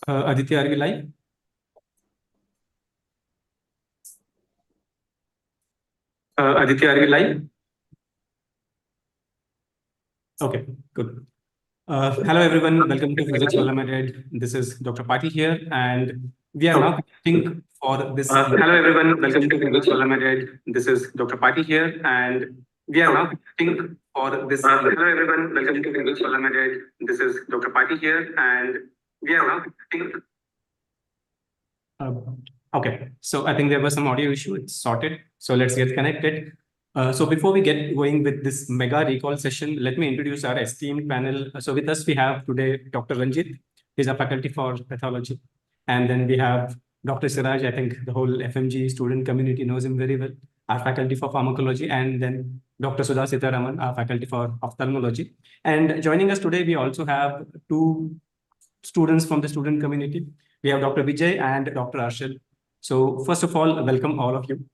Aditya, are you live? Aditya, are you live? Okay, good. Hello, everyone. Welcome to Physics for MedEd. This is Dr. Patil here, and we are now connecting for this. Hello, everyone. Welcome to Physics for MedEd. This is Dr. Patil here, and we are now connecting for this. Hello, everyone. Welcome to Physics for MedEd. This is Dr. Patil here, and we are now connecting. Okay, so I think there was some audio issue. It's sorted. So let's get connected. So before we get going with this mega recall session, let me introduce our esteemed panel. So with us, we have today Dr. Ranjit. He's a faculty for pathology. And then we have Dr. Siraj. I think the whole FMGE student community knows him very well. Our faculty for pharmacology. And then Dr. Sudha Sitaraman, our faculty for ophthalmology. And joining us today, we also have two students from the student community. We have Dr. Vijay and Dr. Arshad. So first of all, welcome all of you.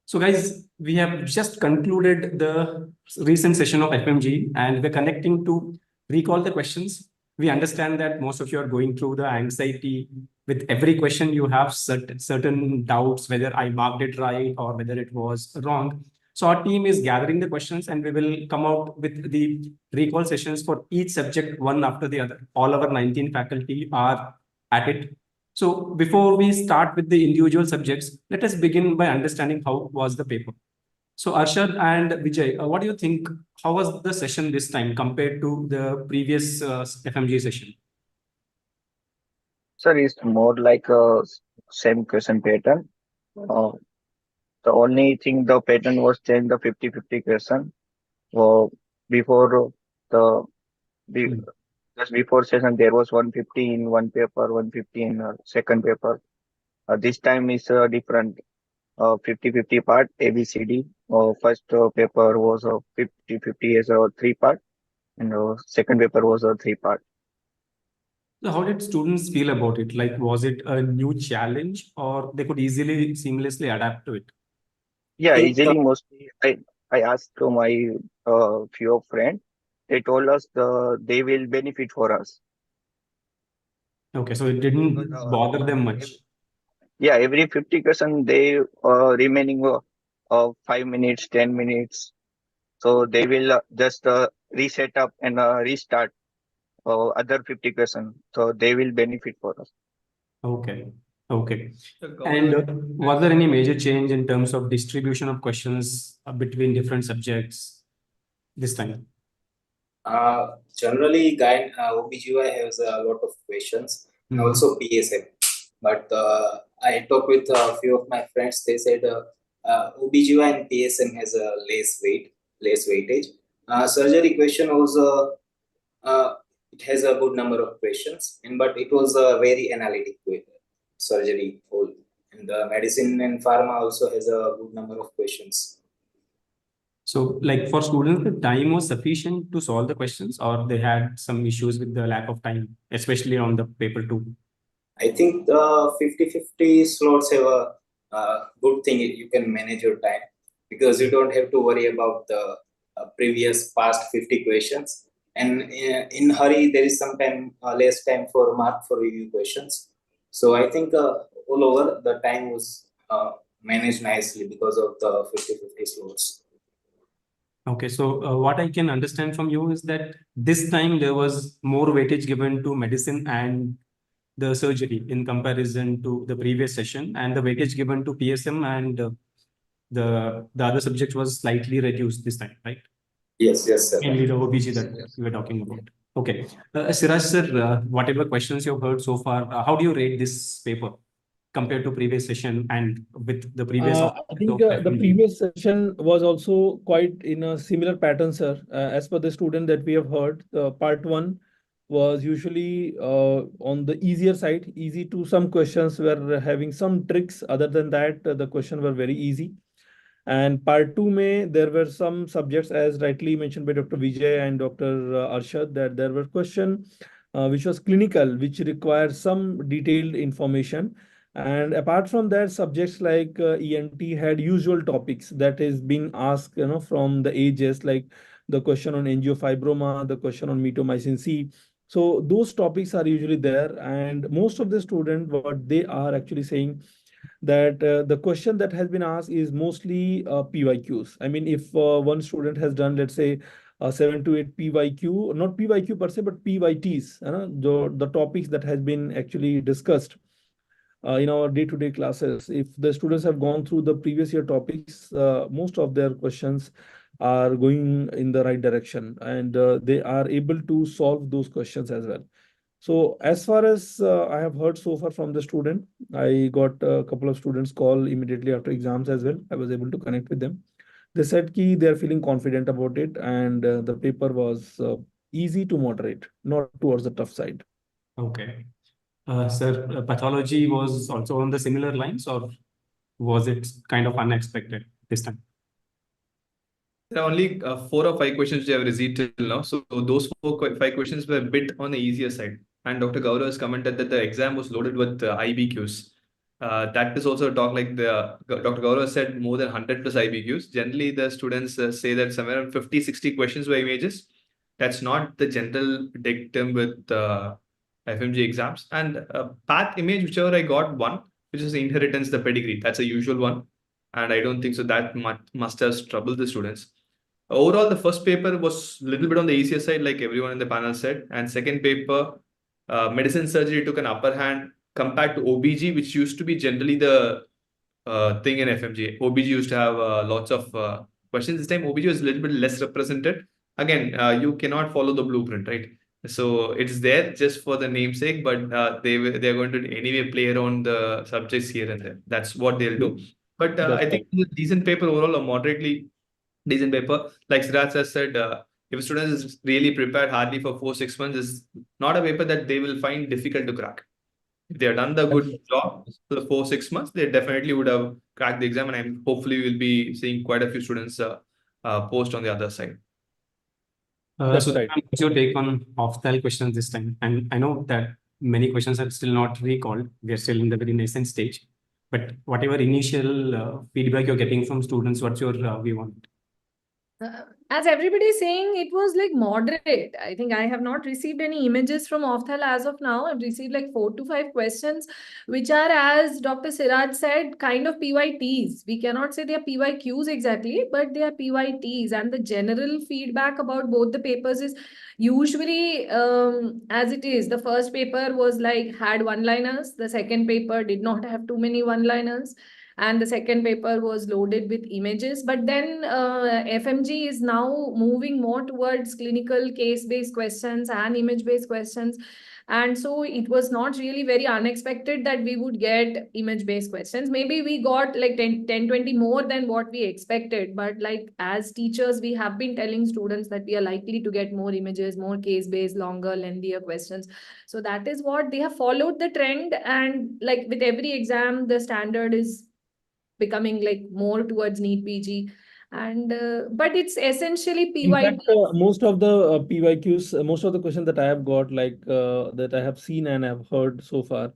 So guys, we have just concluded the recent session of FMG and we're connecting to recall the questions. We understand that most of you are going through the anxiety. With every question, you have certain doubts whether I marked it right or whether it was wrong. So our team is gathering the questions and we will come out with the recall sessions for each subject, one after the other. All our 19 faculty are at it. So before we start with the individual subjects, let us begin by understanding how was the paper. So Arshad and Vijay, what do you think? How was the session this time compared to the previous FMG session? Sir, it's more like a same question pattern. The only thing the pattern was changed the 50-50 question. Before the just before session there was 150 in one paper, 150 in second paper. This time is different. 50-50 part ABCD. First paper was 50-50 as a 3 part, and second paper was a 3 part. So how did students feel about it? Like, was it a new challenge or they could easily, seamlessly adapt to it? Yeah, easily mostly. I asked to my few friends. They told us they will benefit for us. Okay, so it didn't bother them much. Yeah, every 50% they remaining 5 minutes, 10 minutes. So they will just reset up and restart other 50%. So they will benefit for us. Okay. Okay. And was there any major change in terms of distribution of questions between different subjects this time? Generally, OBGY has a lot of questions, and also PSM. But I talked with a few of my friends. They said OBGY and PSM has a less weightage. Surgery question also it has a good number of questions, but it was a very analytic surgery whole. And the medicine and pharma also has a good number of questions. So, like for students, the time was sufficient to solve the questions, or they had some issues with the lack of time, especially on the paper 2? I think the 50-50 slots have a good thing. You can manage your time because you don't have to worry about the previous past 50 questions. And in hurry, there is sometimes less time for mark for review questions. So I think all over the time was managed nicely because of the 50-50 slots. Okay, so what I can understand from you is that this time there was more weightage given to medicine and the surgery in comparison to the previous session, and the weightage given to PSM and the other subject was slightly reduced this time, right? Yes, sir. Mainly the OBG that we were talking about. Okay. Siraj sir, whatever questions you've heard so far, how do you rate this paper compared to previous session and with the previous? I think the previous session was also quite in a similar pattern, sir. As per the student that we have heard, part 1 was usually on the easier side. Easy to some questions were having some tricks. Other than that, the question were very easy. And part 2 there were some subjects, as rightly mentioned by Dr. Vijay and Dr. Arshad, that there were questions which was clinical, which requires some detailed information. And apart from that, subjects like ENT had usual topics that is being asked, from the ages, like the question on angiofibroma, the question on mitomycin C. So those topics are usually there, and most of the students, what they are actually saying that the question that has been asked is mostly PYQs. I mean, if one student has done, let's say, 7 to 8 PYQ, not PYQ per se, but PYTs, the topics that has been actually discussed in our day-to-day classes. If the students have gone through the previous year topics, most of their questions are going in the right direction, and they are able to solve those questions as well. So as far as I have heard so far from the student, I got a couple of students call immediately after exams as well. I was able to connect with them. They said ki they are feeling confident about it, and the paper was easy to moderate, not towards the tough side. Okay. Sir, pathology was also on the similar lines, or was it kind of unexpected this time? There are only 4 or 5 questions which I have received till now. So those 5 questions were a bit on the easier side. And Dr. Gaurav has commented that the exam was loaded with IBQs. That is also a talk like Dr. Gaurav said more than 100 plus IBQs. Generally, the students say that somewhere around 50, 60 questions were images. That's not the general dictum with FMG exams. And path image, whichever I got one, which is the inheritance, the pedigree. That's a usual one. And I don't think so that must have troubled the students. Overall, the first paper was a little bit on the easier side, like everyone in the panel said. And second paper, medicine surgery took an upper hand compared to OBG, which used to be generally the thing in FMGA. OBG used to have lots of questions. This time, OBG was a little bit less represented. Again, you cannot follow the blueprint, right? So it's there just for the namesake, but they're going to anyway play around the subjects here and there. That's what they'll do. But I think it's a decent paper overall, or moderately decent paper. Like Siraj has said, if a student is really prepared hardly for 4-6 months, is not a paper that they will find difficult to crack. If they have done the good job for the 4-6 months, they definitely would have cracked the exam, and I'm hopefully will be seeing quite a few students post on the other side. So what's your take on ophthalmology questions this time? And I know that many questions are still not recalled. We are still in the very nascent stage. But whatever initial feedback you're getting from students, what's your view on it? As everybody is saying, it was like moderate. I think I have not received any images from Ofthal as of now. I've received like 4 to 5 questions, which are, as Dr. Siraj said, kind of PYTs. We cannot say they are PYQs exactly, but they are PYTs. And the general feedback about both the papers is usually as it is. The first paper was like had one-liners. The second paper did not have too many one-liners. And the second paper was loaded with images. But then FMG is now moving more towards clinical case-based questions and image-based questions. And so it was not really very unexpected that we would get image-based questions. Maybe we got like 10, 20 more than what we expected. But like as teachers, we have been telling students that we are likely to get more images, more case-based, longer, lengthier questions. So that is what they have followed the trend. And like with every exam, the standard is becoming like more towards NEET PG, and but it's essentially PYT. In fact, most of the PYQs, most of the questions that I have got, like that I have seen and have heard so far,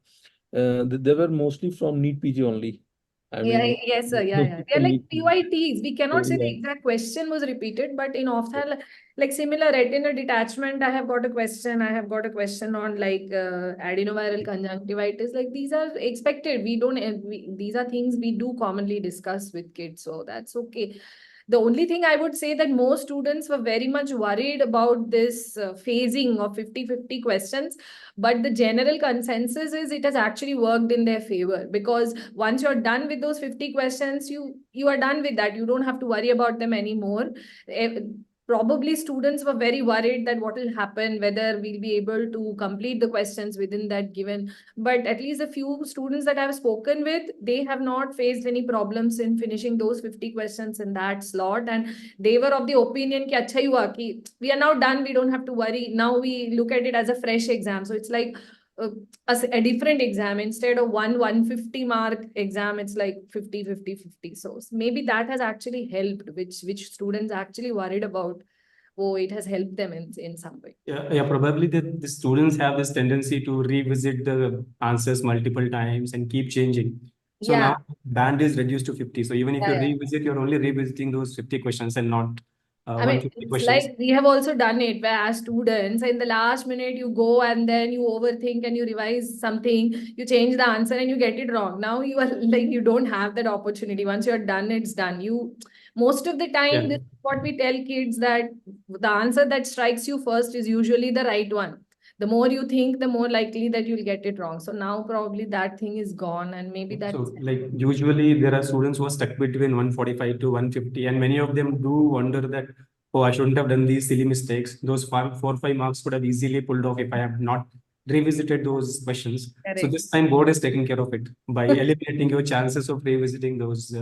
they were mostly from NEET PG only. I mean, Yes, sir. Yeah. They're like PYTs. We cannot say the exact question was repeated, but in ophthalmology, like similar retinal detachment, I have got a question. I have got a question on like adenoviral conjunctivitis. Like these are expected. We don't. These are things we do commonly discuss with kids, so that's okay. The only thing I would say that most students were very much worried about this phasing of 50-50 questions. But the general consensus is it has actually worked in their favor, because once you're done with those 50 questions, you are done with that. You don't have to worry about them anymore. Probably students were very worried that what will happen, whether we'll be able to complete the questions within that given. But at least a few students that I've spoken with, they have not faced any problems in finishing those 50 questions in that slot. And they were of the opinion ki acha hi hua ki we are now done. We don't have to worry. Now we look at it as a fresh exam. So it's like a different exam. Instead of 150 mark exam, it's like 50. So maybe that has actually helped, which students actually worried about. Oh, it has helped them in some way. Yeah, probably the students have this tendency to revisit the answers multiple times and keep changing. So now band is reduced to 50. So even if you revisit, you're only revisiting those 50 questions and not I mean, 150 it's questions. like we have also done it where as students, in the last minute, you go and then you overthink and you revise something, you change the answer and you get it wrong. Now you are like, you don't have that opportunity. Once you're done, it's done. Most of the time, Yeah. this is what we tell kids, that the answer that strikes you first is usually the right one. The more you think, the more likely that you'll get it wrong. So now probably that thing is gone, and maybe that's So like usually there are students who are stuck between 145 to 150, and many of them do wonder that, oh, I shouldn't have done these silly mistakes. Those 4 or 5 marks could have easily pulled off if I have not revisited those questions. So correct. this time board is taking care of it by eliminating your chances of revisiting those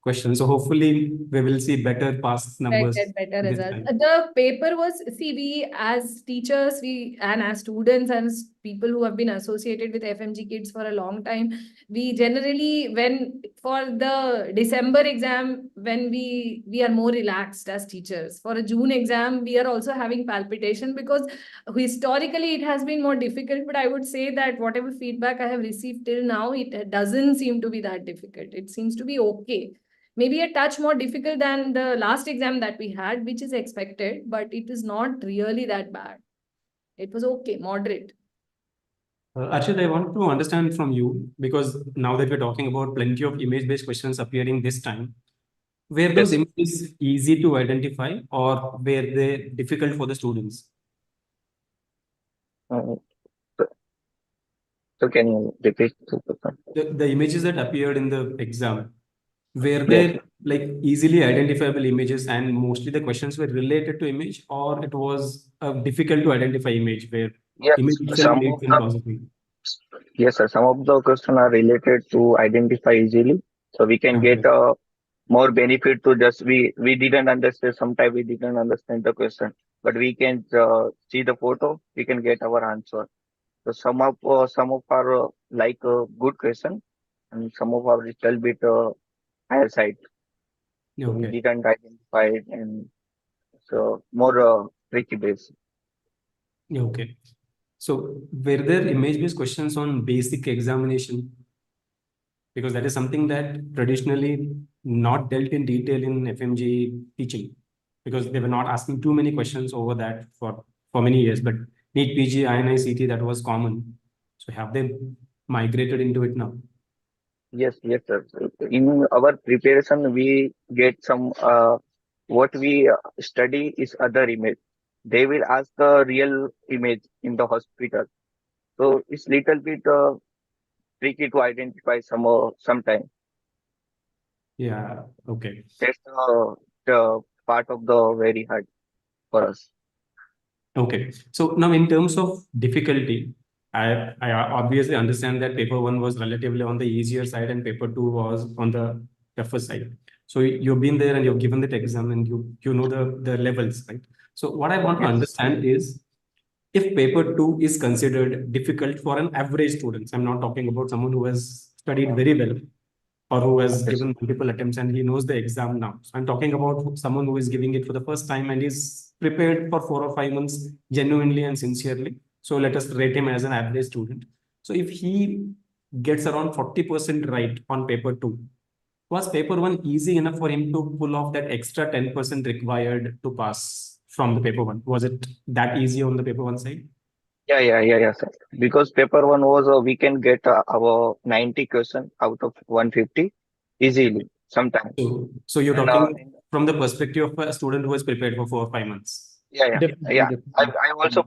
questions. So hopefully we will see better pass numbers Better this results. time. The paper was, see, we as teachers, we and as students and as people who have been associated with FMG kids for a long time, we generally, when for the December exam, when we are more relaxed as teachers. For a June exam, we are also having palpitation because historically it has been more difficult. But I would say that whatever feedback I have received till now, it doesn't seem to be that difficult. It seems to be okay. Maybe a touch more difficult than the last exam that we had, which is expected, but it is not really that bad. It was okay, moderate. Arshad, I want to understand from you, because now that we're talking about plenty of image-based questions appearing this time, were those Yes. images easy to identify or were they difficult for the students? Uh, so, so can you repeat the question? The images that appeared in the exam, were Yes. they like easily identifiable images and mostly the questions were related to image, or it was a difficult to identify image where Yes, image itself some made of them the possible? yes, sir. Some of the questions are related to identify easily, so we can Okay. get more benefit to just we didn't understand. Sometimes we didn't understand the question, but we can see the photo. We can get our answer. So some of our like good question, and some of our little bit higher side. So we Okay. didn't identify it, and so more tricky base. Okay. So were there image-based questions on basic examination? Because that is something that traditionally not dealt in detail in FMG teaching, because they were not asking too many questions over that for many years. But NEET PG, INI, CT, that was common. So have they migrated into it now? Yes, yes, sir. In our preparation, we get some what we study is other image. They will ask the real image in the hospital. So it's little bit tricky to identify sometime. Yeah. Okay. That's the part of the very hard for us. Okay. So now in terms of difficulty, I obviously understand that paper one was relatively on the easier side and paper two was on the tougher side. So you've been there and you've given that exam and you know the levels, right? So what I want to Yes. understand is, if paper two is considered difficult for an average student, I'm not talking about someone who has studied very well or who has Yes. given multiple attempts and he knows the exam now. So I'm talking about someone who is giving it for the first time and is prepared for 4 or 5 months genuinely and sincerely. So let us rate him as an average student. So if he gets around 40% right on paper two, was paper one easy enough for him to pull off that extra 10% required to pass from the paper one? Was it that easy on the paper one side? Yeah, sir. Because paper one was we can get our 90 question out of 150 easily sometimes. So you're And talking from the perspective of a student who has prepared for 4 or 5 months. yeah. Definitely. I also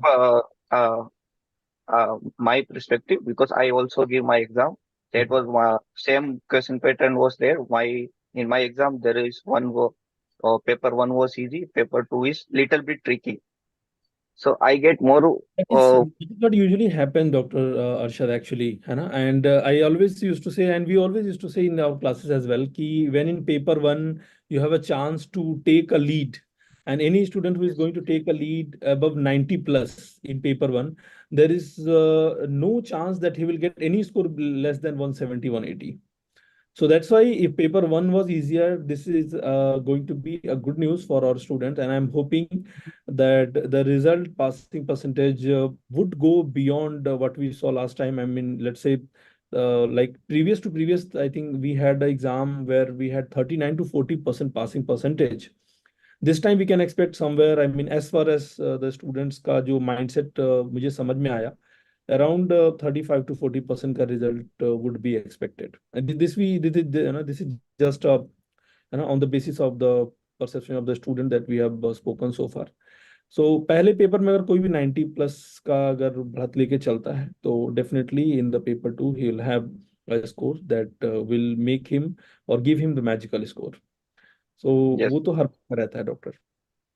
my perspective because I also give my exam. That was my same question pattern was there. In my exam there is paper one was easy, paper two is little bit tricky. So I get more. That is what usually happen, Dr. Arshad, actually, है ना? And I always used to say, and we always used to say in our classes as well, कि when in paper one you have a chance to take a lead, and any student who is going to take a lead above 90 plus in paper one, there is no chance that he will get any score less than 170, 180. So that's why if paper one was easier, this is going to be a good news for our students. And I'm hoping that the result passing percentage would go beyond what we saw last time. I mean, let's say like previous to previous, I think we had an exam where we had 39 to 40% passing percentage. This time we can expect somewhere, I mean, as far as the students का जो mindset मुझे समझ में आया, around 35 to 40% का result would be expected. And this is just on the basis of the perception of the student that we have spoken so far. So पहले paper में अगर कोई भी 90 प्लस का अगर बढ़त लेके चलता है तो definitely in the paper 2 he will have a score that will make him or give him the magical score. So Yes. वो तो हर में रहता है डॉक्टर.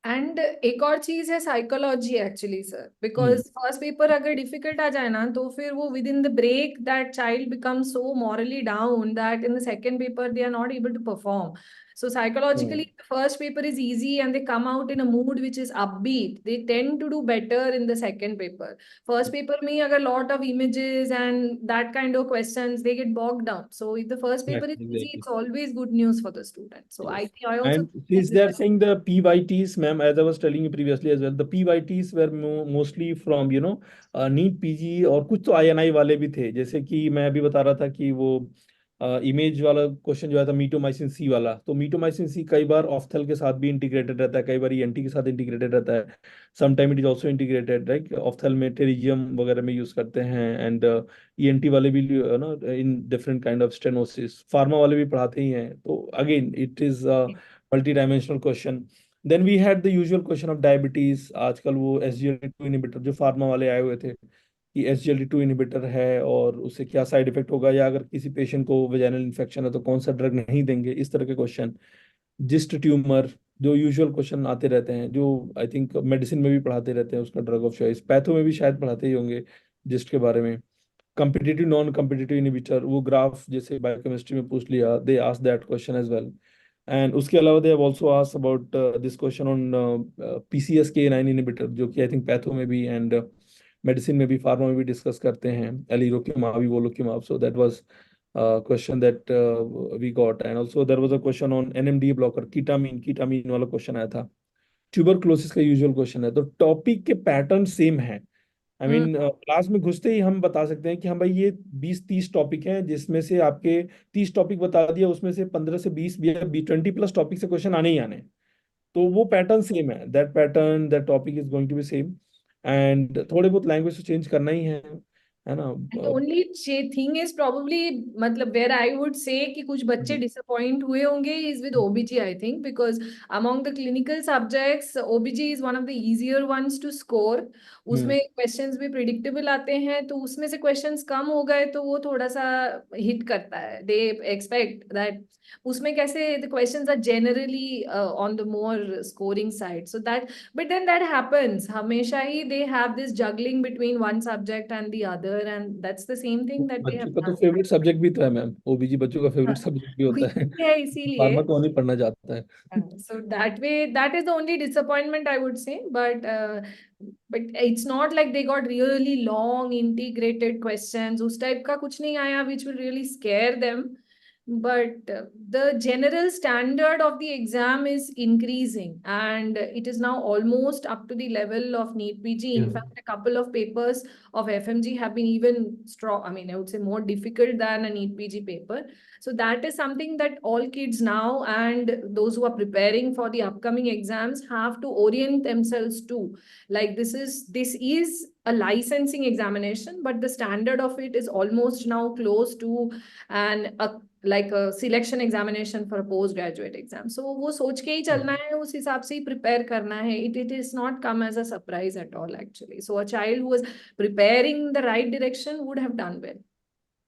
एंड एक और चीज है psychology actually sir, because first paper अगर डिफिकल्ट आ जाए ना तो फिर वो within the break that child become so morally down that in the second paper they are not able to perform. So psychologically, the first paper is easy and they come out in a mood which is upbeat. They tend to do better in the second paper. First paper में अगर lot of images and that kind of questions, they get bogged down. So if the first paper is easy, it's always good news for the student. So Yes. I also And think since that they are saying the PYTs, ma'am, as I was telling you previously as well, the PYTs were mostly from, NEET PG और कुछ तो INI वाले भी थे. जैसे कि मैं अभी बता रहा था कि वो इमेज वाला क्वेश्चन जो आया था मीटोमाइसिन सी वाला, तो मीटोमाइसिन सी कई बार ऑफ्थल के साथ भी इंटीग्रेटेड रहता है, कई बार ENT के साथ इंटीग्रेटेड रहता है. Sometime it is also integrated, right. Ophthal में टेरिजियम वगैरह में यूज करते हैं, एंड ENT वाले भी in different kind of stenosis, pharma वाले भी पढ़ाते ही हैं. तो again it is multi dimensional question. Then we had the usual question of diabetes. आजकल वो SGLT2 इनहिबिटर जो फार्मा वाले आए हुए थे कि SGLT2 इनहिबिटर है और उससे क्या साइड इफेक्ट होगा, या अगर किसी पेशेंट को वेजाइनल इन्फेक्शन है तो कौन सा ड्रग नहीं देंगे, इस तरह के क्वेश्चन. जिस्ट ट्यूमर, जो यूजुअल क्वेश्चन आते रहते हैं, जो आई थिंक मेडिसिन में भी पढ़ाते रहते हैं, उसका ड्रग ऑफ चॉइस. पैथो में भी शायद पढ़ाते ही होंगे जिस्ट के बारे में. कम्पिटिटिव नॉन कम्पिटिटिव इनहिबिटर, वो ग्राफ जैसे बायोकेमिस्ट्री में पूछ लिया, they ask that question as well. And उसके अलावा they have also asked about this question on PCSK9 inhibitor, जो कि आई थिंक पैथो में भी एंड मेडिसिन में भी, फार्मा में भी डिस्कस करते हैं, alirocumab, evolocumab. So that was question that we got. And also there was a question on NMDA blocker, कीटामीन वाला क्वेश्चन आया था. ट्यूबरक्लोसिस का यूजुअल क्वेश्चन है. तो टॉपिक के पैटर्न सेम है. आई मीन क्लास में घुसते ही हम बता सकते हैं कि हाँ भाई ये 20-30 टॉपिक हैं, जिसमें से आपके 30 टॉपिक बता दिया, उसमें से 15 से 20 या 20 प्लस टॉपिक से क्वेश्चन आने ही आने. तो वो पैटर्न सेम है. That pattern, that topic is going to be same. And थोड़े बहुत लैंग्वेज तो चेंज करना ही है ना. The only thing is probably मतलब where I would say कि कुछ बच्चे disappoint हुए होंगे is with OBG, I think, because among the clinical subjects OBG is one of the easier ones to score. उसमें questions भी predictable आते हैं, तो उसमें से questions कम हो गए तो वो थोड़ा सा hit करता है. They expect that उसमें कैसे the questions are generally on the more scoring side. So that, but then that happens. हमेशा ही they have this juggling between one subject and the other, and that's the same thing that they बच्चों have का तो done. Favourite subject भी तो है ma'am. OBG बच्चों का favourite subject भी होता है. है इसीलिए. फार्मा कौन नहीं पढ़ना चाहता है. So that way, that is the only disappointment I would say. But it's not like they got really long integrated questions. उस type का कुछ नहीं आया which will really scare them. But the general standard of the exam is increasing, and it is now almost up to the level of NEET PG. In fact, a couple of papers of FMG have been even strong. I mean, I would say more difficult than a NEET PG paper. So that is something that all kids now and those who are preparing for the upcoming exams have to orient themselves to. Like this is a licensing examination, but the standard of it is almost now close to like a selection examination for a postgraduate exam. So वो सोच के ही चलना है, उस हिसाब से ही prepare करना है. It is not come as a surprise at all actually. So a child who was preparing the right direction would have done well.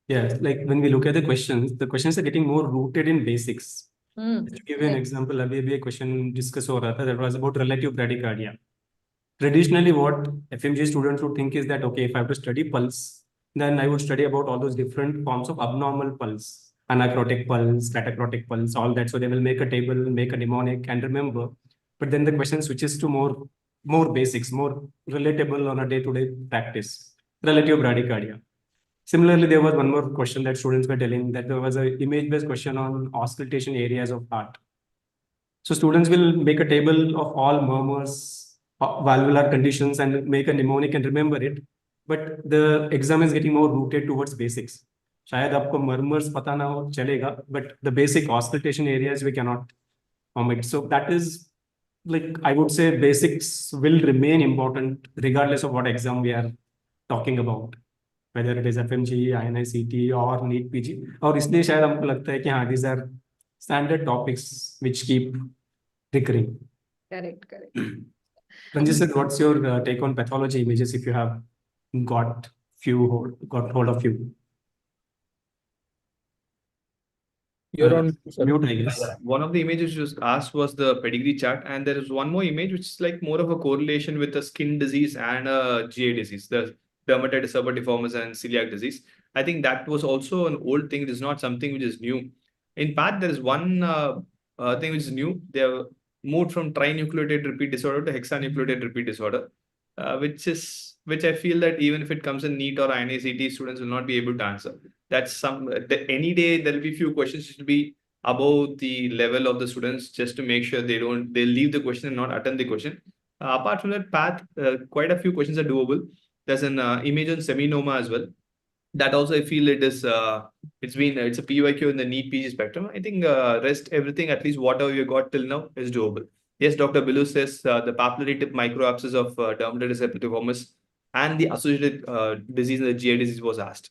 Yeah, like when we look at the questions are getting more rooted in basics. Just to give you an example, अभी भी एक question discuss हो रहा था, that was about relative bradycardia. Traditionally, what FMG students would think is that, okay, if I have to study pulse, then I would study about all those different forms of abnormal pulse, anacrotic pulse, catacrotic pulse, all that. So they will make a table, make a mnemonic and remember. But then the question switches to more basics, more relatable on a day-to-day practice, relative bradycardia. Similarly, there was one more question that students were telling, that there was an image-based question on auscultation areas of heart. So students will make a table of all murmurs, valvular conditions, and make a mnemonic and remember it. But the exam is getting more rooted towards basics. शायद आपको murmurs पता ना हो चलेगा, but the basic auscultation areas we cannot omit. So that is like I would say basics will remain important regardless of what exam we are talking about, whether it is FMGE, INICT or NEET PG. और इसलिए शायद हमको लगता है कि हाँ, these are standard topics which keep recurring. Correct. Ranjit sir, what's your take on pathology images if you have got hold of few? You're on mute, sir. Mute, I guess. One of the images just asked was the pedigree chart, and there is one more image which is like more of a correlation with a skin disease and a GI disease, the dermatitis seborrheiformis and celiac disease. I think that was also an old thing. It is not something which is new. In fact, there is one thing which is new. They have moved from trinucleotide repeat disorder to hexanucleotide repeat disorder, which I feel that even if it comes in NEET or INICT, students will not be able to answer. That's any day there will be few questions which will be above the level of the students, just to make sure they'll leave the question and not attend the question. Apart from that path, quite a few questions are doable. There's an image on seminoma as well. That also I feel it's a PYQ in the NEET PG spectrum. I think rest everything, at least whatever you got till now, is doable. Yes, Dr. Bilu says the papillary tip microabscess of dermatitis seborrheiformis and the associated disease and the GI disease was asked.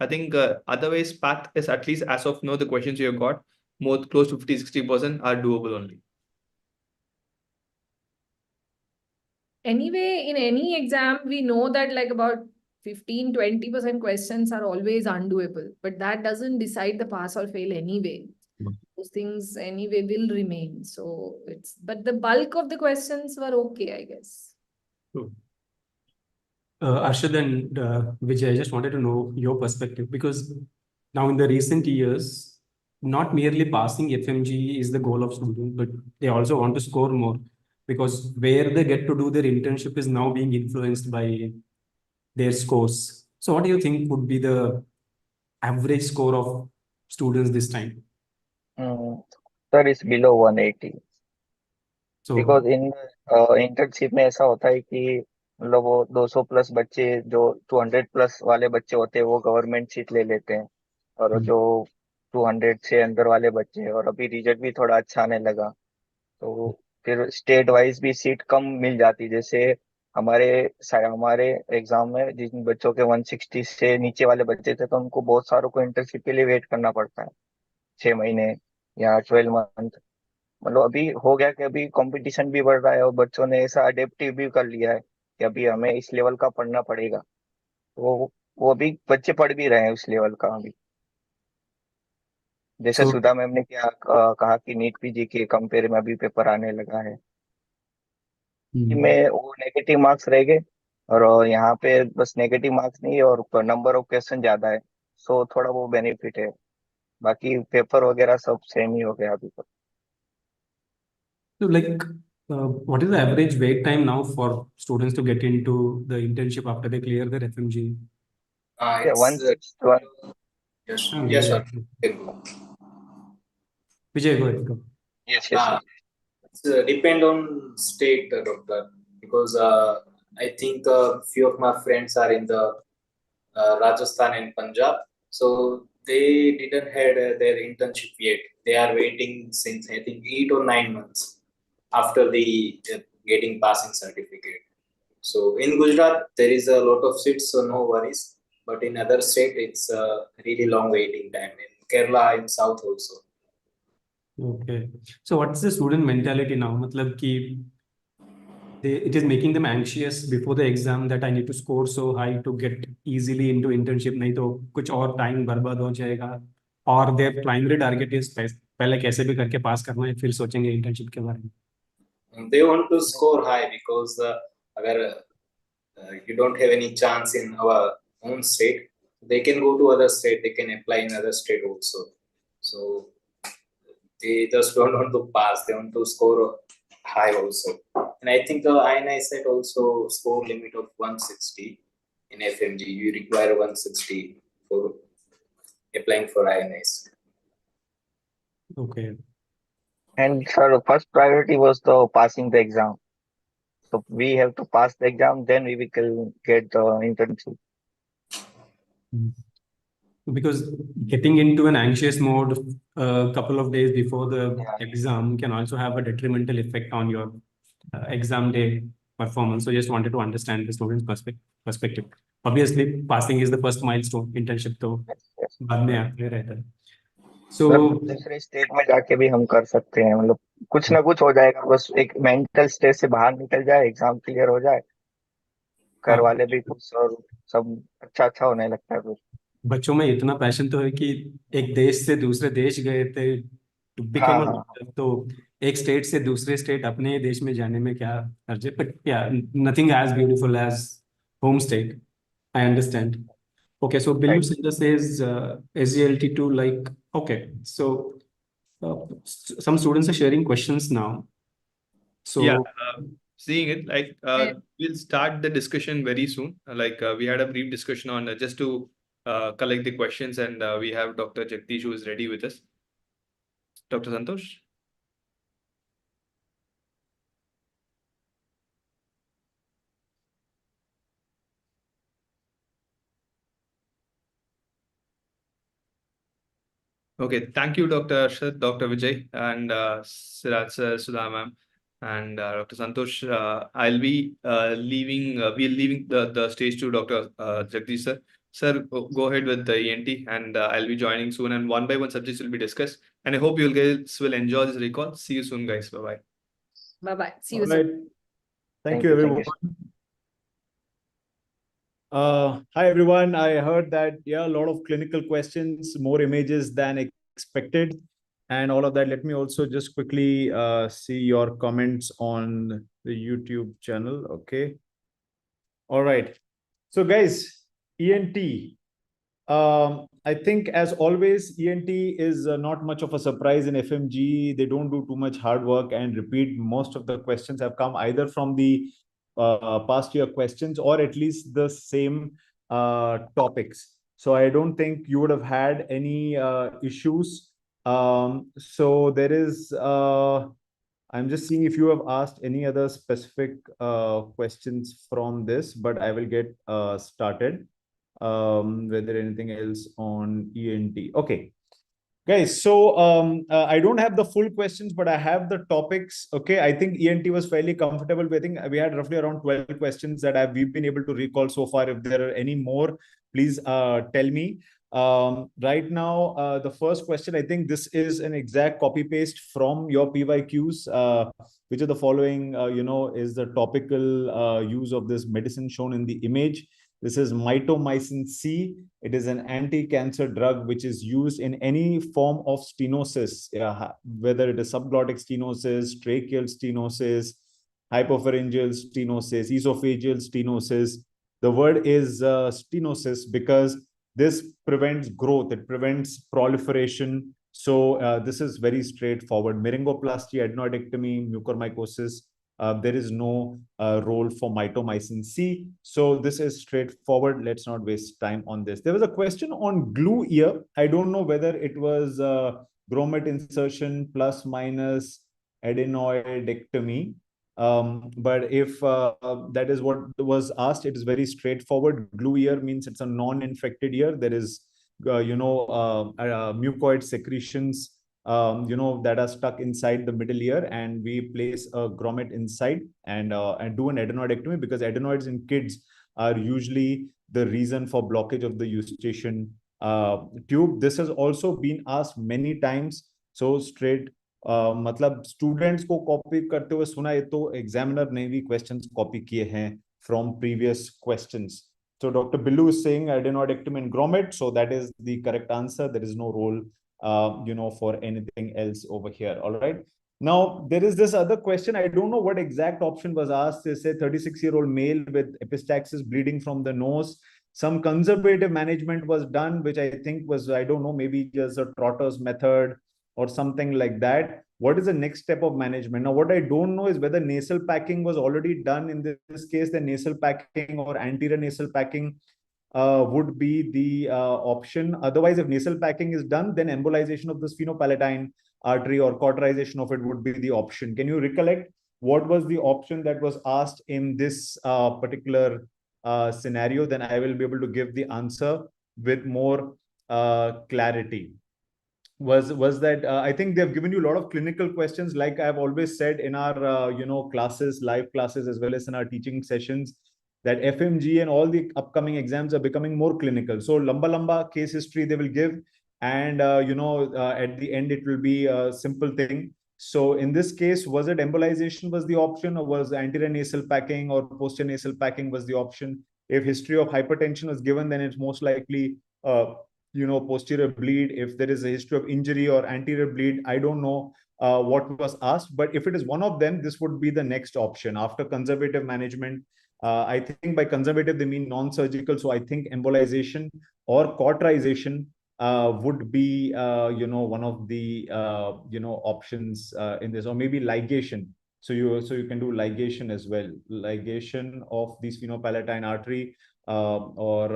I think otherwise path is, at least as of now, the questions you have got more close to 50-60% are doable only. Anyway, in any exam, we know that like about 15-20% questions are always undoable, but that doesn't decide the pass or fail anyway. Those things anyway will remain. So but the bulk of the questions were okay, I guess. True. Arshad and Vijay, I just wanted to know your perspective, because now in the recent years, not merely passing FMGE is the goal of students, but they also want to score more, because where they get to do their internship is now being influenced by their scores. So what do you think would be the average score of students this time? Sir, it's below 180. So because in internship में ऐसा होता है कि मतलब वो 200 plus बच्चे, जो 200 plus वाले बच्चे होते हैं वो गवर्नमेंट सीट ले लेते हैं, और जो 200 से अंदर वाले बच्चे हैं, और अभी रिजल्ट भी थोड़ा अच्छा आने लगा, तो फिर स्टेट वाइज भी सीट कम मिल जाती। जैसे हमारे एग्जाम में जिन बच्चों के 160 से नीचे वाले बच्चे थे, तो उनको बहुत सारों को इंटर्नशिप के लिए वेट करना पड़ता है, 6 महीने या 12 मंथ। मतलब अभी हो गया कि अभी कंपटीशन भी बढ़ रहा है और बच्चों ने ऐसा अडेप्टिव भी कर लिया है कि अभी हमें इस लेवल का पढ़ना पड़ेगा, वो अभी बच्चे पढ़ भी रहे हैं उस लेवल का अभी। जैसे सुधा मैम ने क्या कहा कि नीट पीजी के कंपेयर में अभी पेपर आने लगा है, में वो नेगेटिव मार्क्स रह गए, और यहाँ पे बस नेगेटिव मार्क्स नहीं और नंबर ऑफ क्वेश्चन ज्यादा है, सो थोड़ा वो बेनिफिट है, बाकी पेपर वगैरह सब सेम ही हो गया अभी तक। So like, what is the average wait time now for students to get into the internship after they clear their FMG? Yeah, 161. Yes, sir. Vijay, go ahead. Go. Yes. It's depend on state, doctor, because I think few of my friends are in the Rajasthan and Punjab, so they didn't had their internship yet. They are waiting since I think 8 or 9 months after the getting passing certificate. So in Gujarat there is a lot of seats, so no worries. But in other state it's a really long waiting time. In Kerala and South also. Okay. So what's the student mentality now? मतलब कि it is making them anxious before the exam that I need to score so high to get easily into internship, नहीं तो कुछ और time बर्बाद हो जाएगा, और their primary target is पहले कैसे भी करके पास करना है, फिर सोचेंगे internship के बारे में. They want to score high because अगर you don't have any chance in our own state, they can go to other state, they can apply in other state also. So they just don't want to pass, they want to score high also. And I think the INI set also score limit of 160 in FMG. You require 160 for applying for INIs. Okay. And sir, first priority was the passing the exam. So we have to pass the exam, then we will get the internship. Because getting into an anxious mode a couple of days before the exam can also have a detrimental effect on your exam day performance. So just wanted to understand the students' perspective. Obviously, passing is the first milestone. Internship तो बाद में आते रहता है. So दूसरे state में जाके भी हम कर सकते हैं, मतलब कुछ ना कुछ हो जाएगा, बस एक मेंटल स्ट्रेस से बाहर निकल जाए, एग्जाम क्लियर हो जाए, घर वाले भी खुश और सब अच्छा अच्छा होने लगता है फिर. बच्चों में इतना पैशन तो है कि एक देश से दूसरे देश गए थे टू बिकम हाँ अ हाँ डॉक्टर. तो एक स्टेट से दूसरे स्टेट अपने ही देश में जाने में क्या हर्ज है, but yeah nothing as beautiful as home state. I understand. Okay, so Billu right. Sindhu says SGLT2 like, okay, so some students are sharing questions now. Yeah, So seeing it like we'll start the discussion very soon. We had a brief discussion on just to collect the questions, and we have Dr. Jagdish who is ready with us. Dr. Santosh. Okay, thank you, Dr. Arshad, Dr. Vijay, and Siraj sir, Sudha ma'am, and Dr. Santosh. I'll be we're leaving the stage to Dr. Jagdish sir. Sir, go ahead with the ENT, and I'll be joining soon, and one by one subjects will be discussed. And I hope you guys will enjoy this recall. See you soon, guys. Bye bye. Bye-bye. See you All soon. right. Thank you, everyone. Hi, everyone. I heard that, yeah, a lot of clinical questions, more images than expected, and all of that. Let me also just quickly see your comments on the YouTube channel. Okay. All right. So, guys, ENT. I think, as always, ENT is not much of a surprise in FMGE. They don't do too much hard work and repeat. Most of the questions have come either from the past year questions or at least the same topics. So I don't think you would have had any issues. So there is, I'm just seeing if you have asked any other specific questions from this, but I will get started. Whether anything else on ENT. Okay. Guys, so I don't have the full questions, but I have the topics. Okay, I think ENT was fairly comfortable. I think we had roughly around 12 questions that we've been able to recall so far. If there are any more, please tell me. Right now, the first question, I think this is an exact copy paste from your PYQs, which are the following, is the topical use of this medicine shown in the image. This is mitomycin C. It is an anti-cancer drug which is used in any form of stenosis, whether it is subglottic stenosis, tracheal stenosis, hypopharyngeal stenosis, esophageal stenosis. The word is stenosis because this prevents growth. It prevents proliferation. So this is very straightforward. Meringoplasty, adenoidectomy, mucormycosis. There is no role for mitomycin C. So this is straightforward. Let's not waste time on this. There was a question on glue ear. I don't know whether it was grommet insertion plus minus adenoidectomy. But if that is what was asked, it is very straightforward. Glue ear means it's a non-infected ear. There is, mucoid secretions that are stuck inside the middle ear, and we place a grommet inside and do an adenoidectomy because adenoids in kids are usually the reason for blockage of the eustachian tube. This has also been asked many times. So straight, मतलब students को copy करते हुए सुना है तो examiner ने भी questions copy किए हैं from previous questions. So Dr. Billu is saying adenoidectomy and grommet. So that is the correct answer. There is no role for anything else over here. All right. Now, there is this other question. I don't know what exact option was asked. They say 36-year-old male with epistaxis bleeding from the nose. Some conservative management was done, which I think was, I don't know, maybe just a Trotter's method or something like that. What is the next step of management? Now, what I don't know is whether nasal packing was already done. In this case, the nasal packing or anterior nasal packing would be the option. Otherwise, if nasal packing is done, then embolization of the sphenopalatine artery or cauterization of it would be the option. Can you recollect what was the option that was asked in this particular scenario? Then I will be able to give the answer with more clarity. was that I think they've given you a lot of clinical questions, like I've always said in our classes, live classes, as well as in our teaching sessions, that FMGE and all the upcoming exams are becoming more clinical. So lamba case history they will give, and at the end it will be a simple thing. So in this case, was it embolization was the option, or was anterior nasal packing or posterior nasal packing was the option? If history of hypertension was given, then it's most likely posterior bleed. If there is a history of injury or anterior bleed, I don't know what was asked, but if it is one of them, this would be the next option after conservative management. I think by conservative they mean non-surgical, so I think embolization or cauterization would be one of the options in this, or maybe ligation. So you can do ligation as well, ligation of the sphenopalatine artery, or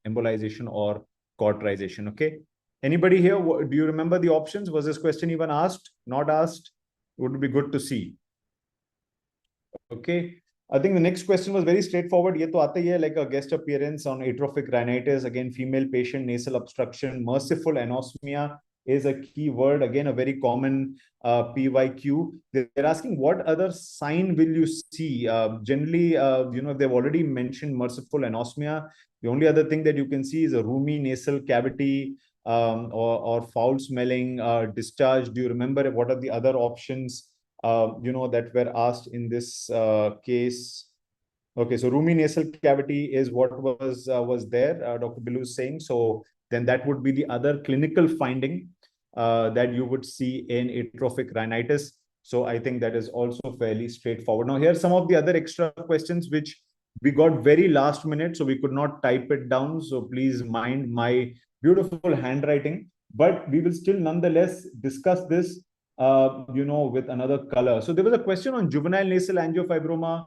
embolization or cauterization. Okay, anybody here, do you remember the options? Was this question even asked, not asked? It would be good to see. Okay, I think the next question was very straightforward. Ye to aata hi hai, like a guest appearance on atrophic rhinitis. Again, female patient, nasal obstruction, merciful anosmia is a key word. Again, a very common PYQ. They're asking what other sign will you see? Generally, they've already mentioned merciful anosmia. The only other thing that you can see is a roomy nasal cavity, or foul smelling, discharge. Do you remember what are the other options that were asked in this case? Okay, so roomy nasal cavity is what was there, Dr. Billu is saying. So then that would be the other clinical finding that you would see in atrophic rhinitis. So I think that is also fairly straightforward. Now, here are some of the other extra questions which we got very last minute, so we could not type it down. So please mind my beautiful handwriting, but we will still nonetheless discuss this with another color. So there was a question on juvenile nasal angiofibroma,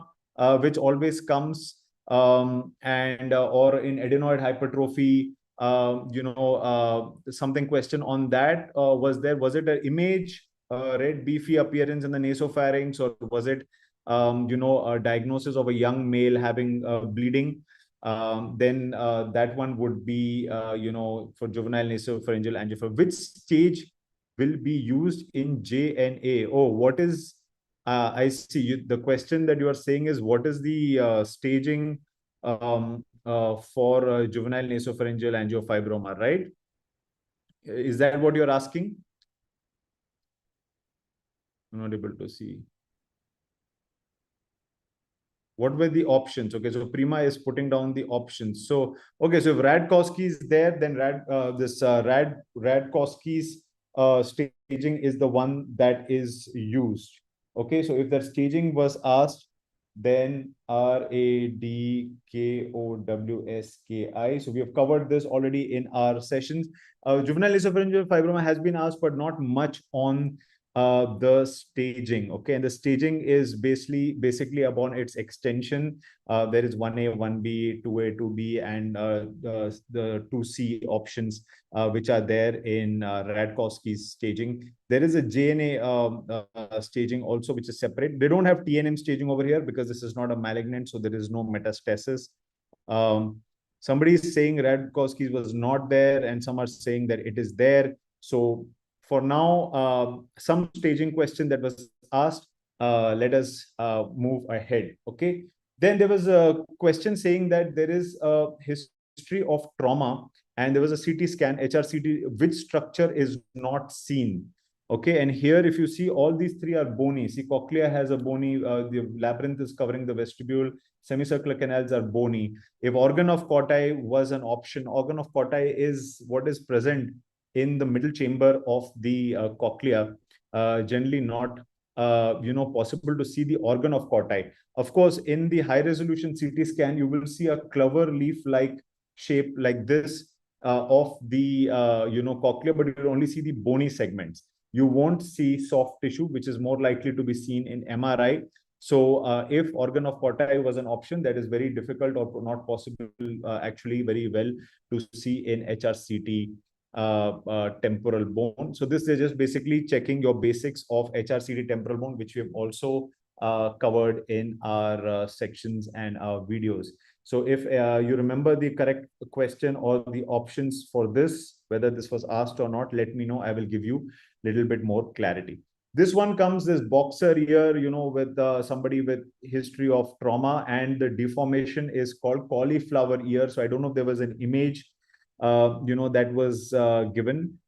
which always comes, or in adenoid hypertrophy, something question on that was there. Was it an image, red beefy appearance in the nasopharynx, or was it a diagnosis of a young male having bleeding? Then that one would be for juvenile nasopharyngeal angiopharyngitis. Which stage will be used in JNA? Oh, what is I see the question that you are saying is what is the staging for juvenile nasopharyngeal angiofibroma, right? Is that what you're asking? I'm not able to see. What were the options? Okay, so Prima is putting down the options. So, okay, so if Radkowski is there, then Radkowski's staging is the one that is used. Okay, so if that staging was asked, then RADKOWSKI. So we have covered this already in our sessions. Juvenile nasopharyngeal fibroma has been asked, but not much on the staging. Okay, and the staging is basically upon its extension. There is 1A, 1B, 2A, 2B, and the 2C options which are there in Radkowski's staging. There is a JNA staging also, which is separate. They don't have TNM staging over here because this is not a malignant, so there is no metastasis. Somebody is saying Radkowski's was not there, and some are saying that it is there. So for now, some staging question that was asked, let us move ahead. Okay. Then there was a question saying that there is a history of trauma, and there was a CT scan, HRCT, which structure is not seen. Okay, and here if you see, all these three are bony. See, cochlea has a bony, the labyrinth is covering the vestibule, semicircular canals are bony. If organ of 𝐒𝐿 was an option, organ of 𝐒𝐿 is what is present in the middle chamber of the cochlea, generally not possible to see the organ of 𝐒𝐿. Of course, in the high resolution CT scan, you will see a clover leaf-like shape like this of the cochlea, but you will only see the bony segments. You won't see soft tissue, which is more likely to be seen in MRI. So if organ of 𝐒𝐿 was an option, that is very difficult or not possible actually very well to see in HRCT temporal bone. So this is just basically checking your basics of HRCT temporal bone, which we have also covered in our sections and our videos. So if you remember the correct question or the options for this, whether this was asked or not, let me know. I will give you a little bit more clarity. This one comes, this boxer ear, with somebody with history of trauma, and the deformation is called cauliflower ear. So I don't know if there was an image, that was given.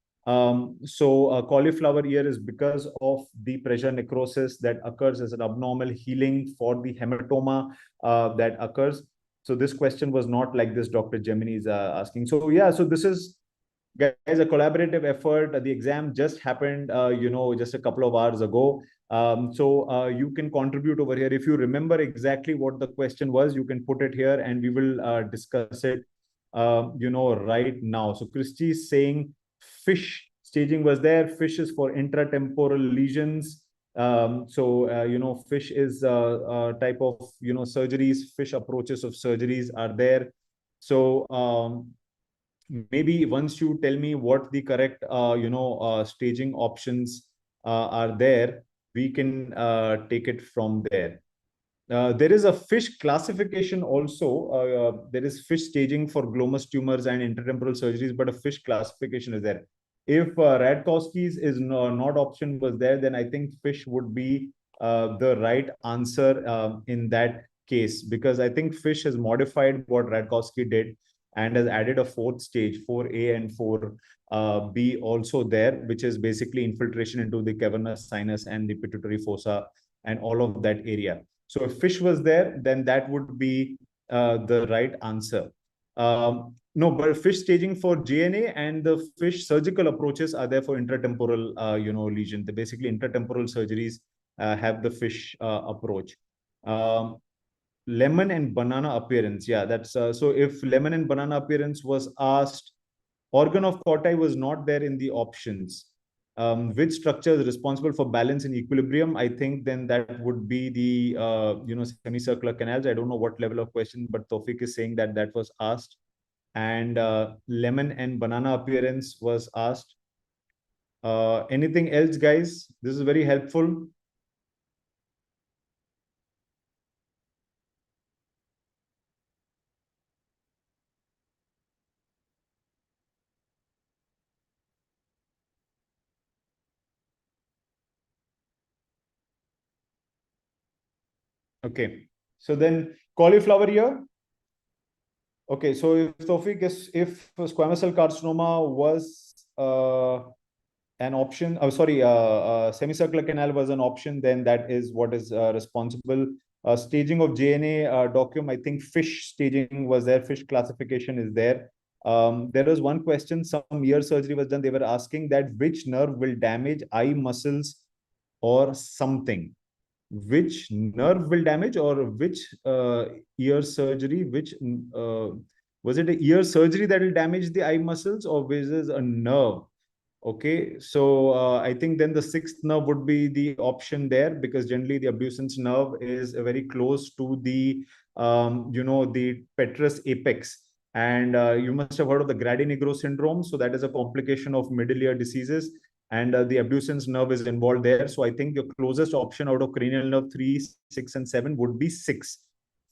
So cauliflower ear is because of the pressure necrosis that occurs as an abnormal healing for the hematoma that occurs. So this question was not like this, Dr. Gemini is asking. So yeah, so this is, guys, a collaborative effort. The exam just happened, just a couple of hours ago. So you can contribute over here. If you remember exactly what the question was, you can put it here and we will discuss it, right now. So Christy is saying fish staging was there. Fish is for intratemporal lesions. Fish is a type of, surgeries, fish approaches of surgeries are there. So maybe once you tell me what the correct, staging options are there, we can take it from there. There is a fish classification also. There is fish staging for glomus tumors and intertemporal surgeries, but a fish classification is there. If 𝐒𝐿-𝐷𝐄𝐝 is not option was there, then I think fish would be the right answer in that case, because I think fish has modified what 𝐒𝐿-𝐷𝐄𝐝 did and has added a fourth stage, 4A and 4B also there, which is basically infiltration into the cavernous sinus and the pituitary fossa and all of that area. So if fish was there, then that would be the right answer. No, but fish staging for GNA and the fish surgical approaches are there for intratemporal, lesion. The basically intratemporal surgeries have the fish approach. Lemon and banana appearance. Yeah, that's so if lemon and banana appearance was asked, organ of 𝐒𝐂𝐈 was not there in the options. Which structure is responsible for balance and equilibrium? I think then that would be the, semicircular canals. I don't know what level of question, but Tawfiq is saying that that was asked. And lemon and banana appearance was asked. Anything else, guys? This is very helpful. Okay, so then cauliflower ear. Okay, so if Tawfiq is, if squamous cell carcinoma was an option, semicircular canal was an option, then that is what is responsible. Staging of JNA document, I think fish staging was there, fish classification is there. There was one question, some ear surgery was done. They were asking that which nerve will damage eye muscles or something. Which nerve will damage, or which ear surgery, which was it a ear surgery that will damage the eye muscles, or was it a nerve? Okay, so I think then the sixth nerve would be the option there, because generally the abducens nerve is very close to the the petrous apex, and you must have heard of the Grady-Negro syndrome. So that is a complication of middle ear diseases, and the abducens nerve is involved there. So I think the closest option out of cranial nerve 3, 6, and 7 would be 6.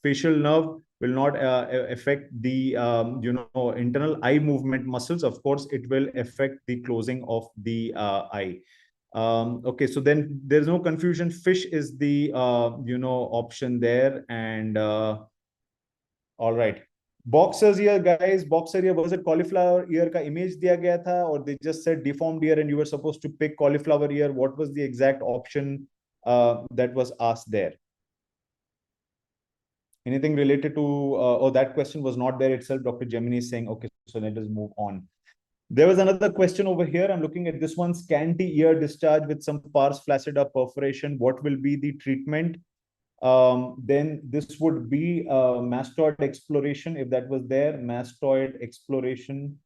Facial nerve will not affect the internal eye movement muscles. Of course, it will affect the closing of the eye. Okay, so then there's no confusion. Fish is the option there, and all right. Boxer's ear, guys. Boxer ear, was it cauliflower ear ka image diya gaya tha, or they just said deformed ear and you were supposed to pick cauliflower ear? What was the exact option that was asked there? Anything related to, that question was not there itself. Dr. Gemini is saying, okay, so let us move on. There was another question over here. I'm looking at this one, scanty ear discharge with some pars flaccida perforation. What will be the treatment? Then this would be mastoid exploration, if that was there. Mastoid exploration.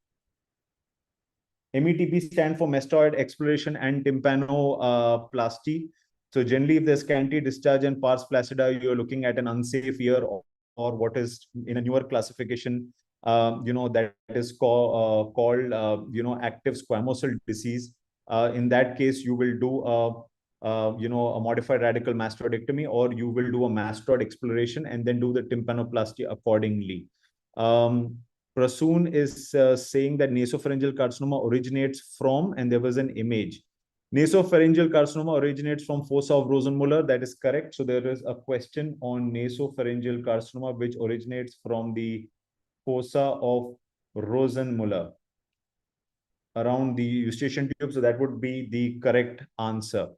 METP stand for mastoid exploration and tympanoplasty. So generally, if there's scanty discharge and pars flaccida, you're looking at an unsafe ear, or what is in a newer classification, that is called active squamous cell disease. In that case, you will do a modified radical mastoidectomy, or you will do a mastoid exploration and then do the tympanoplasty accordingly. Prasoon is saying that nasopharyngeal carcinoma originates from, and there was an image. Nasopharyngeal carcinoma originates from fossa of Rosenmuller. That is correct. So there is a question on nasopharyngeal carcinoma, which originates from the fossa of Rosenmuller around the eustachian tube. So that would be the correct answer.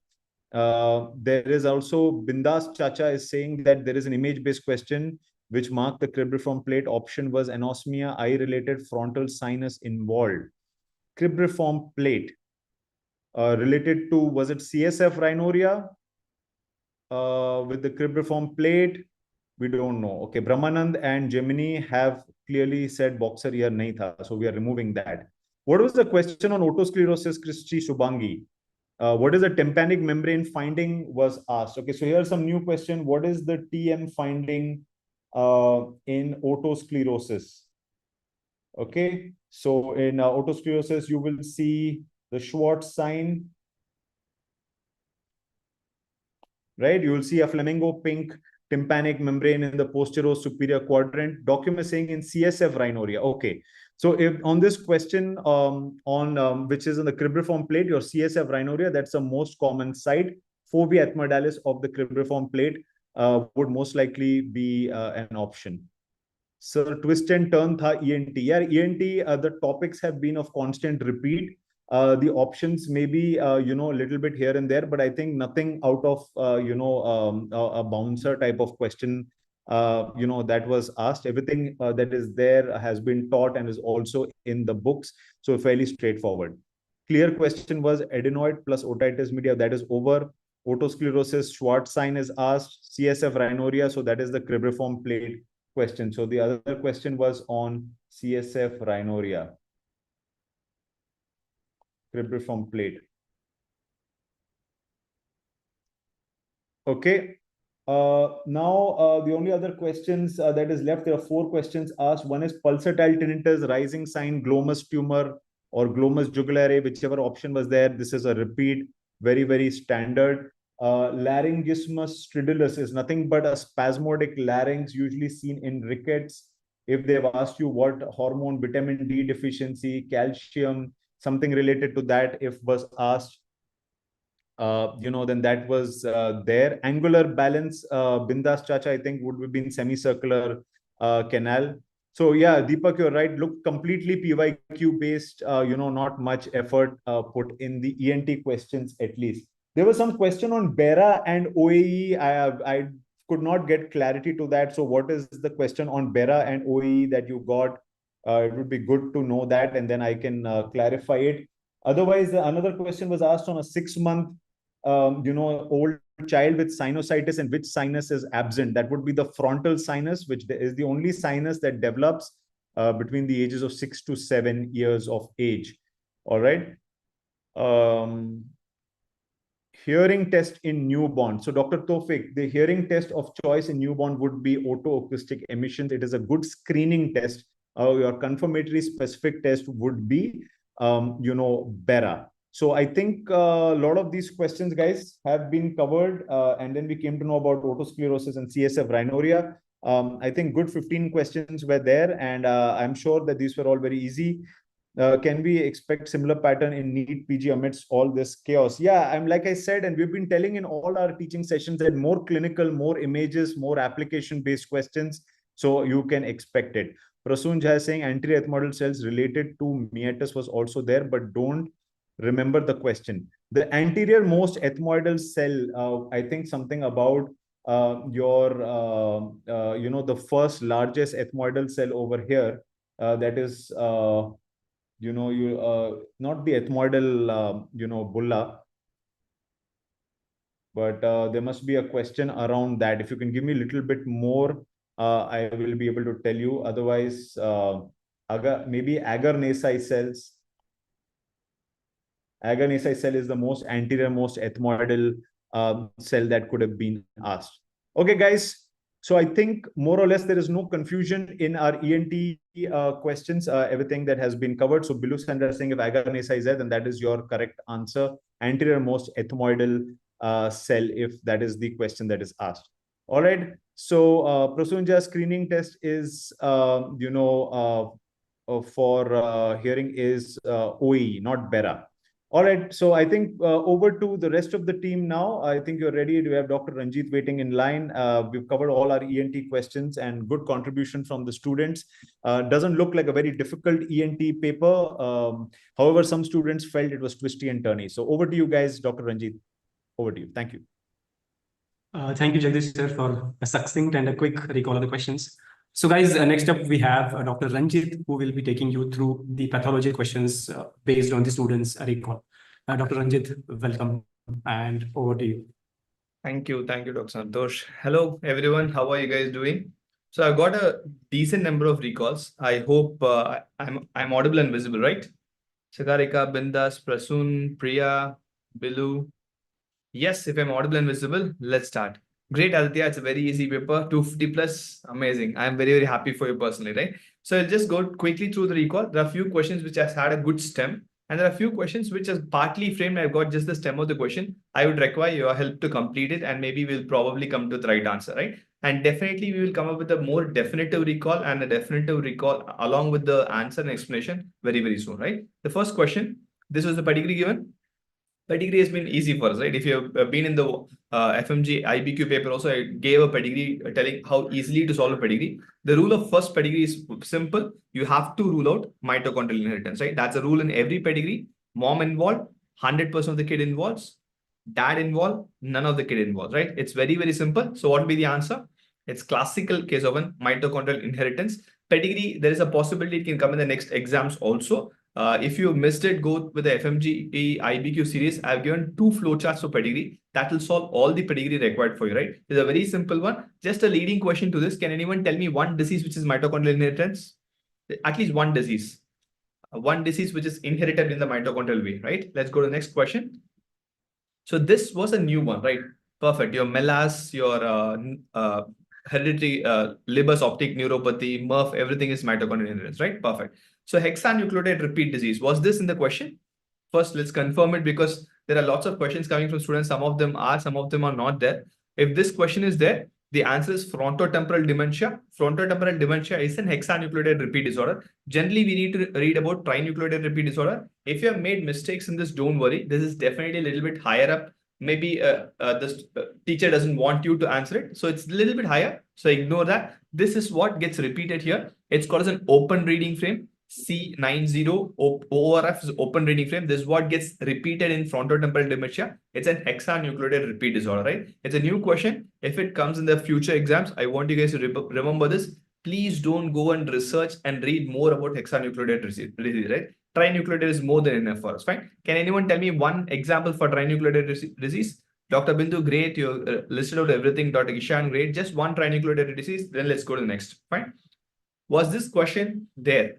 There is also Bindas Chacha is saying that there is an image-based question which marked the cribriform plate. Option was anosmia, eye-related frontal sinus involved. Cribriform plate related to, was it CSF rhinorrhea with the cribriform plate? We don't know. Okay, Brahmanand and Gemini have clearly said boxer ear nahi tha, so we are removing that. What was the question on otosclerosis, Christy Subangi? What is the tympanic membrane finding was asked. Okay, so here's some new question. What is the TM finding in otosclerosis? Okay, so in otosclerosis, you will see the Schwartz sign, right? You will see a flamingo pink tympanic membrane in the posterior superior quadrant. Document saying in CSF rhinorrhea. Okay, so if on this question which is in the cribriform plate, your CSF rhinorrhea, that's the most common site. Fovea ethmoidalis of the cribriform plate would most likely be an option. So twist and turn tha ENT. Yeah, ENT, the topics have been of constant repeat. The options may be, a little bit here and there, but I think nothing out of, a bouncer type of question, that was asked. Everything that is there has been taught and is also in the books. So fairly straightforward. Clear question was adenoid plus otitis media. That is over. Otosclerosis, Schwartz sign is asked. CSF rhinorrhea. So that is the cribriform plate question. So the other question was on CSF rhinorrhea. Cribriform plate. Okay. Now, the only other questions that is left, there are 4 questions asked. One is pulsatile tinnitus, rising sign, glomus tumor, or glomus jugulare, whichever option was there. This is a repeat, very, very standard. Laryngismus stridulus is nothing but a spasmodic larynx, usually seen in rickets. If they've asked you what hormone, vitamin D deficiency, calcium, something related to that, if was asked, then that was there. Angular balance, Bindas Chacha, I think would have been semicircular canal. So yeah, Deepak, you're right. Look, completely PYQ based, not much effort put in the ENT questions at least. There was some question on BERA and OAE. I could not get clarity to that. So what is the question on BERA and OAE that you got? It would be good to know that, and then I can clarify it. Otherwise, another question was asked on a 6-month, old child with sinusitis, and which sinus is absent. That would be the frontal sinus, which is the only sinus that develops between the ages of 6 to 7 years of age. All right. Hearing test in newborn. So Dr. Tofik, the hearing test of choice in newborn would be otoacoustic emissions. It is a good screening test. Your confirmatory specific test would be, BERA. So I think a lot of these questions, guys, have been covered. And then we came to know about otosclerosis and CSF rhinorrhea. I think good 15 questions were there. And I'm sure that these were all very easy. Can we expect similar pattern in NEET PG amidst all this chaos? Yeah, I'm like I said, and we've been telling in all our teaching sessions that more clinical, more images, more application-based questions. So you can expect it. Prasoon Jha is saying anterior ethmoidal cells related to meatus was also there, but don't remember the question. The anterior most ethmoidal cell, I think something about the first largest ethmoidal cell over here, that is, not the ethmoidal, bulla, but there must be a question around that. If you can give me a little bit more, I will be able to tell you. Otherwise, maybe agar-nasi cells. Agar-nasi cell is the most anterior, most ethmoidal cell that could have been asked. Okay, guys. So I think more or less there is no confusion in our ENT questions, everything that has been covered. So Bilu Sandra is saying if agar-nasi is there, then that is your correct answer. Anterior most ethmoidal cell if that is the question that is asked. All right. So Prasunja screening test is, for hearing is OE, not BERA. All right. So I think over to the rest of the team now. I think you're ready. We have Dr. Ranjit waiting in line. We've covered all our ENT questions and good contribution from the students. Doesn't look like a very difficult ENT paper. However, some students felt it was twisty and turny. So over to you guys, Dr. Ranjit. Over to you. Thank you. Thank you, Jagdish, sir, for a succinct and a quick recall of the questions. So guys, next up we have Dr. Ranjit, who will be taking you through the pathology questions based on the students' recall. Dr. Ranjit, welcome, and over to you. Thank you, Dr. Santosh. Hello, everyone. How are you guys doing? So I've got a decent number of recalls. I hope I'm audible and visible, right? Sagarika, Bindas, Prasun, Priya, Bilu. Yes, if I'm audible and visible, let's start. Great, Aditya. It's a very easy paper, 250 plus. Amazing. I'm very, very happy for you personally, right? So I'll just go quickly through the recall. There are a few questions which has had a good stem, and there are a few questions which is partly framed. I've got just the stem of the question. I would require your help to complete it, and maybe we'll probably come to the right answer, right? And definitely we will come up with a more definitive recall and a definitive recall along with the answer and explanation very, very soon, right? The first question, this was the pedigree given. Pedigree has been easy for us, right? If you have been in the FMGE IBQ paper also, I gave a pedigree telling how easily to solve a pedigree. The rule of first pedigree is simple. You have to rule out mitochondrial inheritance, right? That's a rule in every pedigree. Mom involved, 100% of the kid involves. Dad involved, none of the kid involved, right? It's very, very simple. So what will be the answer? It's classical case of an mitochondrial inheritance. Pedigree, there is a possibility it can come in the next exams also. If you missed it, go with the FMGE IBQ series. I've given 2 flowcharts for pedigree. That will solve all the pedigree required for you, right? It's a very simple one. Just a leading question to this. Can anyone tell me one disease which is mitochondrial inheritance? At least one disease. One disease which is inherited in the mitochondrial way, right? Let's go to the next question. So this was a new one, right? Perfect. Your MELAS, your hereditary Leber's optic neuropathy, MRF, everything is mitochondrial inheritance, right? Perfect. So hexanucleotide repeat disease, was this in the question? First, let's confirm it because there are lots of questions coming from students. Some of them are not there. If this question is there, the answer is frontotemporal dementia. Frontotemporal dementia is an hexanucleotide repeat disorder. Generally, we need to read about trinucleotide repeat disorder. If you have made mistakes in this, don't worry. This is definitely a little bit higher up. Maybe the teacher doesn't want you to answer it. So it's a little bit higher. So ignore that. This is what gets repeated here. It's called as an open reading frame. C90 ORF is open reading frame. This is what gets repeated in frontotemporal dementia. It's an hexanucleotide repeat disorder, right? It's a new question. If it comes in the future exams, I want you guys to remember this. Please don't go and research and read more about hexanucleotide disease, right? Trinucleotide is more than enough for us, fine? Can anyone tell me one example for trinucleotide disease? Dr. Bindu, great. You listed out everything. Dr. Ishan, great. Just one trinucleotide disease. Then let's go to the next, fine? Was this question there?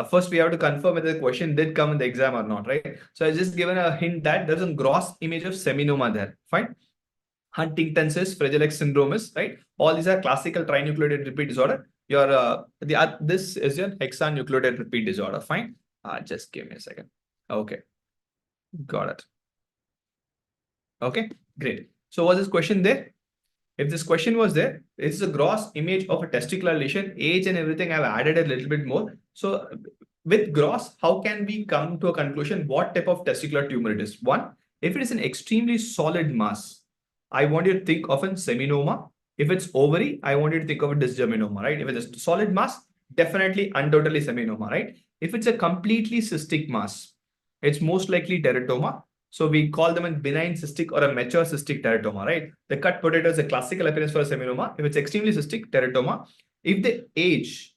First, we have to confirm whether the question did come in the exam or not, right? So I just given a hint that there's a gross image of seminoma there, fine? Huntington's, Fragile X syndrome, right? All these are classical trinucleotide repeat disorder. Your this is your hexanucleotide repeat disorder, fine? Just give me a second. Okay, got it. Okay, great. So was this question there? If this question was there, it's a gross image of a testicular lesion, age and everything. I've added a little bit more. So with gross, how can we come to a conclusion what type of testicular tumor it is? One, if it is an extremely solid mass, I want you to think of a seminoma. If it's ovary, I want you to think of a dysgerminoma, right? If it's a solid mass, definitely undoubtedly seminoma, right? If it's a completely cystic mass, it's most likely teratoma. So we call them a benign cystic or a mature cystic teratoma, right? The cut potato is a classical appearance for a seminoma. If it's extremely cystic, teratoma. If the age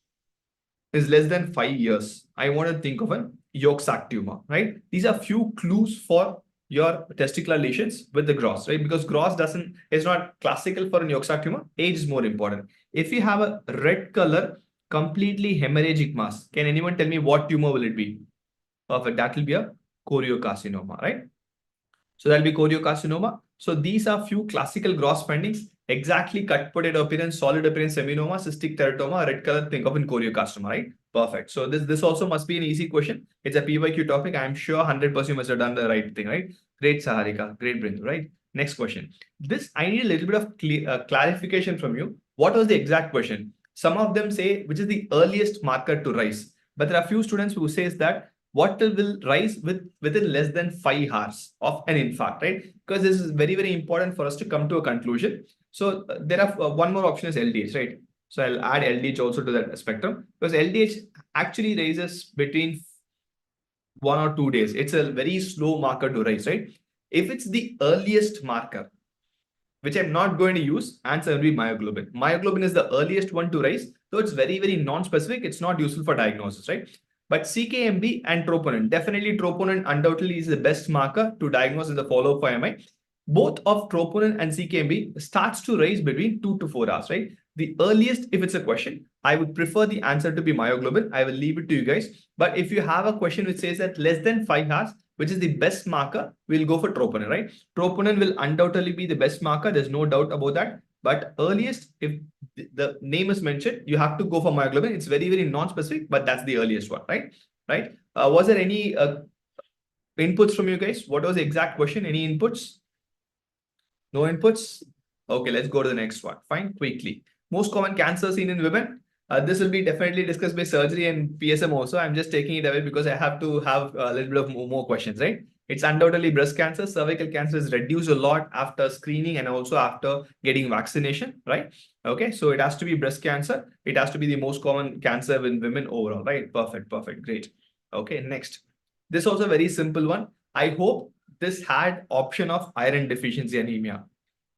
is less than 5 years, I want to think of a yolk sac tumor, right? These are few clues for your testicular lesions with the gross, right? Because gross is not classical for a yolk sac tumor. Age is more important. If you have a red color, completely hemorrhagic mass, can anyone tell me what tumor will it be? Perfect. That will be a choriocarcinoma, right? So that'll be choriocarcinoma. So these are few classical gross findings. Exactly cut potato appearance, solid appearance, seminoma, cystic teratoma, red color, think of in choriocarcinoma, right? Perfect. So this also must be an easy question. It's a PYQ topic. I'm sure 100% you must have done the right thing, right? Great, Saharika. Great, Brindu, right? Next question. This, I need a little bit of clarification from you. What was the exact question? Some of them say, which is the earliest marker to rise? But there are few students who says that what will rise within less than 5 hours of an infarct, right? Because this is very, very important for us to come to a conclusion. So there are one more option is LDH, right? So I'll add LDH also to that spectrum, because LDH actually raises between 1 or 2 days. It's a very slow marker to rise, right? If it's the earliest marker, which I'm not going to use, answer will be myoglobin. Myoglobin is the earliest one to rise, so it's very, very non-specific. It's not useful for diagnosis, right? But CKMB and troponin, definitely troponin undoubtedly is the best marker to diagnose in the follow-up for MI. Both of troponin and CKMB starts to rise between 2 to 4 hours, right? The earliest, if it's a question, I would prefer the answer to be myoglobin. I will leave it to you guys. But if you have a question which says that less than 5 hours, which is the best marker, we'll go for troponin, right? Troponin will undoubtedly be the best marker. There's no doubt about that. But earliest, if the name is mentioned, you have to go for myoglobin. It's very, very non-specific, but that's the earliest one, right? Right? Was there any inputs from you guys? What was the exact question? Any inputs? No inputs? Okay, let's go to the next one. Fine, quickly. Most common cancer seen in women. This will be definitely discussed by surgery and PSM also. I'm just taking it away because I have to have a little bit of more questions, right? It's undoubtedly breast cancer. Cervical cancer is reduced a lot after screening and also after getting vaccination, right? Okay, so it has to be breast cancer. It has to be the most common cancer in women overall, right? Perfect, perfect, great. Okay, next. This is also a very simple one. I hope this had option of iron deficiency anemia.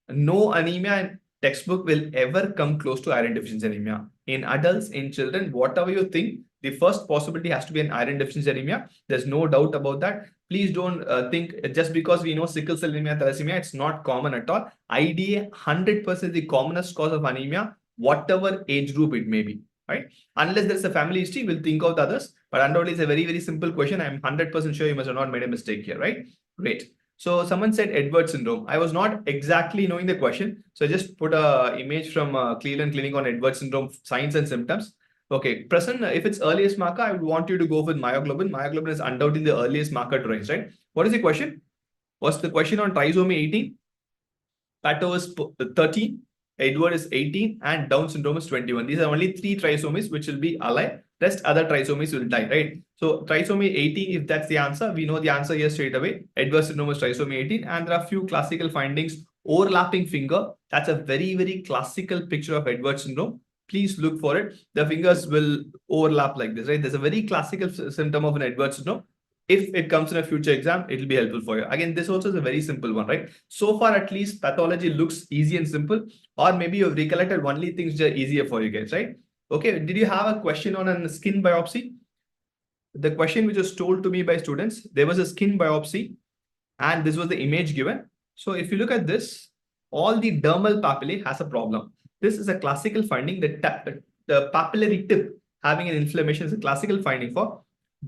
No anemia in textbook will ever come close to iron deficiency anemia. In adults, in children, whatever you think, the first possibility has to be an iron deficiency anemia. There's no doubt about that. Please don't think just because we know sickle cell anemia, thalassemia, it's not common at all. IDA, 100% the commonest cause of anemia, whatever age group it may be, right? Unless there's a family history, we'll think of the others. But undoubtedly, it's a very, very simple question. I'm 100% sure you must have not made a mistake here, right? Great. So someone said Edwards syndrome. I was not exactly knowing the question. So I just put an image from Cleveland Clinic on Edwards syndrome signs and symptoms. Okay, Prasanna, if it's earliest marker, I would want you to go with myoglobin. Myoglobin is undoubtedly the earliest marker to rise, right? What is the question? What's the question on trisomy 18? Pato is 13, Edward is 18, and Down syndrome is 21. These are only 3 trisomies which will be alive. Rest other trisomies will die, right? So trisomy 18, if that's the answer, we know the answer here straight away. Edwards syndrome is trisomy 18, and there are few classical findings. Overlapping finger, that's a very, very classical picture of Edwards syndrome. Please look for it. The fingers will overlap like this, right? There's a very classical symptom of an Edwards syndrome. If it comes in a future exam, it will be helpful for you. Again, this also is a very simple one, right? So far, at least pathology looks easy and simple, or maybe you've recollected only things which are easier for you guys, right? Okay, did you have a question on a skin biopsy? The question which was told to me by students, there was a skin biopsy and this was the image given. So if you look at this, all the dermal papillae has a problem. This is a classical finding that the papillary tip having an inflammation is a classical finding for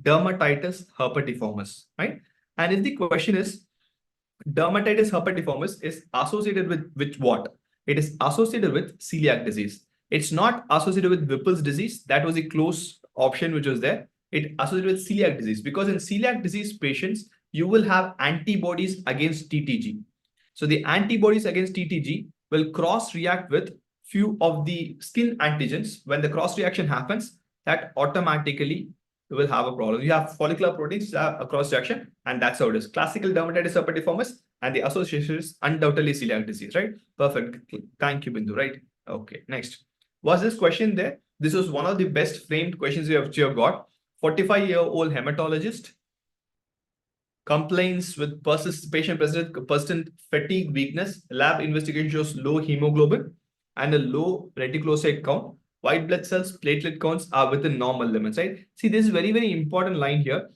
dermatitis herpetiformis, right? And if the question is, dermatitis herpetiformis is associated with what? It is associated with celiac disease. It's not associated with Whipple's disease. That was a close option which was there. It associated with celiac disease because in celiac disease patients, you will have antibodies against TTG. So the antibodies against TTG will cross-react with few of the skin antigens. When the cross-reaction happens, that automatically will have a problem. You have follicular proteins across reaction, and that's how it is. Classical dermatitis herpetiformis, and the association is undoubtedly celiac disease, right? Perfect. Thank you, Bindu, right? Okay, next. Was this question there? This was one of the best framed questions you have got. 45-year-old hematologist complains with persistent fatigue weakness. Lab investigation shows low hemoglobin and a low reticulocyte count. White blood cells, platelet counts are within normal limits, right? See, this is very, very important line here.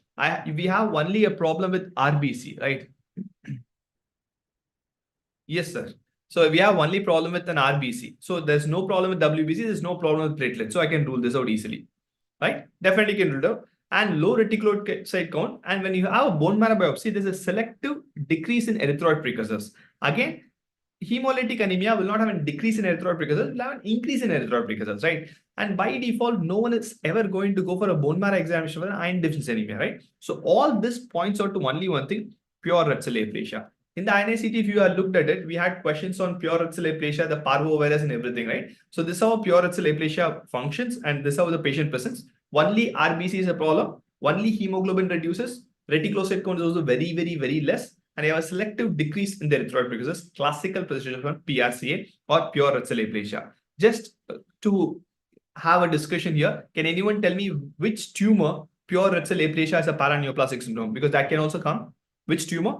We have only a problem with RBC, right? Yes, sir. So we have only problem with an RBC. So there's no problem with WBC. There's no problem with platelets. So I can rule this out easily, right? Definitely can rule it out. And low reticulocyte count. And when you have a bone marrow biopsy, there's a selective decrease in erythroid precursors. Again, hemolytic anemia will not have a decrease in erythroid precursors, it will have an increase in erythroid precursors, right? And by default, no one is ever going to go for a bone marrow examination for an iron deficiency anemia, right? So all this points out to only one thing, pure red cell aplasia. In the INICT, if you have looked at it, we had questions on pure red cell aplasia, the parvovirus and everything, right? So this is how pure red cell aplasia functions, and this is how the patient presents. Only RBC is a problem. Only hemoglobin reduces. Reticulocyte count is also very, very, very less. And you have a selective decrease in the erythroid precursors, classical presentation of PRCA or pure red cell aplasia. Just to have a discussion here, can anyone tell me which tumor pure red cell aplasia is a paraneoplastic syndrome? Because that can also come. Which tumor?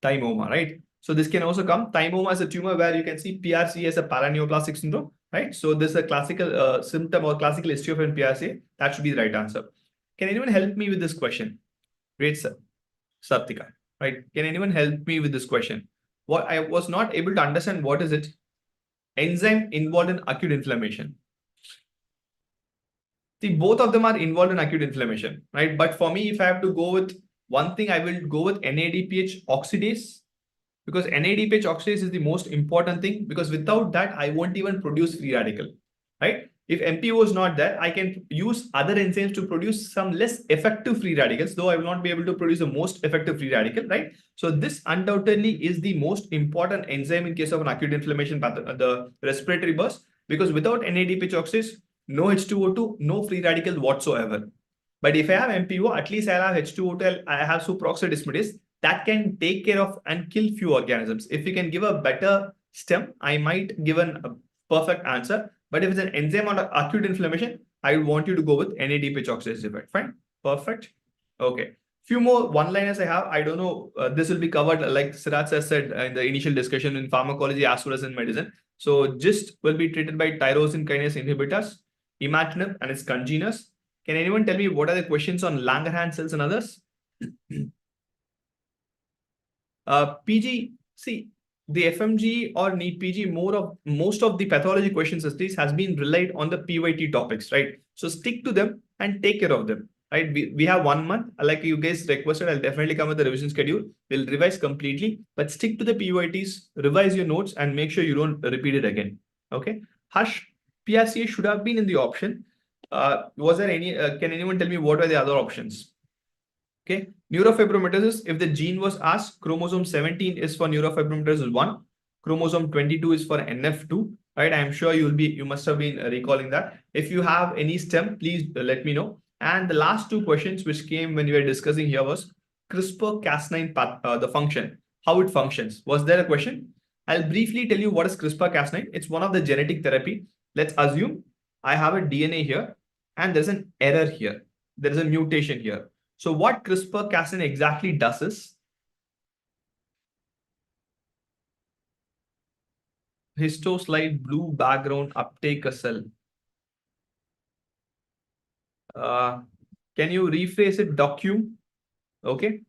Thymoma, right? So this can also come. Thymoma is a tumor where you can see PRCA as a paraneoplastic syndrome, right? So this is a classical symptom or classical history of PRCA. That should be the right answer. Can anyone help me with this question? Great, sir. Sartika, right? Can anyone help me with this question? What I was not able to understand, what is it? Enzyme involved in acute inflammation. See, both of them are involved in acute inflammation, right? But for me, if I have to go with one thing, I will go with NADPH oxidase, because NADPH oxidase is the most important thing, because without that, I won't even produce free radical, right? If MPO is not there, I can use other enzymes to produce some less effective free radicals, though I will not be able to produce the most effective free radical, right? So this undoubtedly is the most important enzyme in case of an acute inflammation pattern, the respiratory burst, because without NADPH oxidase, no H2O2, no free radicals whatsoever. But if I have MPO, at least I'll have H2O2, I have superoxide dismutase that can take care of and kill few organisms. If you can give a better stem, I might give a perfect answer. But if it's an enzyme on acute inflammation, I want you to go with NADPH oxidase effect. Fine, perfect. Okay. Few more one-liners I have. I don't know. This will be covered, like Siraj has said in the initial discussion, in pharmacology as well as in medicine. So GIST will be treated by tyrosine kinase inhibitors, imatinib and its congeners. Can anyone tell me what are the questions on Langerhans cells and others? PG, see, the FMGE or NEET PG, most of the pathology questions as this has been relied on the PYT topics, right? So stick to them and take care of them, right? We have 1 month, like you guys requested. I'll definitely come with the revision schedule. We'll revise completely, but stick to the PYTs, revise your notes, and make sure you don't repeat it again. Okay. Hush, PRCA should have been in the option. Was there any? Can anyone tell me what are the other options? Okay, neurofibromatosis, if the gene was asked, chromosome 17 is for neurofibromatosis 1, chromosome 22 is for NF2, right? I'm sure you must have been recalling that. If you have any stem, please let me know. And the last two questions which came when we were discussing here was CRISPR-Cas9 path, the function, how it functions. Was there a question? I'll briefly tell you what is CRISPR-Cas9. It's one of the genetic therapy. Let's assume I have a DNA here and there's an error here. There is a mutation here. So what CRISPR-Cas9 exactly does is, histoslide blue background uptake a cell. Can you rephrase it, docu? Okay.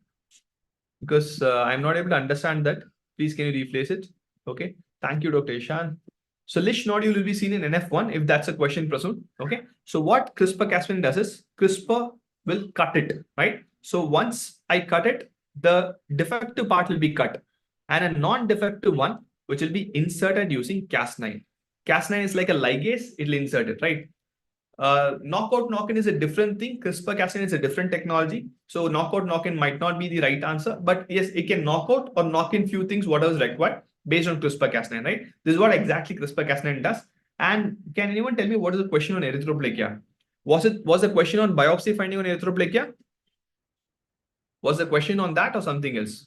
Because I'm not able to understand that. Please, can you rephrase it? Okay. Thank you, Dr. Ishan. So Lish nodule will be seen in NF1 if that's a question, Prasoon. Okay. So what CRISPR-Cas9 does is, CRISPR will cut it, right? So once I cut it, the defective part will be cut and a non-defective one, which will be inserted using Cas9. Cas9 is like a ligase, it'll insert it, right? Knockout knock-in is a different thing. CRISPR-Cas9 is a different technology. So knockout knock-in might not be the right answer, but yes, it can knock out or knock in few things, whatever is required based on CRISPR-Cas9, right? This is what exactly CRISPR-Cas9 does. And can anyone tell me what is the question on erythroplakia? Was the question on biopsy finding on erythroplakia? Was the question on that or something else?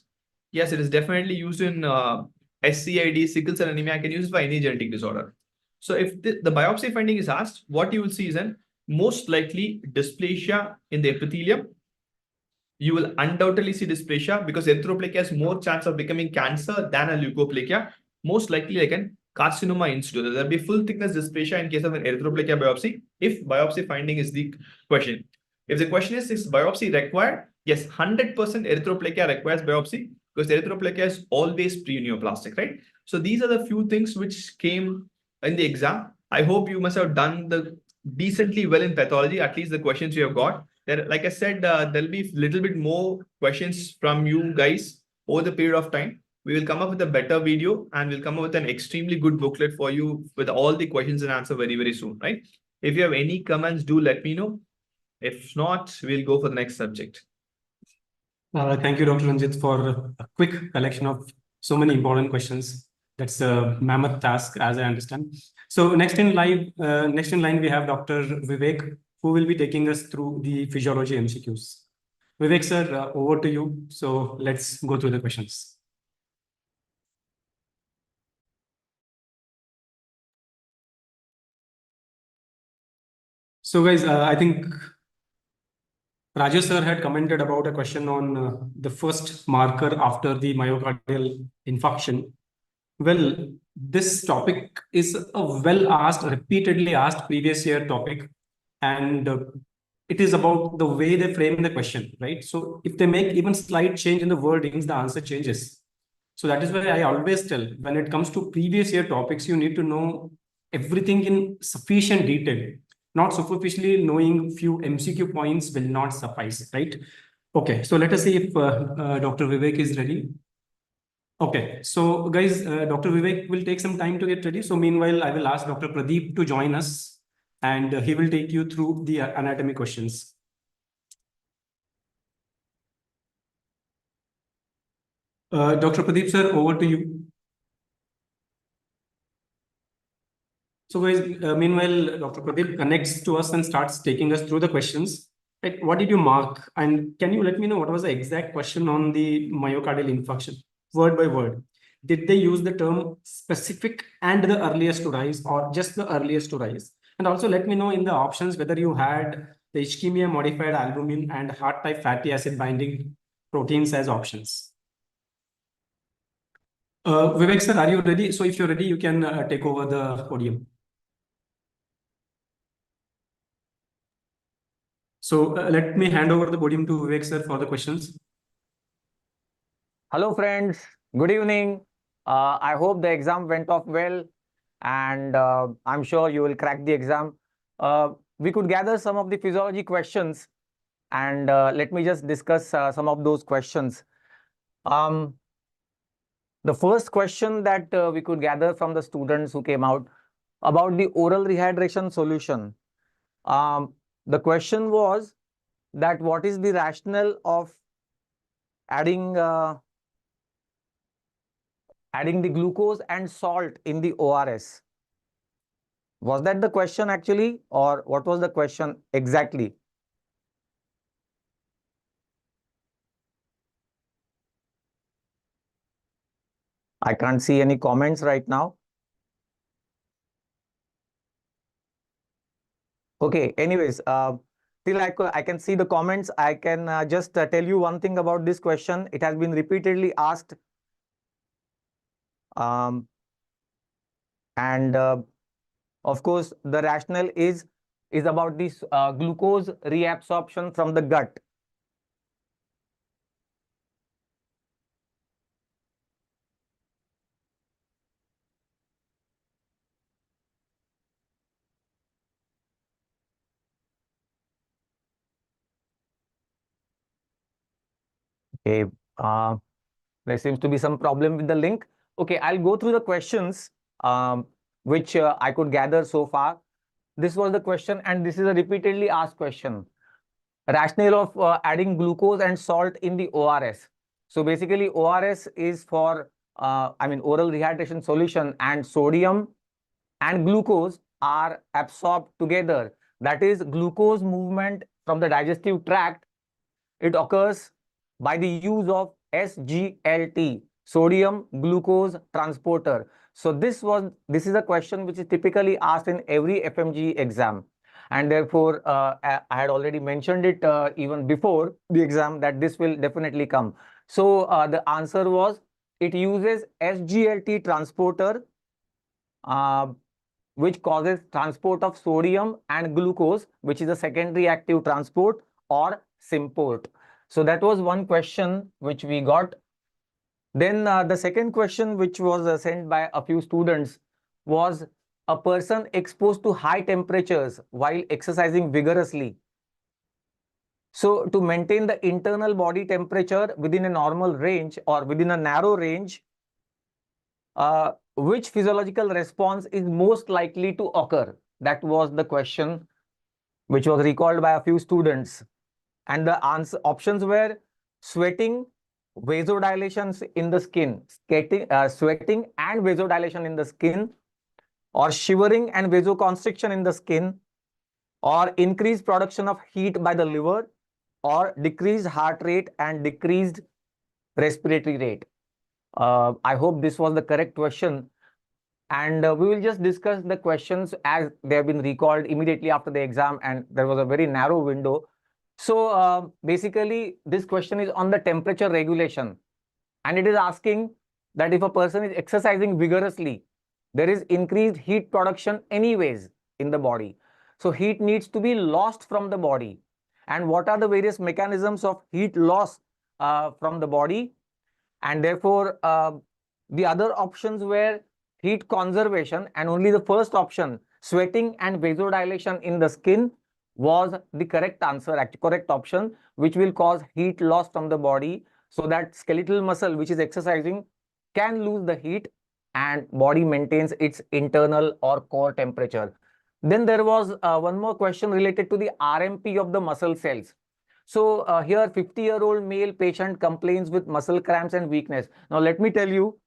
Yes, it is definitely used in SCID, sickle cell anemia. I can use it for any genetic disorder. So if the biopsy finding is asked, what you will see is an most likely dysplasia in the epithelium. You will undoubtedly see dysplasia because erythroplakia has more chance of becoming cancer than a leukoplakia. Most likely like an carcinoma in situ. There will be full thickness dysplasia in case of an erythroplakia biopsy if biopsy finding is the question. If the question is biopsy required? Yes, 100% erythroplakia requires biopsy because erythroplakia is always pre-neoplastic, right? So these are the few things which came in the exam. I hope you must have done the decently well in pathology, at least the questions you have got. There, like I said, there'll be a little bit more questions from you guys over the period of time. We will come up with a better video and we'll come up with an extremely good booklet for you with all the questions and answer very, very soon, right? If you have any comments, do let me know. If not, we'll go for the next subject. Thank you, Dr. Ranjit, for a quick collection of so many important questions. That's a mammoth task, as I understand. So next in line, we have Dr. Vivek, who will be taking us through the physiology MCQs. Vivek, sir, over to you. So let's go through the questions. So guys, I think Rajesh sir had commented about a question on the first marker after the myocardial infarction. Well, this topic is a well asked, repeatedly asked previous year topic, and it is about the way they frame the question, right? So if they make even slight change in the wordings, the answer changes. So that is why I always tell, when it comes to previous year topics, you need to know everything in sufficient detail. Not superficially knowing few MCQ points will not suffice, right? Okay, so let us see if Dr. Vivek is ready. Okay, so guys, Dr. Vivek will take some time to get ready. So meanwhile, I will ask Dr. Pradeep to join us, and he will take you through the anatomy questions. Dr. Pradeep sir, over to you. So guys, meanwhile, Dr. Pradeep connects to us and starts taking us through the questions. Like, what did you mark? And can you let me know what was the exact question on the myocardial infarction, word by word? Did they use the term specific and the earliest to rise, or just the earliest to rise? And also let me know in the options whether you had the ischemia modified albumin and hard type fatty acid binding proteins as options. Vivek sir, are you ready? So if you're ready, you can take over the podium. So let me hand over the podium to Vivek sir for the questions. Hello friends, good evening. I hope the exam went off well, and I'm sure you will crack the exam. We could gather some of the physiology questions, and let me just discuss some of those questions. The first question that we could gather from the students who came out about the oral rehydration solution. The question was that what is the rationale of adding the glucose and salt in the ORS? Was that the question actually, or what was the question exactly? I can't see any comments right now. Okay, anyways, till I can see the comments, I can just tell you one thing about this question. It has been repeatedly asked. Of course, the rationale is about this glucose reabsorption from the gut. Okay, there seems to be some problem with the link. Okay, I'll go through the questions which I could gather so far. This was the question, and this is a repeatedly asked question. Rationale of adding glucose and salt in the ORS. So basically, ORS is for oral rehydration solution, and sodium and glucose are absorbed together. That is, glucose movement from the digestive tract, it occurs by the use of SGLT, sodium glucose transporter. So this is a question which is typically asked in every FMGE exam, and therefore I had already mentioned it even before the exam that this will definitely come. So the answer was, it uses SGLT transporter which causes transport of sodium and glucose, which is a secondary active transport or symport. So that was one question which we got. Then the second question, which was sent by a few students, was a person exposed to high temperatures while exercising vigorously. So to maintain the internal body temperature within a normal range or within a narrow range, which physiological response is most likely to occur? That was the question which was recalled by a few students. And the options were sweating, vasodilations in the skin, sweating and vasodilation in the skin, or shivering and vasoconstriction in the skin, or increased production of heat by the liver, or decreased heart rate and decreased respiratory rate. I hope this was the correct question. And we will just discuss the questions as they have been recalled immediately after the exam, and there was a very narrow window. So basically, this question is on the temperature regulation, and it is asking that if a person is exercising vigorously, there is increased heat production anyways in the body. So heat needs to be lost from the body. And what are the various mechanisms of heat loss from the body? And therefore, the other options were heat conservation, and only the first option, sweating and vasodilation in the skin, was the correct answer, correct option, which will cause heat loss from the body, so that skeletal muscle which is exercising can lose the heat and body maintains its internal or core temperature. Then there was one more question related to the RMP of the muscle cells. So here 50-year-old male patient complains with muscle cramps and weakness. Now let me tell you,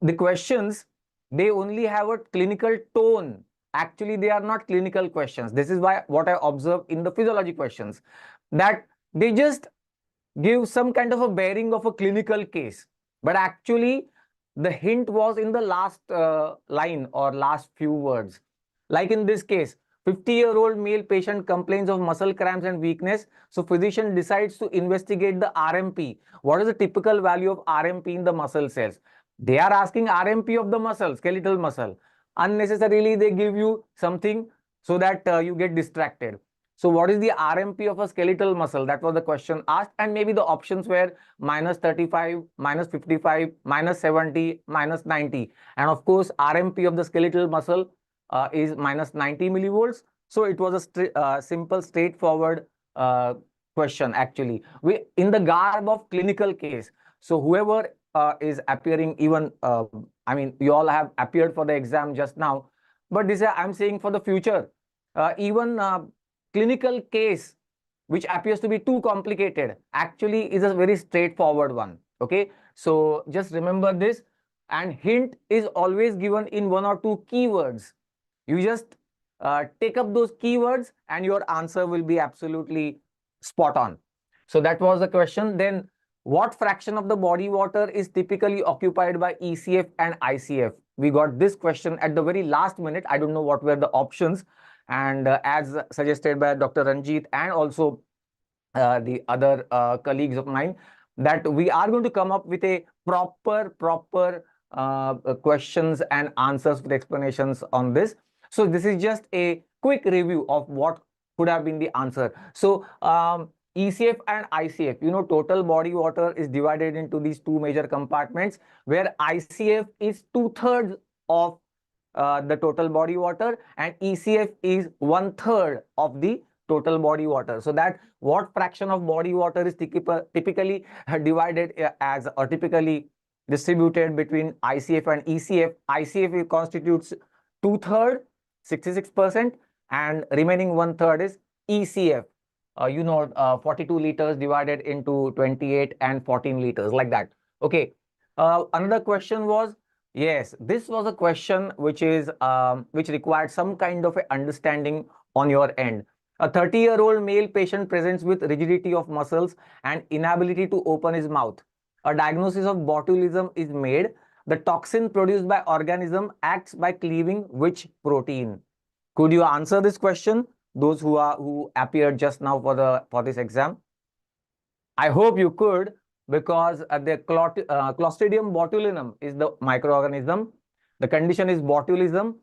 the questions, they only have a clinical tone. Actually, they are not clinical questions. This is why what I observe in the physiology questions, that they just give some kind of a bearing of a clinical case. But actually, the hint was in the last line or last few words. Like in this case, 50-year-old male patient complains of muscle cramps and weakness. So physician decides to investigate the RMP. What is the typical value of RMP in the muscle cells? They are asking RMP of the muscle, skeletal muscle. Unnecessarily, they give you something so that you get distracted. So what is the RMP of a skeletal muscle? That was the question asked, and maybe the options were -35, -55, -70, -90. And of course, RMP of the skeletal muscle is -90 millivolts. So it was a simple, straightforward question actually. In the garb of clinical case. So whoever is appearing, even I mean, you all have appeared for the exam just now, but this I'm saying for the future. Even clinical case which appears to be too complicated actually is a very straightforward one. Okay, so just remember this, and hint is always given in 1 or 2 keywords. You just take up those keywords and your answer will be absolutely spot on. So that was the question. Then what fraction of the body water is typically occupied by ECF and ICF? We got this question at the very last minute. I don't know what were the options. And as suggested by Dr. Ranjit and also the other colleagues of mine, that we are going to come up with a proper questions and answers with explanations on this. So this is just a quick review of what could have been the answer. So ECF and ICF, you know, total body water is divided into these 2 major compartments, where ICF is 2/3 of the total body water and ECF is 1/3 of the total body water. So that what fraction of body water is typically divided as, or typically distributed between ICF and ECF. ICF constitutes 2/3, 66%, and remaining 1/3 is ECF. 42 liters divided into 28 and 14 liters, like that. Okay. Another question was, yes, this was a question which is which required some kind of a understanding on your end. A 30-year-old male patient presents with rigidity of muscles and inability to open his mouth. A diagnosis of botulism is made. The toxin produced by organism acts by cleaving which protein? Could you answer this question? Those who appeared just now for this exam. I hope you could, because the Clostridium botulinum is the microorganism. The condition is botulism,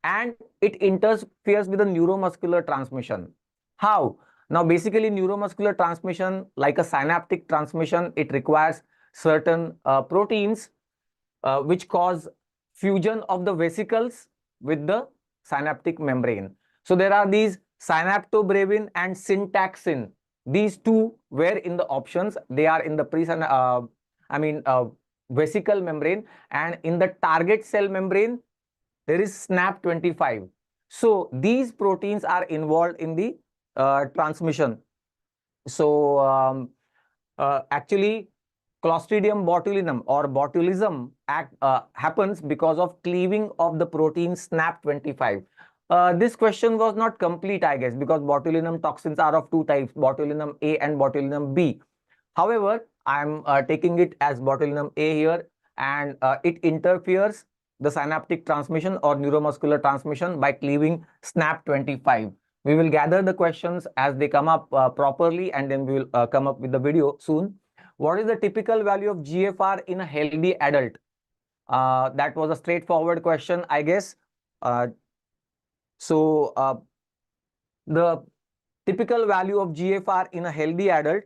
and it interferes with the neuromuscular transmission. How? Now, basically, neuromuscular transmission, like a synaptic transmission, it requires certain proteins which cause fusion of the vesicles with the synaptic membrane. So there are these synaptobrevin and syntaxin. These 2 were in the options. They are in the vesicle membrane, and in the target cell membrane, there is SNAP25. So these proteins are involved in the transmission. So actually, Clostridium botulinum or botulism happens because of cleaving of the protein SNAP25. This question was not complete, I guess, because botulinum toxins are of two types, botulinum A and botulinum B. However, I'm taking it as botulinum A here, and it interferes the synaptic transmission or neuromuscular transmission by cleaving SNAP25. We will gather the questions as they come up properly, and then we will come up with the video soon. What is the typical value of GFR in a healthy adult? That was a straightforward question, I guess. The typical value of GFR in a healthy adult.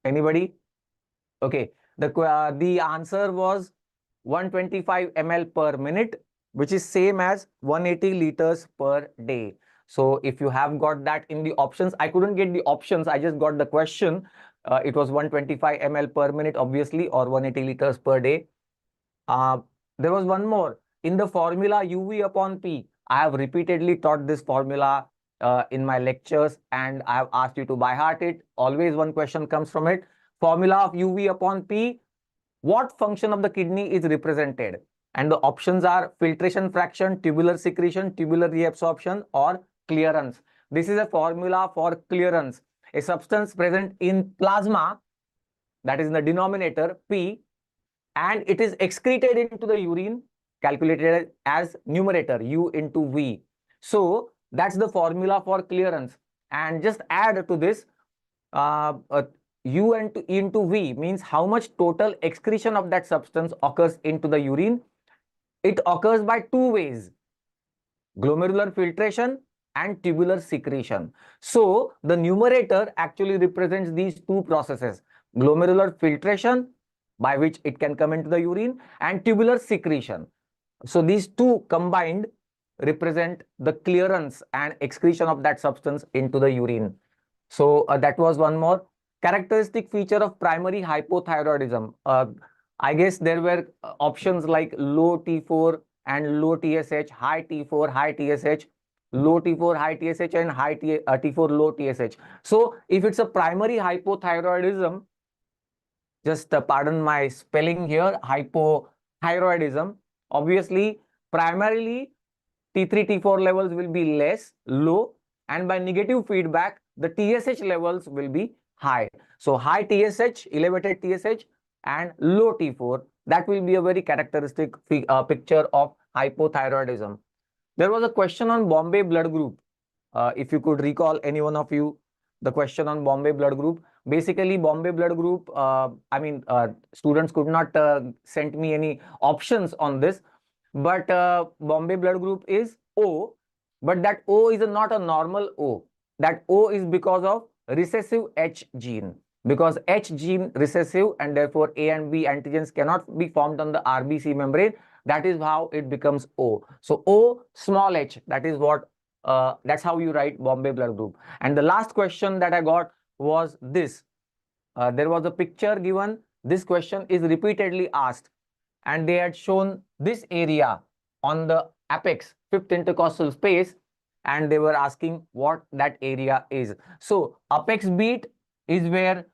Anybody? Okay. The answer was 125 ml per minute, which is same as 180 liters per day. So if you have got that in the options, I couldn't get the options. I just got the question. It was 125 ml per minute, obviously, or 180 liters per day. There was one more. In the formula UV upon P, I have repeatedly taught this formula in my lectures, and I have asked you to by heart it. Always one question comes from it. Formula of UV upon P, what function of the kidney is represented? And the options are filtration fraction, tubular secretion, tubular reabsorption, or clearance. This is a formula for clearance. A substance present in plasma, that is in the denominator P, and it is excreted into the urine, calculated as numerator U into V. So that's the formula for clearance. And just add to this U into V means how much total excretion of that substance occurs into the urine. It occurs by two ways: glomerular filtration and tubular secretion. So the numerator actually represents these two processes: glomerular filtration, by which it can come into the urine, and tubular secretion. So these two combined represent the clearance and excretion of that substance into the urine. So that was one more. Characteristic feature of primary hypothyroidism. I guess there were options like low T4 and low TSH, high T4, high TSH, low T4, high TSH, and high T4, low TSH. So if it's a primary hypothyroidism, just pardon my spelling here, hypothyroidism, obviously, primarily T3, T4 levels will be less, low, and by negative feedback, the TSH levels will be high. So high TSH, elevated TSH, and low T4, that will be a very characteristic picture of hypothyroidism. There was a question on Bombay blood group. If you could recall, any one of you, the question on Bombay blood group. Basically, Bombay blood group, students could not send me any options on this, but Bombay blood group is O, but that O is not a normal O. That O is because of recessive H gene, because H gene recessive, and therefore A and B antigens cannot be formed on the RBC membrane. That is how it becomes O. So O small h, that is what, that's how you write Bombay blood group. And the last question that I got was this. There was a picture given. This question is repeatedly asked, and they had shown this area on the apex, fifth intercostal space, and they were asking what that area is. So apex beat is where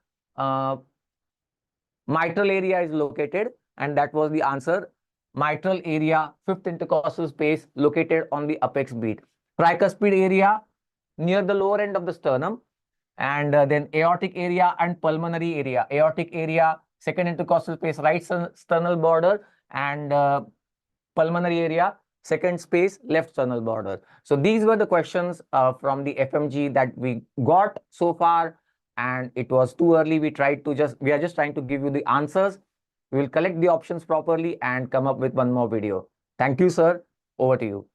mitral area is located, and that was the answer. Mitral area, fifth intercostal space, located on the apex beat. Tricuspid area near the lower end of the sternum, and then aortic area and pulmonary area. Aortic area, second intercostal space, right sternal border, and pulmonary area, second space, left sternal border. So these were the questions from the FMGE that we got so far, and it was too early. We are just trying to give you the answers. We will collect the options properly and come up with one more video. Thank you, sir. Over to you.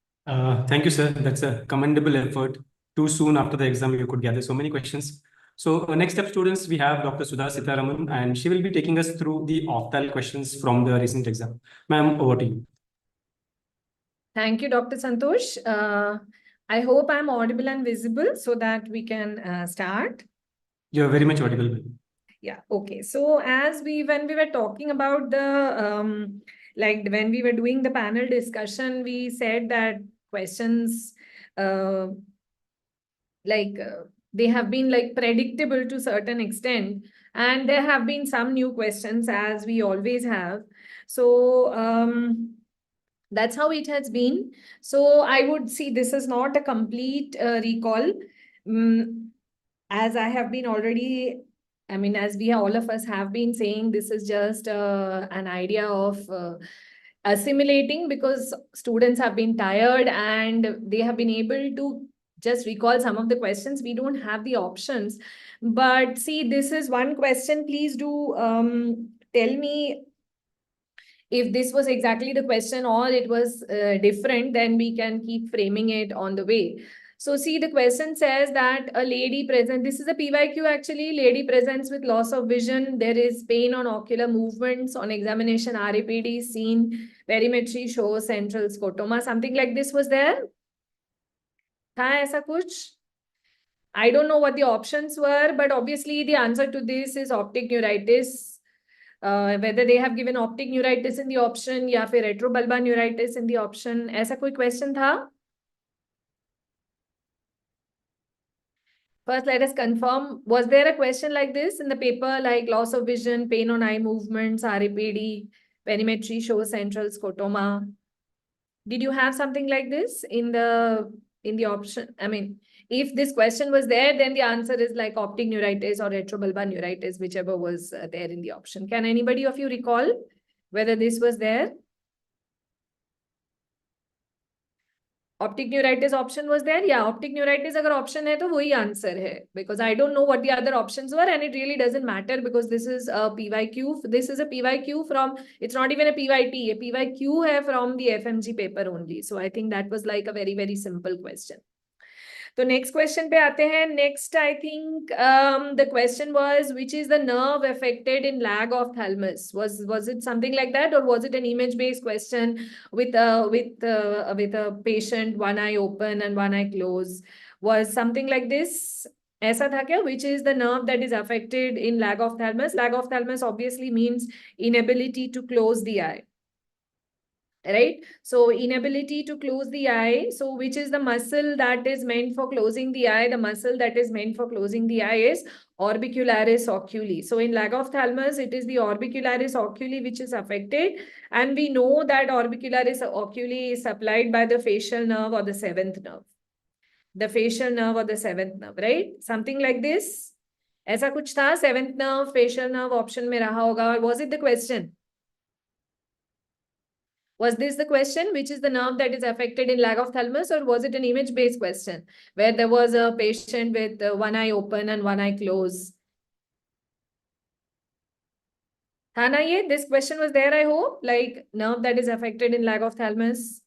Thank you, sir. That's a commendable effort. Too soon after the exam, you could gather so many questions. So next up, students, we have Dr. Sudha Sitaraman, and she will be taking us through the ophthalmic questions from the recent exam. Ma'am, over to you. Thank you, Dr. Santosh. I hope I'm audible and visible so that we can start. You're very much audible. Yeah, okay. So when we were talking about the, when we were doing the panel discussion, we said that questions they have been like predictable to certain extent, and there have been some new questions, as we always have. So that's how it has been. So I would see this is not a complete recall. As I have been already, I mean, as we all of us have been saying, this is just an idea of assimilating, because students have been tired and they have been able to just recall some of the questions. We don't have the options. But see, this is one question. Please do tell me if this was exactly the question or it was different, then we can keep framing it on the way. So see, the question says that a lady present, this is a PYQ actually, lady presents with loss of vision. There is pain on ocular movements. On examination, RAPD seen, perimetry shows central scotoma. Something like this was there? Tha aisa kuch? I don't know what the options were, but obviously the answer to this is optic neuritis. Whether they have given optic neuritis in the option या फिर retrobulbar neuritis in the option, ऐसा कोई question था? First, let us confirm, was there a question like this in the paper, like loss of vision, pain on eye movements, RAPD, perimetry shows central scotoma? Did you have something like this in the option? I mean, if this question was there, then the answer is like optic neuritis or retrobulbar neuritis, whichever was there in the option. Can anybody of you recall whether this was there? Optic neuritis option was there? Yeah, optic neuritis agar option hai to wahi answer hai, because I don't know what the other options were, and it really doesn't matter because this is a PYQ. This is a PYQ from, it's not even a PYT, a PYQ hai from the FMG paper only. So I think that was like a very, very simple question. So next question पे आते हैं. Next, I think the question was, which is the nerve affected in lag of thalamus? Was it something like that, or was it an image-based question with a patient, one eye open and one eye closed? Was something like this? ऐसा था क्या? Which is the nerve that is affected in lag of thalamus? Lag of thalamus obviously means inability to close the eye. Right? So inability to close the eye. So which is the muscle that is meant for closing the eye? The muscle that is meant for closing the eye is orbicularis oculi. So in lag of thalamus, it is the orbicularis oculi which is affected. And we know that orbicularis oculi is supplied by the facial nerve or the seventh nerve. The facial nerve or the seventh nerve, right? Something like this. ऐसा कुछ था, seventh nerve, facial nerve option में रहा होगा. Was it the question? Was this the question, which is the nerve that is affected in lag of thalamus, or was it an image-based question where there was a patient with one eye open and one eye closed? Hana, this question was there, I hope, like nerve that is affected in lag of thalamus.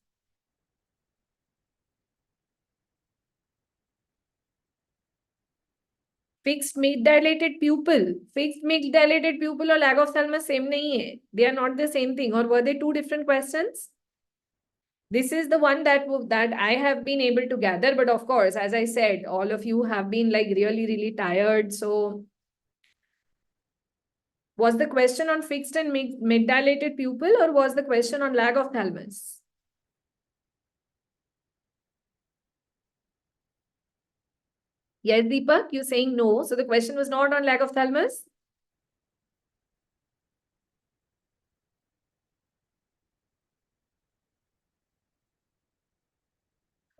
Fixed mid-dilated pupil. Fixed mid-dilated pupil or lag of thalamus same nahi hai. They are not the same thing. Or were they two different questions? This is the one that I have been able to gather. But of course, as I said, all of you have been like really, really tired. So was the question on fixed and mid-dilated pupil, or was the question on lag of thalamus? Yes, Deepak, you're saying no. So the question was not on lag of thalamus?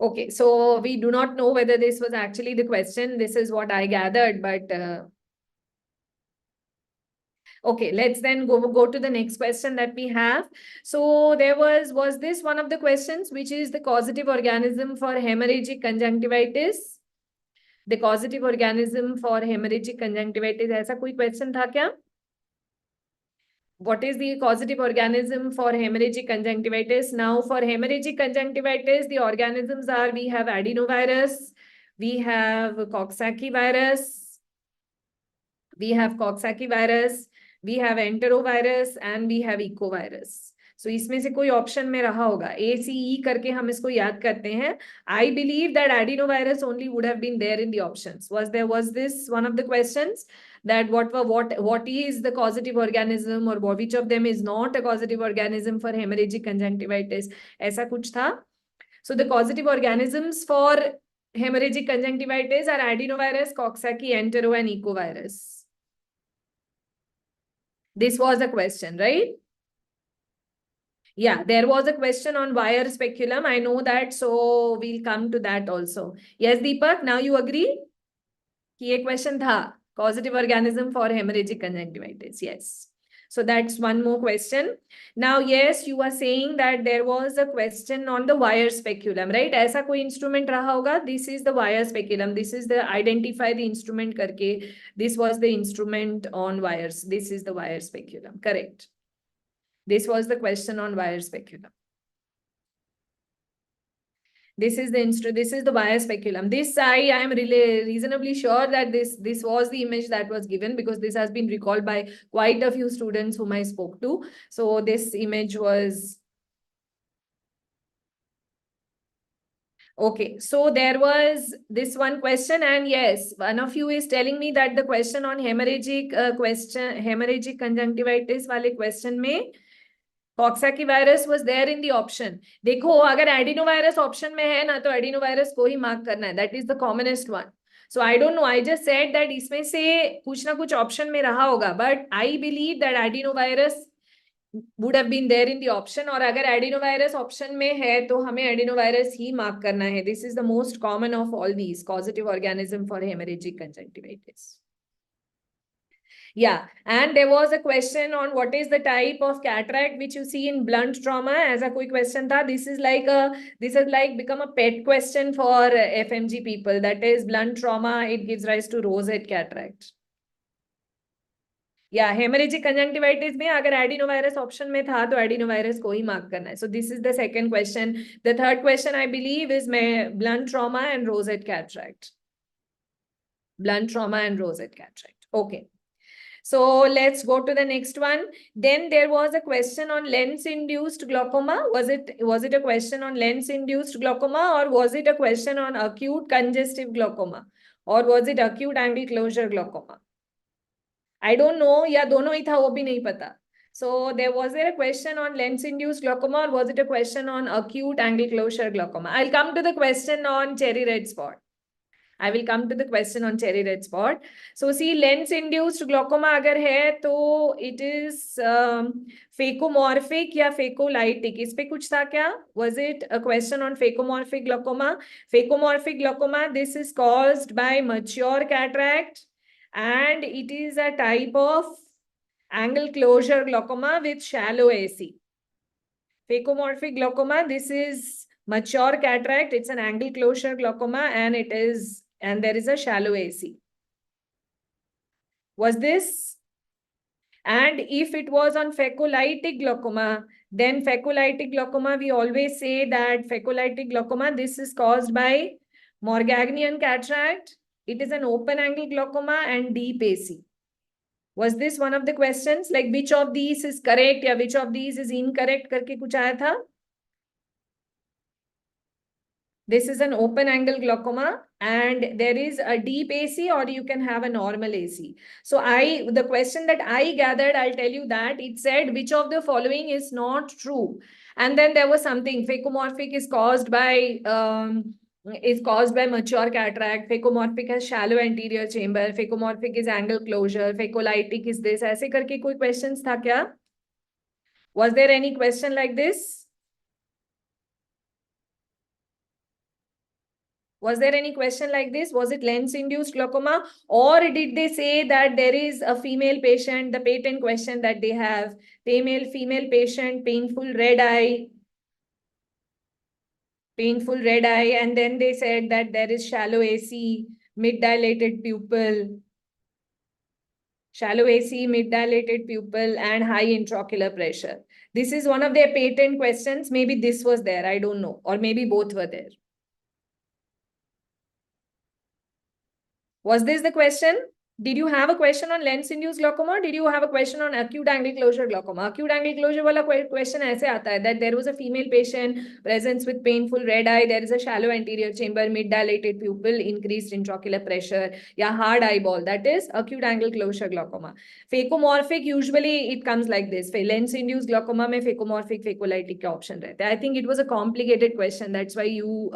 Okay, so we do not know whether this was actually the question. This is what I gathered, but okay, let's then go to the next question that we have. So there was this one of the questions, which is the causative organism for hemorrhagic conjunctivitis? The causative organism for hemorrhagic conjunctivitis, ऐसा कोई question था क्या? What is the causative organism for hemorrhagic conjunctivitis? Now, for hemorrhagic conjunctivitis, the organisms are, we have adenovirus, we have 𝐒𝐂𝐈𝐀𝐻 virus, we have 𝐒𝐂𝐈𝐀𝐻 virus, we have enterovirus, and we have 𝐒𝐂 virus. So इसमें से कोई option में रहा होगा. ACE करके हम इसको याद करते हैं. I believe that adenovirus only would have been there in the options. Was this one of the questions? That what is the causative organism, or which of them is not a causative organism for hemorrhagic conjunctivitis? ऐसा कुछ था. So the causative organisms for hemorrhagic conjunctivitis are adenovirus, Coxsackie, entero, and ecovirus? This was a question, right? Yeah, there was a question on wire speculum. I know that, so we'll come to that also. Yes, Deepak, now you agree? कि ये question था, causative organism for hemorrhagic conjunctivitis. Yes. So that's one more question. Now, yes, you are saying that there was a question on the wire speculum, right? ऐसा कोई instrument रहा होगा? This is the wire speculum. This is the identify the instrument करके. This was the instrument on wires. This is the wire speculum. Correct. This was the question on wire speculum. This is the wire speculum. This I am really reasonably sure that this was the image that was given, because this has been recalled by quite a few students whom I spoke to. So this image was okay. So there was this one question, and yes, one of you is telling me that the question on hemorrhagic conjunctivitis वाले question में Coxsackie virus was there in the option. देखो अगर adenovirus option में है ना तो adenovirus को ही mark करना है. That is the commonest one. So I don't know. I just said that इसमें से कुछ ना कुछ option में रहा होगा. But I believe that adenovirus would have been there in the option. और अगर adenovirus option में है तो हमें adenovirus ही mark करना है. This is the most common of all these causative organism for hemorrhagic conjunctivitis. Yeah, and there was a question on what is the type of cataract which you see in blunt trauma. As a quick question tha, this is like become a pet question for FMG people. That is blunt trauma. It gives rise to rosette cataract. Yeah, hemorrhagic conjunctivitis में अगर adenovirus option में था तो adenovirus को ही mark करना है. So this is the second question. The third question I believe is blunt trauma and rosette cataract. Blunt trauma and rosette cataract. Okay. So let's go to the next one. Then there was a question on lens-induced glaucoma. Was it a question on lens-induced glaucoma, or was it a question on acute congestive glaucoma, or was it acute angle closure glaucoma? I don't know. या दोनों ही था वो भी नहीं पता. So was there a question on lens-induced glaucoma, or was it a question on acute angle closure glaucoma? I'll come to the question on cherry red spot. I will come to the question on cherry red spot. So see, lens-induced glaucoma अगर है तो it is phacomorphic या phacolytic. इस पे कुछ था क्या? Was it a question on phacomorphic glaucoma? Phacomorphic glaucoma, this is caused by mature cataract, and it is a type of angle closure glaucoma with shallow AC. Phacomorphic glaucoma, this is mature cataract. It's an angle closure glaucoma, and there is a shallow AC. Was this? And if it was on phacolytic glaucoma, then phacolytic glaucoma, we always say that phacolytic glaucoma, this is caused by Morgagnonian cataract. It is an open angle glaucoma and deep AC. Was this one of the questions? Like which of these is correct या which of these is incorrect करके कुछ आया था? This is an open angle glaucoma, and there is a deep AC, or you can have a normal AC. So the question that I gathered, I'll tell you that it said which of the following is not true. And then there was something, phacomorphic is caused by mature cataract, phacomorphic has shallow anterior chamber, phacomorphic is angle closure, phacolytic is this. ऐसे करके कोई questions था क्या? Was there any question like this? Was there any question like this? Was it lens-induced glaucoma? Or did they say that there is a female patient, the patent question that they have, female patient, painful red eye, and then they said that there is shallow AC, mid-dilated pupil, and high intraocular pressure. This is one of their patent questions. Maybe this was there, I don't know. Or maybe both were there. Was this the question? Did you have a question on lens-induced glaucoma, or did you have a question on acute angle closure glaucoma? Acute angle closure wala question ऐसे आता है that there was a female patient presents with painful red eye, there is a shallow anterior chamber, mid-dilated pupil, increased intraocular pressure, या hard eyeball. That is acute angle closure glaucoma. Phacomorphic, usually it comes like this. Lens-induced glaucoma में phacomorphic, phacolytic का option रहता है. I think it was a complicated question. That's why you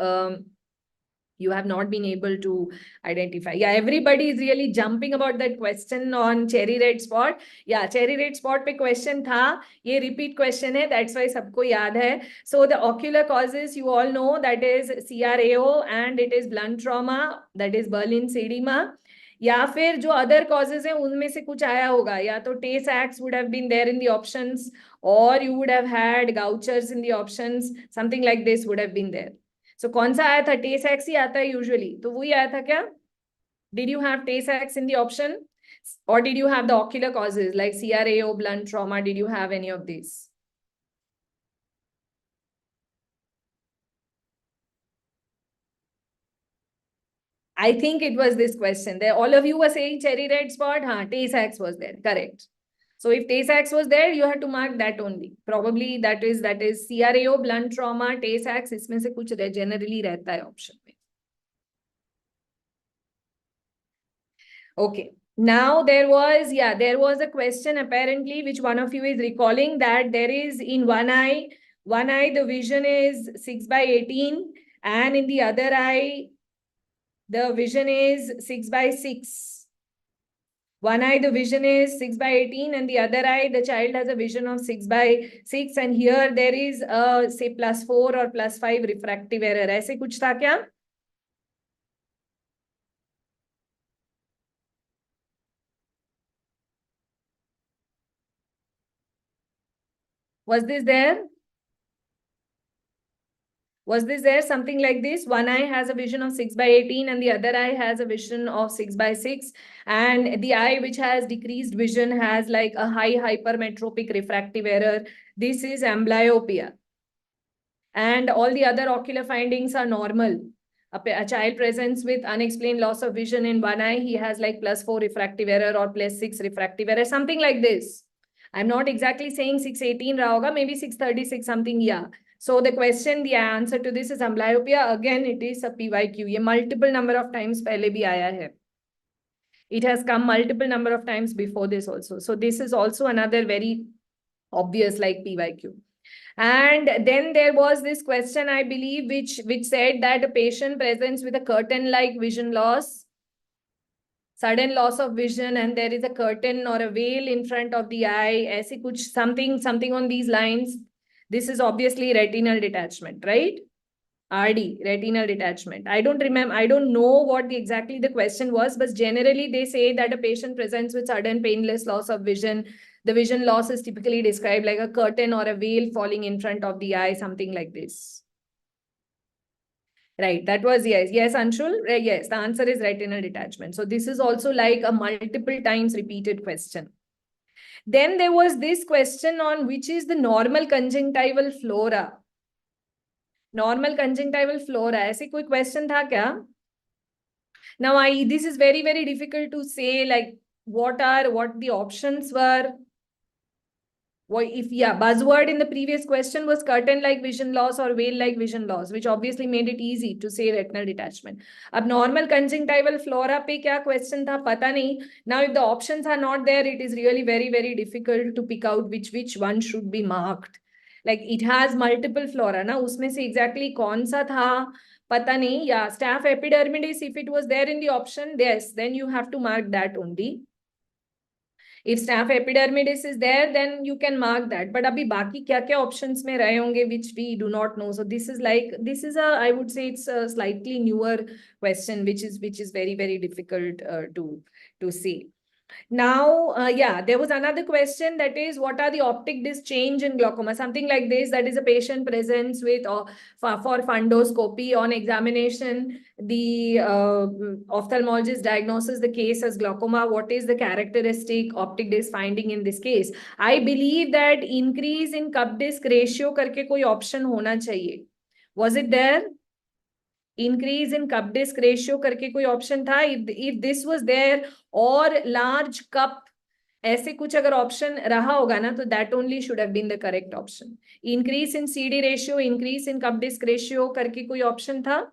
You have not been able to identify. Yeah, everybody is really jumping about that question on cherry red spot. Yeah, cherry red spot पे question था. ये repeat question है. That's why सबको याद है. So the ocular causes you all know, that is CRAO and it is blunt trauma, that is Berlin's edema. या फिर जो other causes हैं उनमें से कुछ आया होगा. या तो Tay-Sachs would have been there in the options, or you would have had Gauchers in the options. Something like this would have been there. So कौन सा आया था? Tay-Sachs ही आता है usually. तो वही आया था क्या? Did you have Tay-Sachs in the option? Or did you have the ocular causes like CRAO, blunt trauma? Did you have any of these? I think it was this question. There, all of you were saying cherry red spot. Tay-Sachs was there. Correct. So if Tay-Sachs was there, you had to mark that only. Probably that is CRAO, blunt trauma, Tay-Sachs. इसमें से कुछ generally रहता है option में. Okay. Now there was a question apparently which one of you is recalling, that there is in one eye the vision is 6/18 and in the other eye the vision is 6/6. One eye the vision is 6/18 and the other eye the child has a vision of 6/6, and here there is a say +4 or +5 refractive error. ऐसे कुछ था क्या? Was this there? Was this there? Something like this. One eye has a vision of 6/18 and the other eye has a vision of 6/6. And the eye which has decreased vision has like a high hypermetropic refractive error. This is amblyopia. And all the other ocular findings are normal. A child presents with unexplained loss of vision in one eye, he has like +4 refractive error or +6 refractive error, something like this. I'm not exactly saying 6/18 raha hoga, maybe 6/36 something, yeah. So the question, the answer to this is amblyopia. Again, it is a PYQ. ये multiple number of times पहले भी आया है. It has come multiple number of times before this also. So this is also another very obvious like PYQ. And then there was this question, I believe, which said that a patient presents with a curtain-like vision loss, sudden loss of vision, and there is a curtain or a veil in front of the eye. ऐसे कुछ something on these lines. This is obviously retinal detachment, right? RD, retinal detachment. I don't remember, I don't know what exactly the question was, but generally they say that a patient presents with sudden painless loss of vision. The vision loss is typically described like a curtain or a veil falling in front of the eye, something like this. Right, that was yes. Yes, Anshul? Yes, the answer is retinal detachment. So this is also like a multiple times repeated question. Then there was this question on which is the normal conjunctival flora. Normal conjunctival flora. ऐसे कोई question था क्या? Now, this is very, very difficult to say like what the options were. Buzzword in the previous question was curtain-like vision loss or veil-like vision loss, which obviously made it easy to say retinal detachment. Ab normal conjunctival flora pe kya question tha, pata nahi. Now, if the options are not there, it is really very, very difficult to pick out which one should be marked. Like it has multiple flora, na usme se exactly kaun sa tha, pata nahi. Yeah, staph epidermidis, if it was there in the option, yes, then you have to mark that only. If staph epidermidis is there, then you can mark that. But abhi baki kya options mein rahe honge which we do not know. So this is I would say it's a slightly newer question, which is very, very difficult to see. Now, there was another question, that is, what are the optic disc change in glaucoma? Something like this, that is a patient presents with for fundoscopy. On examination, the ophthalmologist diagnoses the case as glaucoma. What is the characteristic optic disc finding in this case? I believe that increase in cup disc ratio करके कोई option होना चाहिए. Was it there? Increase in cup disc ratio करके कोई option था? If this was there, or large cup, ऐसे कुछ अगर option रहा होगा ना, तो that only should have been the correct option. Increase in CD ratio, increase in cup disc ratio करके कोई option था?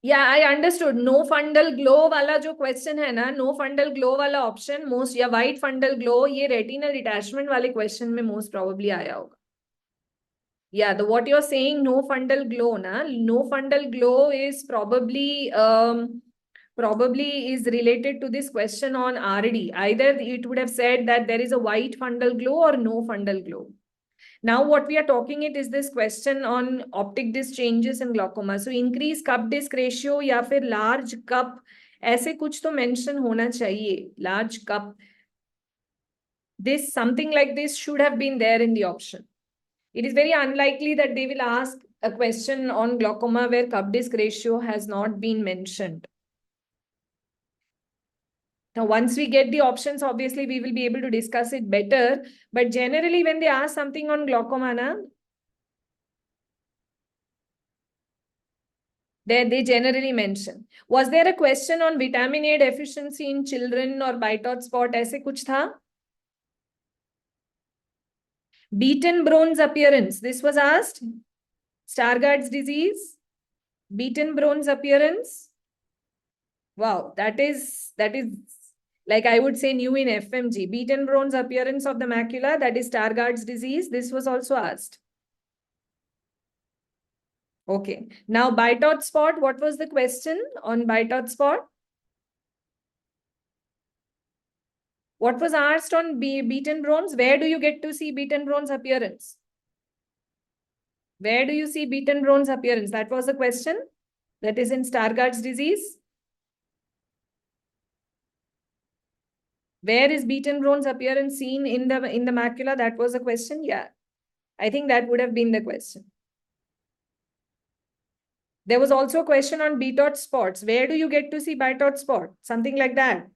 Yeah, I understood. No fundal glow वाला जो question है ना, no fundal glow वाला option most, या white fundal glow, ये retinal detachment वाले question में most probably आया होगा. Yeah, what you're saying, no fundal glow, na? No fundal glow is probably is related to this question on RD. Either it would have said that there is a white fundal glow or no fundal glow. Now what we are talking it is this question on optic disc changes in glaucoma. So increase cup disc ratio या फिर large cup, ऐसे कुछ तो mention होना चाहिए. Large cup. This, something like this should have been there in the option. It is very unlikely that they will ask a question on glaucoma where cup disc ratio has not been mentioned. Now, once we get the options, obviously we will be able to discuss it better. But generally, when they ask something on glaucoma, they generally mention. Was there a question on vitamin A deficiency in children or Bitot spot? ऐसे कुछ था? Beaten bronze appearance. This was asked. Stargardt's disease. Beaten bronze appearance. Wow, that is like I would say new in FMG. Beaten bronze appearance of the macula, that is Stargardt's disease. This was also asked. Okay. Now, Bitot spot, what was the question on Bitot spot? What was asked on beaten bronze? Where do you get to see beaten bronze appearance? Where do you see beaten bronze appearance? That was the question. That is in Stargardt's disease. Where is beaten bronze appearance seen in the macula? That was the question. Yeah, I think that would have been the question. There was also a question on Bitot spots. Where do you get to see Bitot spot? Something like that.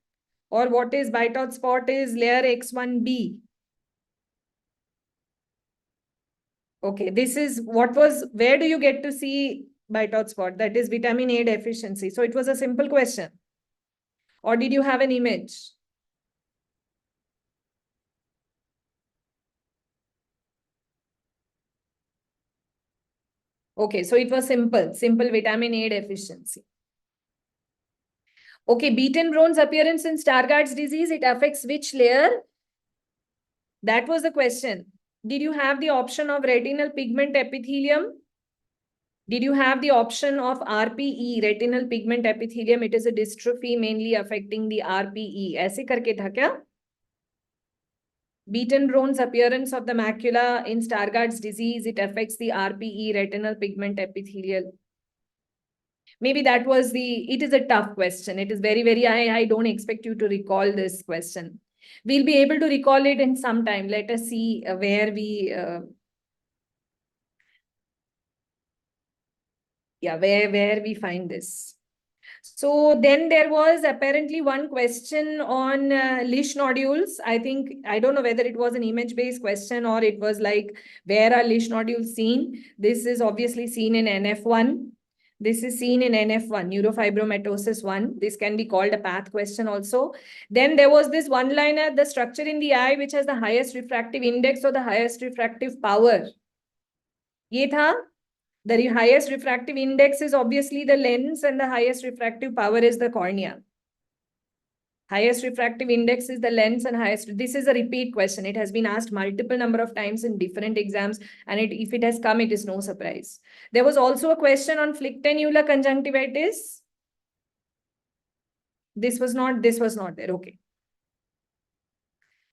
Or what is Bitot spot is layer X1B. Okay, this is what was, where do you get to see Bitot spot? That is vitamin A deficiency. So it was a simple question. Or did you have an image? Okay, so it was simple vitamin A deficiency. Okay, beaten bronze appearance in Stargardt's disease, it affects which layer? That was the question. Did you have the option of retinal pigment epithelium? Did you have the option of RPE, retinal pigment epithelium? It is a dystrophy mainly affecting the RPE. ऐसे करके था क्या? Beaten bronze appearance of the macula in Stargardt's disease, it affects the RPE, retinal pigment epithelial. Maybe that was it is a tough question. It is very, I don't expect you to recall this question. We'll be able to recall it in some time. Let us see where we, where we find this. So then there was apparently one question on leash nodules. I don't know whether it was an image-based question or it was like, where are leash nodules seen? This is obviously seen in NF1. This is seen in NF1, neurofibromatosis 1. This can be called a path question also. Then there was this one-liner, the structure in the eye which has the highest refractive index or the highest refractive power. Ye tha? The highest refractive index is obviously the lens and the highest refractive power is the cornea. Highest refractive index is the lens and highest. This is a repeat question. It has been asked multiple number of times in different exams. And if it has come, it is no surprise. There was also a question on flictenular conjunctivitis. This was not there. Okay.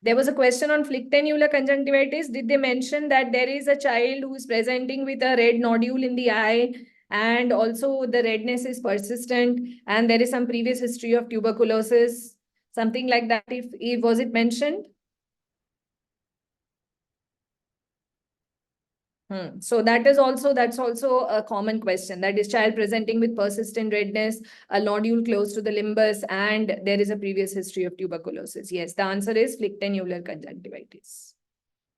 There was a question on flictenular conjunctivitis. Did they mention that there is a child who is presenting with a red nodule in the eye and also the redness is persistent and there is some previous history of tuberculosis, something like that? If was it mentioned? So that's also a common question. That is child presenting with persistent redness, a nodule close to the limbus, and there is a previous history of tuberculosis. Yes, the answer is flictenular conjunctivitis.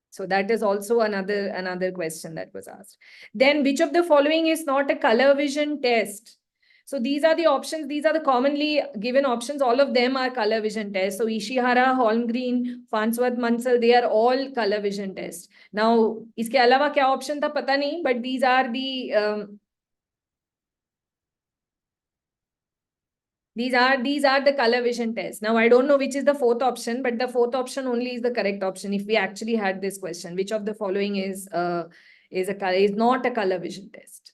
So that is also another question that was asked. Then which of the following is not a color vision test? So these are the options. These are the commonly given options. All of them are color vision tests. So Ishihara, Holmgreen, Farnsworth, Munsell, they are all color vision tests. Now, iske alawa kya option tha pata nahi, but these are the color vision tests. Now, I don't know which is the fourth option, but the fourth option only is the correct option. If we actually had this question, which of the following is is not a color vision test.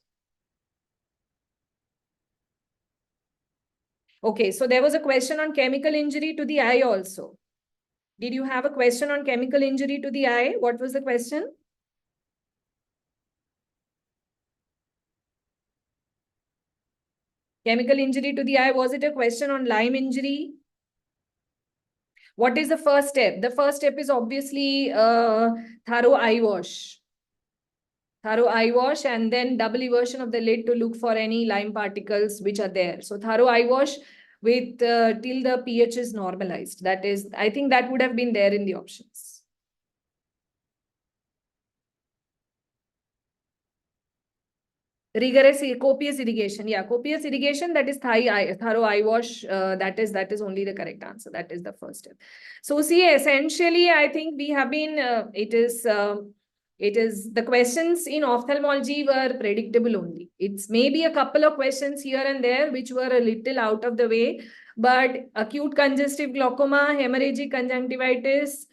Okay, so there was a question on chemical injury to the eye also. Did you have a question on chemical injury to the eye? What was the question? Chemical injury to the eye, was it a question on Lyme injury? What is the first step? The first step is obviously thorough eye wash. Thorough eye wash and then double immersion of the lid to look for any Lyme particles which are there. So thorough eye wash with till the pH is normalized. That is, I think that would have been there in the options. Rigorous, copious irrigation. Yeah, copious irrigation, that is thorough eye wash. That is only the correct answer. That is the first step. So see, essentially, I think we have been, it is the questions in ophthalmology were predictable only. It's maybe a couple of questions here and there which were a little out of the way, but acute congestive glaucoma, hemorrhagic conjunctivitis,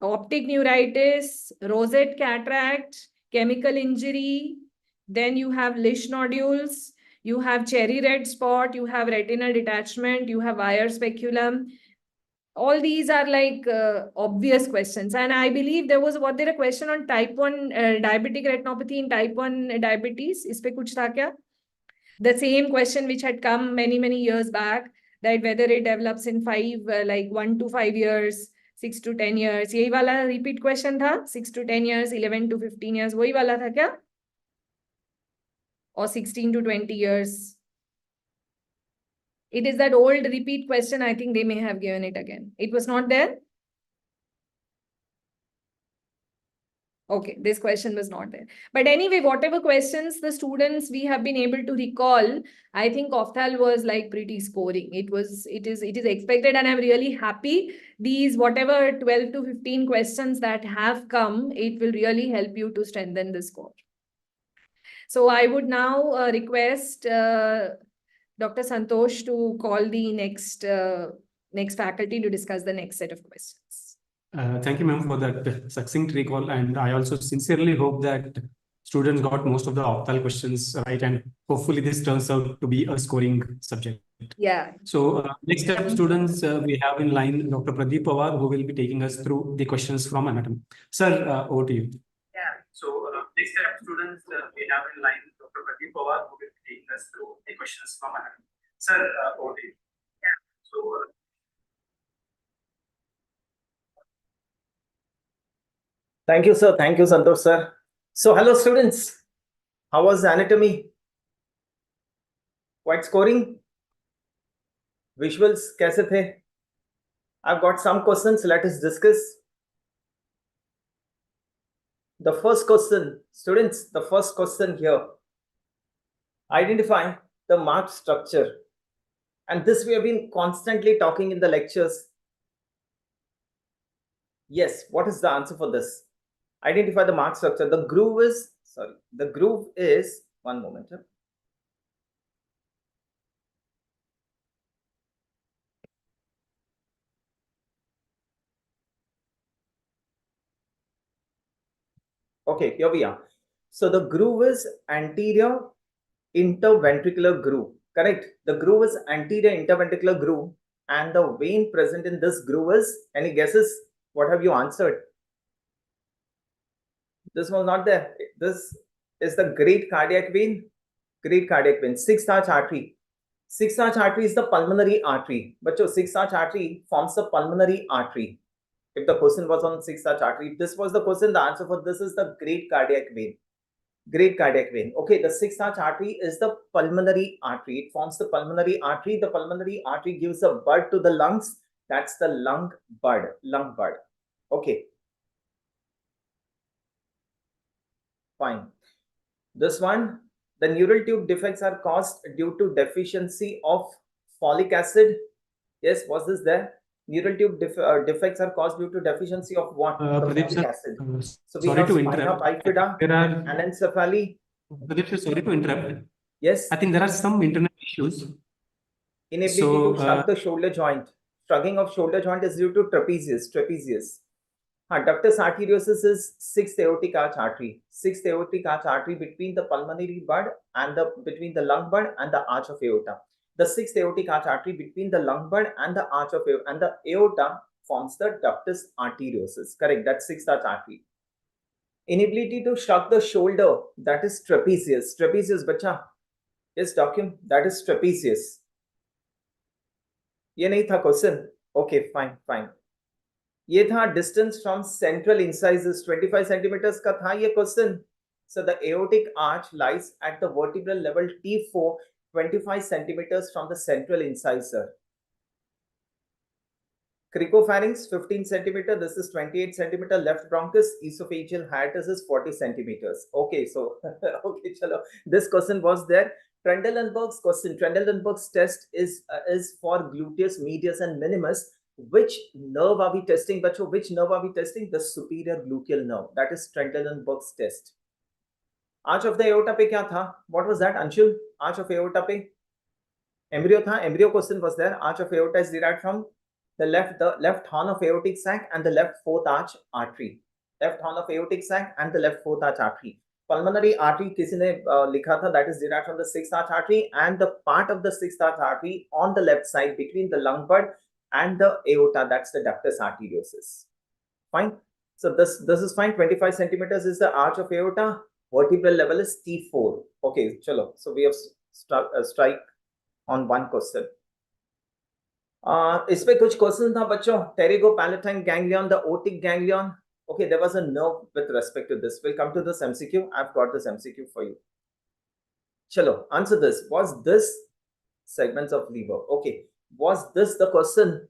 optic neuritis, rosette cataract, chemical injury, then you have Lish nodules, you have cherry red spot, you have retinal detachment, you have wire speculum. All these are like obvious questions. And I believe there was a question on type 1 diabetic retinopathy in type 1 diabetes. Ispe kuch tha kya? The same question which had come many, many years back, that whether it develops in 1 to 5 years, 6 to 10 years. Yahi wala repeat question tha? 6 to 10 years, 11 to 15 years. Wahi wala tha kya? Or 16 to 20 years. It is that old repeat question. I think they may have given it again. It was not there? Okay, this question was not there. But anyway, whatever questions the students we have been able to recall, I think Ophthal was like pretty scoring. It is expected, and I'm really happy. These whatever 12 to 15 questions that have come, it will really help you to strengthen the score. So I would now request Dr. Santosh to call the next faculty to discuss the next set of questions. Thank you, ma'am, for that succinct recall. And I also sincerely hope that students got most of the optal questions right. And hopefully this turns out to be a scoring subject. Yeah. So next up, students, we have in line Dr. Pradeep Pawar, who will be taking us through the questions from anatomy. Sir, over to you. Yeah. So next up, students, we have in line Dr. Pradeep Pawar, who will be taking us through the questions from anatomy. Sir, over to you. Yeah. So thank you, sir. Thank you, Santosh, sir. So, hello, students. How was anatomy? Quite scoring? Visuals, kaise the? I've got some questions. Let us discuss. The first question, students, the first question here. Identify the marked structure. And this we have been constantly talking in the lectures. Yes, what is the answer for this? Identify the mark structure. The groove is, one moment. Okay, here we are. So the groove is anterior interventricular groove, correct? The groove is anterior interventricular groove, and the vein present in this groove is, any guesses? What have you answered? This was not there. This is the great cardiac vein. Great cardiac vein. Sixth arch artery. Sixth arch artery is the pulmonary artery. But sixth arch artery forms the pulmonary artery. If the question was on sixth arch artery, if this was the question, the answer for this is the great cardiac vein. Great cardiac vein. Okay, the sixth arch artery is the pulmonary artery. It forms the pulmonary artery. The pulmonary artery gives a bud to the lungs. That's the lung bud. Lung bud. Okay. Fine. This one, the neural tube defects are caused due to deficiency of folic acid. Yes, was this there? Neural tube defects are caused due to deficiency of what? Pradeep, folic sir, acid. So sorry to interrupt. Bifida, anencephaly. Pradeep, sir, sorry to interrupt. Yes. I think there are some internal issues. Inability to shrug the shoulder joint. Shrugging of shoulder joint is due to trapezius. Ductus arteriosus is sixth aortic arch artery. Sixth aortic arch artery between the pulmonary bud and between the lung bud and the arch of aorta. The sixth aortic arch artery between the lung bud and the arch of aorta, and the aorta forms the ductus arteriosus. Correct. That's sixth arch artery. Inability to shrug the shoulder, that is trapezius. Trapezius, bacha. Yes, document. That is trapezius. ये नहीं था question. Okay, fine. ये था distance from central incisors 25 centimeters का था ये question. So the aortic arch lies at the vertebral level T4, 25 centimeters from the central incisor. Cricopharynx 15 centimeter. This is 28 centimeter. Left bronchus. Esophageal hiatus is 40 centimeters. Okay, so okay, chalo. This question was there. Trendelenburg's question. Trendelenburg's test is for gluteus medius and minimus. Which nerve are we testing, bacho? Which nerve are we testing? The superior gluteal nerve. That is Trendelenburg's test. Arch of the aorta pe kya tha? What was that, Anshul? Arch of aorta pe embryo tha. Embryo question was there. Arch of aorta is derived from the left horn of aortic sac and the left fourth arch artery. Left horn of aortic sac and the left fourth arch artery. Pulmonary artery किसी ने लिखा था, that is derived from the sixth arch artery, and the part of the sixth arch artery on the left side between the lung bud and the aorta, that's the ductus arteriosus. Fine. So this is fine. 25 centimeters is the arch of aorta. Vertebral level is T4. Okay, chalo. So we have strike on one question. इस पे कुछ question था बच्चों. Pterygopalatine ganglion, the otic ganglion. Okay, there was a nerve with respect to this. We'll come to this MCQ. I've got this MCQ for you. Chalo, answer this. Was this segments of liver? Okay. Was this the question?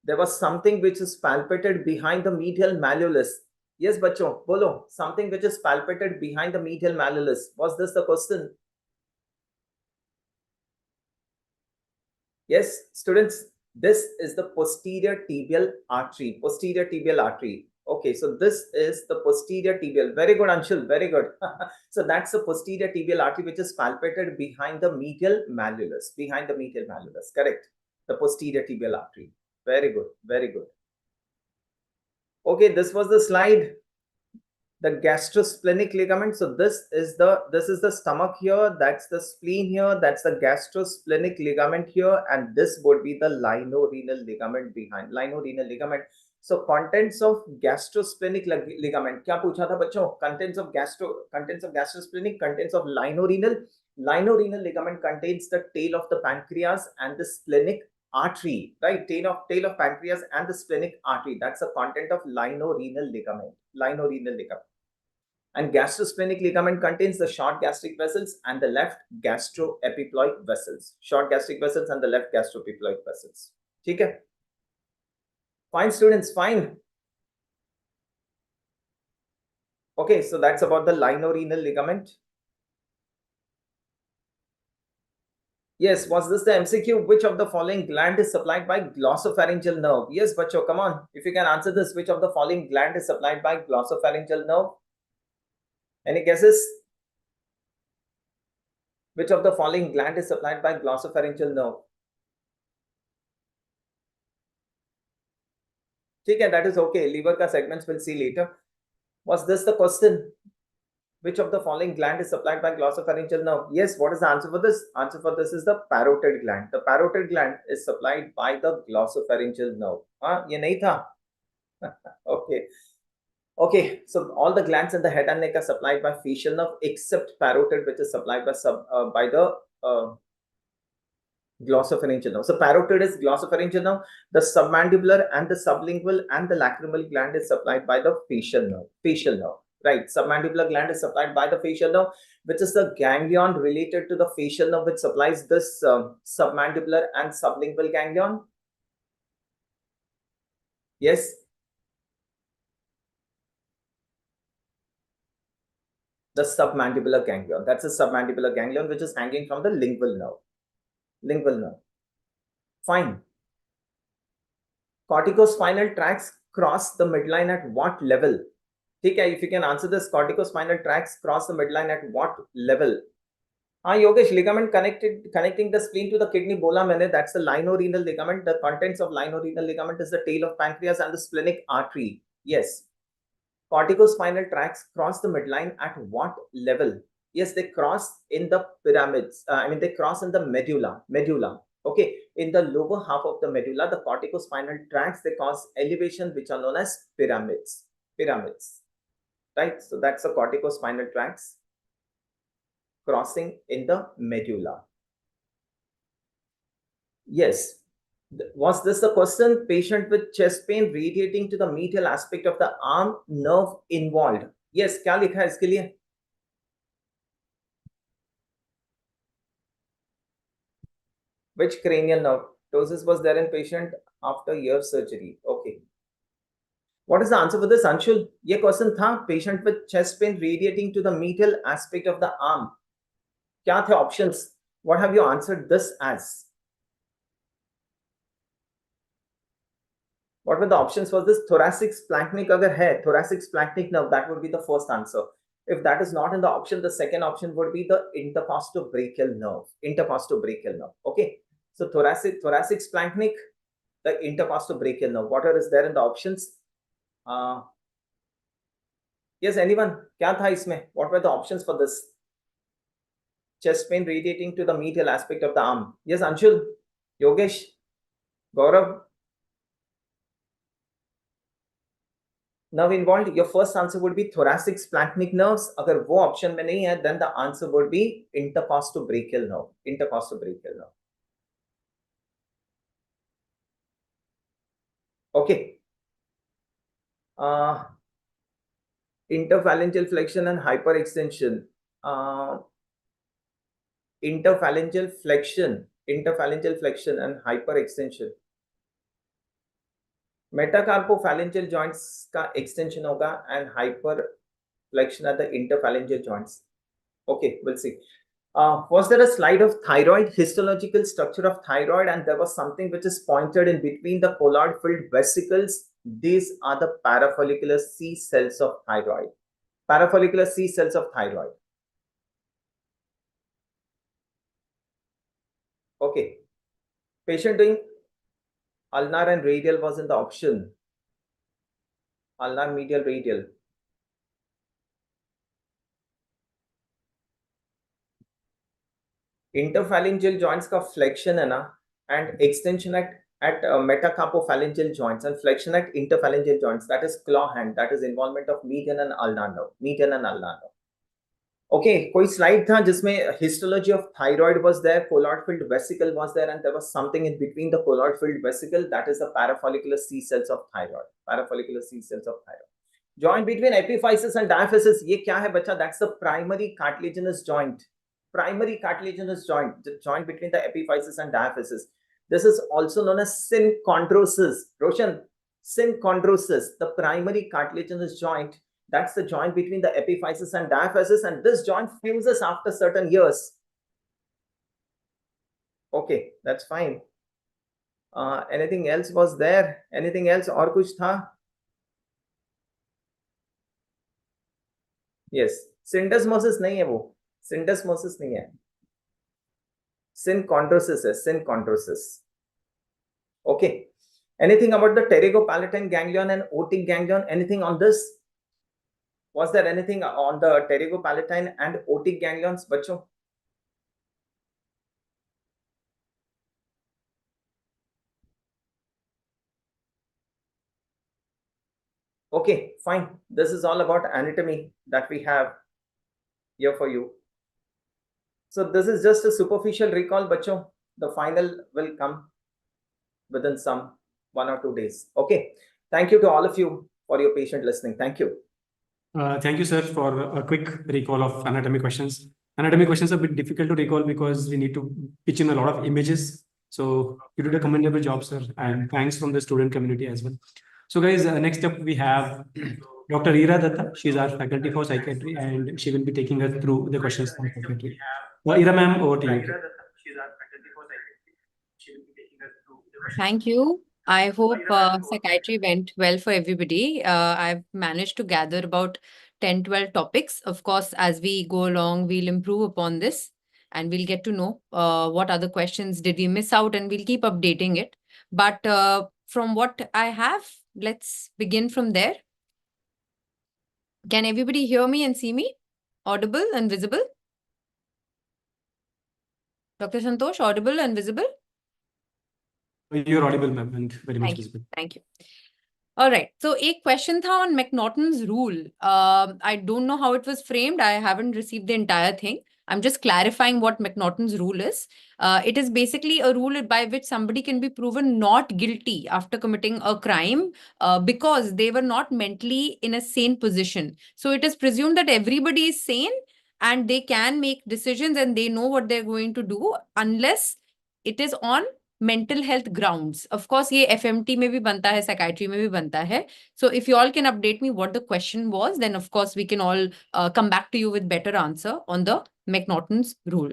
There was something which is palpated behind the medial malleolus. Yes, bacho, bolo. Something which is palpated behind the medial malleolus. Was this the question? Yes, students, this is the posterior tibial artery. Posterior tibial artery. Okay, so this is the posterior tibial. Very good, Anshul. Very good. So that's the posterior tibial artery which is palpated behind the medial malleolus. Behind the medial malleolus. Correct. The posterior tibial artery. Very good. Very good. Okay, this was the slide. The gastrosplenic ligament. So this is the stomach here. That's the spleen here. That's the gastrosplenic ligament here. And this would be the linorenal ligament behind. Linorenal ligament. So contents of gastrosplenic ligament. क्या पूछा था बच्चों? Contents of gastrosplenic, contents of linorenal. Linorenal ligament contains the tail of the pancreas and the splenic artery, right? Tail of pancreas and the splenic artery. That's the content of linorenal ligament. Linorenal ligament. And gastrosplenic ligament contains the short gastric vessels and the left gastroepiploic vessels. Short gastric vessels and the left gastroepiploic vessels. Okay? Fine, students, fine. Okay, so that's about the linorenal ligament. Yes, was this the MCQ? Which of the following gland is supplied by glossopharyngeal nerve? Yes, bacho, come on. If you can answer this, which of the following gland is supplied by glossopharyngeal nerve? Any guesses? Which of the following gland is supplied by glossopharyngeal nerve? Okay, that is okay. Liver ka segments we'll see later. Was this the question? Which of the following gland is supplied by glossopharyngeal nerve? Yes, what is the answer for this? Answer for this is the parotid gland. The parotid gland is supplied by the glossopharyngeal nerve. Ye nahi tha? Okay. Okay, so all the glands in the head and neck are supplied by facial nerve except parotid, which is supplied by the glossopharyngeal nerve. So parotid is glossopharyngeal nerve. The submandibular and the sublingual and the lacrimal gland is supplied by the facial nerve. Facial nerve, right? Submandibular gland is supplied by the facial nerve, which is the ganglion related to the facial nerve, which supplies this submandibular and sublingual ganglion. Yes. The submandibular ganglion. That's a submandibular ganglion which is hanging from the lingual nerve. Lingual nerve. Fine. Corticospinal tracts cross the midline at what level? Okay, if you can answer this, corticospinal tracts cross the midline at what level? Yogesh, ligament connecting the spleen to the kidney, bola maine, that's the lienorenal ligament. The contents of lienorenal ligament is the tail of pancreas and the splenic artery. Yes. Corticospinal tracts cross the midline at what level? Yes, they cross in the pyramids. They cross in the medulla. Okay, in the lower half of the medulla, the corticospinal tracts, they cause elevation which are known as pyramids. Right? So that's the corticospinal tracts crossing in the medulla. Yes. Was this the question? Patient with chest pain radiating to the medial aspect of the arm, nerve involved. Yes, क्या लिखा है इसके लिए? Which cranial nerve? Ptosis was there in patient after ear surgery. Okay. What is the answer for this, Anshul? ये question था, patient with chest pain radiating to the medial aspect of the arm. क्या थे options? What have you answered this as? What were the options for this? Thoracic splanchnic agar hai, thoracic splanchnic nerve, that would be the first answer. If that is not in the option, the second option would be the intercostobrachial nerve. Okay. So thoracic splanchnic, the intercostobrachial nerve. What is there in the options? Yes, anyone? Kya tha isme? What were the options for this? Chest pain radiating to the medial aspect of the arm. Yes, Anshul, Yogesh, Gaurav. Nerve involved, your first answer would be thoracic splanchnic nerves. Agar wo option mein nahi hai, then the answer would be intercostobrachial nerve. Okay. Interphalangeal flexion and hyperextension. Interphalangeal flexion and hyperextension. Metacarpophalangeal joints का extension होगा and hyperflexion at the interphalangeal joints. Okay, we'll see. Was there a slide of thyroid, histological structure of thyroid, and there was something which is pointed in between the colloid-filled vesicles? These are the parafollicular C cells of thyroid. Okay. Patient doing ulnar and radial was in the option. Ulnar, medial, radial. Interphalangeal joints का flexion है ना, and extension at metacarpophalangeal joints and flexion at interphalangeal joints. That is claw hand. That is involvement of median and ulnar nerve. Okay, कोई slide था जिसमें histology of thyroid was there, colloid-filled vesicle was there, and there was something in between the colloid-filled vesicle. That is the parafollicular C cells of thyroid. Joint between epiphysis and diaphysis. ये क्या है बच्चा? That's the primary cartilaginous joint. The joint between the epiphysis and diaphysis. This is also known as synchondrosis. Roshan, synchondrosis, the primary cartilaginous joint. That's the joint between the epiphysis and diaphysis, and this joint fuses after certain years. Okay, that's fine. Anything else was there? Anything else? और कुछ था? Yes, syndesmosis नहीं है वो. Syndesmosis नहीं है. Synchondrosis है. Synchondrosis. Okay. Anything about the pterygopalatine ganglion and otic ganglion? Anything on this? Was there anything on the pterygopalatine and otic ganglions, बच्चों? Okay, fine. This is all about anatomy that we have here for you. So this is just a superficial recall, bachcho. The final will come within some 1 or 2 days. Okay. Thank you to all of you for your patient listening. Thank you. Thank you, sir, for a quick recall of anatomy questions. Anatomy questions are a bit difficult to recall because we need to pitch in a lot of images. So you did a commendable job, sir, and thanks from the student community as well. So guys, next up we have Dr. Ira Datta. She's our faculty for psychiatry, and she will be taking us through the questions from psychiatry. Ira ma'am, over to you. Thank you. I hope psychiatry went well for everybody. I've managed to gather about 10-12 topics. Of course, as we go along, we'll improve upon this. and we'll get to know what other questions did we miss out, and we'll keep updating it. But from what I have, let's begin from there. Can everybody hear me and see me? Audible and visible? Dr. Santosh, audible and visible? You're audible, ma'am, and very much Thank you. visible. Thank you. All right. So एक question था on McNaughton's rule. I don't know how it was framed. I haven't received the entire thing. I'm just clarifying what McNaughton's rule is. It is basically a rule by which somebody can be proven not guilty after committing a crime because they were not mentally in a sane position. So it is presumed that everybody is sane and they can make decisions and they know what they're going to do unless it is on mental health grounds. Of course, ये FMT में भी बनता है, psychiatry में भी बनता है. So if you all can update me what the question was, then of course we can all come back to you with better answer on the McNaughton's rule.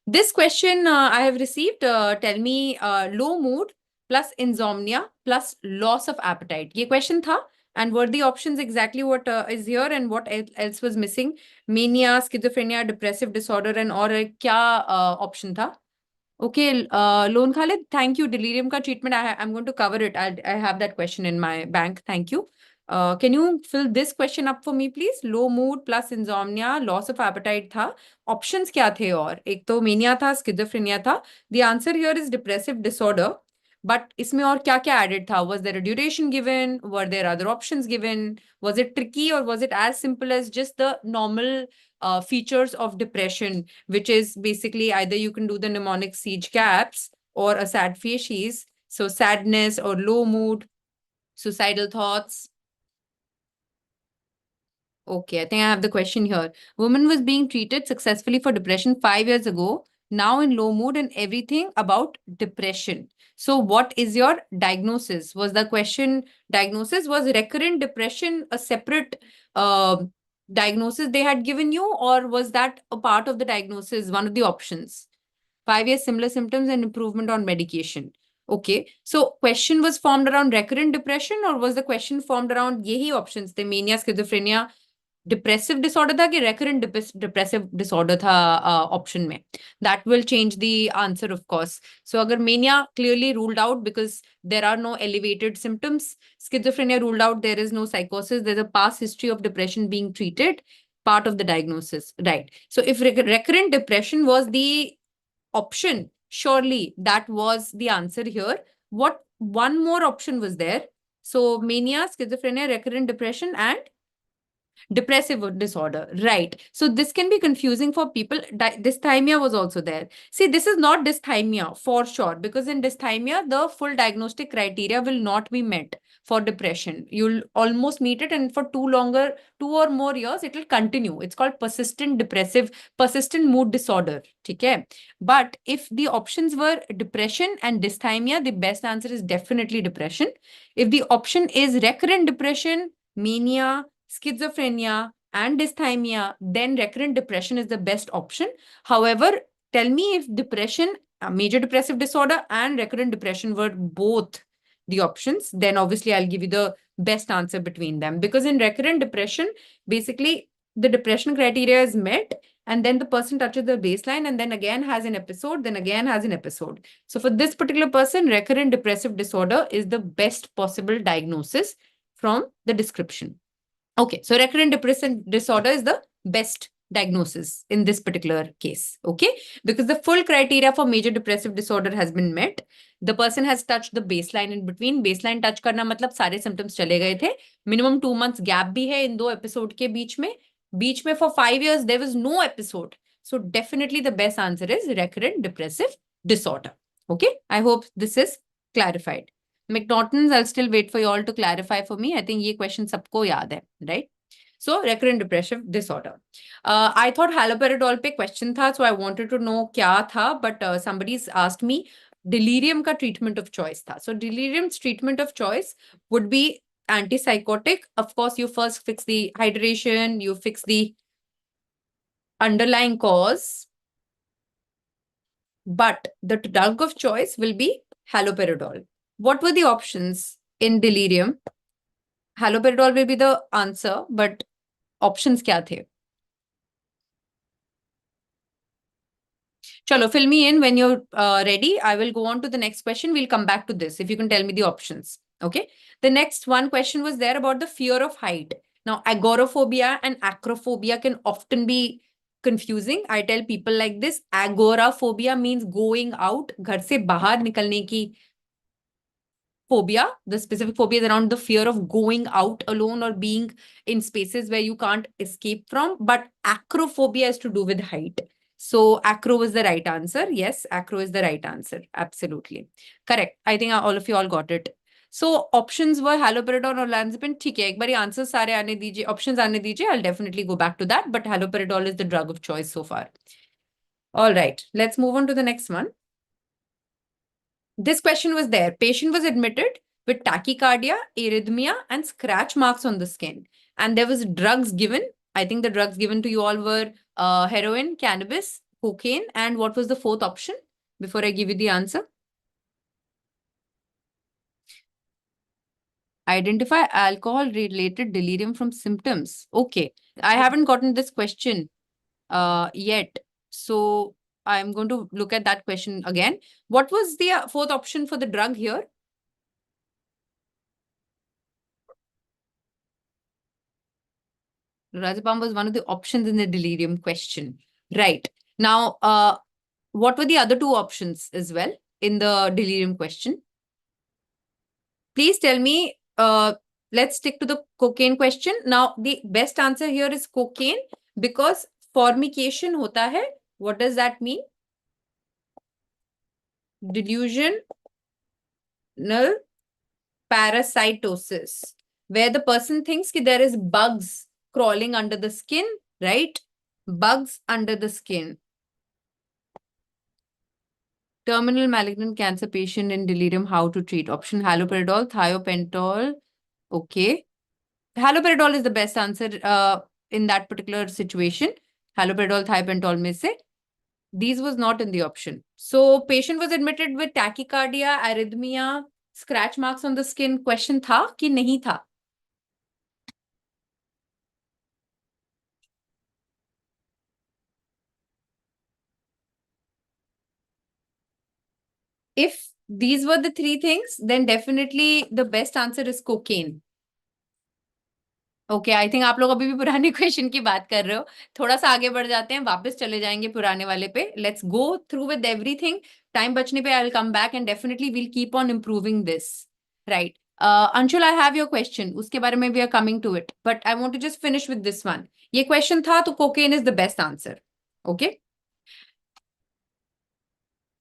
This question I have received, tell me low mood plus insomnia plus loss of appetite. ये question था, and were the options exactly what is here and what else was missing? Mania, schizophrenia, depressive disorder, and और क्या option था? Okay, Loan Khalid, thank you. Delirium ka treatment, I'm going to cover it. I have that question in my bank. Thank you. Can you fill this question up for me, please? Low mood plus insomnia, loss of appetite था. Options क्या थे और? एक तो mania था, schizophrenia था. The answer here is depressive disorder. But इसमें और क्या added था? Was there a duration given? Were there other options given? Was it tricky or was it as simple as just the normal features of depression, which is basically either you can do the mnemonic 𝐒𝐿_CAPS or a sad facies. So sadness or low mood, suicidal thoughts. Okay, I think I have the question here. Woman was being treated successfully for depression 5 years ago, now in low mood and everything about depression. So what is your diagnosis? Was the question diagnosis? Was recurrent depression a separate diagnosis they had given you, or was that a part of the diagnosis, one of the options? 5 years, similar symptoms and improvement on medication. Okay, so question was formed around recurrent depression, or was the question formed around yehi options, the mania, schizophrenia, depressive disorder था कि recurrent depressive disorder था option में? That will change the answer, of course. So अगर mania clearly ruled out because there are no elevated symptoms, schizophrenia ruled out, there is no psychosis, there's a past history of depression being treated, part of the diagnosis, right? So if recurrent depression was the option, surely that was the answer here. What one more option was there? So mania, schizophrenia, recurrent depression, and depressive disorder, right? So this can be confusing for people. Dysthymia was also there. See, this is not dysthymia for sure, because in dysthymia, the full diagnostic criteria will not be met for depression. You'll almost meet it, and for 2 or more years, it will continue. It's called persistent mood disorder. Okay? But if the options were depression and dysthymia, the best answer is definitely depression. If the option is recurrent depression, mania, schizophrenia, and dysthymia, then recurrent depression is the best option. However, tell me if depression, major depressive disorder and recurrent depression were both the options, then obviously I'll give you the best answer between them. Because in recurrent depression, basically the depression criteria is met, and then the person touches the baseline and then again has an episode, then again has an episode. So for this particular person, recurrent depressive disorder is the best possible diagnosis from the description. Okay, so recurrent depressive disorder is the best diagnosis in this particular case, okay? Because the full criteria for major depressive disorder has been met. The person has touched the baseline in between. Baseline touch करना मतलब सारे symptoms चले गए थे. Minimum 2 months gap भी है इन दो episode के बीच में. बीच में for 5 years there was no episode. So definitely the best answer is recurrent depressive disorder. Okay, I hope this is clarified. McNaughton's, I'll still wait for you all to clarify for me. I think ये question सबको याद है, right? So recurrent depressive disorder. I thought haloperidol पे question था, so I wanted to know क्या था, but somebody's asked me delirium का treatment of choice था. So delirium's treatment of choice would be antipsychotic. Of course, you first fix the hydration, you fix the underlying cause, but the drug of choice will be haloperidol. What were the options in delirium? Haloperidol will be the answer, but options क्या थे? Chalo, fill me in when you're ready. I will go on to the next question. We'll come back to this if you can tell me the options. Okay. The next one question was there about the fear of height. Now, agoraphobia and acrophobia can often be confusing. I tell people like this: agoraphobia means going out, घर से बाहर निकलने की phobia. The specific phobia is around the fear of going out alone or being in spaces where you can't escape from. But acrophobia is to do with height. So acro was the right answer. Yes, acro is the right answer. Absolutely. Correct. I think all of you all got it. So options were haloperidol or olanzapine. ठीक है, एक बारी answers सारे आने दीजिए, options आने दीजिए. I'll definitely go back to that. But haloperidol is the drug of choice so far. All right, let's move on to the next one. This question was there. Patient was admitted with tachycardia, arrhythmia, and scratch marks on the skin. And there was drugs given. I think the drugs given to you all were heroin, cannabis, cocaine, and what was the fourth option? Before I give you the answer. Identify alcohol-related delirium from symptoms. Okay, I haven't gotten this question yet. So I'm going to look at that question again. What was the fourth option for the drug here? Razapam was one of the options in the delirium question. Right. Now, what were the other two options as well in the delirium question? Please tell me, let's stick to the cocaine question. Now, the best answer here is cocaine because formication hota hai. What does that mean? Delusional parasitosis, where the person thinks that there is bugs crawling under the skin, right? Bugs under the skin. Terminal malignant cancer patient in delirium, how to treat? Option haloperidol, thiopentol. Okay. Haloperidol is the best answer in that particular situation. Haloperidol, thiopentol mein se. These was not in the option. So patient was admitted with tachycardia, arrhythmia, scratch marks on the skin. Question tha ki nahi tha? If these were the three things, then definitely the best answer is cocaine. Okay, I think आप लोग अभी भी पुराने question की बात कर रहे हो. थोड़ा सा आगे बढ़ जाते हैं, वापस चले जाएंगे पुराने वाले पे. Let's go through with everything. Time बचने पे I'll come back and definitely we'll keep on improving this. Right. Anshul, I have your question. उसके बारे में we are coming to it. But I want to just finish with this one. ये question था तो cocaine is the best answer. Okay.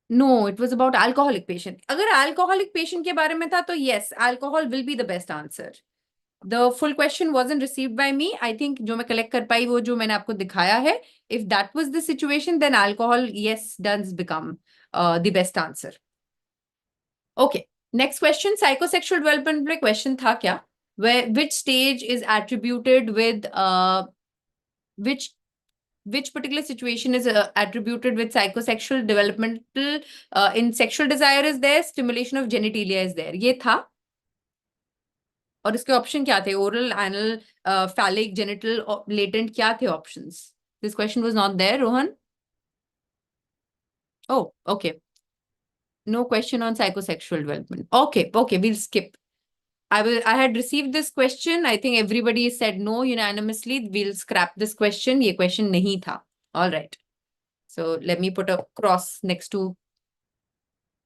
No, it was about alcoholic patient. अगर alcoholic patient के बारे में था तो yes, alcohol will be the best answer. The full question wasn't received by me. I think जो मैं collect कर पाई वो जो मैंने आपको दिखाया है. If that was the situation, then alcohol, yes, does become the best answer. Okay. Next question, psychosexual development पे question था क्या? Which stage is attributed with which particular situation is attributed with psychosexual developmental in sexual desire is there, stimulation of genitalia is there. ये था. और इसके option क्या थे? Oral, anal, phallic, genital, latent, क्या थे options? This question was not there, Rohan. Oh, okay. No question on psychosexual development. Okay, we'll skip. I had received this question. I think everybody said no unanimously. We'll scrap this question. ये question नहीं था. All right. So let me put a cross next to.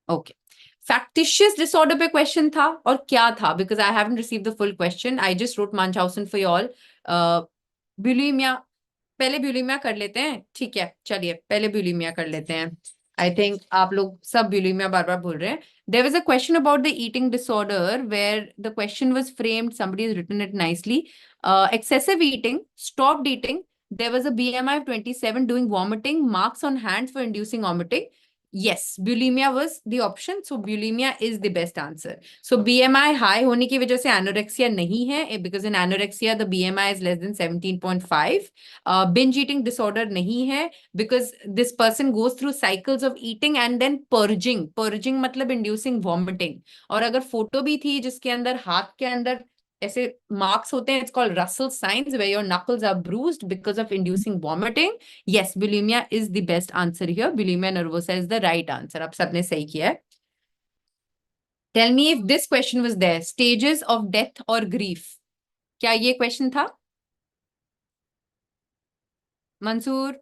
Okay. Factitious disorder पे question था और क्या था? Because I haven't received the full question. I just wrote Munchausen for you all. Bulimia. पहले bulimia कर लेते हैं. ठीक है. चलिए पहले bulimia कर लेते हैं. I think आप लोग सब bulimia बार-बार बोल रहे हैं. There was a question about the eating disorder where the question was framed. Somebody has written it nicely. Excessive eating, stopped eating. There was a BMI of 27, doing vomiting, marks on hands for inducing vomiting. Yes, bulimia was the option. So bulimia is the best answer. So BMI high होने की वजह से anorexia नहीं है, because in anorexia the BMI is less than 17.5. Binge eating disorder नहीं है because this person goes through cycles of eating and then purging. Purging मतलब inducing vomiting. और अगर फोटो भी थी जिसके अंदर हाथ के अंदर ऐसे marks होते हैं, it's called Russell signs, where your knuckles are bruised because of inducing vomiting. Yes, bulimia is the best answer here. Bulimia nervosa is the right answer. आप सबने सही किया है. Tell me if this question was there. Stages of death or grief. क्या ये question था? Mansoor,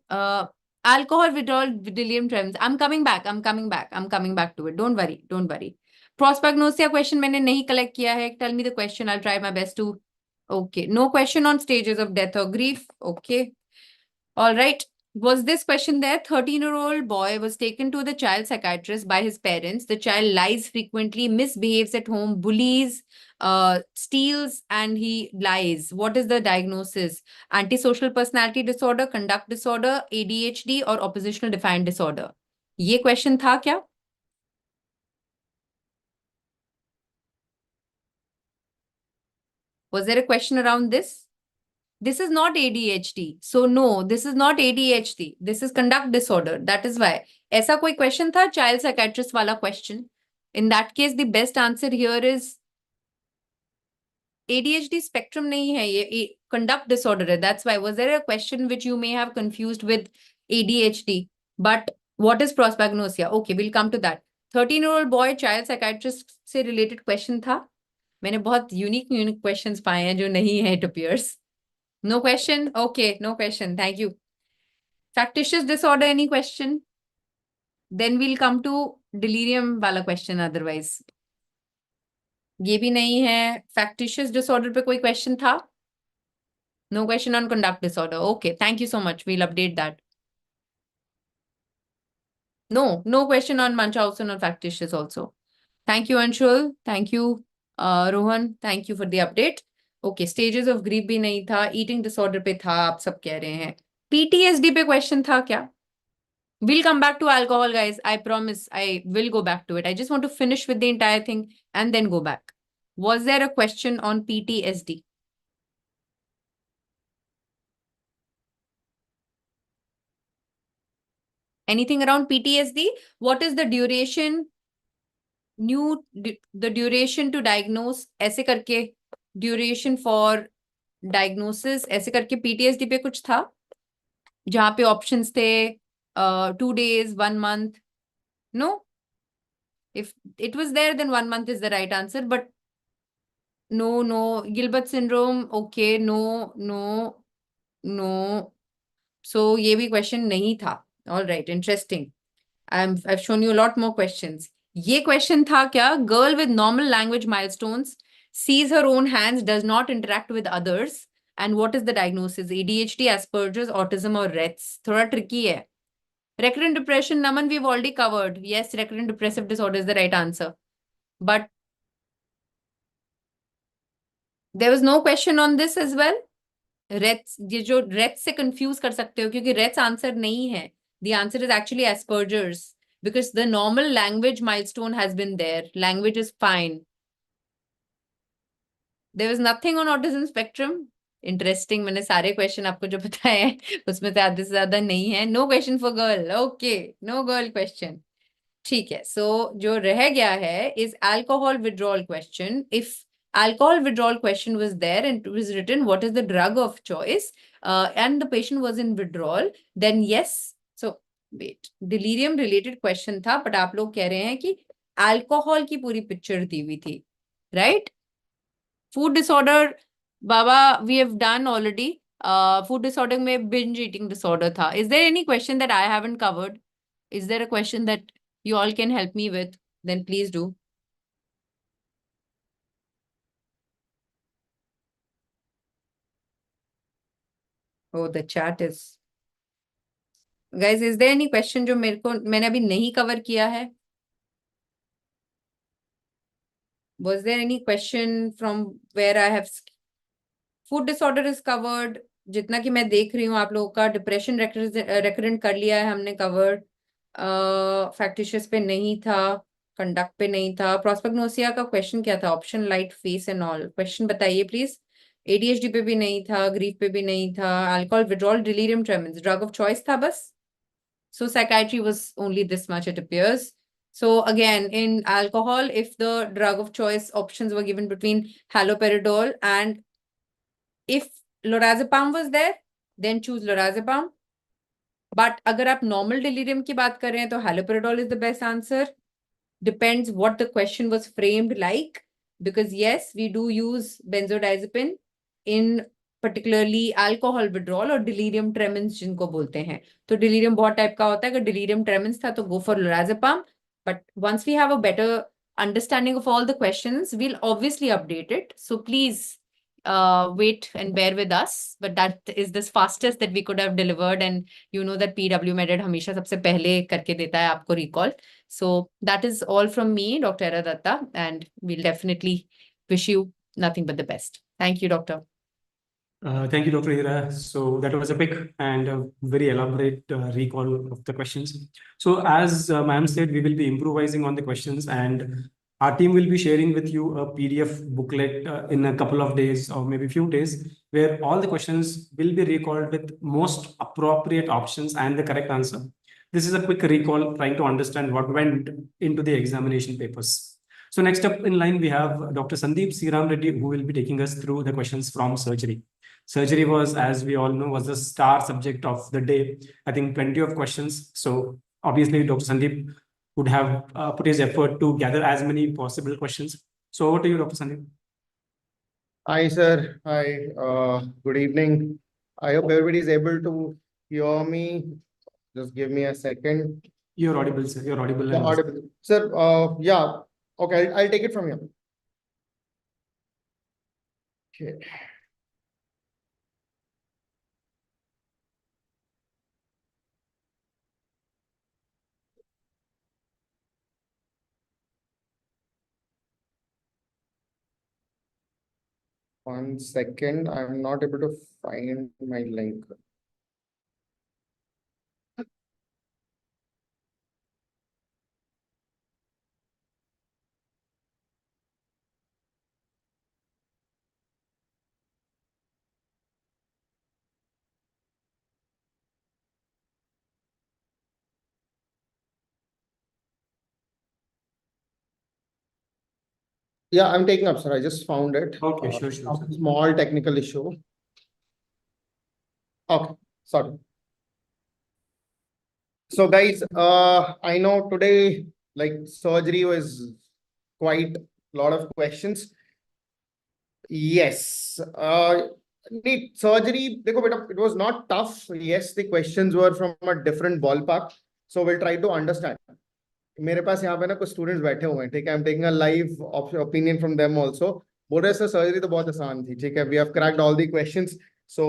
alcohol withdrawal, delirium tremens. I'm coming back to it. Don't worry. Prosopagnosia question मैंने नहीं collect किया है. Tell me the question. I'll try my best to. Okay. No question on stages of death or grief. Okay. All right. Was this question there? 13-year-old boy was taken to the child psychiatrist by his parents. The child lies frequently, misbehaves at home, bullies, steals, and he lies. What is the diagnosis? Antisocial personality disorder, conduct disorder, ADHD, or oppositional defiant disorder? ये question था क्या? Was there a question around this? This is not ADHD. So no, this is not ADHD. This is conduct disorder. That is why. ऐसा कोई question था child psychiatrist वाला question. In that case, the best answer here is ADHD spectrum नहीं है ये conduct disorder है. That's why. Was there a question which you may have confused with ADHD? But what is prosopagnosia? Okay, we'll come to that. 13-year-old boy child psychiatrist से related question था. मैंने बहुत unique questions पाए हैं जो नहीं है, it appears. No question? Okay, no question. Thank you. Factitious disorder, any question? Then we'll come to delirium wala question otherwise. ये भी नहीं है. Factitious disorder पे कोई question था? No question on conduct disorder. Okay, thank you so much. We'll update that. No question on Munchausen or factitious also. Thank you, Anshul. Thank you, Rohan. Thank you for the update. Okay, stages of grief भी नहीं था. Eating disorder पे था, आप सब कह रहे हैं. PTSD पे question था क्या? We'll come back to alcohol, guys. I promise I will go back to it. I just want to finish with the entire thing and then go back. Was there a question on PTSD? Anything around PTSD? What is the duration? The duration to diagnose, ऐसे करके duration for diagnosis, ऐसे करके PTSD पे कुछ था जहाँ पे options थे 2 days, 1 month. No? If it was there, then 1 month is the right answer. But no. Gilbert syndrome, okay. No. So ये भी question नहीं था. All right, interesting. I've shown you a lot more questions. ये question था क्या? Girl with normal language milestones sees her own hands, does not interact with others. And what is the diagnosis? ADHD, Asperger's, autism, or Rett's? थोड़ा tricky है. Recurrent depression, Naman, we've already covered. Yes, recurrent depressive disorder is the right answer. But there was no question on this as well. Rett's, ये जो Rett's से confuse कर सकते हो क्योंकि Rett's answer नहीं है. The answer is actually Asperger's because the normal language milestone has been there. Language is fine. There was nothing on autism spectrum. Interesting. मैंने सारे question आपको जो बताए हैं उसमें से आधे से ज्यादा नहीं है. No question for girl. Okay. No girl question. ठीक है. So जो रह गया है is alcohol withdrawal question. If alcohol withdrawal question was there and it was written what is the drug of choice and the patient was in withdrawal, then yes. So wait, delirium related question था but आप लोग कह रहे हैं कि alcohol की पूरी picture दी हुई थी, right? Food disorder, Baba, we have done already. Food disorder में binge eating disorder था. Is there any question that I haven't covered? Is there a question that you all can help me with? Then please do. Oh, the chat is. Guys, is there any question जो मैंने अभी नहीं cover किया है? Was there any question from where I have? Food disorder is covered. जितना कि मैं देख रही हूँ आप लोगों का depression recurrent कर लिया है हमने covered. Factitious पे नहीं था, conduct पे नहीं था. Prosopagnosia का question क्या था? Option, light, face and all. Question बताइए please. ADHD पे भी नहीं था, grief पे भी नहीं था. Alcohol withdrawal, delirium tremens. Drug of choice था बस. So psychiatry was only this much it appears. So again, in alcohol, if the drug of choice options were given between haloperidol and if lorazepam was there, then choose lorazepam. But अगर आप normal delirium की बात कर रहे हैं तो haloperidol is the best answer. Depends what the question was framed like. Because yes, we do use benzodiazepine in particularly alcohol withdrawal और delirium tremens जिनको बोलते हैं. तो delirium बहुत type का होता है. अगर delirium tremens था तो go for lorazepam. But once we have a better understanding of all the questions, we'll obviously update it. So please wait and bear with us. But that is the fastest that we could have delivered. And you know that PW MedEd हमेशा सबसे पहले करके देता है आपको recall. So that is all from me, Dr. Era Datta, and we'll definitely wish you nothing but the best. Thank you, Doctor. Thank you, Dr. Hira. So that was a quick and a very elaborate recall of the questions. So as ma'am said, we will be improvising on the questions, and our team will be sharing with you a PDF booklet in a couple of days or maybe few days, where all the questions will be recalled with most appropriate options and the correct answer. This is a quick recall trying to understand what went into the examination papers. So next up in line, we have Dr. Sandeep Sriram Reddy, who will be taking us through the questions from surgery. Surgery was, as we all know, was the star subject of the day. I think plenty of questions. So obviously, Dr. Sandeep would have put his effort to gather as many possible questions. So over to you, Dr. Sandeep. Hi, sir. Hi. Good evening. I hope everybody is able to hear me. Just give me a second. You're audible, sir. You're audible. Yeah, audible. Sir, yeah. Okay, I'll take it from here. Okay. One second, I'm not able to find my link. Yeah, I'm taking up, sir. I just found it. Okay, sure. Small technical issue. Okay, sorry. So guys, I know today, like surgery was quite a lot of questions. Yes. Surgery, it was not tough. Yes, the questions were from a different ballpark. So we'll try to understand. मेरे पास यहाँ पे ना कुछ students बैठे हुए हैं, ठीक है, I am taking a live opinion from them also. बोल रहे सर सर्जरी तो बहुत आसान थी, ठीक है, we have cracked all the questions. So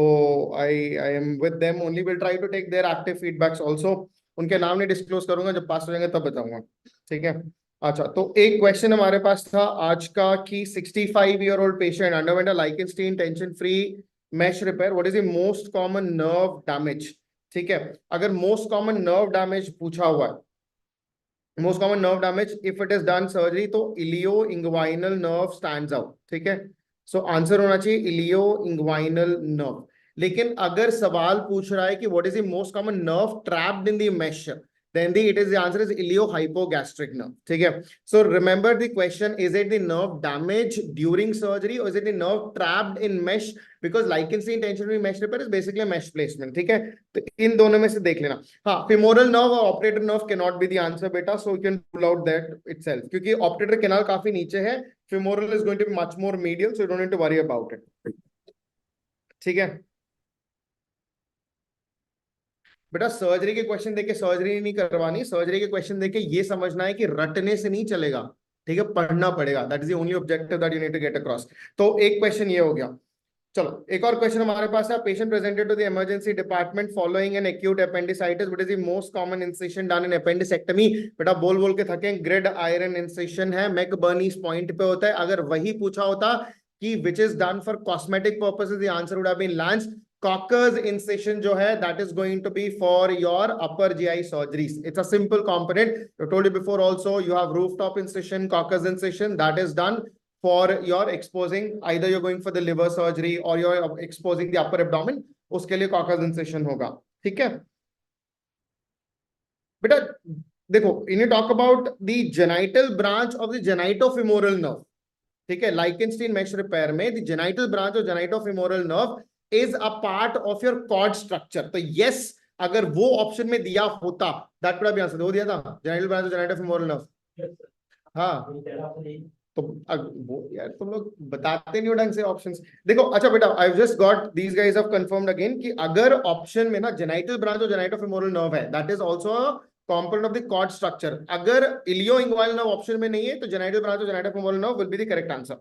I am with them only, will try to take their active feedbacks also. उनके नाम नहीं डिस्क्लोज करूंगा, जब पास हो जाएंगे तब बताऊंगा, ठीक है. अच्छा, तो एक क्वेश्चन हमारे पास था आज का कि 65-year-old patient underwent a Lichtenstein tension free mesh repair. What is the most common nerve damage? ठीक है, अगर most common nerve damage पूछा हुआ है, most common nerve damage if it is done surgery, तो ilio-inguinal nerve stands out, ठीक है. So answer होना चाहिए ilio-inguinal nerve. लेकिन अगर सवाल पूछ रहा है कि what is the most common nerve trapped in the mesh, then the answer is 𝐒𝐿-hypogastric nerve. ठीक है. So remember the question, is it the nerve damage during surgery or is it the nerve trapped in mesh? Because Lichtenstein tension mesh repair is basically a mesh placement. ठीक है, तो इन दोनों में से देख लेना. हाँ, femoral nerve और operator nerve cannot be the answer बेटा, so you can pull out that itself. क्योंकि operator canal काफी नीचे है, femoral is going to be much more medial, so you don't need to worry about it. ठीक है बेटा, surgery के question देके सर्जरी नहीं करवानी, सर्जरी के क्वेश्चन देके ये समझना है कि रटने से नहीं चलेगा, ठीक है, पढ़ना पड़ेगा. That is the only objective that you need to get across. तो एक क्वेश्चन ये हो गया. चलो एक और क्वेश्चन हमारे पास है. Patient presented to the emergency department following an acute appendicitis, what is the most common incision done in appendectomy. बेटा बोल बोल के थके, ग्रिड आयरन इंसिशन है, मैकबर्नीज पॉइंट पे होता है. अगर वही पूछा होता कि which is done for cosmetic purposes, the answer would have been Lanz. Cockers incision जो है, that is going to be for your upper GI surgeries. It's a simple component. I told you before also, you have rooftop incision, Cockers incision, that is done for your exposing, either you're going for the liver surgery or you're exposing the upper abdomen, उसके लिए Cockers incision होगा. ठीक है बेटा, देखो, in talk about the genital branch of the genitofemoral nerve, ठीक है, Lichtenstein mesh repair में the genital branch of genitofemoral nerve is a part of your cord structure. तो यस, अगर वो ऑप्शन में दिया होता, that would have been answer. वो दिया था genital branch of genitofemoral nerve. हाँ, तो वो यार तुम लोग बताते नहीं हो ढंग से ऑप्शंस। देखो, अच्छा बेटा, I just got these guys have confirmed again कि अगर ऑप्शन में ना जेनाइटल ब्रांच और जेनाइटोफिमोरल नर्व है, that is also a component of the cord structure. अगर इलियो-इंग्वाइनल नर्व ऑप्शन में नहीं है तो जेनाइटल ब्रांच और genitofemoral nerve will be the correct answer.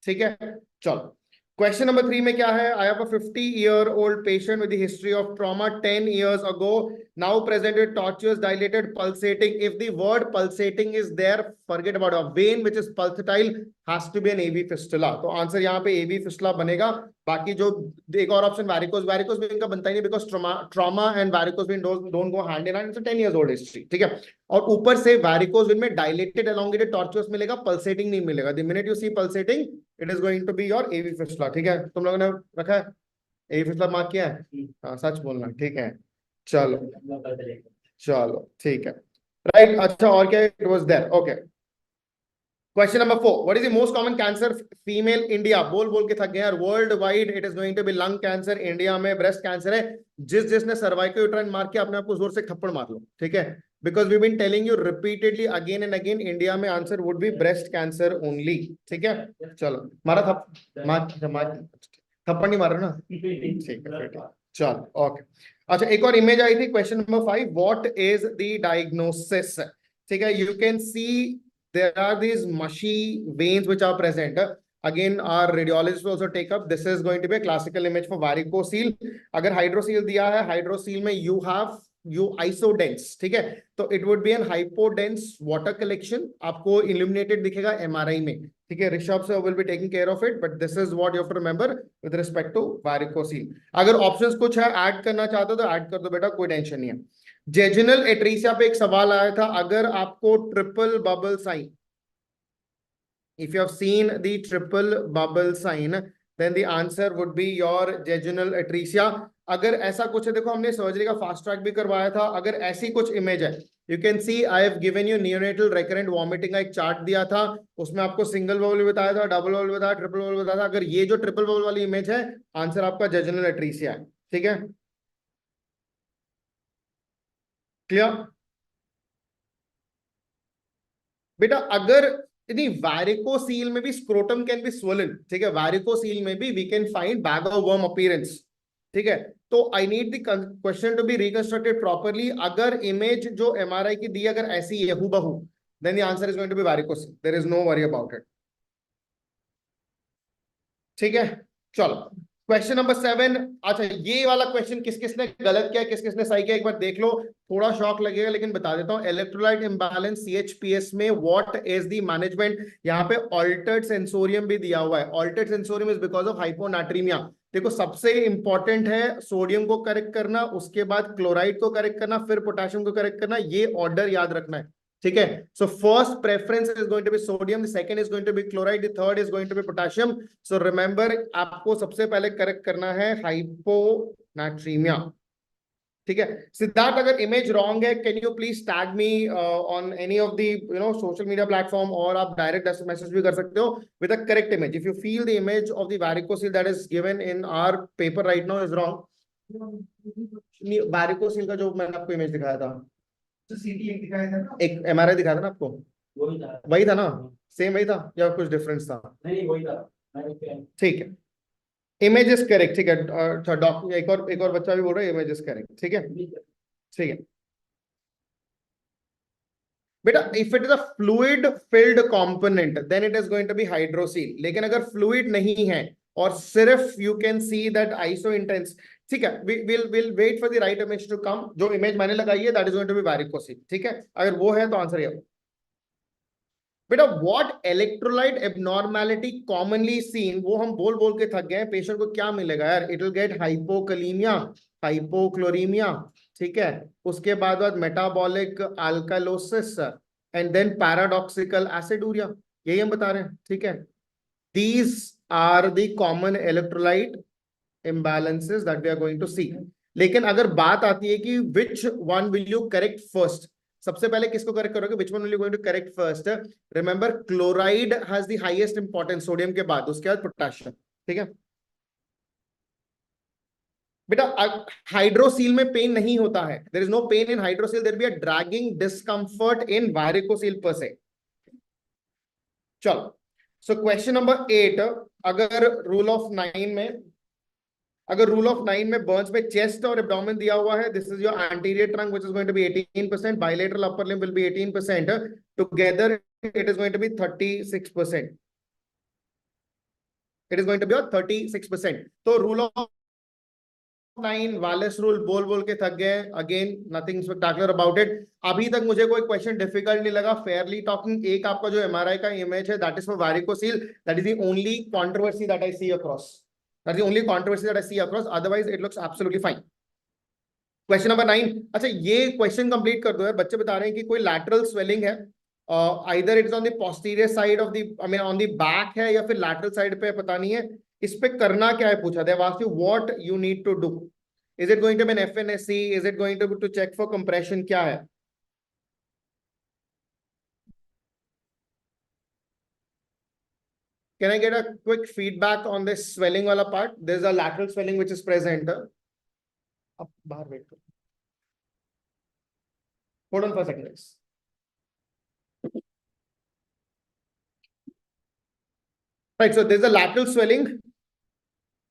ठीक है, चलो क्वेश्चन नंबर 3 में क्या है? I have a 50-year-old patient with the history of trauma 10 years ago, now present with tortuous, dilated, pulsating. If the word pulsating is there, forget about a vein which is pulsatile has to be an AV fistula. तो answer यहाँ पे AV fistula बनेगा। बाकी जो एक और option varicose vein का बनता ही नहीं, because trauma and varicose vein don't go hand in hand. It's a 10 years old history, ठीक है। और ऊपर से varicose vein में dilated, elongated, tortuous मिलेगा, pulsating नहीं मिलेगा। The minute you see pulsating, it is going to be your AV fistula, ठीक है। तुम लोगों ने रखा है AV fistula मार्क किया है? हाँ, सच बोलना, ठीक है। चलो ठीक है, राइट। अच्छा, और क्या? It was there, okay. Question number 4, what is the most common cancer female India? बोल बोल के थक गए यार। Worldwide it is going to be lung cancer, India में ब्रेस्ट कैंसर है। जिसने सर्वाइकल यूट्राइन मार के अपने आप को जोर से थप्पड़ मार लो, ठीक है, because we been telling you repeatedly again and again, India में answer would be breast cancer only, ठीक है। चलो, मारा थप्पड़ नहीं मार रहा ना, ठीक है, चलो ओके। अच्छा, एक और इमेज आई थी, question number 5, what is the diagnosis? ठीक है, you can C there are these mushy veins which are present. Again, our radiologist will also take up. This is going to be a classical image for varicocele. अगर hydrocele दिया है, hydrocele में you have isodense, ठीक है, तो it would be an hypodense water collection. आपको illuminated दिखेगा MRI में, ठीक है। Rishabh sir will be taking care of it, but this is what you have to remember with respect to varicocele. अगर options कुछ है ऐड करना चाहते हो तो ऐड कर दो बेटा, कोई टेंशन नहीं है। जेजुनल एट्रीसिया पे एक सवाल आया था, अगर आपको triple bubble sign, if you have seen the triple bubble sign, then the answer would be your jejunal atresia. अगर ऐसा कुछ है, देखो हमने सर्जरी का फास्ट ट्रैक भी करवाया था, अगर ऐसी कुछ इमेज है, you can C I have given you neonatal recurrent vomiting का एक चार्ट दिया था, उसमें आपको सिंगल बबल बताया था, डबल बबल बताया, ट्रिपल बबल बताया था। अगर ये जो ट्रिपल बबल वाली इमेज है, आंसर आपका जेजुनल एट्रीसिया है, ठीक है, क्लियर बेटा? अगर नहीं, वैरिकोसील में भी स्क्रोटम कैन बी स्वोलन, ठीक है, वैरिकोसील में भी we can find bag of worm appearance, ठीक है। तो I need the question to be reconstructed properly. अगर इमेज जो एमआरआई की दी अगर ऐसी है हूबहू, then the answer is going to be varicocele, there is no worry about it, ठीक है। चलो, क्वेश्चन नंबर 7। अच्छा, ये वाला क्वेश्चन किस किसने गलत किया, किस किसने सही किया, एक बार देख लो। थोड़ा शॉक लगेगा लेकिन बता देता हूँ। इलेक्ट्रोलाइट इम्बैलेंस CHPS में व्हाट इज द मैनेजमेंट? यहाँ पे ऑल्टर्ड सेंसोरियम भी दिया हुआ है। Altered sensorium is because of hyponatraemia. देखो, सबसे इंपॉर्टेंट है सोडियम को करेक्ट करना, उसके बाद क्लोराइड को करेक्ट करना, फिर पोटेशियम को करेक्ट करना। ये ऑर्डर याद रखना है, ठीक है। So first preference is going to be sodium, the second is going to be chloride, the third is going to be potassium. So remember, आपको सबसे पहले करेक्ट करना है हाइपोनाट्रीमिया, ठीक है। सिद्धार्थ, अगर इमेज रॉन्ग है, can you please tag me on any of the social media platform, और आप डायरेक्ट मैसेज भी कर सकते हो with a correct image. If you feel the image of the varicocele that is given in our paper right now is wrong, varicocele का जो मैंने आपको इमेज दिखाया था, दिखाया था ना, एक MRI दिखाया था ना आपको, वही था ना, सेम वही था या कुछ डिफरेंस था? नहीं, वही था, ठीक है। इमेज इज करेक्ट, ठीक है। डॉक्टर एक और बच्चा भी बोल रहा है इमेज इज करेक्ट, ठीक है, ठीक है बेटा। If it is a fluid filled component then it is going to be hydrocele, लेकिन अगर फ्लूइड नहीं है और सिर्फ you can see that iso intense, ठीक है, we'll wait for the right image to come। जो इमेज मैंने लगाई है that is going to be varicocele, ठीक है। अगर वो है तो आंसर ये बेटा। What electrolyte abnormality commonly seen, वो हम बोल बोल के थक गए। पेशेंट को क्या मिलेगा यार? It will get hypokalaemia, hypochloraemia, ठीक है, उसके बाद metabolic alkalosis and then paradoxical aciduria, यही हम बता रहे हैं, ठीक है। These are the common electrolyte imbalances that we are going to see। लेकिन अगर बात आती है कि which one will you correct first, सबसे पहले किसको करेक्ट करोगे? Which one will you going to correct first? Remember chloride has the highest importance sodium के बाद, उसके बाद पोटेशियम, ठीक है बेटा। हाइड्रोसील में पेन नहीं होता है, there is no pain in hydrocele, there be a dragging discomfort in varicocele per se. चलो, सो क्वेश्चन नंबर 8, अगर रूल ऑफ 9 में बर्न्स में चेस्ट और एब्डोमेन दिया हुआ है, this is your anterior trunk which is going to be 18%, bilateral upper limb will be 18%, together it is going to be 36%, it is going to be 36%। तो rule of 9 wireless rule बोल बोल के थक गए, again nothing spectacular about it. अभी तक मुझे कोई क्वेश्चन डिफिकल्ट नहीं लगा, फेयरली टॉकिंग। एक आपका जो एमआरआई का इमेज है, that is for varicocele, that is the only controversy that I see across, that is the only controversy that I see across, otherwise it looks absolutely fine. Question number 9, अच्छा ये question complete कर दो यार। बच्चे बता रहे हैं कि कोई लैटरल स्वेलिंग है, either it is on the posterior side of the, I mean on the back है, या फिर लैटरल साइड पे, पता नहीं है। इस पे करना क्या है पूछा, they have asked you what you need to do. Is it going to be an FNSC? Is it going to check for compression? क्या है? Can I get a quick feedback on this swelling वाला part? There's a lateral swelling which is present. अब बाहर wait करो. Hold on for a second, guys. Right, so there's a lateral swelling.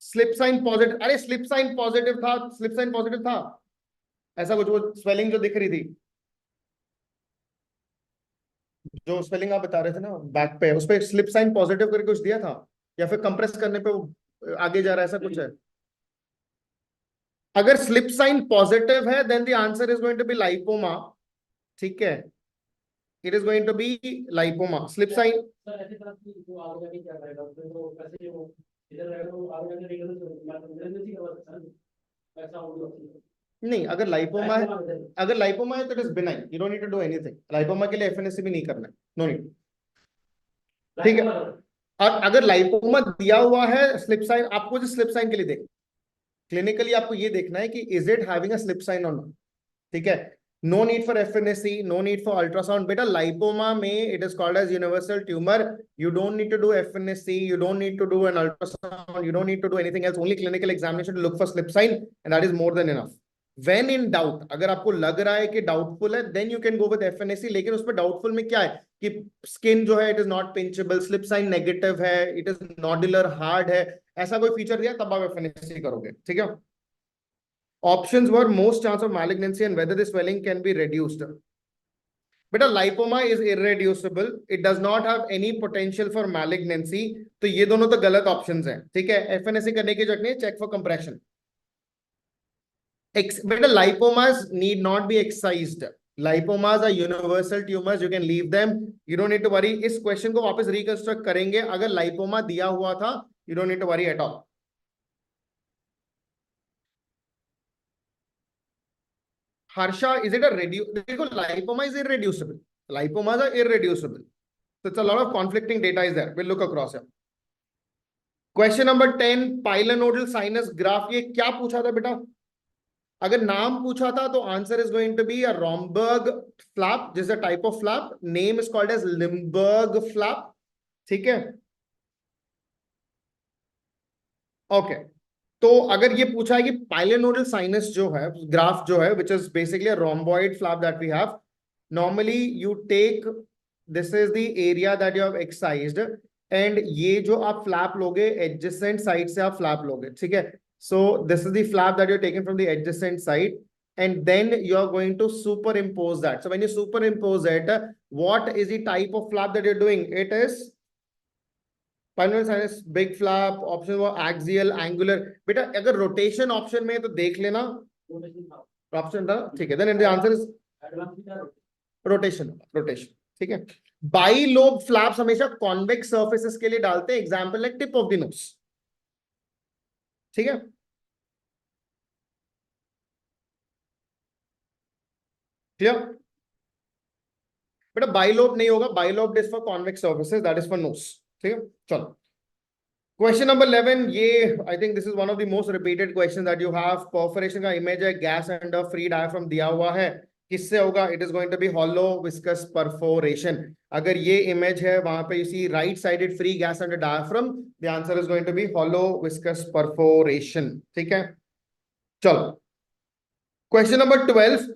Slip sign positive, अरे slip sign positive था, slip sign positive था, ऐसा कुछ, वो स्वेलिंग जो दिख रही थी, जो स्वेलिंग आप बता रहे थे ना बैक पे, उस पे स्लिप साइन पॉजिटिव करके कुछ दिया था, या फिर कंप्रेस करने पे वो आगे जा रहा है, ऐसा कुछ है? अगर स्लिप साइन पॉजिटिव है then the answer is going to be lipoma, ठीक है, it is going to be lipoma. Slip sign नहीं, अगर लाइपोमा है तो it is benign, you don't need to do anything. Lipoma के लिए एफएनएससी भी नहीं करना है, नो नीड, ठीक है। और अगर लाइपोमा दिया हुआ है स्लिप साइन, आपको जो स्लिप साइन के लिए देख, क्लिनिकली आपको ये देखना है कि is it having a slip sign और नॉट, ठीक है। No need for FNAC, no need for ultrasound. बेटा लाइपोमा में it is called as universal tumour, you don't need to do FNSC, you don't need to do an ultrasound, you don't need to do anything else, only clinical examination to look for slip sign, and that is more than enough. When in doubt, अगर आपको लग रहा है कि doubtful है, then you can go with FNSC, लेकिन उसमें doubtful में क्या है कि स्किन जो है it is not pinchable, slip sign negative है, इट इज नॉडुलर हार्ड है, ऐसा कोई फीचर दिया तब आप FNSC करोगे, ठीक है। Options were most chance of malignancy and whether the swelling can be reduced. बेटा lipoma is irreducible, it does not have any potential for malignancy, तो ये दोनों तो गलत ऑप्शंस हैं, ठीक है। एफएनएससी करने की जरूरत नहीं, चेक फॉर कंप्रेशन। बेटा lipomas need not be excised, lipomas are universal tumours, you can leave them, you don't need to worry. इस क्वेश्चन को वापस रिकंस्ट्रक्ट करेंगे, अगर लाइपोमा दिया हुआ था you don't need to worry at all. Harsha, is it a देखो lipoma is irreducible, lipomas are irreducible, so it's a lot of conflicting data is there, we'll look across it. Question number 10, pilonodal sinus graft, ये क्या पूछा था बेटा? अगर नाम पूछा था तो answer is going to be a Romberg flap, जिस type of flap, name is called as Limburg flap, ठीक है, ओके। तो अगर ये पूछा है कि पाइलोनोडल साइनस जो है ग्राफ जो है which is basically a rhomboid flap that we have, normally you take, this is the area that you have excised, and ये जो आप फ्लैप लोगे एडजेसेंट साइड से आप फ्लैप लोगे, ठीक है। So this is the flap that you are taking from the adjacent side, and then you are going to superimpose that. So when you superimpose it, what is the type of flap that you're doing? It is pilonidal sinus big flap, option वो axial angular. बेटा अगर rotation option में है तो देख लेना, option था, ठीक है, then the answer is rotation, ठीक है। बाइलोब फ्लैप्स हमेशा कॉन्वेक्स सर्फेसेस के लिए डालते हैं, example like tip of the nose, ठीक है। क्लियर? बेटा बाइलोब नहीं होगा, bilobe is for convex surfaces, that is for nose, ठीक है। चलो क्वेश्चन नंबर 11, ये I think this is one of the most repeated question that you have. Perforation का इमेज है, गैस एंड फ्री डायफ्राम दिया हुआ है, किससे होगा? It is going to be hollow viscus perforation. अगर ये इमेज है वहां पे you see right sided free gas under diaphragm, the answer is going to be hollow viscus perforation. ठीक है, चलो question number 12।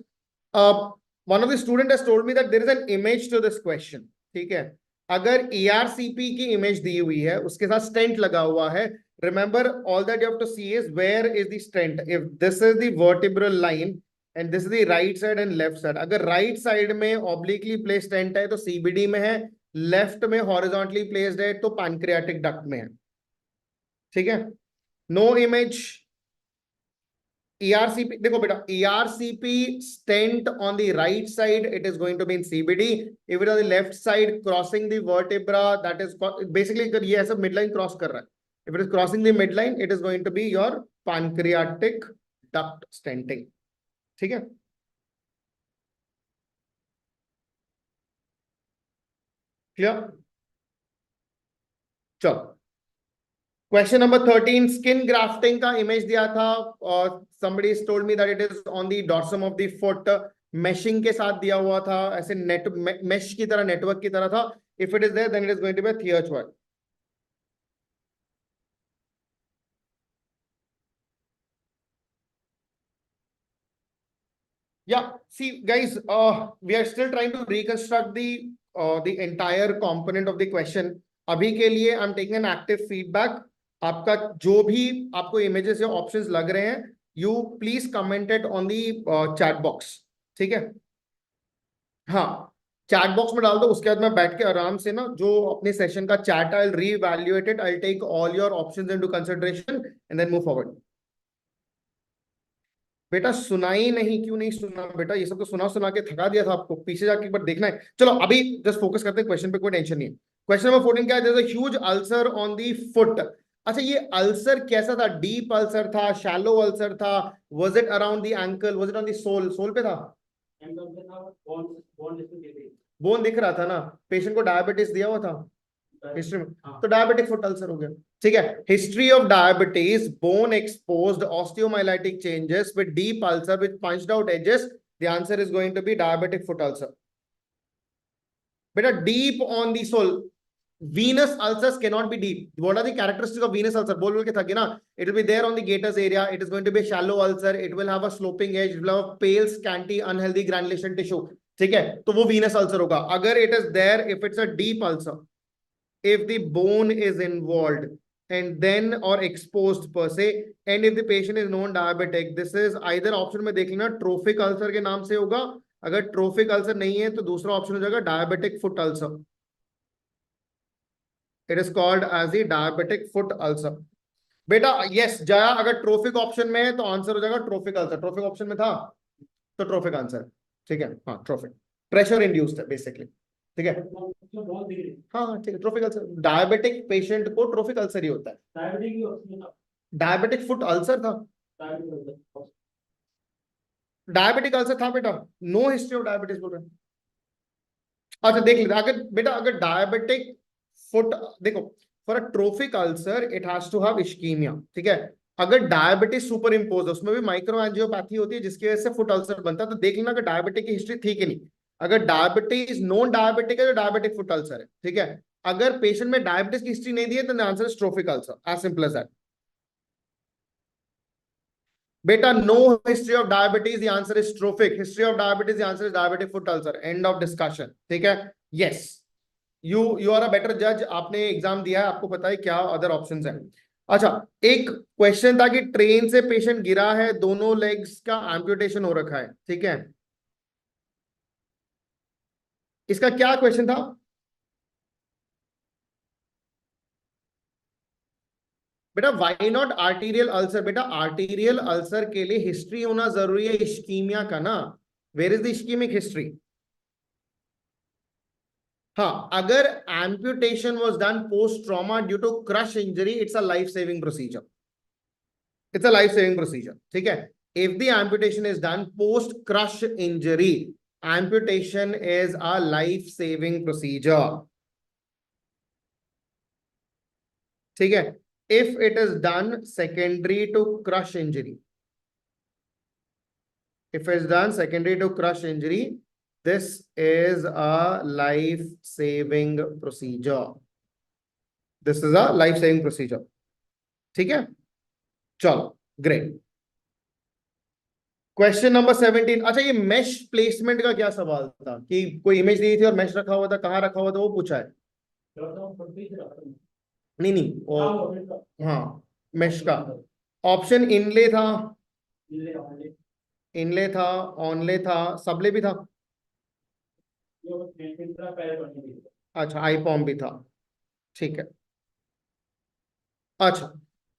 One of the student has told me that there is an image to this question. ठीक है, अगर ERCP की image दी हुई है, उसके साथ स्टेंट लगा हुआ है, remember all that you have to see is where is the stent. If this is the vertebral line and this is the right side and left side, अगर right side में obliquely placed stent है तो CBD में है, left में horizontally placed है तो pancreatic duct में है। ठीक है, no image ERCP, देखो बेटा, ERCP stent on the right side, it is going to be in CBD. If it is on the left side crossing the vertebra, that is basically ये ऐसा midline cross कर रहा है, if it is crossing the midline, it is going to be your pancreatic duct stenting. ठीक है, clear? चलो question number 13, skin grafting का image दिया था और somebody has told me that it is on the dorsum of the foot, meshing के साथ दिया हुआ था, ऐसे नेट मेश की तरह, नेटवर्क की तरह था। If it is there then it is going to be 𝐒𝐻। Yeah, see guys, we are still trying to reconstruct the entire component of the question. अभी के लिए I'm taking an active feedback. आपका जो भी आपको इमेजेस या options लग रहे हैं, you please comment it on the chat box. ठीक है, हाँ चैट बॉक्स में डाल दो, उसके बाद मैं बैठ के आराम से ना जो अपने सेशन का chat, I will reevaluate it, I will take all your options into consideration and then move forward. बेटा सुनाई नहीं, क्यों नहीं सुना बेटा? ये सब तो सुना सुना के थका दिया था आपको, पीछे जाके एक बार देखना है। चलो अभी जस्ट फोकस करते हैं क्वेश्चन पे, कोई टेंशन नहीं है। क्वेश्चन नंबर 14 क्या है? There is a huge ulcer on the foot. अच्छा, ये अल्सर कैसा था? डीप अल्सर था, शैलो अल्सर था, was it around the ankle, was it on the sole? Sole पे था, बोन दिख रहा था ना। पेशेंट को डायबिटीज दिया हुआ था हिस्ट्री में, तो डायबिटिक फुट अल्सर हो गया। ठीक है, history of diabetes, bone exposed, osteomyelitic changes with deep ulcer with punched out edges, the answer is going to be diabetic foot ulcer. बेटा deep on the sole, venous ulcers cannot be deep. What are the characteristics of venous ulcer? बोल बोल के थके ना। It will be there on the gaiters area. It is going to be a shallow ulcer. It will have a sloping edge. It will have a pale, scanty, unhealthy granulation tissue. ठीक है, तो वो venous ulcer होगा। अगर it is there, if it's a deep ulcer, if the bone is involved and then or exposed per se, and if the patient is known diabetic, this is either option में देख लेना trophic ulcer के नाम से होगा। अगर trophic ulcer नहीं है तो दूसरा ऑप्शन हो जाएगा diabetic foot ulcer. It is called as the diabetic foot ulcer. बेटा यस जया, अगर ट्रोफिक ऑप्शन में है तो आंसर हो जाएगा ट्रोफिक अल्सर। ट्रोफिक ऑप्शन में था तो ट्रोफिक आंसर। ठीक है, हाँ ट्रोफिक, प्रेशर इंड्यूस्ड है बेसिकली। ठीक है, हाँ ठीक है, ट्रोफिक अल्सर। डायबिटिक पेशेंट को ट्रोफिक अल्सर ही होता है। डायबिटिक फुट अल्सर था, डायबिटिक अल्सर था बेटा, नो हिस्ट्री ऑफ डायबिटीज बोल रहे हैं। अच्छा देख लेते, अगर बेटा अगर डायबिटिक फुट, देखो for a trophic ulcer it has to have ischaemia. ठीक है, अगर डायबिटीज सुपर इम्पोज है, उसमें भी माइक्रो एंजियोपैथी होती है जिसकी वजह से फुट अल्सर बनता है, तो देख लेना कि डायबिटिक की हिस्ट्री थी कि नहीं। अगर डायबिटीज नॉन डायबिटिक है तो डायबिटिक फुट अल्सर है। ठीक है, अगर पेशेंट में डायबिटीज की हिस्ट्री नहीं दी है तो answer is trophic ulcer, as simple as that. बेटा no history of diabetes, the answer is trophic. History of diabetes, the answer is diabetic foot ulcer. End of discussion. ठीक है, yes you are a better जज, आपने exam दिया है, आपको पता है क्या अदर ऑप्शंस हैं। अच्छा, एक क्वेश्चन था कि ट्रेन से पेशेंट गिरा है, दोनों लेग्स का एम्पुटेशन हो रखा है। ठीक है, इसका क्या क्वेश्चन था? बेटा व्हाई नॉट आर्टीरियल अल्सर? बेटा आर्टीरियल अल्सर के लिए हिस्ट्री होना जरूरी है इश्कीमिया का ना। Where is the ischaemic history? हाँ, अगर amputation was done post trauma due to crush injury, it's a life saving procedure. It's a life saving procedure. ठीक है, if the amputation is done post crush injury, amputation is a life saving procedure. ठीक है, if it is done secondary to crush injury, If it's done secondary to crush injury, this is a life-saving procedure. This is a life-saving procedure. ठीक है? चलो, great. Question number 17. अच्छा, ये mesh placement का क्या सवाल था कि कोई इमेज दी थी और मेश रखा हुआ था, कहाँ रखा हुआ था वो पूछा है. नहीं वो हाँ मेश का ऑप्शन इनले था, इनले था, ऑनले था, सबले भी था. अच्छा, आईपॉम भी था. ठीक है. अच्छा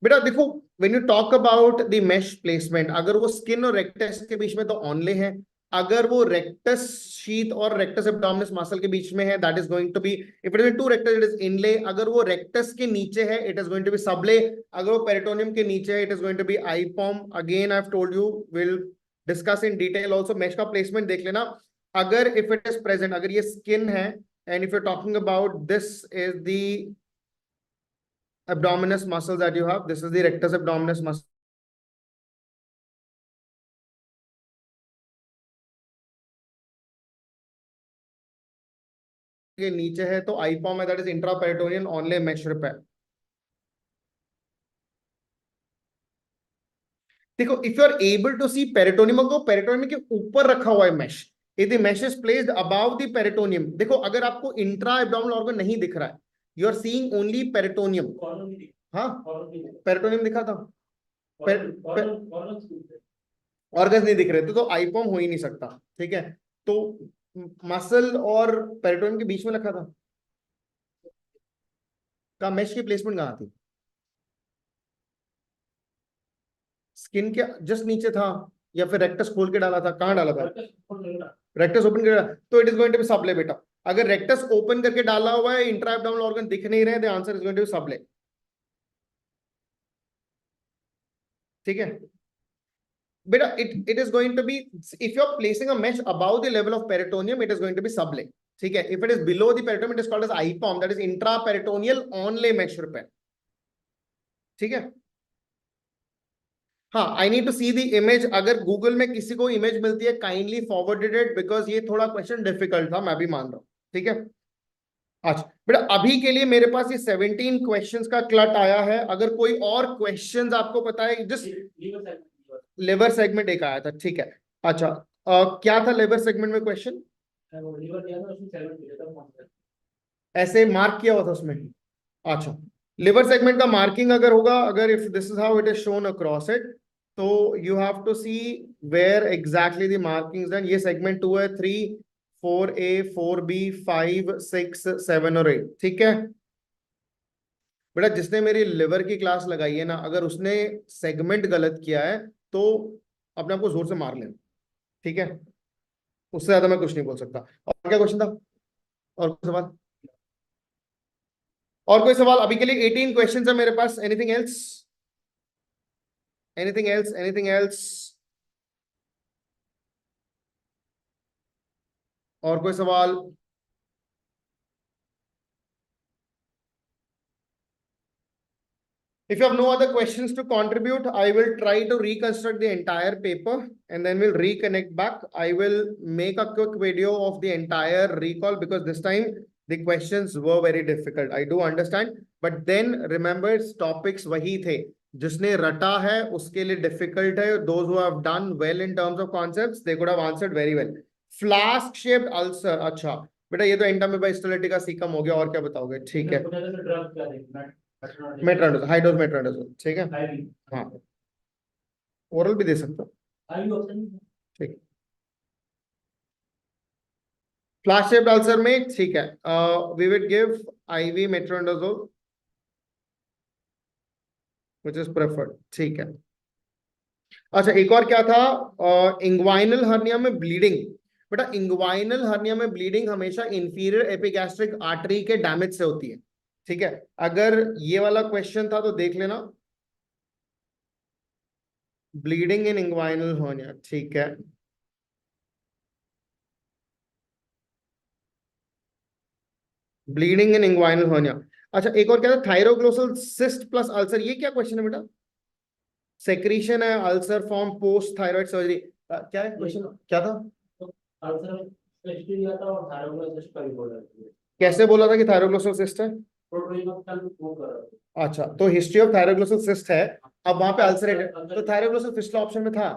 बेटा देखो, when you talk about the mesh placement, अगर वो स्किन और रेक्टस के बीच में तो ऑनले है. अगर वो रेक्टस शीथ और रेक्टस एब्डोमिनस मसल के बीच में है, that is going to be, if it is to rectus it is inlay. अगर वो रेक्टस के नीचे है, it is going to be sublay. अगर वो पेरिटोनियम के नीचे है, it is going to be IPOM. Again I have told you, will discuss in detail also. Mesh का प्लेसमेंट देख लेना. अगर इफ इट इज प्रेजेंट, अगर ये स्किन है, and if you talking about this is the abdominis muscle that you have, this is the rectus abdominis muscle. के नीचे है तो आईपॉम है, that is intraperitoneal onlay mesh rip है. देखो, if you are able to see peritoneum को peritoneum के ऊपर रखा हुआ है mesh, if the mesh is placed above the peritoneum. देखो, अगर आपको इंट्रा एब्डोमिनल ऑर्गन नहीं दिख रहा है, you are seeing only peritoneum. हाँ, पेरिटोनियम दिखा था, ऑर्गन्स नहीं दिख रहे थे, तो आईपॉम हो ही नहीं सकता. ठीक है, तो मसल और पेरिटोनियम के बीच में रखा था. का मेश की प्लेसमेंट कहाँ थी? स्किन के जस्ट नीचे था, या फिर रेक्टस खोल के डाला था? कहाँ डाला था? रेक्टस ओपन कर, तो it is going to be sublay बेटा. अगर रेक्टस ओपन करके डाला हुआ है, इंट्रा एब्डोमिनल ऑर्गन दिख नहीं रहे, the answer is going to be sublay. ठीक है बेटा, it is going to be, if you are placing a mesh above the level of peritoneum, it is going to be sublet. ठीक है, if it is below the peritoneum, it is called as IPOM, that is intraperitoneal onlay mesh repair. ठीक है. हाँ, I need to see the image. अगर Google में किसी को image मिलती है, काइंडली फॉरवर्डेड इट, बिकॉज ये थोड़ा क्वेश्चन डिफिकल्ट था, मैं भी मान रहा हूँ. ठीक है. अच्छा बेटा, अभी के लिए मेरे पास ये 17 क्वेश्चंस का क्लट आया है. अगर कोई और क्वेश्चंस आपको पता है, जस्ट लिवर सेगमेंट एक आया था. ठीक है. अच्छा, क्या था लिवर सेगमेंट में क्वेश्चन? ऐसे मार्क किया हुआ था उसमें. अच्छा, लिवर सेगमेंट का मार्किंग अगर होगा, अगर if this is how it is shown across it, तो you have to see where exactly the markings done. ये सेगमेंट 2 है, 3, 4A, 4B, 5, 6, 7 और 8. ठीक है बेटा, जिसने मेरी लिवर की क्लास लगाई है ना, अगर उसने सेगमेंट गलत किया है तो अपने आप को जोर से मार लेना. ठीक है, उससे ज्यादा मैं कुछ नहीं बोल सकता. और क्या क्वेश्चन था? और कोई सवाल? और कोई सवाल? अभी के लिए 18 क्वेश्चंस है मेरे पास. Anything else? Anything else? Anything else? और कोई सवाल? If you have no other questions to contribute, I will try to reconstruct the entire paper and then we'll reconnect back. I will make a quick video of the entire recall because this time the questions were very difficult. I do understand, but then remember topics wahi the. जिसने रटा है उसके लिए difficult है. Those who have done well in terms of concepts, they could have answered very well. Flask shaped ulcer. अच्छा बेटा, ये तो एंटामीबाइस्टोलिटिक का सीकम हो गया. और क्या बताओगे? ठीक है, मेट्रोनिडाजोल, हाई डोज मेट्रोनिडाजोल. ठीक है. हाँ, ओरल भी दे सकते हो. ठीक. फ्लैश शेप्ड अल्सर में ठीक है, we will give IV metronidazole which is preferred. ठीक है. अच्छा, एक और क्या था? इंग्वाइनल हर्निया में ब्लीडिंग. बेटा, इंग्वाइनल हर्निया में ब्लीडिंग हमेशा इंफीरियर एपिगैस्ट्रिक आर्टरी के डैमेज से होती है. ठीक है, अगर ये वाला क्वेश्चन था तो देख लेना, ब्लीडिंग इन इंग्वाइनल हर्निया. ठीक है. Bleeding in inguinal hernia. अच्छा, एक और क्या था? Thyroglossal cyst plus ulcer. ये क्या क्वेश्चन है बेटा? सेक्रीशन है, ulcer form post thyroid surgery. क्या है क्वेश्चन, क्या था? कैसे बोला था कि थायरोग्लोसल सिस्ट है? अच्छा, तो हिस्ट्री ऑफ थायरोग्लोसल सिस्ट है, अब वहां पे अल्सरेटेड, तो थायरोग्लोसल फिस्टुला ऑप्शन में था,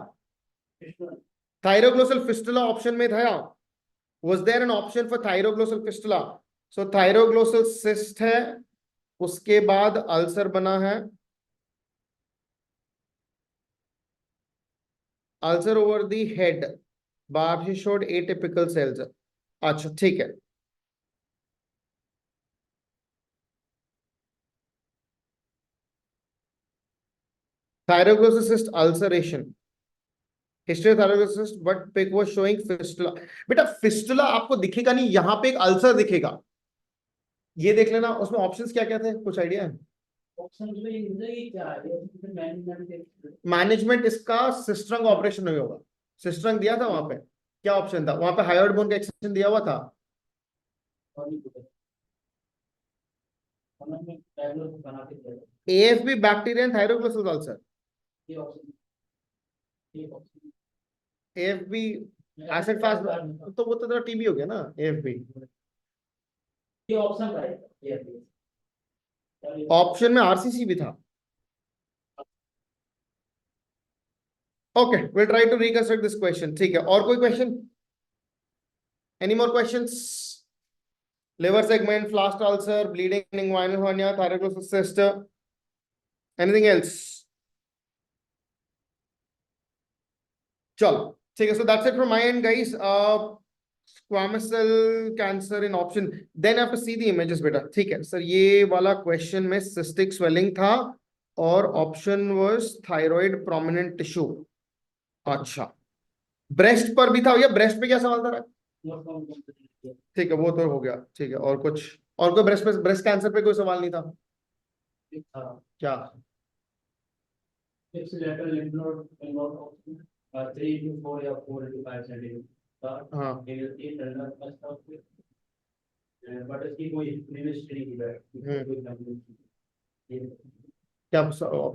थायरोग्लोसल फिस्टुला ऑप्शन में था, was there an option for thyroglossal fistula? So thyroglossal cyst है, उसके बाद अल्सर बना है, ulcer over the head, biopsy showed atypical cells. अच्छा ठीक है, thyroglossus cyst ulceration, history of thyroglossal cyst, but pic was showing fistula. बेटा fistula आपको दिखेगा नहीं, यहाँ पे एक अल्सर दिखेगा, ये देख लेना। उसमें ऑप्शंस क्या क्या थे, कुछ आइडिया है? मैनेजमेंट इसका सिस्टरंग ऑपरेशन नहीं होगा, सिस्टरंग दिया था वहां पे, क्या ऑप्शन था वहां पे? हायोइड बोन का एक्सटेंशन दिया हुआ था, AFB bacteria thyroglossal ulcer, AFB acid fast, तो वो तो टीबी हो गया ना एएफबी। ऑप्शन में आरसीसी भी था। Okay, will try to reconstruct this question. ठीक है, और कोई question? Any more questions? Liver segment, फ्लास्ट ulcer, bleeding, inguinal hernia, thyroglossus cyst, anything else? चलो ठीक है, so that's it from my end guys. squamous cell cancer in option, then have to see the images बेटा। ठीक है sir, ये वाला question में cystic swelling था और option was thyroid prominent tissue. अच्छा, ब्रेस्ट पर भी था भैया, ब्रेस्ट पे क्या सवाल था? ठीक है, वो तो हो गया। ठीक है, और कुछ, और कोई ब्रेस्ट पे, ब्रेस्ट कैंसर पे कोई सवाल नहीं था क्या? 3 to 4 या 4 to 5 सेंटीमीटर, हाँ बट इसकी कोई प्रीवियस हिस्ट्री नहीं है। क्या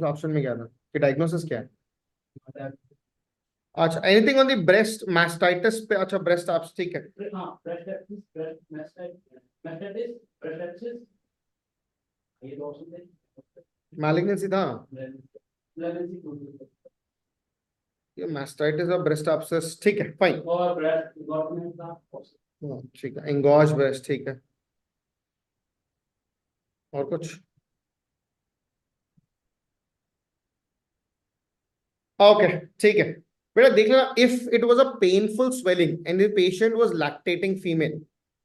ऑप्शन में क्या था कि डायग्नोसिस क्या है? अच्छा, anything on the breast mastitis पे? अच्छा, ब्रेस्ट आप, ठीक है, हां, ब्रेस्ट मास्टाइटिस, ये दो ऑप्शन है। मैलिग्नेंसी था, ये मास्टाइटिस और ब्रेस्ट एब्सेस, ठीक है फाइन, और ब्रेस्ट गवर्नमेंट का, ठीक है, एंगॉज ब्रेस्ट, ठीक है, और कुछ? ओके ठीक है बेटा, देख लेना, if it was a painful swelling and the patient was lactating female,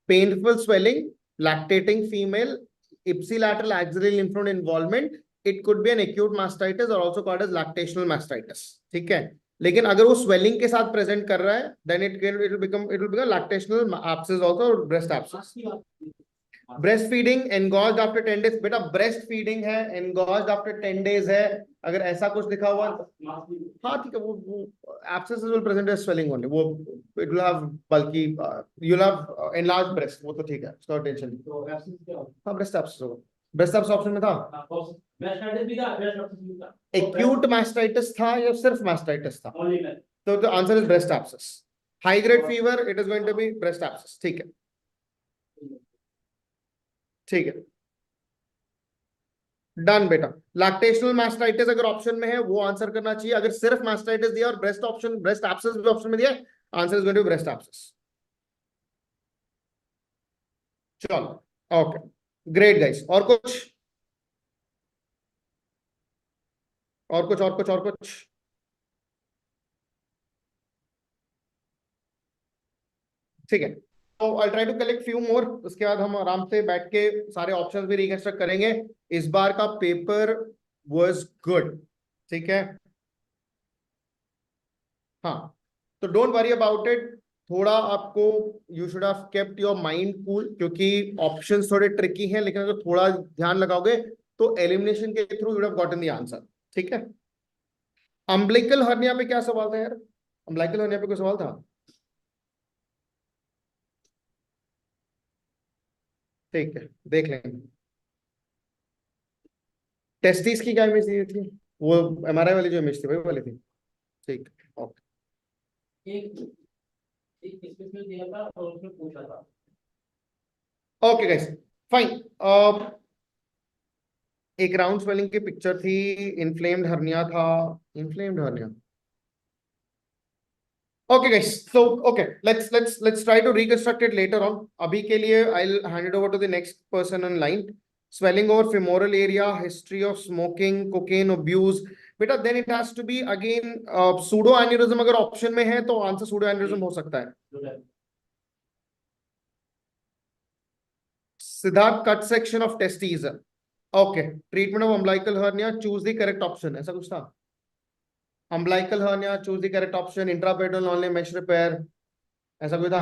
painful swelling, lactating female, ipsilateral axillary lymph node involvement, it could be an acute mastitis or also called as lactational mastitis। ठीक है, लेकिन अगर वो swelling के साथ present कर रहा है, then it will become lactational abscess also, breast abscess। Breast feeding engorged after 10 days, बेटा ब्रेस्ट फीडिंग है, engorged after 10 days है, अगर ऐसा कुछ लिखा हुआ, हाँ ठीक है, वो abscesses will present as swelling only, वो it will have bulky, you'll have enlarged breast, वो तो ठीक है, उसका टेंशन नहीं। हाँ, ब्रेस्ट abscess होगा, ब्रेस्ट abscess ऑप्शन में था, एक्यूट मास्टाइटिस था या सिर्फ मास्टाइटिस था? तो the answer is breast abscess, high grade fever, it is going to be breast abscess। ठीक है, ठीक है, डन बेटा। लैक्टेशनल मास्टाइटिस अगर ऑप्शन में है वो आंसर करना चाहिए, अगर सिर्फ मास्टाइटिस दिया और ब्रेस्ट ऑप्शन, ब्रेस्ट एब्सेस भी ऑप्शन में दिया, answer is going to be breast abscess. चलो ओके, ग्रेट गाइस, और कुछ, और कुछ, और कुछ, और कुछ? ठीक है, तो I try to collect few more, उसके बाद हम आराम से बैठ के सारे ऑप्शंस भी रिकंस्ट्रक्ट करेंगे। इस बार का पेपर वाज गुड, ठीक है, हाँ, तो डोंट वरी अबाउट इट, थोड़ा आपको, you should have kept your mind cool, क्योंकि ऑप्शंस थोड़े ट्रिकी हैं, लेकिन अगर थोड़ा ध्यान लगाओगे तो एलिमिनेशन के through you have gotten the answer. ठीक है, अम्बिलिकल हर्निया पे क्या सवाल था यार? अम्बिलिकल हर्निया पे कोई सवाल था? ठीक है, देख लेंगे। टेस्टिस की क्या इमेज दी थी? वो एमआरआई वाली जो इमेज थी वही वाली थी? ठीक, ओके। एक एक स्पेशल दिया था और उसमें पूछा था। Okay guys, fine. एक राउंड स्वेलिंग की पिक्चर थी, इन्फ्लेम्ड हर्निया था, inflamed hernia. Okay guys, so okay, let's try to reconstruct it later on. Abhi ke liye I'll hand it over to the next person in line. Swelling over femoral area, history of smoking, cocaine abuse. Beta, then it has to be again pseudo aneurysm. अगर option में है तो answer pseudo aneurysm हो सकता है. Siddharth, cut section of testes. Okay, treatment of umbilical hernia. Choose the correct option. ऐसा कुछ था? Umbilical hernia, choose the correct option. Intraperitoneal non-linear mesh repair. ऐसा कोई था?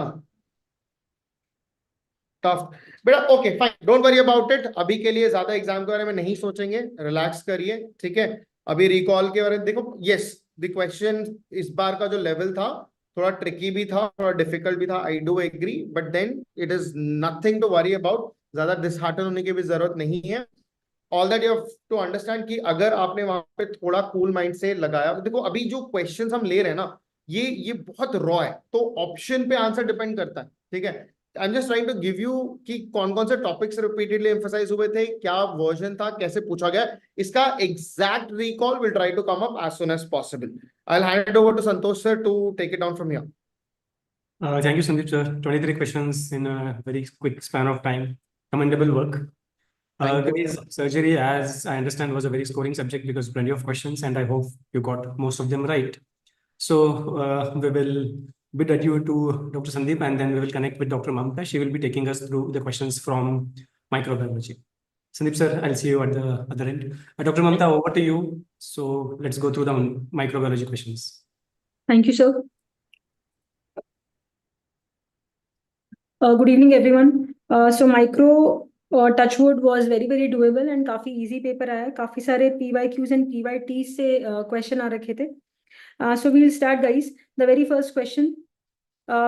टफ बेटा. Okay fine, don't worry about it. अभी के लिए ज्यादा एग्जाम के बारे में नहीं सोचेंगे, रिलैक्स करिए, ठीक है. अभी रिकॉल के बारे में देखो. यस, द क्वेश्चन इस बार का जो लेवल था थोड़ा ट्रिकी भी था, थोड़ा डिफिकल्ट भी था, I do agree, but then it is nothing to worry about. ज्यादा डिसहार्टन होने की भी जरूरत नहीं है. All that you have to understand कि अगर आपने वहां पे थोड़ा कूल माइंड से लगाया. देखो अभी जो क्वेश्चंस हम ले रहे हैं ना, ये बहुत रॉ है, तो ऑप्शन पे आंसर डिपेंड करता है, ठीक है. I am just trying to give you कि कौन कौन से टॉपिक्स रिपीटेडली एम्फसाइज हुए थे, क्या वर्जन था, कैसे पूछा गया. इसका exact recall will try to come up as soon as possible. I will hand it over to Santosh sir to take it down from here. Thank you, Sandeep sir. 23 questions in a very quick span of time. Commendable work. Thank you. Guys, surgery, as I understand, was a very scoring subject because plenty of questions, and I hope you got most of them right. So we will bid adieu to Dr. Sandeep, and then we will connect with Dr. Mamta. She will be taking us through the questions from microbiology. Sandeep sir, I'll see you at the other end. Dr. Mamta, over to you. So let's go through the microbiology questions. Thank you, sir. Good evening, everyone. So micro touchwood was very doable and काफी easy paper आया. काफी सारे PYQs and PYTs से question आ रखे थे. So we'll start, guys. The very first question: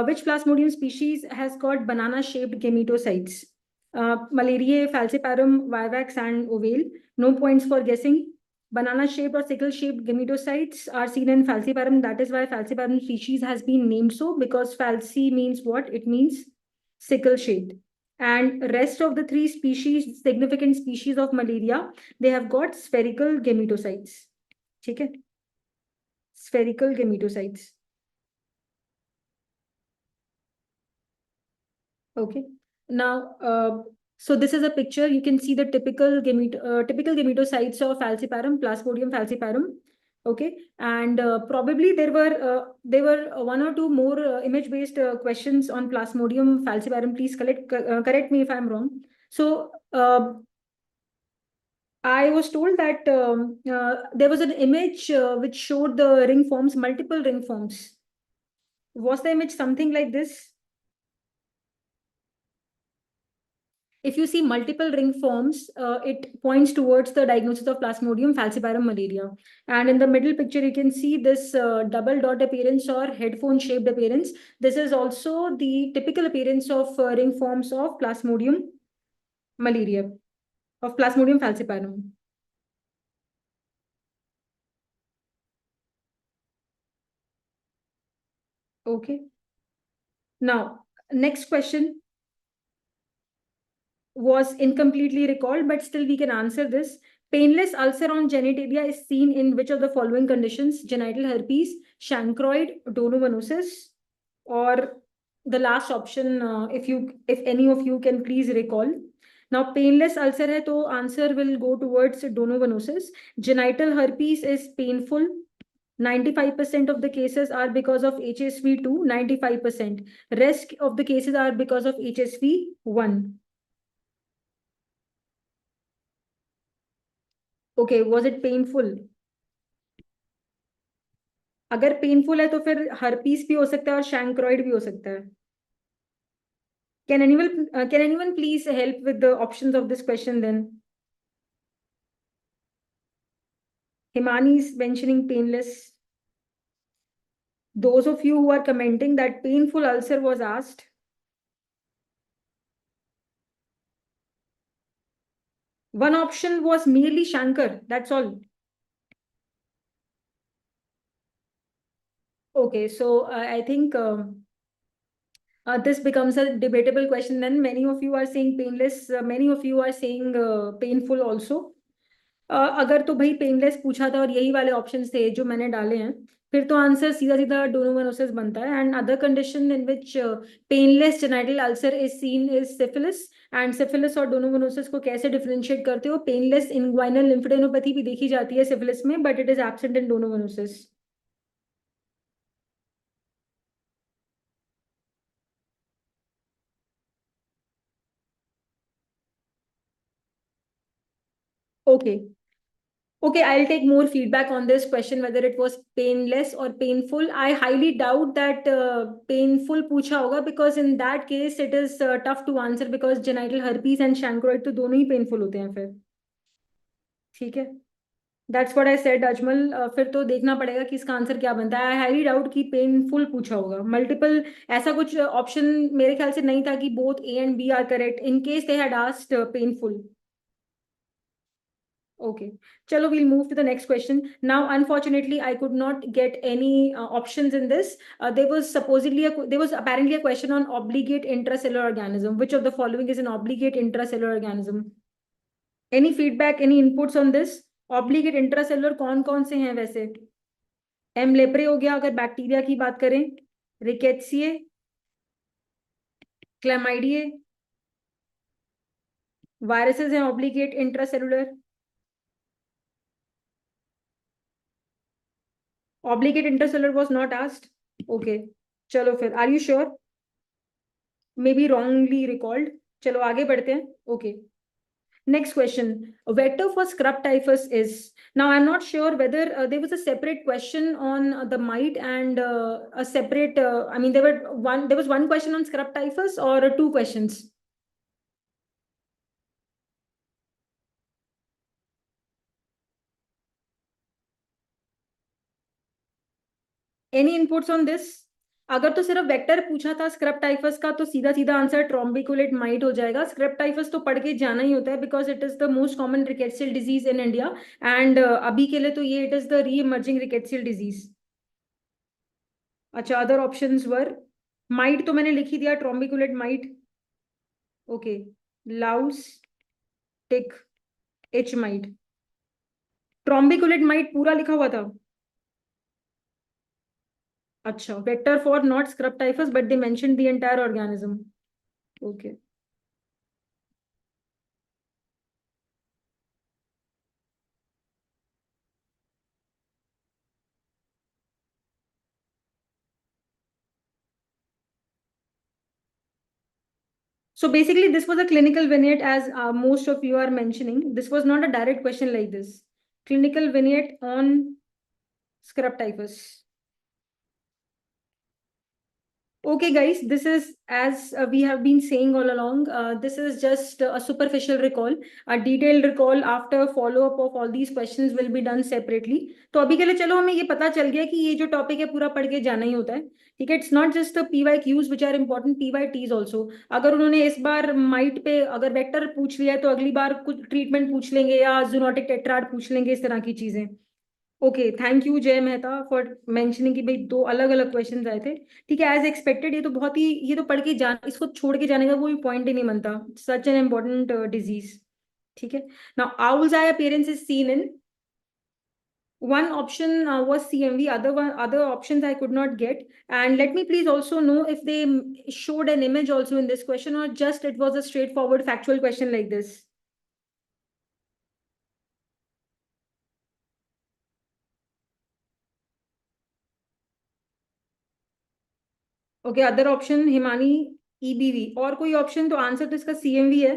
which Plasmodium species has got banana-shaped gametocytes? Malariae, Falciparum, vivax, and ovale. No points for guessing. Banana-shaped or sickle-shaped gametocytes are seen in Falciparum. That is why Falciparum species has been named so, because falci means what? It means sickle-shaped. And rest of the three species, significant species of malaria, they have got spherical gametocytes. Okay? Spherical gametocytes. Okay. Now, so this is a picture. You can see the typical gametocytes of Falciparum, Plasmodium falciparum. Okay, and probably there were one or two more image-based questions on Plasmodium falciparum. Please correct me if I'm wrong. So I was told that there was an image which showed the ring forms, multiple ring forms. Was the image something like this? If you see multiple ring forms, it points towards the diagnosis of Plasmodium falciparum malaria. And in the middle picture, you can see this double dot appearance or headphone-shaped appearance. This is also the typical appearance of ring forms of Plasmodium malaria, of Plasmodium falciparum. Okay. Now, next question was incompletely recalled, but still we can answer this. Painless ulcer on genitalia is seen in which of the following conditions? Genital herpes, chancroid, donovanosis, or the last option, if any of you can please recall. Now, painless ulcer hai, to answer will go towards donovanosis. Genital herpes is painful. 95% of the cases are because of HSV2, 95%. Rest of the cases are because of HSV1. Okay, was it painful? अगर painful है तो फिर herpes भी हो सकता है और शैंक्रोइड भी हो सकता है. Can anyone please help with the options of this question then? Himani is mentioning painless. Those of you who are commenting that painful ulcer was asked. One option was merely chancre, that's all. Okay, so I think this becomes a debatable question. Then many of you are saying painless, many of you are saying painful also. अगर तो भाई painless पूछा था और यही वाले options थे जो मैंने डाले हैं, फिर तो आंसर सीधा सीधा डोनोवेनोसिस बनता है. And other condition in which painless genital ulcer is seen is syphilis. And syphilis और डोनोवेनोसिस को कैसे डिफरेंशिएट करते हो? पेनलेस इनग्वाइनल लिम्फेडेनोपैथी भी देखी जाती है सिफिलिस में, but it is absent in donovanosis. Okay. Okay, I'll take more feedback on this question, whether it was painless or painful. I highly doubt that painful पूछा होगा, because in that case it is tough to answer, because genital herpes and chancroid तो दोनों ही painful होते हैं फिर. ठीक है, that's what I said, Ajmal. फिर तो देखना पड़ेगा कि इसका आंसर क्या बनता है. I highly doubt कि painful पूछा होगा. Multiple ऐसा कुछ ऑप्शन मेरे ख्याल से नहीं था कि both A and B are correct. In case they had asked painful. Okay, chalo, we'll move to the next question. Now, unfortunately, I could not get any options in this. There was apparently a question on obligate intracellular organism. Which of the following is an obligate intracellular organism? Any feedback, any inputs on this? Obligate intracellular कौन से हैं वैसे? M. Leprae हो गया अगर bacteria की बात करें, रिकेट्सिए, क्लैमाइडिए, वायरसेस हैं obligate intracellular. Obligate intracellular was not asked. Okay, chalo फिर. Are you sure? Maybe wrongly recalled. चलो आगे बढ़ते हैं. Okay. Next question. A vector for scrub typhus is. Now I'm not sure whether there was a separate question on the mite and a separate. I mean, there was one question on scrub typhus or two questions. Any inputs on this? अगर तो सिर्फ vector पूछा था scrub typhus का, तो सीधा सीधा answer ट्रॉम्बिकुलेट might हो जाएगा. स्क्रब टाइफस तो पढ़ के जाना ही होता है, because it is the most common rickettsial disease in India. And अभी के लिए तो ये इट इज द री इमर्जिंग रिकेट्सियल डिजीज. अच्छा, अदर ऑप्शंस वर माइट तो मैंने लिख ही दिया, ट्रॉम्बिकुलेट माइट. ओके, लाउस, टिक, एच माइट. ट्रॉम्बिकुलेट माइट पूरा लिखा हुआ था. अच्छा, vector for not scrub typhus, but they mentioned the entire organism. Okay. So basically, this was a clinical vignette, as most of you are mentioning. This was not a direct question like this. Clinical vignette on scrub typhus. Okay, guys, this is, as we have been saying all along, this is just a superficial recall. A detailed recall after follow-up of all these questions will be done separately. तो अभी के लिए चलो हमें ये पता चल गया कि ये जो टॉपिक है पूरा पढ़ के जाना ही होता है. ठीक है, it's not just the PYQs which are important, PYTs also. अगर उन्होंने इस बार माइट पे अगर वेक्टर पूछ लिया है, तो अगली बार कुछ ट्रीटमेंट पूछ लेंगे या जूनोटिक टेट्राड पूछ लेंगे, इस तरह की चीजें. ओके, थैंक यू जय मेहता फॉर मेंशनिंग कि भाई दो अलग अलग क्वेश्चंस आए थे. ठीक है, एज एक्सपेक्टेड. ये तो पढ़ के जाना, इसको छोड़ के जाने का कोई पॉइंट ही नहीं बनता. Such an important disease. ठीक है. Now owls I appearance is seen in. One option was CMV, other options I could not get. And let me please also know if they showed an image also in this question, or just it was a straightforward factual question like this. Okay, other option Himani, EBV. और कोई option? तो answer तो इसका CMV है.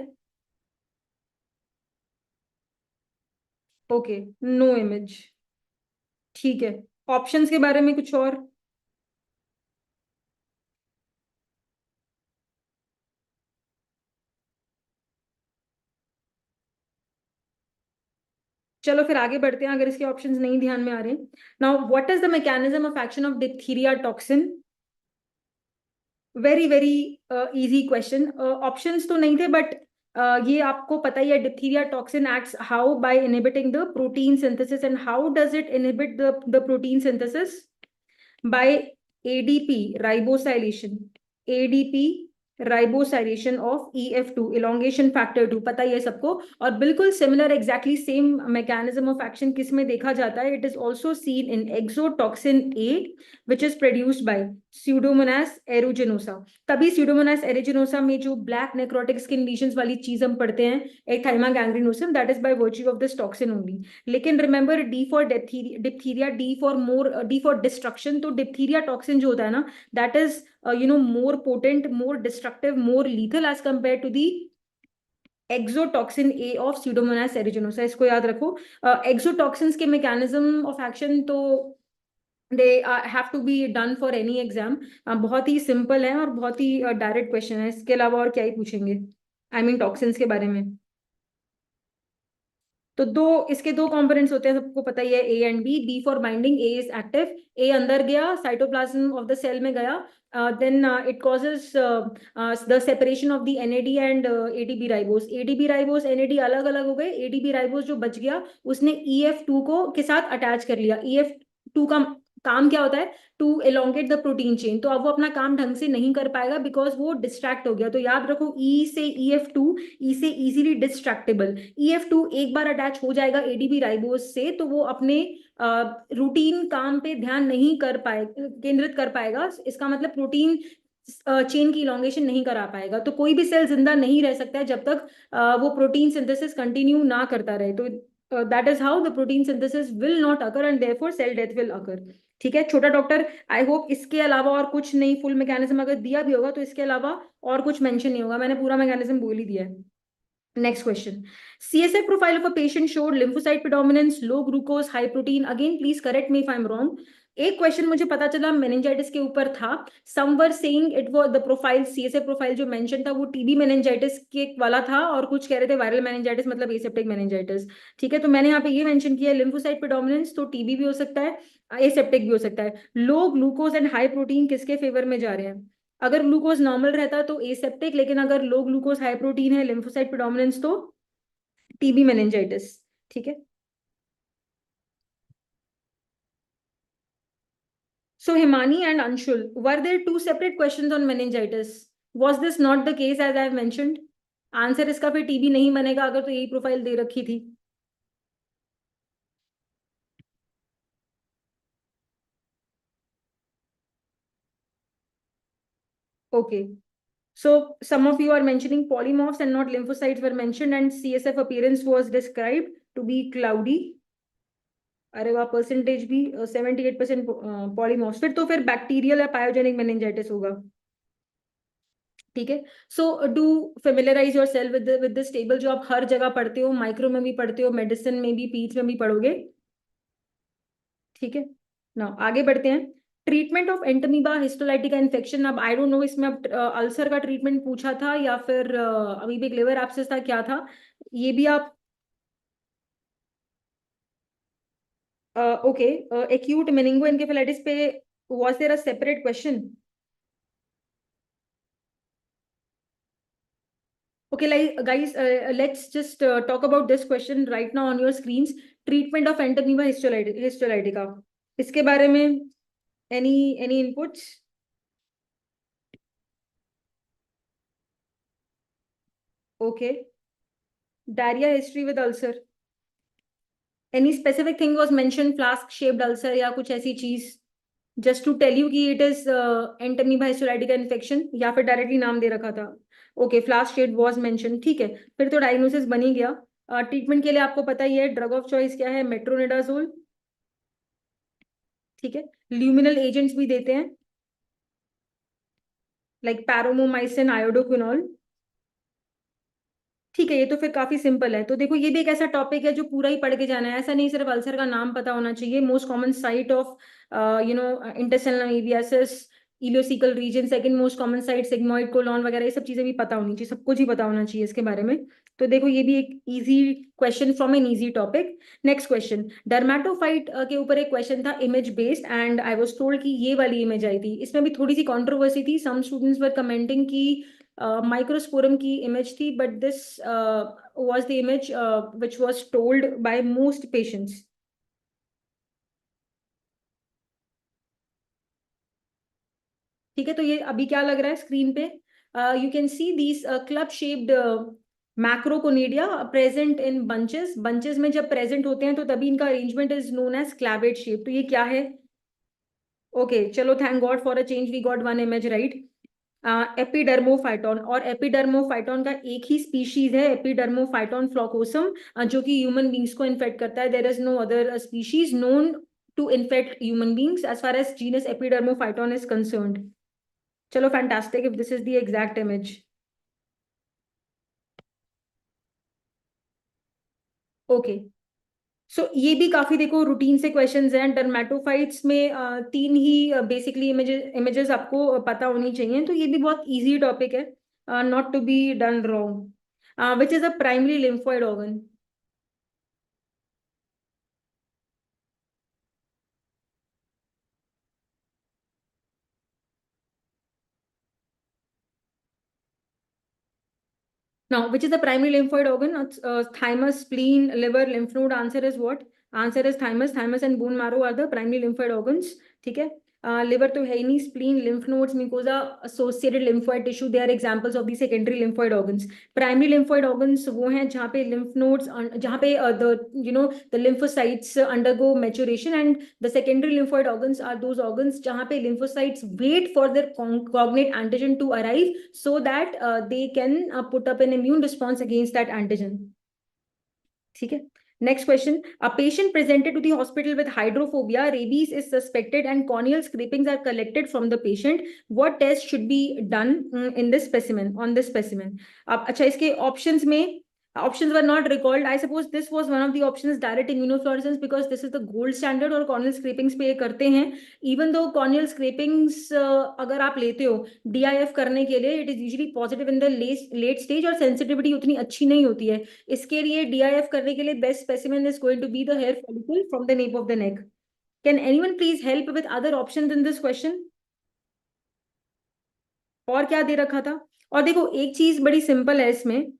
Okay, no image. ठीक है, options के बारे में कुछ और? चलो फिर आगे बढ़ते हैं, अगर इसके ऑप्शंस नहीं ध्यान में आ रहे. Now what is the mechanism of action of diphtheria toxin? Very very easy question. Options तो नहीं थे, बट ये आपको पता ही है. Diphtheria toxin acts how? By inhibiting the protein synthesis. And how does it inhibit the protein synthesis? by ADP ribosylation of EF2 elongation factor 2, पता ही है सबको। और बिल्कुल similar exactly same mechanism of action किस में देखा जाता है? It is also seen in exotoxin A which is produced by Pseudomonas aeruginosa। तभी Pseudomonas aeruginosa में जो ब्लैक नेक्रोटिक स्किन लीजन्स वाली चीज हम पढ़ते हैं ecthyma gangrenosum, that is by virtue of this toxin only. लेकिन remember D for diphtheria, D for destruction, तो डिप्थीरिया टॉक्सिन जो होता है ना, that is more potent, more destructive, more lethal as compared to the exotoxin A of Pseudomonas aeruginosa। इसको याद रखो। Exotoxins के mechanism of action तो they have to be done for any exam। बहुत ही सिंपल है और बहुत ही डायरेक्ट क्वेश्चन है। इसके अलावा और क्या ही पूछेंगे आई मीन टॉक्सिन्स के बारे में? तो इसके दो कंपोनेंट्स होते हैं, सबको पता ही है, A and B। B for binding, A is active, A अंदर गया, साइटोप्लाज्म ऑफ द सेल में गया, then it causes the separation of the NAD and ADP ribose। ADP ribose NAD अलग अलग हो गए, ADP ribose जो बच गया उसने EF2 को के साथ अटैच कर लिया। EF2 का काम क्या होता है? To elongate the protein chain. तो अब वो अपना काम ढंग से नहीं कर पाएगा बिकॉज वो डिस्ट्रैक्ट हो गया। तो याद रखो E से EF2, E से इजीली डिस्ट्रैक्टेबल। EF2 एक बार अटैच हो जाएगा ADP राइबोस से तो वो अपने रूटीन काम पे ध्यान नहीं कर पाए केंद्रित कर पाएगा। इसका मतलब प्रोटीन चेन की इलोंगेशन नहीं करा पाएगा। तो कोई भी सेल जिंदा नहीं रह सकता है जब तक वो प्रोटीन सिंथेसिस कंटिन्यू ना करता रहे। तो that is how the protein synthesis will not occur and therefore cell death will occur। ठीक है छोटा डॉक्टर, आई होप इसके अलावा और कुछ नहीं, फुल मैकेनिज्म अगर दिया भी होगा तो इसके अलावा और कुछ मेंशन नहीं होगा, मैंने पूरा मैकेनिज्म बोल ही दिया है। Next question, CSF profile of a patient showed lymphocyte predominance, low glucose, high protein। Again please correct me if I'm wrong। एक क्वेश्चन मुझे पता चला मेनिंजाइटिस के ऊपर था, some were saying it was the profile, CSF profile जो mention था वो TB मेनिंजाइटिस के वाला था और कुछ कह रहे थे वायरल मेनिंजाइटिस मतलब एसेप्टिक मेनिंजाइटिस। ठीक है तो मैंने यहाँ पे ये मेंशन किया लिम्फोसाइट प्रेडोमिनेंस, तो TB भी हो सकता है, एसेप्टिक भी हो सकता है। लो ग्लूकोज एंड हाई प्रोटीन किसके फेवर में जा रहे हैं? अगर ग्लूकोज नॉर्मल रहता तो एसेप्टिक, लेकिन अगर लो ग्लूकोज हाई प्रोटीन है लिम्फोसाइट प्रेडोमिनेंस तो TB मेनिंजाइटिस। ठीक है So Himani and Anshul, were there two separate questions on meningitis? Was this not the case as I have mentioned? Answer इसका फिर TB नहीं बनेगा अगर तो यही प्रोफाइल दे रखी थी। Okay. So some of you are mentioning polymorphs and not lymphocytes were mentioned and CSF appearance was described to be cloudy। अरे वाह, परसेंटेज भी 78% पॉलीमॉर्फ्स, फिर तो फिर बैक्टीरियल या पायोजेनिक मेनिंजाइटिस होगा। ठीक है so do familiarise your self with this table जो आप हर जगह पढ़ते हो, माइक्रो में भी पढ़ते हो, मेडिसिन में भी, पीच में भी पढ़ोगे। ठीक है ना, आगे बढ़ते हैं। Treatment of Entamoeba histolytica infection. अब आई डोंट नो इसमें अब अल्सर का ट्रीटमेंट पूछा था या फिर अभी भी लिवर एब्सेस था, क्या था ये भी आप ओके। एक्यूट मेनिंगोएन्केफेलाइटिस पे was there a separate question? Okay, like guys, let's just talk about this question right now on your screens. Treatment of entamoeba histolytica. इसके बारे में any inputs? Okay. Diarrhea history with ulcer. Any specific thing was mentioned, flask shaped ulcer या कुछ ऐसी चीज? Just to tell you कि it is entamoeba histolytica infection या फिर डायरेक्टली नाम दे रखा था? Okay, flask shaped was mention. ठीक है फिर तो डायग्नोसिस बन ही गया। ट्रीटमेंट के लिए आपको पता ही है ड्रग ऑफ चॉइस क्या है, मेट्रोनिडाजोल। ठीक है ल्यूमिनल एजेंट्स भी देते हैं लाइक पैरोमोमाइसिन, आयोडोक्विनोल। ठीक है ये तो फिर काफी सिंपल है। तो देखो ये भी एक ऐसा टॉपिक है जो पूरा ही पढ़ के जाना है, ऐसा नहीं सिर्फ अल्सर का नाम पता होना चाहिए। Most common site of intestinal amoebiasis, ileocaecal region, second most common site sigmoid colon वगैरह, ये सब चीजें भी पता होनी चाहिए, सब कुछ ही पता होना चाहिए इसके बारे में। तो देखो ये भी एक easy question from an easy topic. Next question, dermatophyte के ऊपर एक क्वेश्चन था image based and I was told कि ये वाली इमेज आई थी। इसमें भी थोड़ी सी कंट्रोवर्सी थी, सम स्टूडेंट्स वर कमेंटिंग की माइक्रोस्पोरम की इमेज थी, but this was the image which was told by most patients. ठीक है, तो ये अभी क्या लग रहा है स्क्रीन पे? You can see these club shaped macroconidia present in bunches. Bunches में जब प्रेजेंट होते हैं तो तभी इनका arrangement is known as clavate shape. तो ये क्या है? ओके, चलो, thank God for a change, we got one image right. Epidermophyton, और एपिडर्मोफाइटोन का एक ही स्पीशीज है, एपिडर्मोफाइटोन फ्लोकोसम, जो कि ह्यूमन बींग्स को इन्फेक्ट करता है। There is no other species known to infect human beings as far as genus Epidermophyton is concerned. चलो, fantastic, if this is the exact image. Okay, so ये भी काफी देखो रूटीन से क्वेश्चंस हैं। डर्मेटोफाइट्स में तीन ही बेसिकली इमेजेस आपको पता होनी चाहिए, तो ये भी बहुत इजी टॉपिक है, not to be done wrong. Which is a primary lymphoid organ? Now, which is the primary lymphoid organ? Thymus, spleen, liver, lymph node. Answer is what? Answer is thymus. Thymus and bone marrow are the primary lymphoid organs. ठीक है, liver तो है ही नहीं, spleen, lymph nodes, mucosa, associated lymphoid tissue, they are examples of the secondary lymphoid organs. Primary lymphoid organs वो हैं जहाँ पे lymph nodes, जहाँ पे the lymphocytes undergo maturation, and the secondary lymphoid organs are those organs जहाँ पे lymphocytes wait for their cognate antigen to arrive so that they can put up an immune response against that antigen. ठीक है, next question. A patient presented to the hospital with hydrophobia, rabies is suspected, and corneal scrapings are collected from the patient. What test should be done in this specimen, on this specimen? अब अच्छा, इसके options में options were not recalled. I suppose this was one of the options, direct immunofluorescence, because this is the gold standard और corneal scrapings पे ये करते हैं. Even though corneal scrapings अगर आप लेते हो DIF करने के लिए, it is usually positive in the late stage और sensitivity उतनी अच्छी नहीं होती है. इसके लिए DIF करने के लिए best specimen is going to be the hair follicle from the nape of the neck. Can anyone please help with other options in this question? और क्या दे रखा था? और देखो, एक चीज बड़ी सिंपल है इसमें,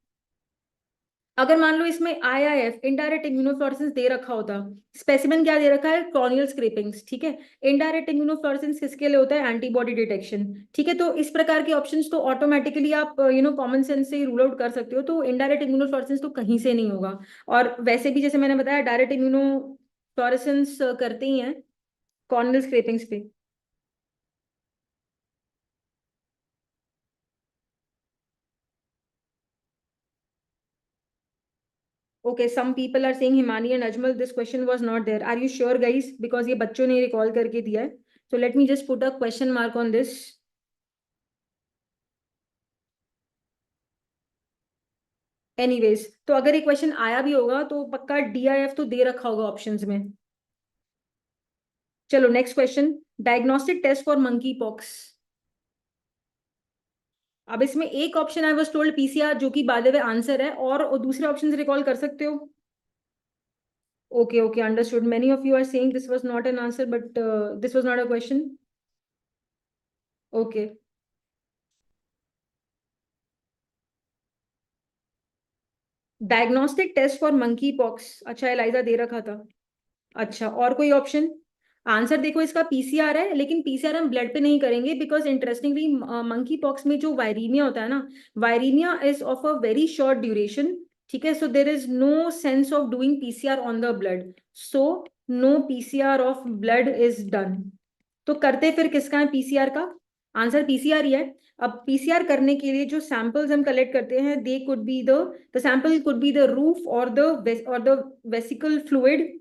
अगर मान लो इसमें IIF इनडायरेक्ट इम्यूनोफ्लोरेसेंस दे रखा होता, स्पेसिमेन क्या दे रखा है? Corneal scrapings. ठीक है, इनडायरेक्ट इम्यूनोफ्लोरेसेंस किसके लिए होता है? Antibody detection. ठीक है, तो इस प्रकार के ऑप्शंस तो ऑटोमेटिकली आप कॉमन सेंस से ही रूल आउट कर सकते हो, तो इनडायरेक्ट इम्यूनोफ्लोरेसेंस तो कहीं से नहीं होगा। और वैसे भी जैसे मैंने बताया, डायरेक्ट इम्यूनोफ्लोरेसेंस करते ही हैं कॉर्नियल स्क्रैपिंग्स पे। Okay, some people are saying Himani and Ajmal, this question was not there. Are you sure, guys? Because ये बच्चों ने recall करके दिया है. So let me just put a question mark on this. Anyways, तो अगर ये क्वेश्चन आया भी होगा तो पक्का DIF तो दे रखा होगा ऑप्शंस में. चलो, next question. Diagnostic test for monkey pox. अब इसमें एक option I was told PCR, जो कि बाय द वे आंसर है, और दूसरे ऑप्शन रिकॉल कर सकते हो. Okay, understood. Many of you are saying this was not an answer, but this was not a question. Okay. Diagnostic test for monkey pox. अच्छा, ELISA दे रखा था. अच्छा, और कोई ऑप्शन? आंसर देखो, इसका PCR है, लेकिन PCR हम ब्लड पे नहीं करेंगे, बिकॉज इंटरेस्टिंगली मंकी पॉक्स में जो वायरीमिया होता है ना, viraemia is of a very short duration. ठीक है, so there is no sense of doing PCR on the blood, so no PCR of blood is done. तो करते फिर किसका है PCR का? आंसर PCR ही है. अब PCR करने के लिए जो सैंपल्स हम कलेक्ट करते हैं, they could be the sample could be the roof और द वेसिकल फ्लूइड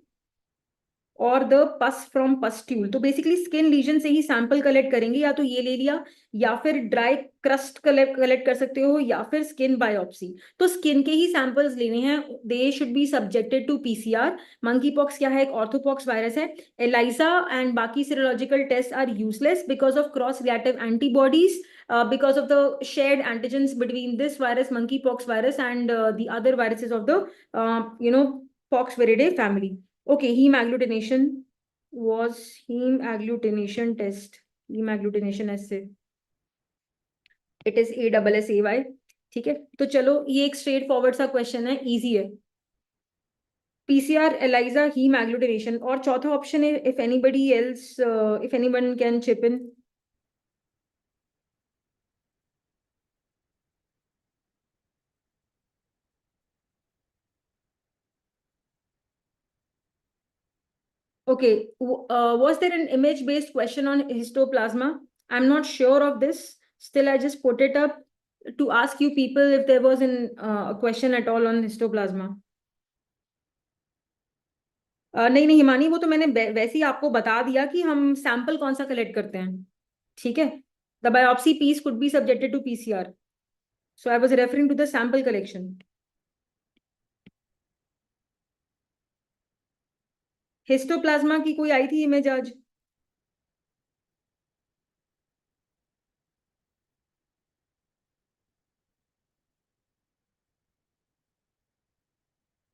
और द पस फ्रॉम पस्ट्यूल. तो बेसिकली स्किन लीजन से ही सैंपल कलेक्ट करेंगे, या तो ये ले लिया, या फिर ड्राई क्रस्ट कलेक्ट कर सकते हो, या फिर स्किन बायोप्सी. तो स्किन के ही सैंपल्स लेने हैं. They should be subjected to PCR. Monkey pox क्या है? एक ऑर्थोपॉक्स वायरस है. एलाइजा एंड बाकी serological test are useless because of cross reactive antibodies, because of the shared antigens between this virus, monkeypox virus, and the other viruses of the Poxviridae family. Okay, heme agglutination was heme agglutination test. Heme agglutination assay. It is ASSAY. ठीक है, तो चलो, ये एक straight forward सा question है, easy है. PCR, ELISA, heme agglutination. और चौथा ऑप्शन है, if anybody else, if anyone can chip in. Okay, was there an image-based question on histoplasma? I'm not sure of this. Still, I just put it up to ask you people if there was a question at all on histoplasma. नहीं नहीं हिमानी, वो तो मैंने वैसे ही आपको बता दिया कि हम सैंपल कौन सा कलेक्ट करते हैं, ठीक है. The biopsy piece could be subjected to PCR. So I was referring to the sample collection. Histoplasma की कोई आई थी इमेज आज?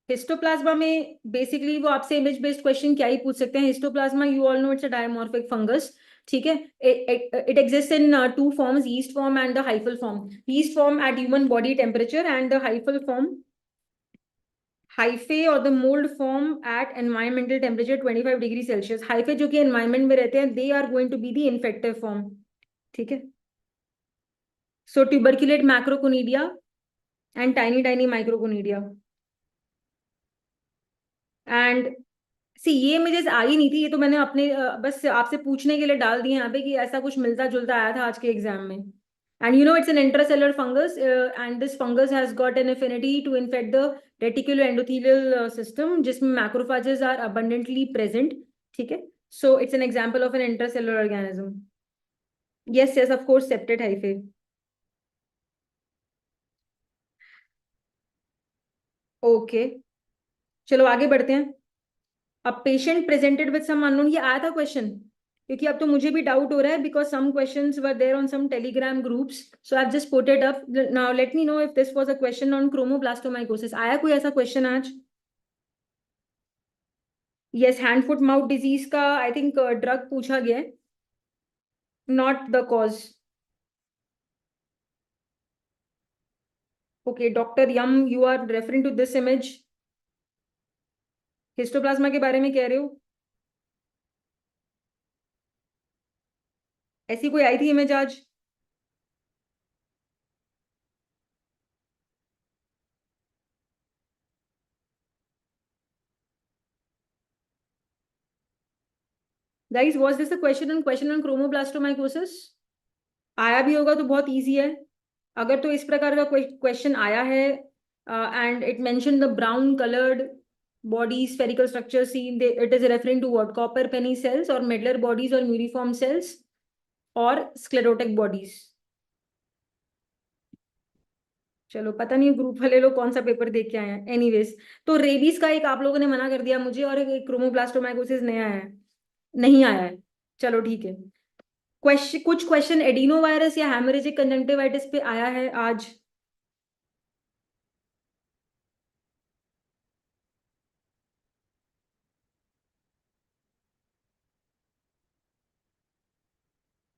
हिस्टोप्लाज्मा में बेसिकली वो आपसे इमेज बेस्ड क्वेश्चन क्या ही पूछ सकते हैं. Histoplasma you all know it's a dimorphic fungus, ठीक है. It exist in two forms, yeast form and the hyphal form. Yeast form at human body temperature and the hyphal form, hyphae or the mold form at environmental temperature 25 degree Celsius. Hyphae जो कि environment में रहते हैं, they are going to be the infective form, ठीक है. So tuberculate macroconidia and tiny microconidia. And see ये images आई नहीं थी, ये तो मैंने अपने बस आपसे पूछने के लिए डाल दिए यहाँ पे कि ऐसा कुछ मिलता जुलता आया था आज के एग्जाम में. And you know it's an intracellular fungus and this fungus has got an affinity to infect the reticulo endothelial system जिसमें मैक्रोफेजेस आर अबंडेंटली प्रेजेंट, ठीक है. So it's an example of an intracellular organism. Yes yes of course septate hyphae. Okay चलो आगे बढ़ते हैं. अब patient presented with some unknown, ये आया था क्वेश्चन, क्योंकि अब तो मुझे भी डाउट हो रहा है because some questions were there on some Telegram groups, so I have just put it up now. Let me know if this was a question on chromoblastomycosis. आया कोई ऐसा क्वेश्चन आज? Yes, hand foot mouth disease का I think drug पूछा गया है, not the cause. Okay doctor यम, you are referring to this image. Histoplasma के बारे में कह रहे हो? ऐसी कोई आई थी इमेज आज? Guys was this a question on chromoblastomycosis? आया भी होगा तो बहुत इजी है. अगर तो इस प्रकार का क्वेश्चन आया है and it mention the brown coloured body spherical structure seen, it is referring to what? Copper penny cells or medullary bodies or muriform cells or sclerotic bodies. चलो पता नहीं ग्रुप वाले लोग कौन सा पेपर देख के आए हैं. एनीवेज, तो रेबीज का एक आप लोगों ने मना कर दिया मुझे और एक क्रोमोब्लास्टोमाइकोसिस नया है, नहीं आया है. चलो ठीक है. कुछ क्वेश्चन एडिनो वायरस या हेमोरेजिक कंजंक्टिवाइटिस पे आया है आज?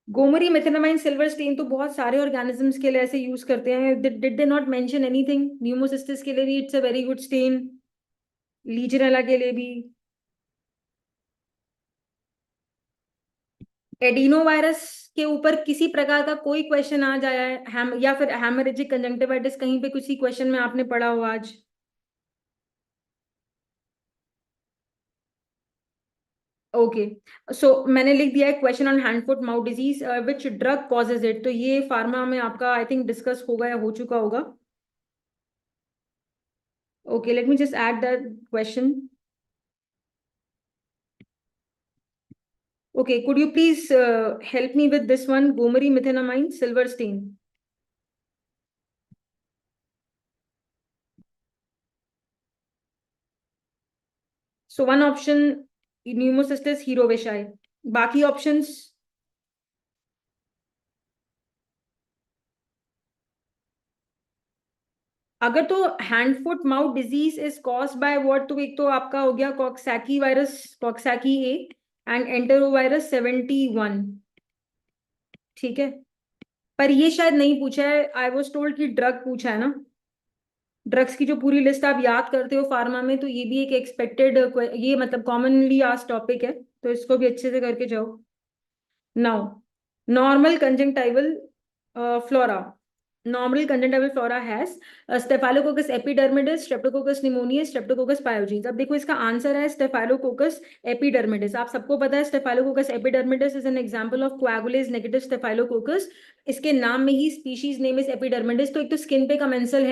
गोमरी मेथेनामाइन सिल्वर स्टेन तो बहुत सारे ऑर्गेनिजम्स के लिए ऐसे यूज करते हैं. Did they not mention anything? Pneumocystis के लिए भी it's a very good stain, legionella के लिए भी. एडिनो वायरस के ऊपर किसी प्रकार का कोई क्वेश्चन आ जाया है या फिर हेमोरेजिक कंजंक्टिवाइटिस कहीं पे किसी क्वेश्चन में आपने पढ़ा हो आज? ओके सो मैंने लिख दिया है question on hand foot mouth disease which drug causes it. तो ये फार्मा में आपका आई थिंक डिस्कस होगा या हो चुका होगा. Okay let me just add that question. Okay, could you please help me with this one? Gomari methenamine silver stain. So one option pneumocystis herovesci. Baki options. अगर तो hand foot mouth disease is caused by what, तो एक तो आपका हो गया coxsackie virus, coxsackie A and enterovirus 71, ठीक है. पर ये शायद नहीं पूछा है. आई वाज टोल्ड कि ड्रग पूछा है ना. ड्रग्स की जो पूरी लिस्ट आप याद करते हो फार्मा में, तो ये भी एक एक्सपेक्टेड, ये मतलब कॉमनली आस्क्ड टॉपिक है, तो इसको भी अच्छे से करके जाओ. Now normal conjunctival flora. normal conjunctival flora has Staphylococcus epidermidis, Streptococcus pneumoniae, Streptococcus pyogenes. अब देखो इसका आंसर है Staphylococcus epidermidis. आप सबको पता है Staphylococcus epidermidis is an example of coagulase negative Staphylococcus. इसके नाम में ही species name is epidermidis. तो एक तो स्किन पे कमेंसल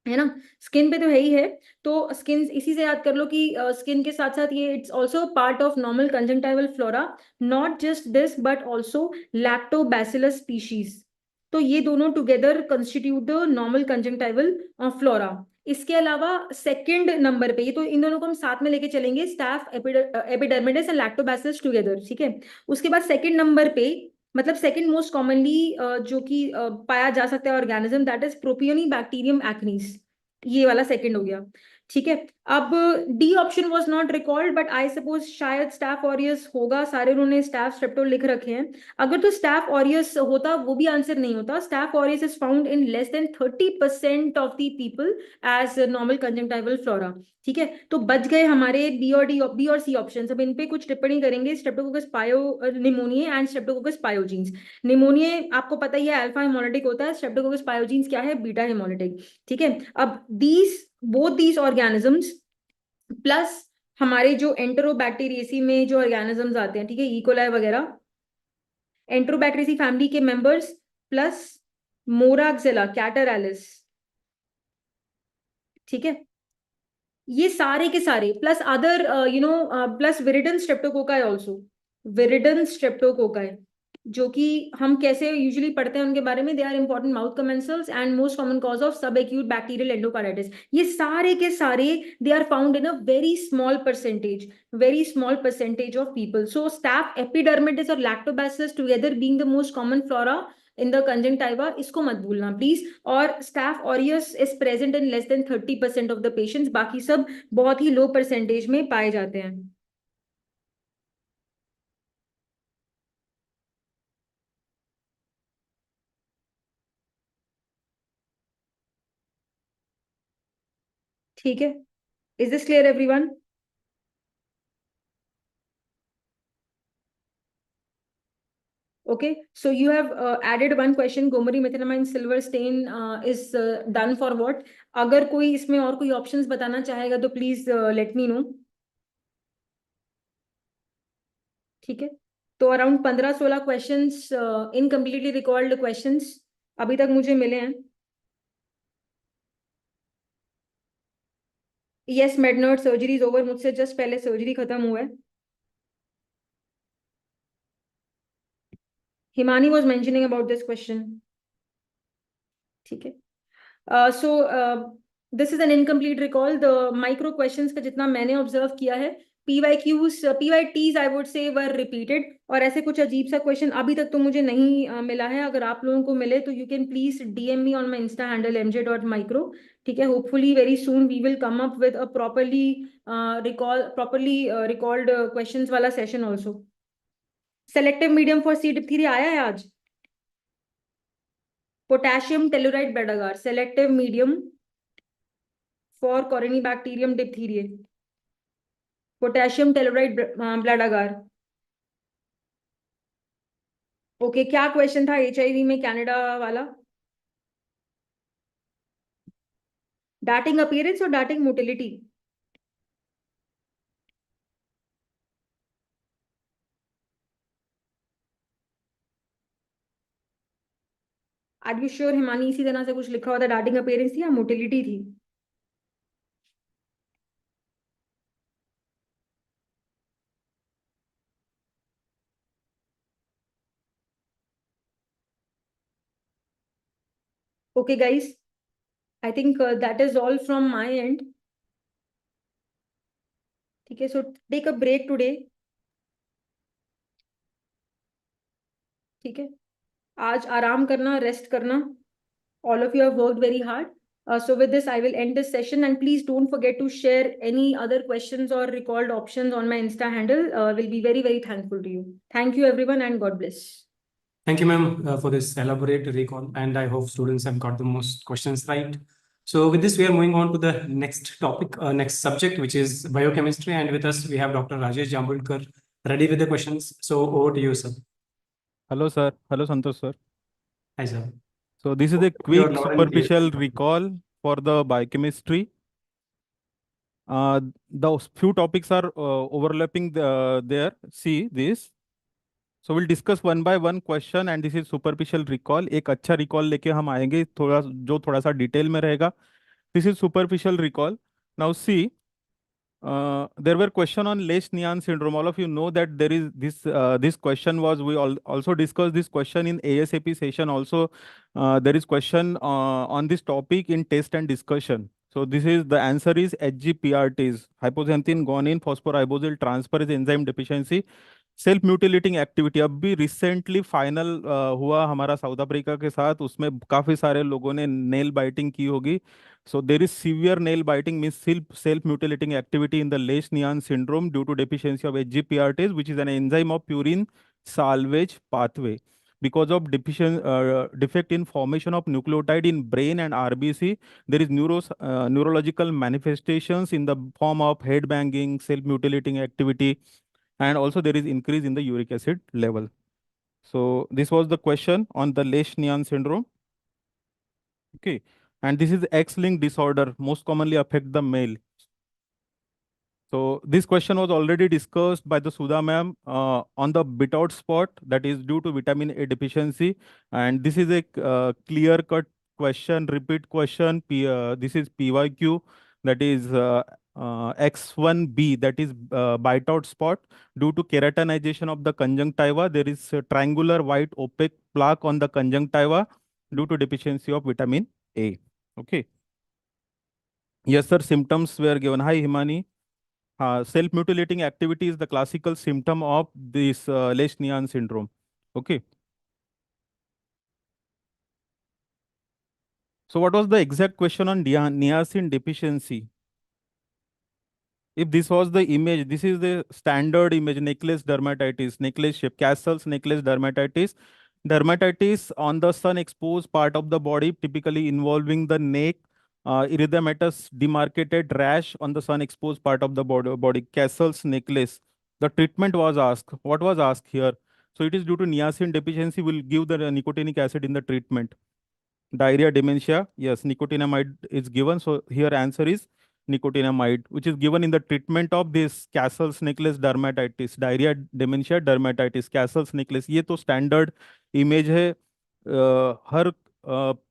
है ना, स्किन पे तो है ही है, तो स्किन इसी से याद कर लो कि स्किन के साथ साथ ये it's also part of normal conjunctival flora. Not just this but also lactobacillus species. तो ये दोनों together constitute the normal conjunctival flora. इसके अलावा सेकंड नंबर पे, ये तो इन दोनों को हम साथ में लेके चलेंगे, staff epidermidis and lactobacillus together, ठीक है. उसके बाद सेकंड नंबर पे, मतलब सेकंड मोस्ट कॉमनली जो कि पाया जा सकता है organism, that is Propionibacterium acnes. ये वाला सेकंड हो गया, ठीक है. अब D option was not recalled but I suppose शायद स्टाफ ऑरियस होगा. सारे उन्होंने स्टाफ स्ट्रेप्टोल लिख रखे हैं. अगर तो स्टाफ ऑरियस होता वो भी आंसर नहीं होता. Staph aureus is found in less than 30% of the people as normal conjunctival flora, ठीक है. तो बच गए हमारे बी और सी ऑप्शन. अब इन पे कुछ टिप्पणी करेंगे. Streptococcus pneumonia and Streptococcus पायोजीन्स. Pneumonia आपको पता ही है अल्फा हेमोलिटिक होता है. स्ट्रेप्टोकोकस पायोजीन्स क्या है, बीटा हेमोलिटिक, ठीक है. अब both these organisms प्लस हमारे जो एंटेरोबैक्टीरियसी में जो ऑर्गेनिजम्स आते हैं, ठीक है, इकोलाई वगैरह, एंटेरोबैक्टीरियसी फैमिली के मेंबर्स प्लस मोराक्सिला कैटरैलिस, ठीक है, ये सारे के सारे plus other plus विरिडन streptococci also, विरिडन streptococci, जो कि हम कैसे यूजुअली पढ़ते हैं उनके बारे में. They are important mouth commensals and most common cause of subacute bacterial endocarditis. ये सारे के सारे they are found in a very small percentage of people. So staph epidermidis और lactobacillus together being the most common flora in the conjunctiva, इसको मत भूलना please. और staph aureus is present in less than 30% of the patients. बाकी सब बहुत ही लो percentage में पाए जाते हैं. ठीक है, is this clear everyone? Okay, so you have added one question. Gomari methylamine silver stain is done for what? अगर कोई इसमें और कोई options बताना चाहेगा तो please let me know. ठीक है, तो around 15-16 questions incompletely recalled questions अभी तक मुझे मिले हैं. Yes, MedNerd surgery is over. मुझसे just पहले सर्जरी खत्म हुआ है. Himani was mentioning about this question. ठीक है, so this is an incomplete recall. The micro questions का जितना मैंने ऑब्जर्व किया है, PYTs I would say were repeated. और ऐसे कुछ अजीब सा क्वेश्चन अभी तक तो मुझे नहीं मिला है. अगर आप लोगों को मिले तो you can please DM me on my Insta handle mj.micro. ठीक है, hopefully very soon we will come up with a properly recalled questions वाला session also. Selective medium for C. diphtheria आया है आज. Potassium telluride blood agar, selective medium for Corynebacterium diphtheriae. Potassium telluride blood agar. Okay, क्या question था HIV में Canada वाला? Darting appearance और darting motility? Are you sure Himani इसी तरह से कुछ लिखा हुआ था? डार्टिंग अपीयरेंस थी या मोटिलिटी थी? Okay, guys, I think that is all from my end. ठीक है, so take a break today. ठीक है, आज आराम करना, रेस्ट करना. All of you have worked very hard. So with this, I will end this session, and please don't forget to share any other questions or recalled options on my Insta handle. Will be very, very thankful to you. Thank you, everyone, and God bless. Thank you, ma'am, for this elaborate recall, and I hope students have got the most questions right. So with this, we are moving on to the next topic, next subject, which is biochemistry. And with us, we have Dr. Rajesh Jambulkar ready with the questions. So over to you, sir. Hello, sir. Hello, Santosh, sir. Hi, sir. So this is a You're quick not in clear. superficial recall for the biochemistry. Those few topics are overlapping there. See this. So we'll discuss one by one question and this is superficial recall. एक अच्छा recall लेके हम आएंगे थोड़ा सा detail में रहेगा. This is superficial recall. Now see, there were question on Lesch-Nyhan syndrome. All of you know that there is this question was also discussed this question in ASAP session. Also, there is question on this topic in test and discussion. So this is the answer is HGPRTs, hypoxanthine guanine phosphoribosyltransferase transferase enzyme deficiency. Self mutilating activity अब भी recently final हुआ हमारा south Africa के साथ, उसमें काफी सारे लोगों ने नेल बाइटिंग की होगी. So there is severe nail biting means self-mutilating activity in the Lesch-Nyhan syndrome due to deficiency of HGPRTase, which is an enzyme of purine salvage pathway. Because of defect in formation of nucleotide in brain and RBC, there is neurological manifestations in the form of head banging, self-mutilating activity, and also there is increase in the uric acid level. So this was the question on the Lesch-Nyhan syndrome. Okay. And this is X-linked disorder, most commonly affect the male. So this question was already discussed by the Sudha ma'am on the bit-out spot, that is due to vitamin A deficiency. And this is a clear-cut question, repeat question. This is PYQ, that is X1B, that is bite-out spot. Due to keratinization of the conjunctiva, there is a triangular white opaque plaque on the conjunctiva due to deficiency of vitamin A. Okay. Yes, sir. Symptoms were given. Hi, Himani. Self-mutilating activity is the classical symptom of this Lesch-Nyhan syndrome. Okay. So what was the exact question on niacin deficiency? If this was the image, this is the standard image, necklace dermatitis, necklace shape, Castle's necklace dermatitis. Dermatitis on the sun-exposed part of the body, typically involving the neck, erythematous demarcated rash on the sun-exposed part of the body, Castle's necklace. The treatment was asked. What was asked here? So it is due to niacin deficiency, will give the nicotinic acid in the treatment. Diarrhea, dementia, yes, nicotinamide is given. So here answer is nicotinamide, which is given in the treatment of this Castle's necklace dermatitis, diarrhea, dementia, dermatitis, Castle's necklace. ये तो standard image है. हर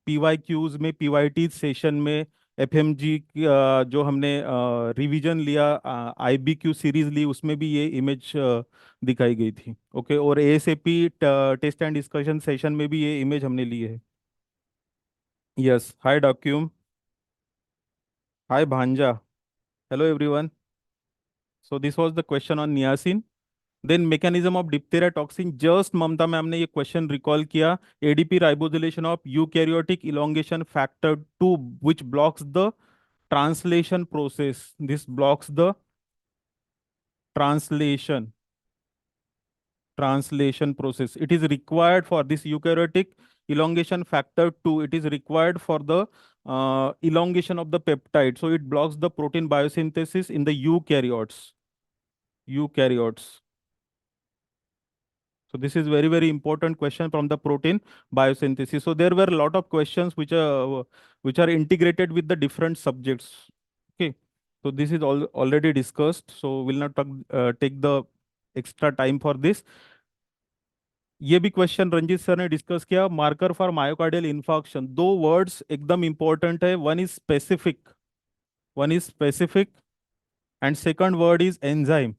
PYQs में, PYT session में, FMG जो हमने revision लिया, IBQ series ली, उसमें भी ये इमेज दिखाई गई थी. ओके. और ASAP test and discussion session में भी ये इमेज हमने ली है. Yes. Hi, Docume. Hi, Bhanja. Hello, everyone. So this was the question on niacin. Then mechanism of diphtheria toxin. Just Mamta ma'am ने ये question recall किया. ADP ribosylation of eukaryotic elongation factor 2, which blocks the translation process. This blocks the translation process. It is required for this eukaryotic elongation factor 2. It is required for the elongation of the peptide. So it blocks the protein biosynthesis in the eukaryotes. So this is very, very important question from the protein biosynthesis. So there were a lot of questions which are integrated with the different subjects. Okay. So this is already discussed. So we'll not take the extra time for this. ये भी question Ranjit sir ने discuss किया. Marker for myocardial infarction. दो words एकदम important है. One is specific and second word is enzyme.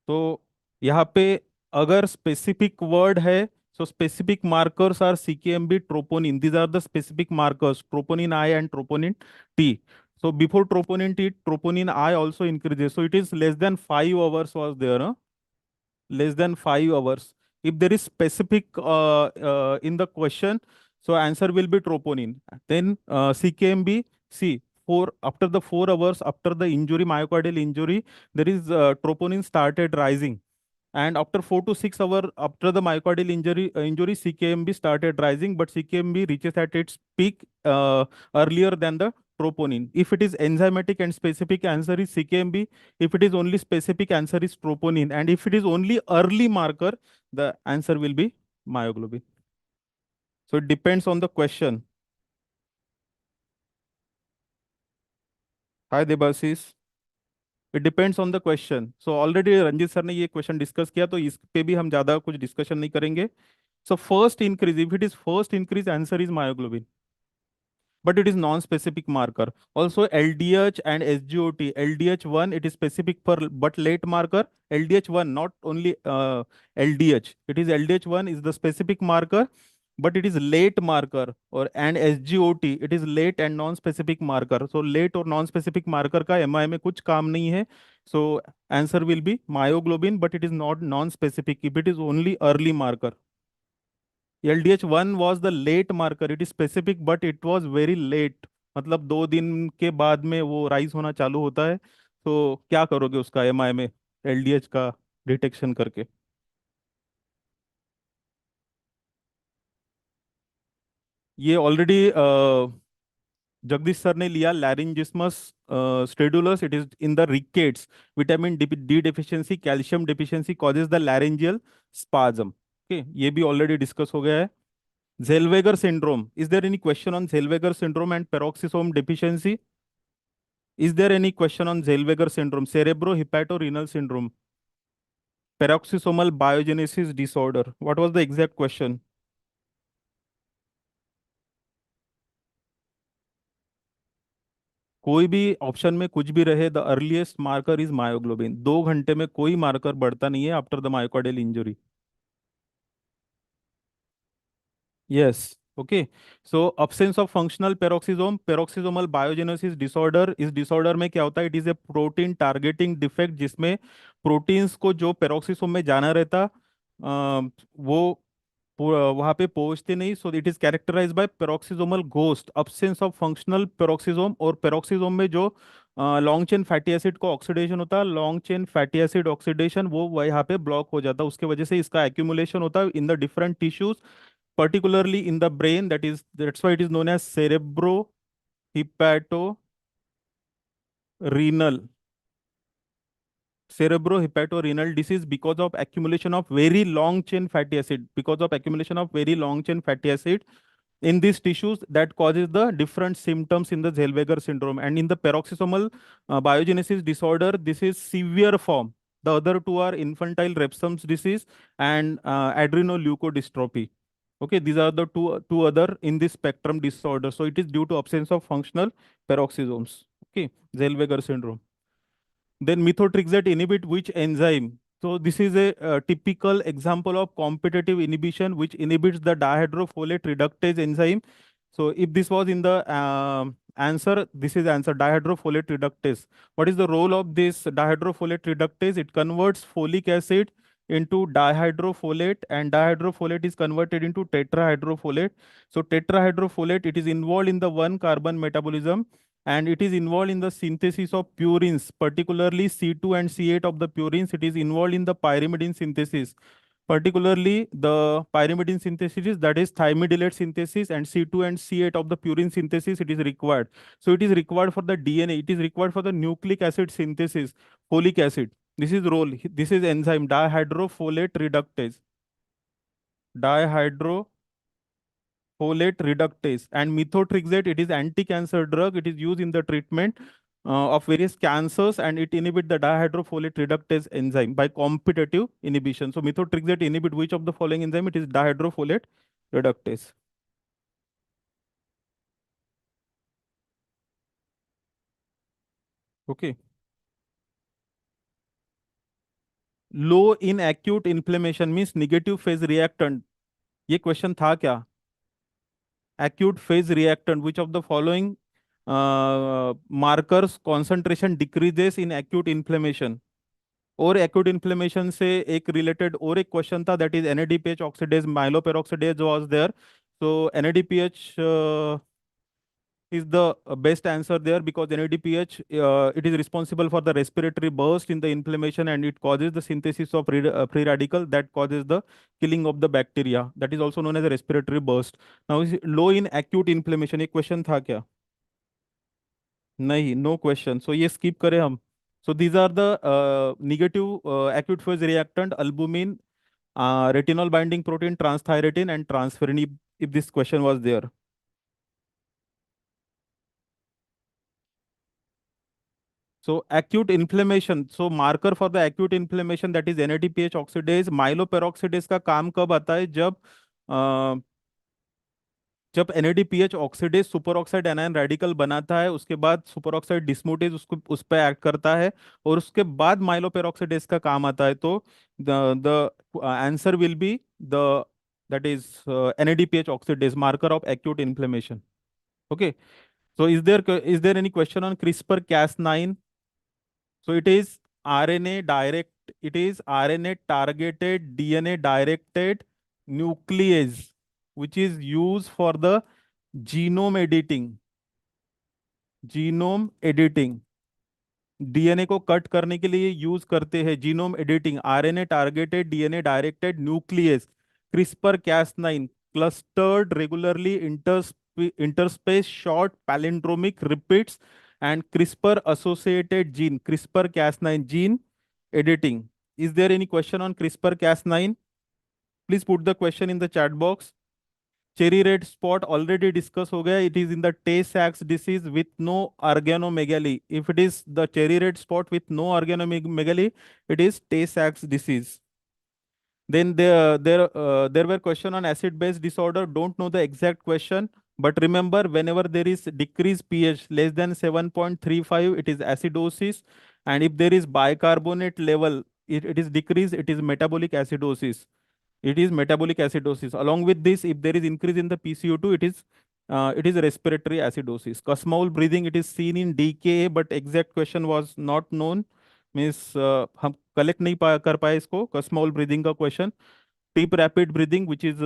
तो यहाँ पे अगर स्पेसिफिक वर्ड है, so specific markers are CKMB, troponin. These are the specific markers, troponin I and troponin T. So before troponin T, troponin I also increases. So it is less than 5 hours was there. Huh? Less than 5 hours. If there is specific in the question, so answer will be troponin. Then CKMB, see, after the 4 hours, after the injury, myocardial injury, there is troponin started rising. And after 4 to 6 hours after the myocardial injury, CKMB started rising, but CKMB reaches at its peak earlier than the troponin. If it is enzymatic and specific, answer is CKMB. If it is only specific, answer is troponin. And if it is only early marker, the answer will be myoglobin. So it depends on the question. Hi Debasis. It depends on the question. So already Ranjit sir ने ये question discuss किया, तो इस पे भी हम ज्यादा कुछ डिस्कशन नहीं करेंगे. So first increase, if it is first increase, answer is myoglobin. But it is non-specific marker. Also LDH and SGOT. LDH1 it is specific for but late marker. LDH1 not only LDH. It is LDH1 is the specific marker, but it is late marker. Or and SGOT it is late and non-specific marker. So late or non-specific marker का MI में कुछ काम नहीं है. So answer will be myoglobin, but it is not non-specific if it is only early marker. LDH1 was the late marker. It is specific, but it was very late. मतलब 2 दिन के बाद में वो राइज होना चालू होता है. तो क्या करोगे उसका एमआई में एलडीएच का डिटेक्शन करके? ये ऑलरेडी जगदीश सर ने लिया. Laryngismus stridulus it is in the rickets. Vitamin D deficiency, calcium deficiency causes the laryngeal spasm. Okay, ये भी ऑलरेडी डिस्कस हो गया है. Zellweger syndrome. Is there any question on Zellweger syndrome and peroxisome deficiency? Is there any question on Zellweger syndrome? Cerebro-hepatorenal syndrome. Peroxisomal biogenesis disorder. What was the exact question? कोई भी option में कुछ भी रहे, the earliest marker is myoglobin. 2 घंटे में कोई marker बढ़ता नहीं है after the myocardial injury. Yes. Okay. So absence of functional peroxisome, peroxisomal biogenesis disorder. इस disorder में क्या होता है? It is a protein targeting defect जिसमें proteins को जो peroxisome में जाना रहता वो वहां पे पहुंचते नहीं. So it is characterized by peroxisomal ghost, absence of functional peroxisome. और peroxisome में जो लॉन्ग चेन फैटी एसिड को ऑक्सीडेशन होता है, long chain fatty acid oxidation वो यहाँ पे ब्लॉक हो जाता है. उसके वजह से इसका एक्यूमुलेशन होता है in the different tissues, particularly in the brain. That's why it is known as cerebrohepatorenal disease, because of accumulation of very long chain fatty acid. Because of accumulation of very long chain fatty acid in these tissues, that causes the different symptoms in the Zellweger syndrome. And in the peroxisomal biogenesis disorder, this is severe form. The other two are infantile Repsom's disease and adrenoleukodystrophy. Okay, these are the two other in this spectrum disorder. So it is due to absence of functional peroxisomes. Okay, Zellweger syndrome. Then methotrexate inhibit which enzyme? So this is a typical example of competitive inhibition which inhibits the dihydrofolate reductase enzyme. So if this was in the answer, this is answer, dihydrofolate reductase. What is the role of this dihydrofolate reductase? It converts folic acid into dihydrofolate, and dihydrofolate is converted into tetrahydrofolate. So tetrahydrofolate, it is involved in the 1-carbon metabolism, and it is involved in the synthesis of purines, particularly C2 and C8 of the purines. It is involved in the pyrimidine synthesis, particularly the pyrimidine synthesis, that is thymidylate synthesis, and C2 and C8 of the purine synthesis it is required. So it is required for the DNA, it is required for the nucleic acid synthesis, folic acid. This is role, this is enzyme dihydrofolate reductase. Dihydrofolate reductase. And methotrexate, it is anti-cancer drug. It is used in the treatment of various cancers, and it inhibits the dihydrofolate reductase enzyme by competitive inhibition. So methotrexate inhibit which of the following enzyme? It is dihydrofolate reductase. Okay. Low in acute inflammation means negative phase reactant. ये question था क्या? Acute phase reactant, which of the following markers concentration decreases in acute inflammation? और acute inflammation से एक related और एक question था, that is NADPH oxidase, myeloperoxidase was there. So NADPH is the best answer there, because NADPH it is responsible for the respiratory burst in the inflammation, and it causes the synthesis of free radical that causes the killing of the bacteria. That is also known as a respiratory burst. Now is low in acute inflammation, एक question था क्या? नहीं, no question. So ये skip करें हम. So these are the negative acute phase reactant: albumin, retinol binding protein, transthyretin, and transferrin, if this question was there. So acute inflammation. So marker for the acute inflammation, that is NADPH oxidase. Myeloperoxidase का काम कब आता है? जब NADPH oxidase super oxide anion radical बनाता है, उसके बाद सुपर ऑक्साइड डिस्मुटेज उसको उस पर एक्ट करता है, और उसके बाद माइलोपेरोक्सीडेज का काम आता है. तो the answer will be the that is NADPH oxidase, marker of acute inflammation. Okay. So is there any question on CRISPR-Cas9? So it is RNA targeted DNA directed nuclease, which is used for the genome editing. DNA को cut करने के लिए use करते हैं genome editing. RNA targeted DNA directed nuclease CRISPR cas9 clustered regularly interspace short palindromic repeats and CRISPR associated gene CRISPR cas9 gene editing. Is there any question on CRISPR cas9? Please put the question in the chat box. Cherry red spot already discussed हो गया. It is in the Tay-Sachs disease with no organomegaly. If it is the cherry red spot with no organomegaly, it is Tay-Sachs disease. Then there were question on acid-base disorder. Don't know the exact question, but remember, whenever there is decreased pH less than 7.35, it is acidosis, and if there is bicarbonate level, it is decreased, it is metabolic acidosis. It is metabolic acidosis. Along with this, if there is increase in the PCO2, it is respiratory acidosis. Kussmaul breathing, it is seen in 𝐷𝐄𝐝, but exact question was not known. Means हम collect नहीं कर पाए इसको. Kussmaul breathing का question. Deep rapid breathing, which is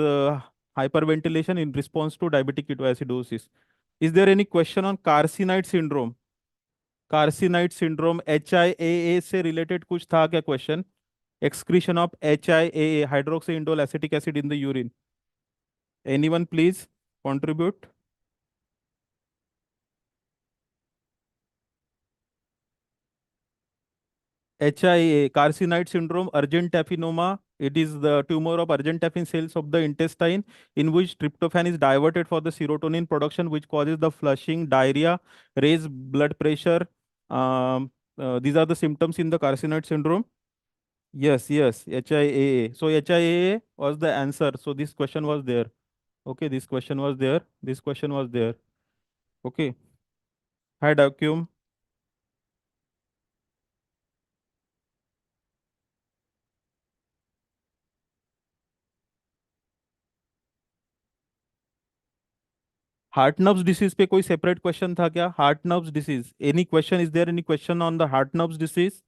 hyperventilation in response to diabetic ketoacidosis. Is there any question on carcinoid syndrome? Carcinoid syndrome, HIAA से related कुछ था क्या question? Excretion of HIAA, hydroxyindole acetic acid in the urine. Anyone please contribute? HIAA, carcinoid syndrome, argentaphinoma. It is the tumor of argentaphin cells of the intestine in which tryptophan is diverted for the serotonin production, which causes the flushing, diarrhea, raised blood pressure. These are the symptoms in the carcinoid syndrome. Yes, HIAA. So HIAA was the answer. So this question was there. Okay, this question was there. This question was there. Okay. Hi, Dakyum. Heart nerves disease पे कोई सेपरेट question था क्या? Heart nerves disease, any question? Is there any question on the heart nerves disease,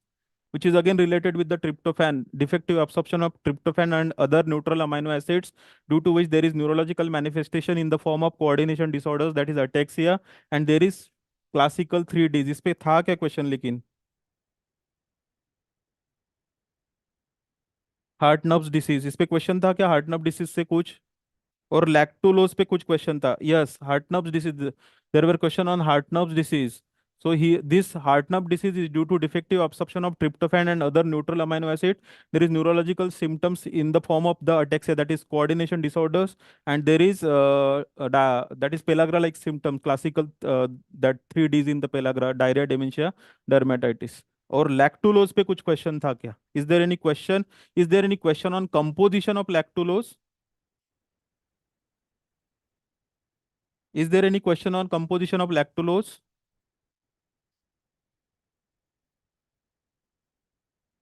which is again related with the tryptophan, defective absorption of tryptophan and other neutral amino acids, due to which there is neurological manifestation in the form of coordination disorders, that is ataxia, and there is classical 3Ds. इस पे था क्या question? लेकिन heart nerves disease, इस पे question था क्या? Heart nerve disease से कुछ? और लैक्टोलोज पे कुछ क्वेश्चन था? Yes, heart nerves disease, there were question on heart nerves disease. So this heart nerve disease is due to defective absorption of tryptophan and other neutral amino acid. There is neurological symptoms in the form of the ataxia, that is coordination disorders, and there is that is pellagra-like symptoms, classical that 3Ds in the pellagra, diarrhea, dementia, dermatitis. और lactulose पे कुछ question था क्या? Is there any question? Is there any question on composition of lactulose? Is there any question on composition of lactulose?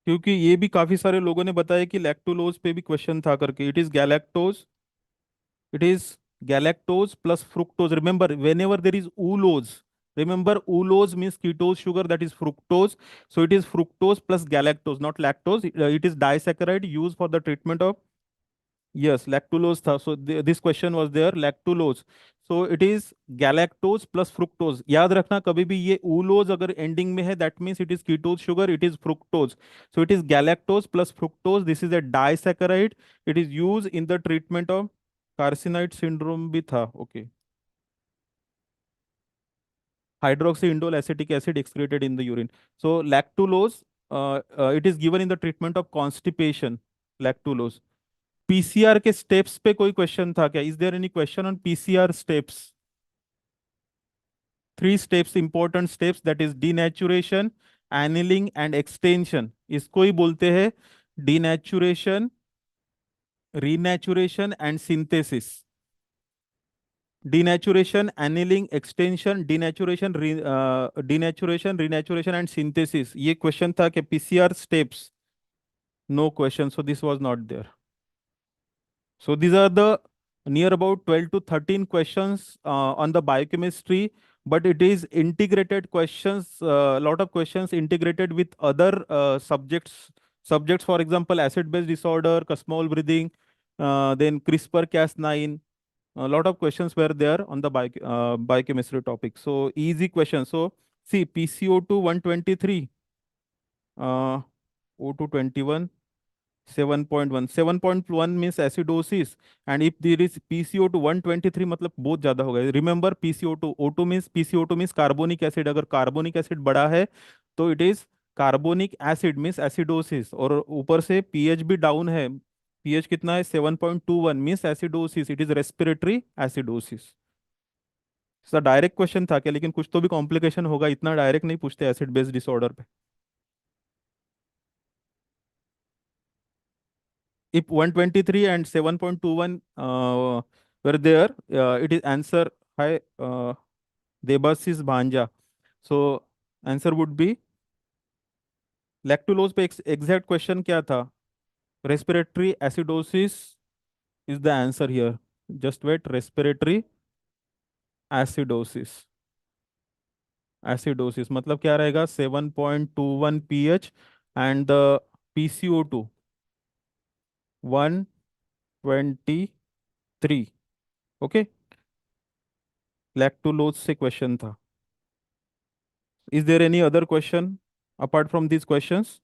क्योंकि ये भी काफी सारे लोगों ने बताया कि लैक्टोलोज पे भी क्वेश्चन था करके. It is galactose plus fructose. Remember, whenever there is oolose, remember oolose means ketose sugar, that is fructose. So it is fructose plus galactose, not lactose. It is disaccharide used for the treatment of, yes, lactulose tha. So this question was there, lactulose. So it is galactose plus fructose. याद रखना, कभी भी ये oolose अगर ending में है, that means it is ketose sugar, it is fructose. So it is galactose plus fructose. This is a disaccharide. It is used in the treatment of carcinoid syndrome भी था. Okay. Hydroxyindole acetic acid excreted in the urine. So lactulose, it is given in the treatment of constipation. Lactulose. PCR के steps पे कोई question था क्या? Is there any question on PCR steps? 3 steps, important steps, that is denaturation, annealing and extension. इसको ही बोलते हैं denaturation, renaturation and synthesis. Denaturation, annealing, extension, denaturation, denaturation, renaturation and synthesis. ये question था कि PCR steps. No question, so this was not there. So these are the near about 12 to 13 questions on the biochemistry, but it is integrated questions, a lot of questions integrated with other subjects. Subjects, for example, acid-base disorder, small breathing, then CRISPR-Cas9. A lot of questions were there on the biochemistry topic. So easy questions. So see, PCO2 123, O2 21. 7.1 7.1 means acidosis, and if there is PCO2 123 मतलब बहुत ज्यादा हो गया. Remember PCO2 PCO2 means carbonic acid. अगर carbonic acid बड़ा है तो it is carbonic acid means acidosis, और ऊपर से पीएच भी डाउन है. पीएच कितना है? 7.21 means acidosis. It is respiratory acidosis. Direct question था क्या? लेकिन कुछ तो भी कॉम्प्लिकेशन होगा, इतना डायरेक्ट नहीं पूछते एसिड बेस्ड डिसऑर्डर पे. If 123 and 7.21 were there, it is answer by Debasis Bhanja. So answer would be lactulose पे exact question क्या था? Respiratory acidosis is the answer here. Just wait, respiratory acidosis. Acidosis मतलब क्या रहेगा? 7.21 pH and the PCO2 123. Okay, lactulose से question था. Is there any other question apart from these questions?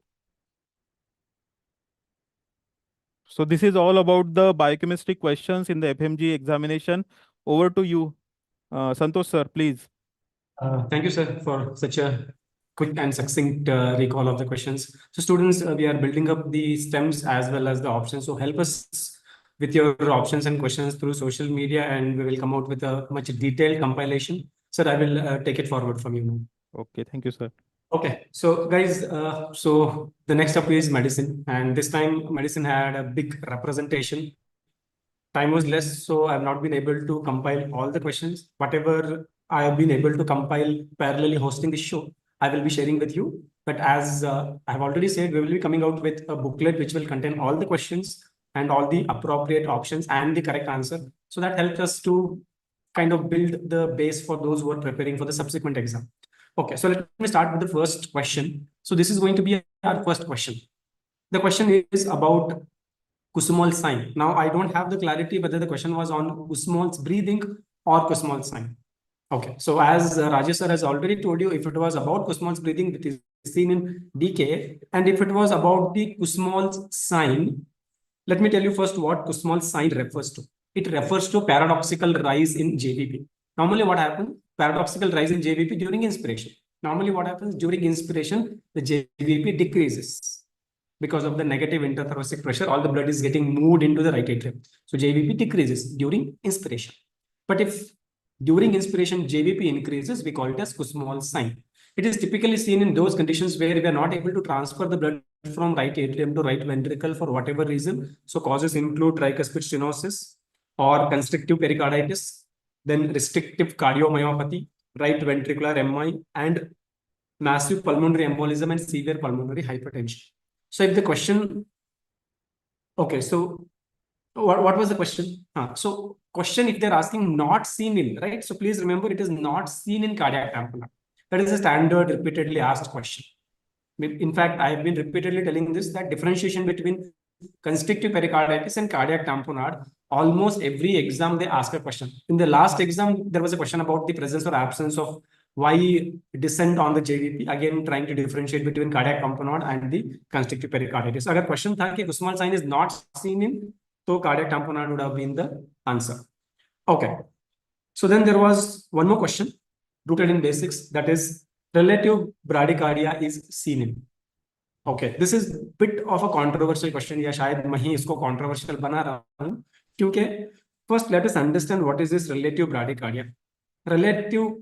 So this is all about the biochemistry questions in the FMGE examination. Over to you, Santosh sir, please. Thank you, sir, for such a quick and succinct recall of the questions. So students, we are building up the stems as well as the options. So help us with your options and questions through social media, and we will come out with a much detailed compilation. Sir, I will take it forward from you now. Okay, thank you, sir. Okay, so guys, so the next up is medicine, and this time medicine had a big representation. Time was less, so I have not been able to compile all the questions. Whatever I have been able to compile parallelly hosting this show, I will be sharing with you. But as I have already said, we will be coming out with a booklet which will contain all the questions and all the appropriate options and the correct answer. So that helps us to kind of build the base for those who are preparing for the subsequent exam. Okay, so let me start with the first question. So this is going to be our first question. The question is about Kussmaul's sign. Now, I don't have the clarity whether the question was on Kussmaul's breathing or Kussmaul's sign. Okay, so as Rajesh sir has already told you, if it was about Kussmaul's breathing, it is seen in DK, and if it was about the Kussmaul's sign, let me tell you first what Kussmaul's sign refers to. It refers to paradoxical rise in JVP. Normally, what happens? Paradoxical rise in JVP during inspiration. Normally, what happens during inspiration, the JVP decreases. Because of the negative interthoracic pressure, all the blood is getting moved into the right atrium. So JVP decreases during inspiration. But if during inspiration JVP increases, we call it as Kussmaul's sign. It is typically seen in those conditions where we are not able to transfer the blood from right atrium to right ventricle for whatever reason. So causes include tricuspid stenosis or constrictive pericarditis, then restrictive cardiomyopathy, right ventricular MI, and massive pulmonary embolism and severe pulmonary hypertension. So if the question, okay, so what was the question? So question, if they're asking not seen in, right? So please remember, it is not seen in cardiac tamponade. That is a standard repeatedly asked question. In fact, I have been repeatedly telling this, that differentiation between constrictive pericarditis and cardiac tamponade, almost every exam they ask a question. In the last exam, there was a question about the presence or absence of why descent on the JVP, again trying to differentiate between cardiac tamponade and the constrictive pericarditis. Agar question tha ki Kussmaul sign is not seen in, so cardiac tamponade would have been the answer. Okay. So then there was one more question rooted in basics, that is relative bradycardia is seen in. Okay, this is bit of a controversial question. या शायद मैं ही इसको controversial बना रहा हूँ क्योंकि first let us understand what is this relative bradycardia. Relative.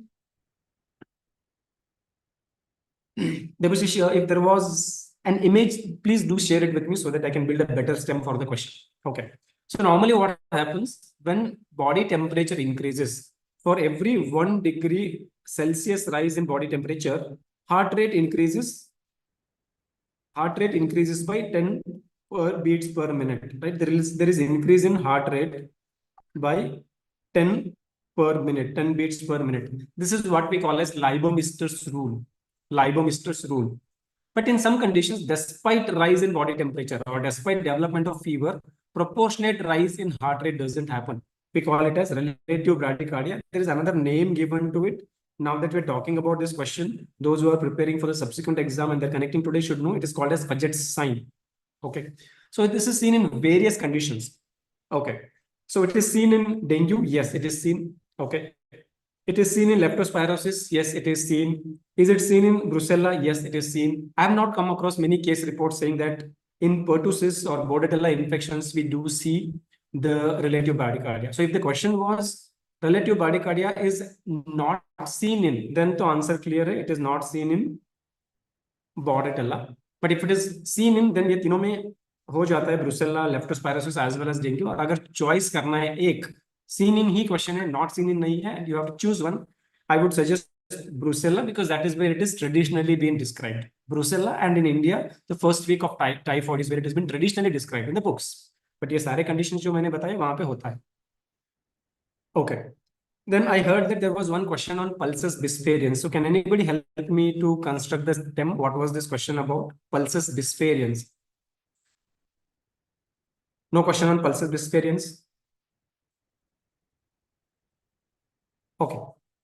Debussy, if there was an image, please do share it with me so that I can build a better stem for the question. Okay. So normally what happens when body temperature increases, for every 1 degree Celsius rise in body temperature, heart rate increases by 10 beats per minute, right? There is increase in heart rate by 10 per minute, 10 beats per minute. This is what we call as Leibovitz rule. Leibovitz rule. But in some conditions, despite rise in body temperature or despite development of fever, proportionate rise in heart rate doesn't happen. We call it as relative bradycardia. There is another name given to it. Now that we're talking about this question, those who are preparing for the subsequent exam and they're connecting today should know it is called as Paget's sign. Okay. So this is seen in various conditions. Okay. So it is seen in dengue. Yes, it is seen. Okay. It is seen in leptospirosis. Yes, it is seen. Is it seen in brucella? Yes, it is seen. I have not come across many case reports saying that in pertussis or bordetella infections, we do see the relative bradycardia. So if the question was relative bradycardia is not seen in, then to answer clear, it is not seen in bordetella. But if it is seen in, then ये तीनों में हो जाता है brucella, leptospirosis as well as dengue. और अगर choice करना है एक seen in ही question है, not seen in नहीं है, you have to choose one. I would suggest brucella because that is where it is traditionally been described. Brucella, and in India, the first week of typhoid is where it has been traditionally described in the books. But ये सारे conditions जो मैंने बताए वहाँ पे होता है. Okay. Then I heard that there was one question on pulsus bisphaerians. So can anybody help me to construct the stem? What was this question about? Pulsus bisphaerians. No question on pulsus bisphaerians? Okay.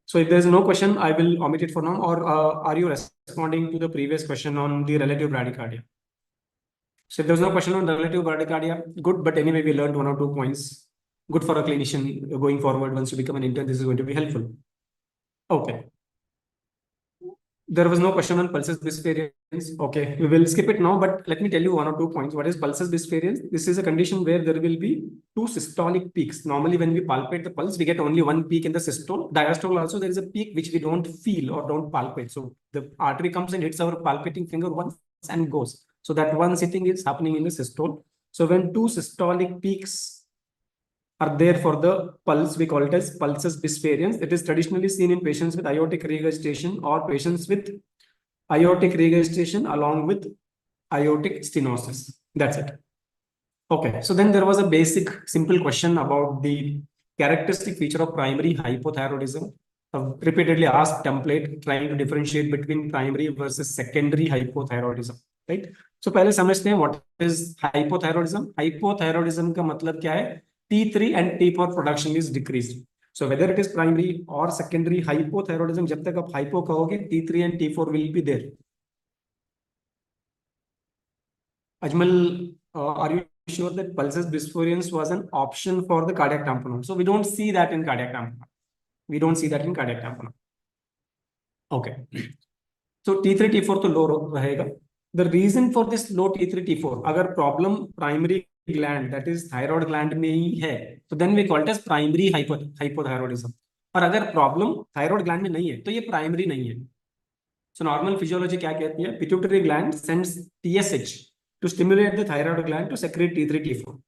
So if there is no question, I will omit it for now. Or are you responding to the previous question on the relative bradycardia? So if there's no question on relative bradycardia, good. But anyway, we learned 1 or 2 points. Good for a clinician going forward. Once you become an intern, this is going to be helpful. Okay. There was no question on pulsus bisphaerians. Okay, we will skip it now, but let me tell you 1 or 2 points. What is pulsus bisphaerians? This is a condition where there will be 2 systolic peaks. Normally, when we palpate the pulse, we get only 1 peak in the systole. Diastole also, there is a peak which we don't feel or don't palpate. So the artery comes and hits our palpating finger once and goes. So that one sitting is happening in the systole. So when 2 systolic peaks are there for the pulse, we call it as pulsus bisphaerians. It is traditionally seen in patients with aortic regurgitation or patients with aortic regurgitation along with aortic stenosis. That's it. Okay, so then there was a basic simple question about the characteristic feature of primary hypothyroidism. A repeatedly asked template trying to differentiate between primary versus secondary hypothyroidism, right? So पहले समझते हैं what is hypothyroidism. Hypothyroidism का मतलब क्या है? T3 and T4 production is decreased. So whether it is primary or secondary hypothyroidism, जब तक आप hypo कहोगे, T3 and T4 will be there. Ajmal, are you sure that pulsus bisphaerians was an option for the cardiac tamponade? So we don't see that in cardiac tamponade. We don't see that in cardiac tamponade. Okay. So T3, T4 तो low रहेगा. The reason for this low T3, T4, अगर problem primary gland, that is thyroid gland में ही है, तो then we call it as primary hypothyroidism. और अगर problem thyroid gland में नहीं है, तो ये primary नहीं है. So normal physiology क्या कहती है? Pituitary gland sends TSH to stimulate the thyroid gland to secrete T3, T4.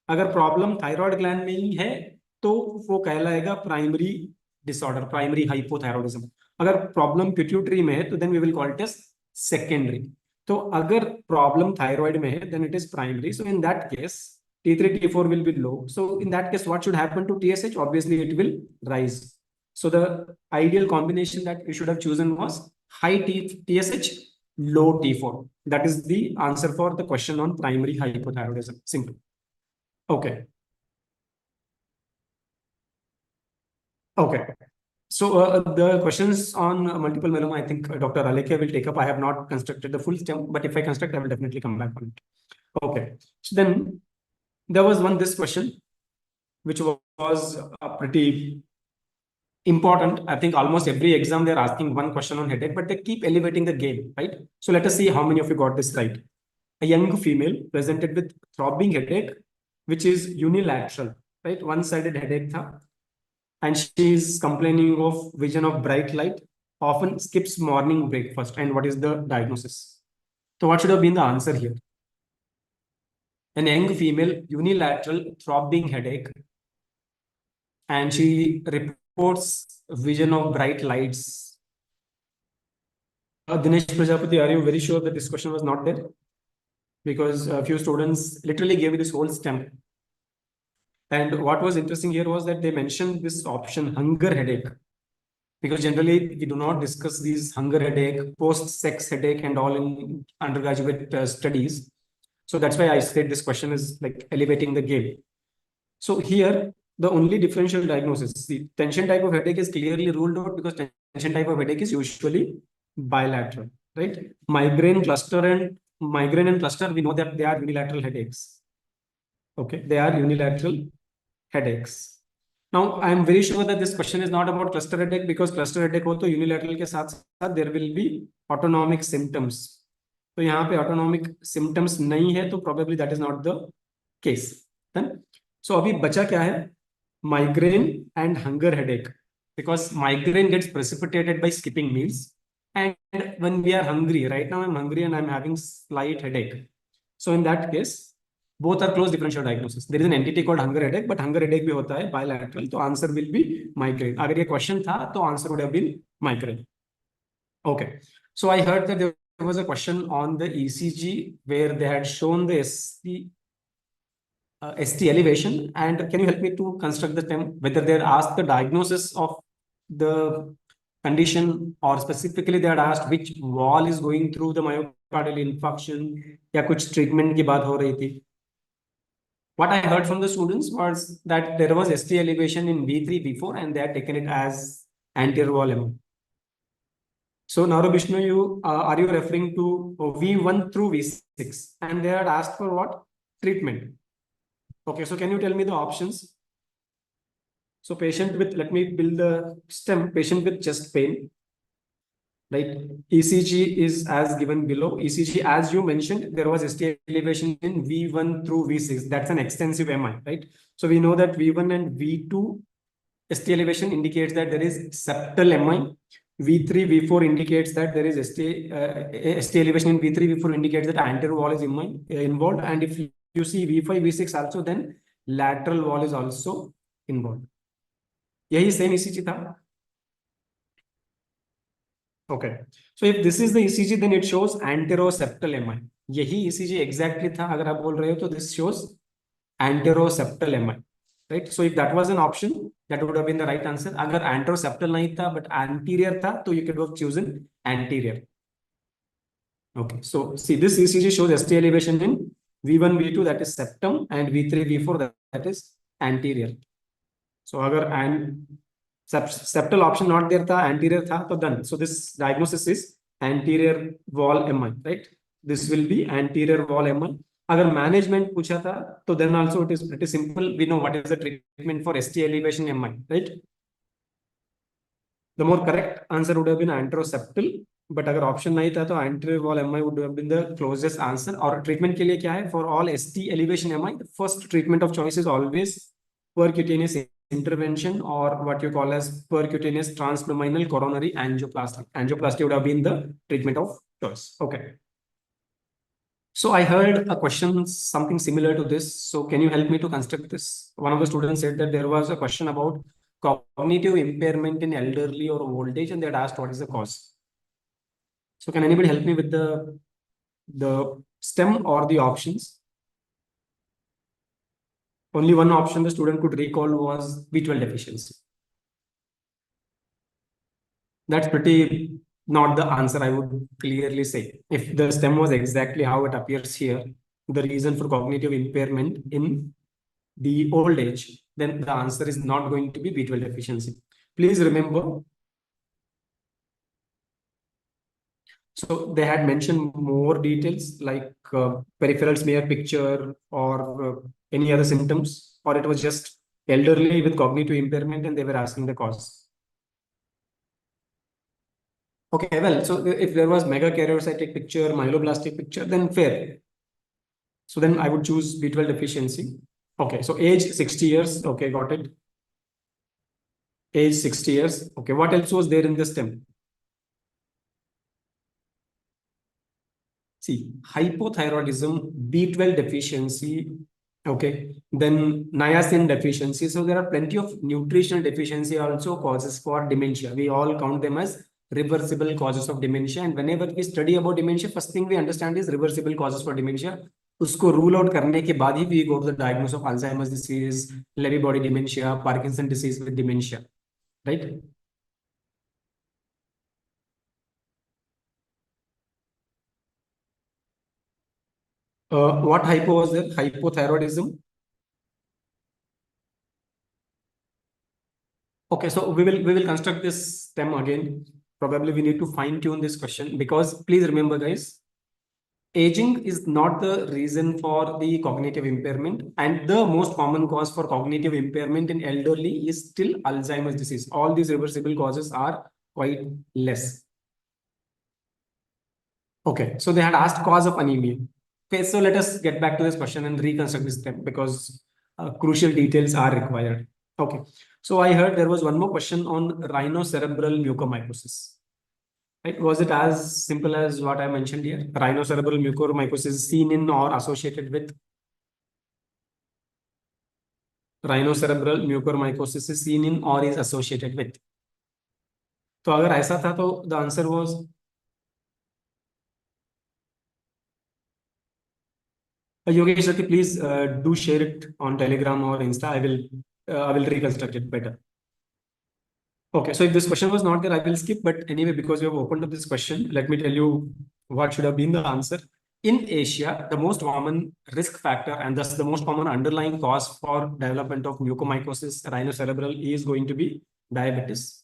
अगर problem thyroid gland में ही है, तो वो कहलाएगा primary disorder, primary hypothyroidism. अगर problem pituitary में है, तो then we will call it as secondary. तो अगर problem thyroid में है, then it is primary. So in that case, T3, T4 will be low. So in that case, what should happen to TSH? Obviously, it will rise. So the ideal combination that you should have chosen was high TSH, low T4. That is the answer for the question on primary hypothyroidism. Simple. Okay. Okay. So the questions on multiple myeloma, I think Dr. 𝐒𝐿𝐴𝐂𝐝 will take up. I have not constructed the full stem, but if I construct, I will definitely come back on it. Okay. So then there was this question, which was a pretty important. I think almost every exam they're asking one question on headache, but they keep elevating the game, right? So let us see how many of you got this right. A young female presented with throbbing headache, which is unilateral, right? One-sided headache tha, and she is complaining of vision of bright light, often skips morning breakfast. And what is the diagnosis? So what should have been the answer here? An young female unilateral throbbing headache, and she reports vision of bright lights. Dinesh Prajapati, are you very sure that this question was not there? Because a few students literally gave me this whole stem. And what was interesting here was that they mentioned this option, hunger headache. Because generally we do not discuss these hunger headache, post-sex headache and all in undergraduate studies. So that's why I said this question is like elevating the game. So here, the only differential diagnosis, the tension type of headache is clearly ruled out because tension type of headache is usually bilateral, right? Migraine and cluster, we know that they are unilateral headaches. Okay, they are unilateral headaches. Now, I am very sure that this question is not about cluster headache, because cluster headache ho to unilateral ke saath there will be autonomic symptoms. So यहाँ पे autonomic symptoms नहीं है, तो probably that is not the case. Then, so अभी बचा क्या है? Migraine and hunger headache, because migraine gets precipitated by skipping meals. And when we are hungry, right now I'm hungry and I'm having slight headache. So in that case, both are close differential diagnosis. There is an entity called hunger headache, but hunger headache भी होता है bilateral. So answer will be migraine. अगर ये question था, तो answer would have been migraine. Okay. So I heard that there was a question on the ECG where they had shown the ST elevation. And can you help me to construct the term, whether they had asked the diagnosis of the condition, or specifically they had asked which wall is going through the myocardial infarction, या कुछ treatment की बात हो रही थी. What I heard from the students was that there was ST elevation in V3, V4, and they had taken it as anterior wall MI. So Naru Vishnu, are you referring to V1 through V6? And they had asked for what? Treatment. Okay, so can you tell me the options? So patient with, let me build the stem, patient with chest pain, right? ECG is as given below. ECG, as you mentioned, there was ST elevation in V1 through V6. That's an extensive MI, right? So we know that V1 and V2 ST elevation indicates that there is septal MI. V3, V4 indicates that there is ST elevation in V3, V4 indicates that anterior wall is involved. And if you see V5, V6 also, then lateral wall is also involved. यही same ECG था. Okay. So if this is the ECG, then it shows anteroseptal MI. यही ECG exactly था. अगर आप बोल रहे हो तो this shows anteroseptal MI. Right? So if that was an option, that would have been the right answer. अगर anteroseptal नहीं था but anterior था, तो you could have chosen anterior. Okay. So see, this ECG shows ST elevation in V1, V2, that is septum, and V3, V4, that is anterior. So अगर septal option not there था, anterior था, तो done. So this diagnosis is anterior wall MI, right? This will be anterior wall MI. अगर management पूछा था, तो then also it is pretty simple. We know what is the treatment for ST elevation MI, right? The more correct answer would have been anteroseptal, but अगर option नहीं था, तो anterior wall MI would have been the closest answer. और treatment के लिए क्या है? For all ST elevation MI, the first treatment of choice is always percutaneous intervention, or what you call as percutaneous transluminal coronary angioplasty. Angioplasty would have been the treatment of choice. Okay. So I heard a question, something similar to this. So can you help me to construct this? One of the students said that there was a question about cognitive impairment in elderly or old age, and they had asked what is the cause. So can anybody help me with the stem or the options? Only one option the student could recall was B12 deficiency. That's pretty not the answer, I would clearly say. If the stem was exactly how it appears here, the reason for cognitive impairment in the old age, then the answer is not going to be B12 deficiency. Please remember, so they had mentioned more details like peripheral smear picture or any other symptoms, or it was just elderly with cognitive impairment and they were asking the cause. Okay, well, so if there was megakaryocytic picture, myeloblastic picture, then fair. So then I would choose B12 deficiency. Okay, so age 60 years. Okay, got it. Age 60 years. Okay, what else was there in the stem? See, hypothyroidism, B12 deficiency, okay, then niacin deficiency. So there are plenty of nutritional deficiency also causes for dementia. We all count them as reversible causes of dementia. And whenever we study about dementia, first thing we understand is reversible causes for dementia. उसको rule out करने के बाद ही we go to the diagnosis of Alzheimer's disease, Lewy body dementia, Parkinson disease with dementia, right? What hypo was there? Hypothyroidism. Okay, so we will construct this stem again. Probably we need to fine tune this question because please remember, guys, aging is not the reason for the cognitive impairment, and the most common cause for cognitive impairment in elderly is still Alzheimer's disease. All these reversible causes are quite less. Okay, so they had asked cause of anemia. Okay, so let us get back to this question and reconstruct this step because crucial details are required. Okay, so I heard there was one more question on rhinocerebral mucormycosis. Right? Was it as simple as what I mentioned here? Rhinocerebral mucormycosis seen in or associated with? Rhinocerebral mucormycosis is seen in or is associated with. तो अगर ऐसा था तो the answer was Yogesh, please do share it on Telegram or Insta. I will reconstruct it better. Okay, so if this question was not there, I will skip. But anyway, because we have opened up this question, let me tell you what should have been the answer. In Asia, the most common risk factor and thus the most common underlying cause for development of mucormycosis rhinocerebral is going to be diabetes.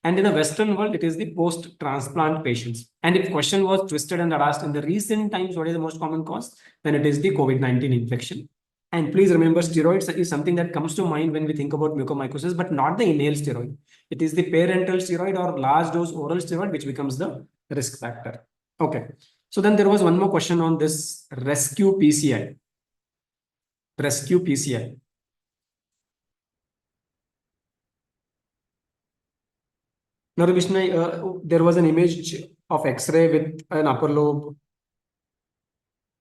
And in the Western world, it is the post-transplant patients. And if question was twisted and asked in the recent times, what is the most common cause? Then it is the COVID-19 infection. And please remember, steroids is something that comes to mind when we think about mucormycosis, but not the inhaled steroid. It is the parenteral steroid or large dose oral steroid, which becomes the risk factor. Okay. So then there was one more question on this rescue PCI. Rescue PCI. Now, Vishnu, there was an image of X-ray with an upper lobe.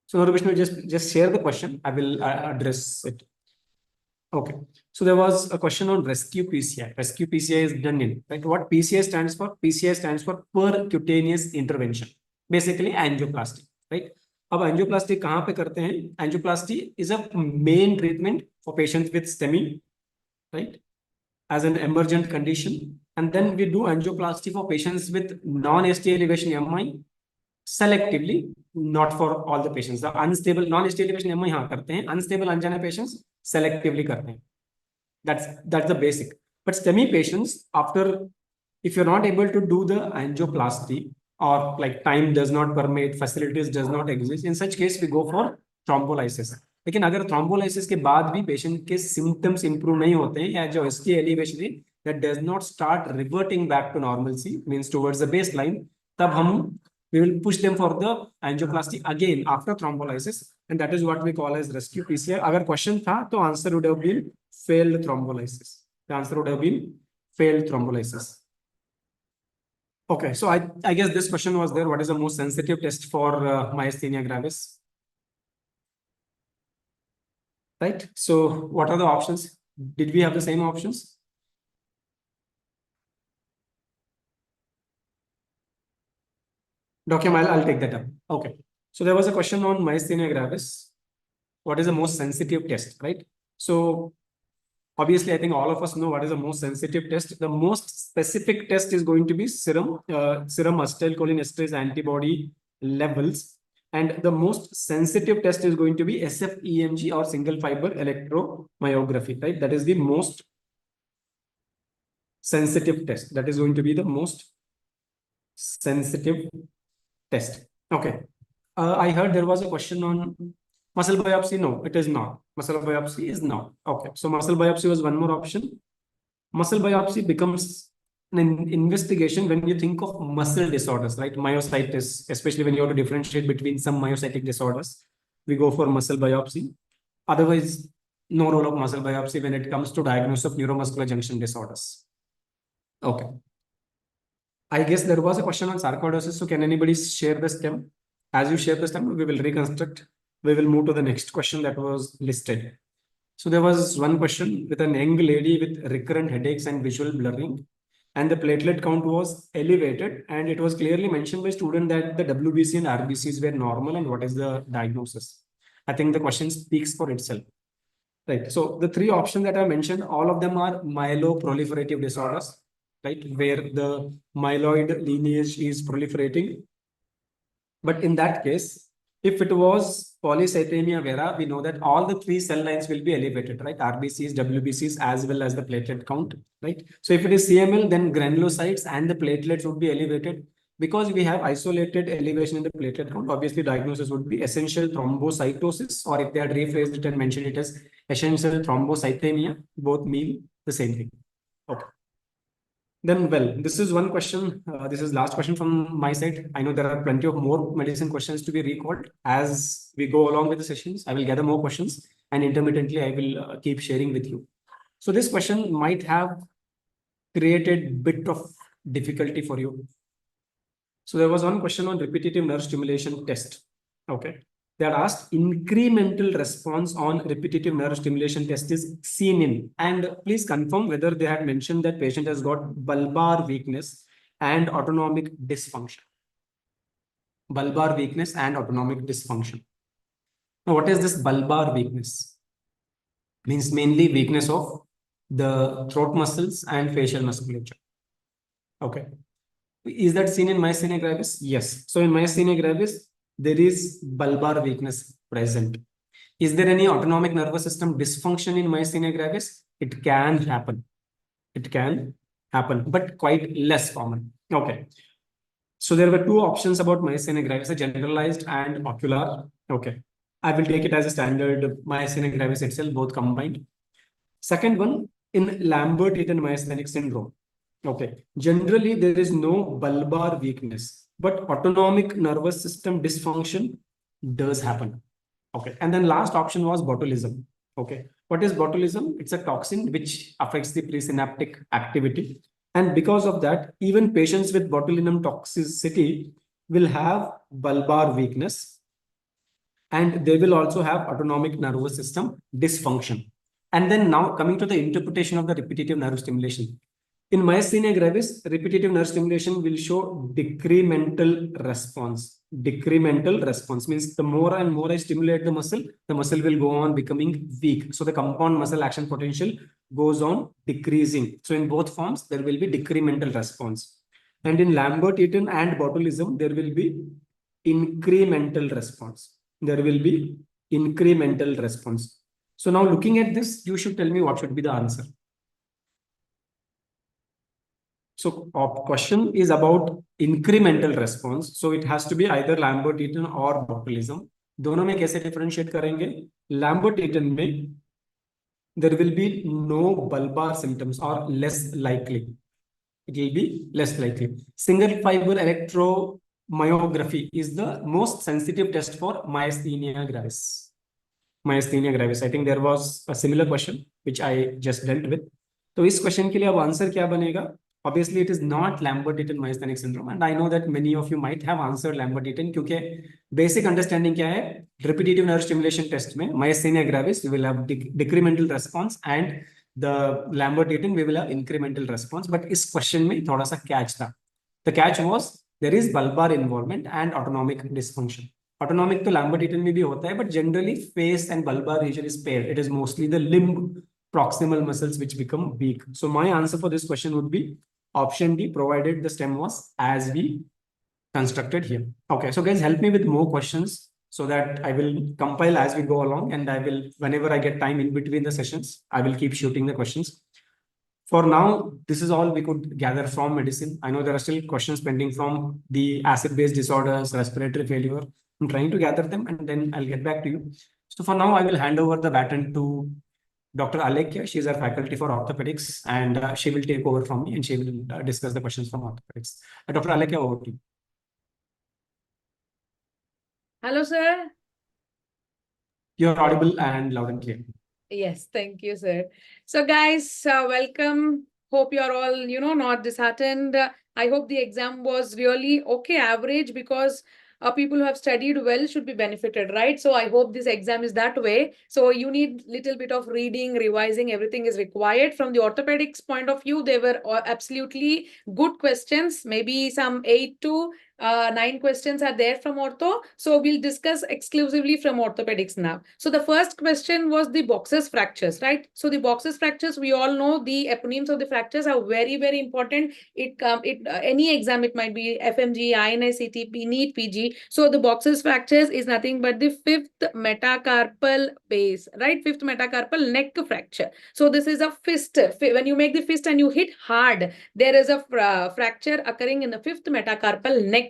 So, Vishnu, just share the question. I will address it. Okay. So there was a question on rescue PCI. Rescue PCI is done in, right? What PCI stands for? PCI stands for percutaneous intervention. Basically, angioplasty, right? अब angioplasty कहाँ पे करते हैं? Angioplasty is a main treatment for patients with STEMI, right? As an emergent condition. And then we do angioplasty for patients with non-ST elevation MI selectively, not for all the patients. The unstable non-ST elevation MI हाँ करते हैं, unstable angina patients selectively करते हैं. That's the basic. But STEMI patients, after, if you're not able to do the angioplasty or like time does not permit, facilities does not exist, in such case we go for thrombolysis. लेकिन अगर thrombolysis के बाद भी patient के symptoms improve नहीं होते हैं या जो ST elevation है that does not start reverting back to normalcy, means towards the baseline, तब हम we will push them for the angioplasty again after thrombolysis, and that is what we call as rescue PCI. अगर question था तो answer would have been failed thrombolysis. The answer would have been failed thrombolysis. Okay, so I guess this question was there. What is the most sensitive test for myasthenia gravis? Right. So what are the options? Did we have the same options? Dr. I'll take that up. Okay. So there was a question on myasthenia gravis. What is the most sensitive test, right? So obviously, I think all of us know what is the most sensitive test. The most specific test is going to be serum acetylcholinesterase antibody levels. And the most sensitive test is going to be SFEMG or single fiber electromyography, right? That is the most sensitive test. That is going to be the most sensitive test. Okay. I heard there was a question on muscle biopsy. No, it is not. Muscle biopsy is not. Okay. So muscle biopsy was one more option. Muscle biopsy becomes investigation when you think of muscle disorders, right? Myositis, especially when you have to differentiate between some myositic disorders, we go for muscle biopsy. Otherwise, no role of muscle biopsy when it comes to diagnosis of neuromuscular junction disorders. Okay. I guess there was a question on sarcoidosis. So can anybody share the stem? As you share the stem, we will reconstruct. We will move to the next question that was listed. So there was one question with an young lady with recurrent headaches and visual blurring, and the platelet count was elevated, and it was clearly mentioned by student that the WBC and RBCs were normal, and what is the diagnosis? I think the question speaks for itself. Right. So the three options that I mentioned, all of them are myeloproliferative disorders, right? Where the myeloid lineage is proliferating. But in that case, if it was polycythemia vera, we know that all the three cell lines will be elevated, right? RBCs, WBCs, as well as the platelet count, right? So if it is CML, then granulocytes and the platelets would be elevated. Because we have isolated elevation in the platelet count, obviously diagnosis would be essential thrombocytosis, or if they had rephrased it and mentioned it as essential thrombocythemia, both mean the same thing. Okay. Then, well, this is one question. This is last question from my side. I know there are plenty of more medicine questions to be recalled. As we go along with the sessions, I will gather more questions, and intermittently I will keep sharing with you. So this question might have created bit of difficulty for you. So there was one question on repetitive nerve stimulation test. Okay. They are asked incremental response on repetitive nerve stimulation test is seen in, and please confirm whether they had mentioned that patient has got bulbar weakness and autonomic dysfunction. Bulbar weakness and autonomic dysfunction. Now, what is this bulbar weakness? Means mainly weakness of the throat muscles and facial musculature. Okay. Is that seen in myasthenia gravis? Yes. So in myasthenia gravis, there is bulbar weakness present. Is there any autonomic nervous system dysfunction in myasthenia gravis? It can happen. It can happen, but quite less common. Okay. So there were two options about myasthenia gravis, a generalized and ocular. Okay. I will take it as a standard myasthenia gravis itself, both combined. Second one, in Lambert-Eaton myasthenic syndrome. Okay. Generally, there is no bulbar weakness, but autonomic nervous system dysfunction does happen. Okay. And then last option was botulism. Okay. What is botulism? It's a toxin which affects the presynaptic activity. And because of that, even patients with botulinum toxicity will have bulbar weakness, and they will also have autonomic nervous system dysfunction. And then now coming to the interpretation of the repetitive nerve stimulation. In myasthenia gravis, repetitive nerve stimulation will show decremental response. Decremental response means the more and more I stimulate the muscle will go on becoming weak. So the compound muscle action potential goes on decreasing. So in both forms, there will be decremental response. And in Lambert-Eaton and botulism, there will be incremental response. There will be incremental response. So now looking at this, you should tell me what should be the answer. So question is about incremental response. So it has to be either Lambert-Eaton or botulism. दोनों में कैसे differentiate करेंगे? Lambert-Eaton में there will be no bulbar symptoms or less likely. It will be less likely. Single fiber electromyography is the most sensitive test for myasthenia gravis. Myasthenia gravis. I think there was a similar question which I just dealt with. तो इस question के लिए अब answer क्या बनेगा? Obviously, it is not Lambert-Eaton myasthenic syndrome, and I know that many of you might have answered Lambert-Eaton क्योंकि basic understanding क्या है? Repetitive nerve stimulation test में myasthenia gravis we will have decremental response, and the Lambert-Eaton we will have incremental response. But इस question में थोड़ा सा catch था. The catch was there is bulbar involvement and autonomic dysfunction. Autonomic तो Lambert-Eaton में भी होता है, but generally face and bulbar region is paired. It is mostly the limb proximal muscles which become weak. So my answer for this question would be option D, provided the stem was as we constructed here. Okay, so guys, help me with more questions so that I will compile as we go along, and I will, whenever I get time in between the sessions, I will keep shooting the questions. For now, this is all we could gather from medicine. I know there are still questions pending from the acid-base disorders, respiratory failure. I'm trying to gather them, and then I'll get back to you. So for now, I will hand over the baton to Dr. 𝐒𝐿𝐿𝐄𝐝, she is our faculty for orthopedics, and she will take over from me and she will discuss the questions from orthopedics. Dr. 𝐒𝐿𝐿𝐄𝐝, over to you. Hello, sir. You're audible and loud and clear. Yes, thank you, sir. So, guys, welcome. Hope you're all, not disheartened. I hope the exam was really okay, average, because people who have studied well should be benefited, right? So I hope this exam is that way. So you need little bit of reading, revising, everything is required. From the orthopedics point of view, they were absolutely good questions. Maybe some 8 to 9 questions are there from ortho. So we'll discuss exclusively from orthopedics now. So the first question was the Box's fractures, right? So the Box's fractures, we all know the eponyms of the fractures are very, very important. Any exam, it might be FMGE, INI, CTP, NEET, PG. So the Box's fractures is nothing but the fifth metacarpal base, right? Fifth metacarpal neck fracture. So this is a fist. When you make the fist and you hit hard, there is a fracture occurring in the fifth metacarpal neck.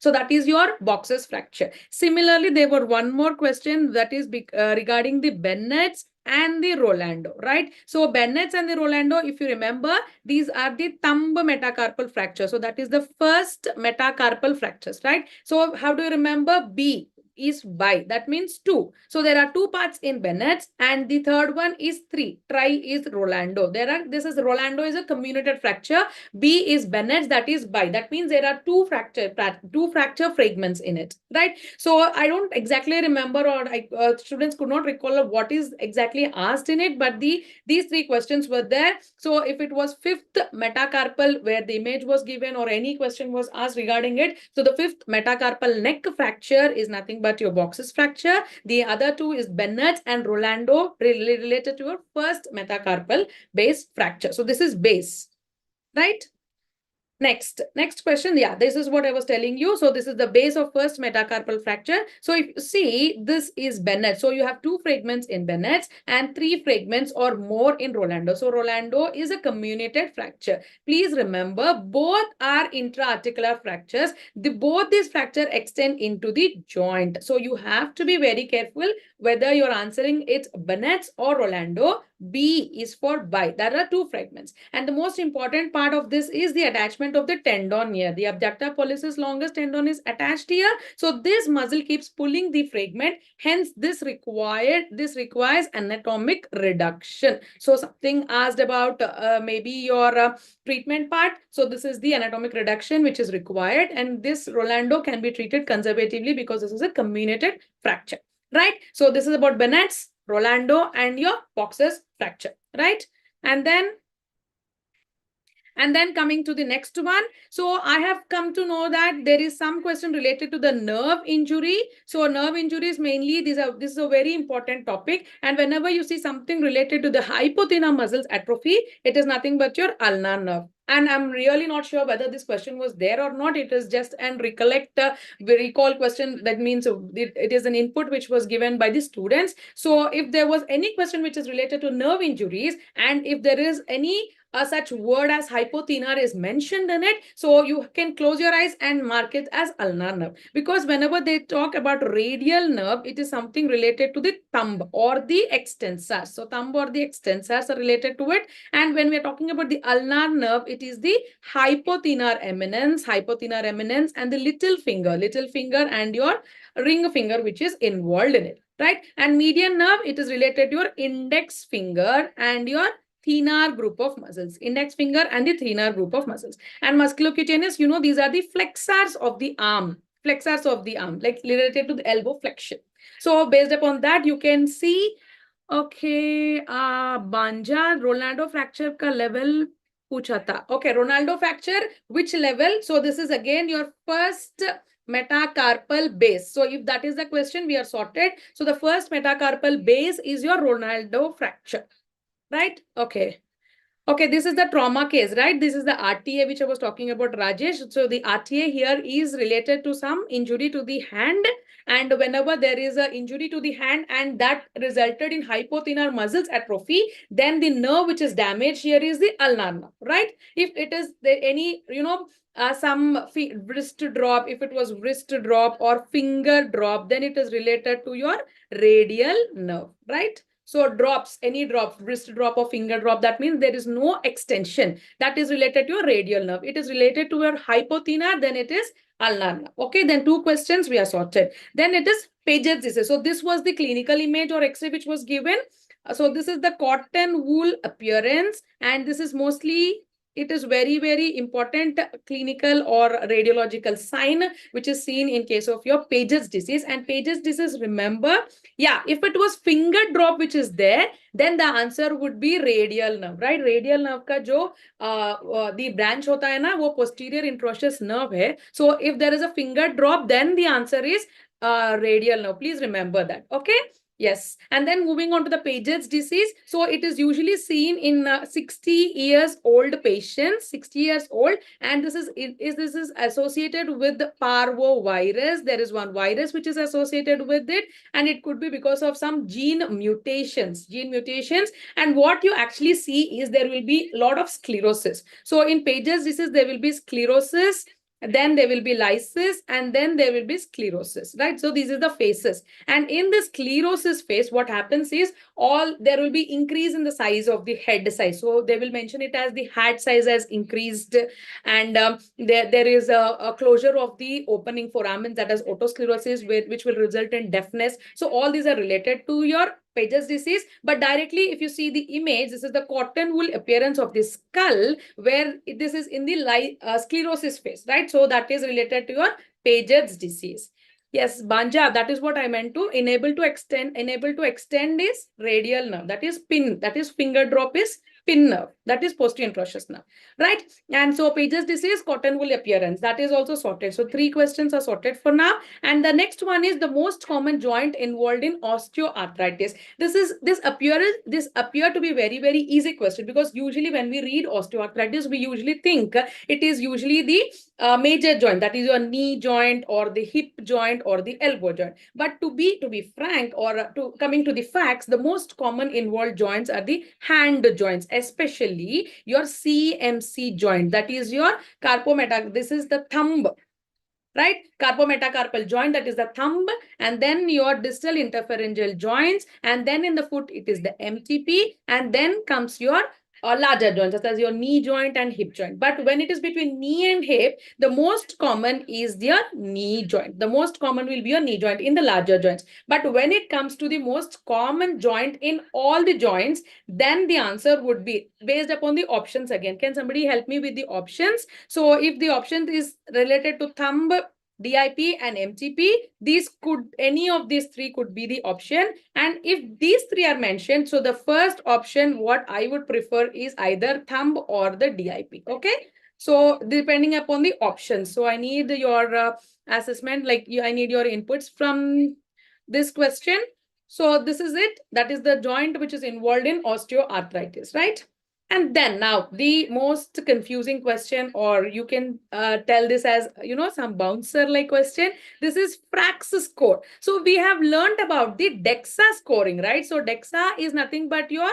So that is your Box's fracture. Similarly, there were one more question that is regarding the Bennett's and the Rolando, right? So Bennett's and the Rolando, if you remember, these are the thumb metacarpal fracture. So that is the first metacarpal fractures, right? So how do you remember? B is bi. That means 2. So there are 2 parts in Bennett's, and the third one is 3. Tri is Rolando. This is Rolando is a comminuted fracture. B is Bennett's, that is bi. That means there are 2 fracture fragments in it, right? So I don't exactly remember, or students could not recall what is exactly asked in it, but these 3 questions were there. So if it was fifth metacarpal where the image was given, or any question was asked regarding it, so the fifth metacarpal neck fracture is nothing but your Box's fracture. The other 2 is Bennett's and Rolando, related to your first metacarpal base fracture. So this is base, right? Next question. Yeah, this is what I was telling you. So this is the base of first metacarpal fracture. So if you see, this is Bennett. So you have 2 fragments in Bennett's and 3 fragments or more in Rolando. So Rolando is a comminuted fracture. Please remember, both are intra-articular fractures. Both these fractures extend into the joint. So you have to be very careful whether you're answering it's Bennett's or Rolando. B is for bi. There are 2 fragments. And the most important part of this is the attachment of the tendon here. The abductor pollicis longus tendon is attached here. So this muscle keeps pulling the fragment. Hence, this requires anatomic reduction. So something asked about maybe your treatment part. So this is the anatomic reduction which is required. And this Rolando can be treated conservatively because this is a comminuted fracture, right? So this is about Bennett's, Rolando, and your Box's fracture, right? And then coming to the next one. So I have come to know that there is some question related to the nerve injury. So nerve injuries mainly, this is a very important topic. And whenever you see something related to the hypothenar muscles atrophy, it is nothing but your ulnar nerve. And I'm really not sure whether this question was there or not. It is just an recall question. That means it is an input which was given by the students. So if there was any question which is related to nerve injuries, and if there is any such word as hypothenar is mentioned in it, so you can close your eyes and mark it as ulnar nerve. Because whenever they talk about radial nerve, it is something related to the thumb or the extensors. So thumb or the extensors are related to it. And when we are talking about the ulnar nerve, it is the hypothenar eminence, and the little finger and your ring finger which is involved in it, right? And median nerve, it is related to your index finger and your thenar group of muscles, index finger and the thenar group of muscles. And musculocutaneous, these are the flexors of the arm, like related to the elbow flexion. So based upon that, you can see, okay, Banja, Rolando fracture ka level pucha tha. Okay, Ronaldo fracture, which level? So this is again your first metacarpal base. So if that is the question, we are sorted. So the first metacarpal base is your Ronaldo fracture. Right? Okay. Okay, this is the trauma case, right? This is the RTA which I was talking about, Rajesh. So the RTA here is related to some injury to the hand. And whenever there is an injury to the hand and that resulted in hypothenar muscles atrophy, then the nerve which is damaged here is the ulnar nerve, right? If it is any, some wrist drop, if it was wrist drop or finger drop, then it is related to your radial nerve, right? So drops, any drops, wrist drop or finger drop, that means there is no extension. That is related to your radial nerve. It is related to your hypothenar, then it is ulnar nerve. Okay, then 2 questions we are sorted. Then it is Paget's disease. So this was the clinical image or X-ray which was given. So this is the cotton wool appearance, and this is mostly, it is very, very important clinical or radiological sign which is seen in case of your Paget's disease. And Paget's disease, remember, yeah, if it was finger drop which is there, then the answer would be radial nerve, right? Radial nerve ka jo the branch hota hai na, wo posterior introitious nerve hai. So if there is a finger drop, then the answer is radial nerve. Please remember that. Okay. Yes. And then moving on to the Paget's disease. So it is usually seen in 60 years old patients, 60 years old. And this is associated with the parvovirus. There is one virus which is associated with it. And it could be because of some gene mutations. And what you actually see is there will be a lot of sclerosis. So in Paget's disease, there will be sclerosis, then there will be lysis, and then there will be sclerosis, right? So these are the phases. And in the sclerosis phase, what happens is there will be increase in the size of the head size. So they will mention it as the head size has increased, and there is a closure of the opening foramens, that is otosclerosis, which will result in deafness. So all these are related to your Paget's disease. But directly, if you see the image, this is the cotton wool appearance of the skull, where this is in the sclerosis phase, right? So that is related to your Paget's disease. Yes, Banja, that is what I meant to enable to extend is radial nerve. That is pin, that is finger drop is pin nerve, that is posterior introitious nerve, right? And so Paget's disease, cotton wool appearance, that is also sorted. So 3 questions are sorted for now. And the next one is the most common joint involved in osteoarthritis. This appear to be very, very easy question, because usually when we read osteoarthritis, we usually think it is usually the major joint, that is your knee joint or the hip joint or the elbow joint. But to be frank, or coming to the facts, the most common involved joints are the hand joints, especially your CMC joint, that is your this is the thumb, right? Carpometacarpal joint, that is the thumb, and then your distal interphalangeal joints, and then in the foot, it is the MTP, and then comes your larger joints, such as your knee joint and hip joint. But when it is between knee and hip, the most common is your knee joint. The most common will be your knee joint in the larger joints. But when it comes to the most common joint in all the joints, then the answer would be based upon the options again. Can somebody help me with the options? So if the option is related to thumb, DIP and MTP, any of these 3 could be the option. And if these 3 are mentioned, so the first option, what I would prefer is either thumb or the DIP. Okay. So depending upon the options. So I need your assessment, I need your inputs from this question. So this is it. That is the joint which is involved in osteoarthritis, right? And then now the most confusing question, or you can tell this as, some bouncer like question. This is FRAX score. So we have learned about the DEXA scoring, right? So DEXA is nothing but your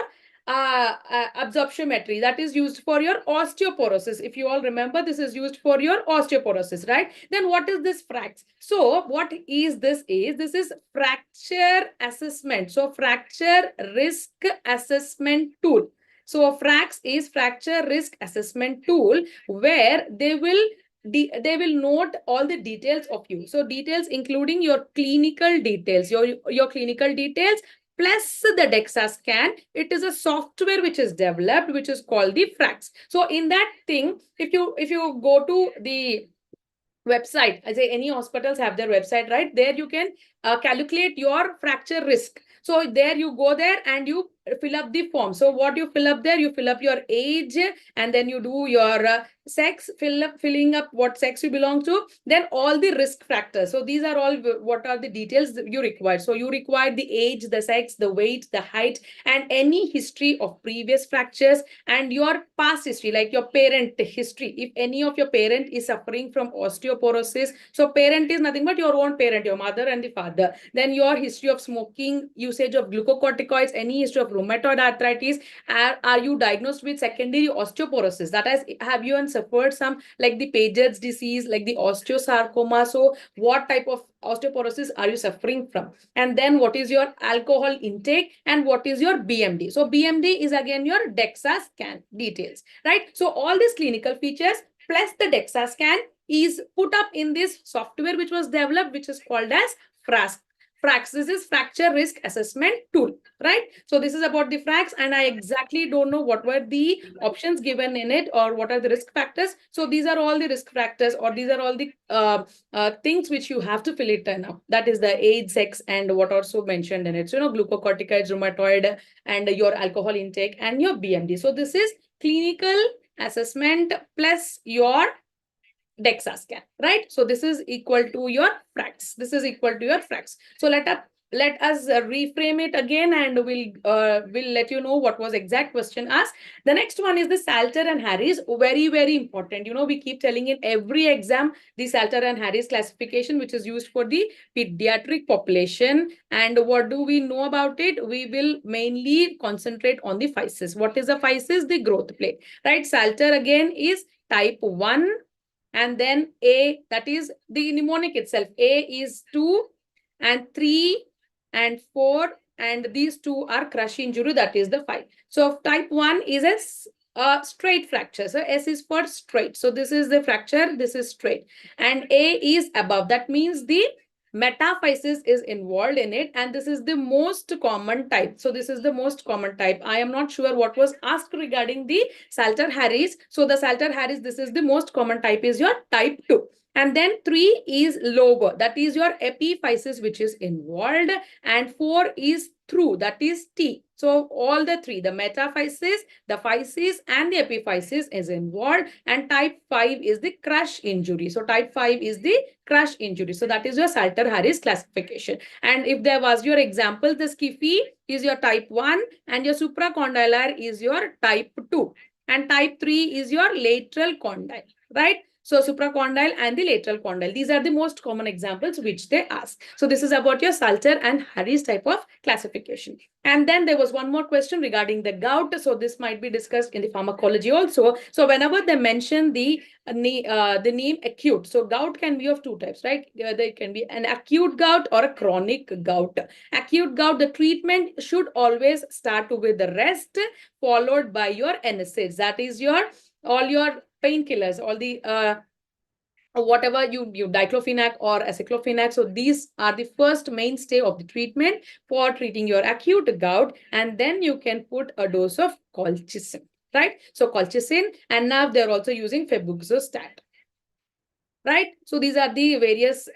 absorptiometry, that is used for your osteoporosis. If you all remember, this is used for your osteoporosis, right? Then what is this FRAX? So what is this? This is fracture assessment. So fracture risk assessment tool. So FRAX is fracture risk assessment tool, where they will note all the details of you. So details including your clinical details, your clinical details plus the DEXA scan. It is a software which is developed, which is called the FRAX. So in that thing, if you go to the website, I say any hospitals have their website, right? There you can calculate your fracture risk. So there you go there and you fill up the form. So what you fill up there, you fill up your age, and then you do your sex, filling up what sex you belong to, then all the risk factors. So these are all what are the details that you require. So you require the age, the sex, the weight, the height, and any history of previous fractures, and your past history, like your parent history. If any of your parent is suffering from osteoporosis, so parent is nothing but your own parent, your mother and the father. Then your history of smoking, usage of glucocorticoids, any history of rheumatoid arthritis? Are you diagnosed with secondary osteoporosis? That is, have you suffered some like the Paget's disease, like the osteosarcoma? So what type of osteoporosis are you suffering from? And then what is your alcohol intake and what is your BMD? So BMD is again your DEXA scan details, right? So all these clinical features plus the DEXA scan is put up in this software which was developed, which is called as FRAX. This is fracture risk assessment tool, right? So this is about the FRAX, and I exactly don't know what were the options given in it or what are the risk factors. So these are all the risk factors, or these are all the things which you have to fill it in now. That is the age, sex, and what also mentioned in it. So, glucocorticoids, rheumatoid, and your alcohol intake and your BMD. So this is clinical assessment plus your DEXA scan, right? So this is equal to your FRAX. This is equal to your FRAX. So let us reframe it again, and we'll let you know what was exact question asked. The next one is the Salter and Harris. Very, very important. We keep telling in every exam the Salter and Harris classification, which is used for the pediatric population. And what do we know about it? We will mainly concentrate on the physis. What is the physis? The growth plate, right? Salter again is type 1. And then A, that is the mnemonic itself. A is 2 and 3 and 4. And these two are crush injury, that is the 5. So type 1 is a straight fracture. So S is for straight. So this is the fracture, this is straight. And A is above. That means the metaphysis is involved in it, and this is the most common type. So this is the most common type. I am not sure what was asked regarding the Salter Harris. So the Salter Harris, this is the most common type, is your type 2. And then 3 is lower, that is your epiphysis which is involved, and 4 is through, that is T. So all the three, the metaphysis, the physis, and the epiphysis is involved, and type 5 is the crush injury. So type 5 is the crush injury. So that is your Salter Harris classification. And if there was your example, the skiffy is your type 1 and your supracondylar is your type 2. And type 3 is your lateral condyle, right? So supracondyle and the lateral condyle. These are the most common examples which they ask. So this is about your Salter and Harris type of classification. And then there was one more question regarding the gout. So this might be discussed in the pharmacology also. So whenever they mention the name acute, so gout can be of two types, right? There can be an acute gout or a chronic gout. Acute gout, the treatment should always start with the rest followed by your NSAIDs. That is all your painkillers, all the whatever you diclofenac or aceclofenac. So these are the first mainstay of the treatment for treating your acute gout, and then you can put a dose of colchicine, right? So colchicine, and now they're also using febuxostat, right? So these are the various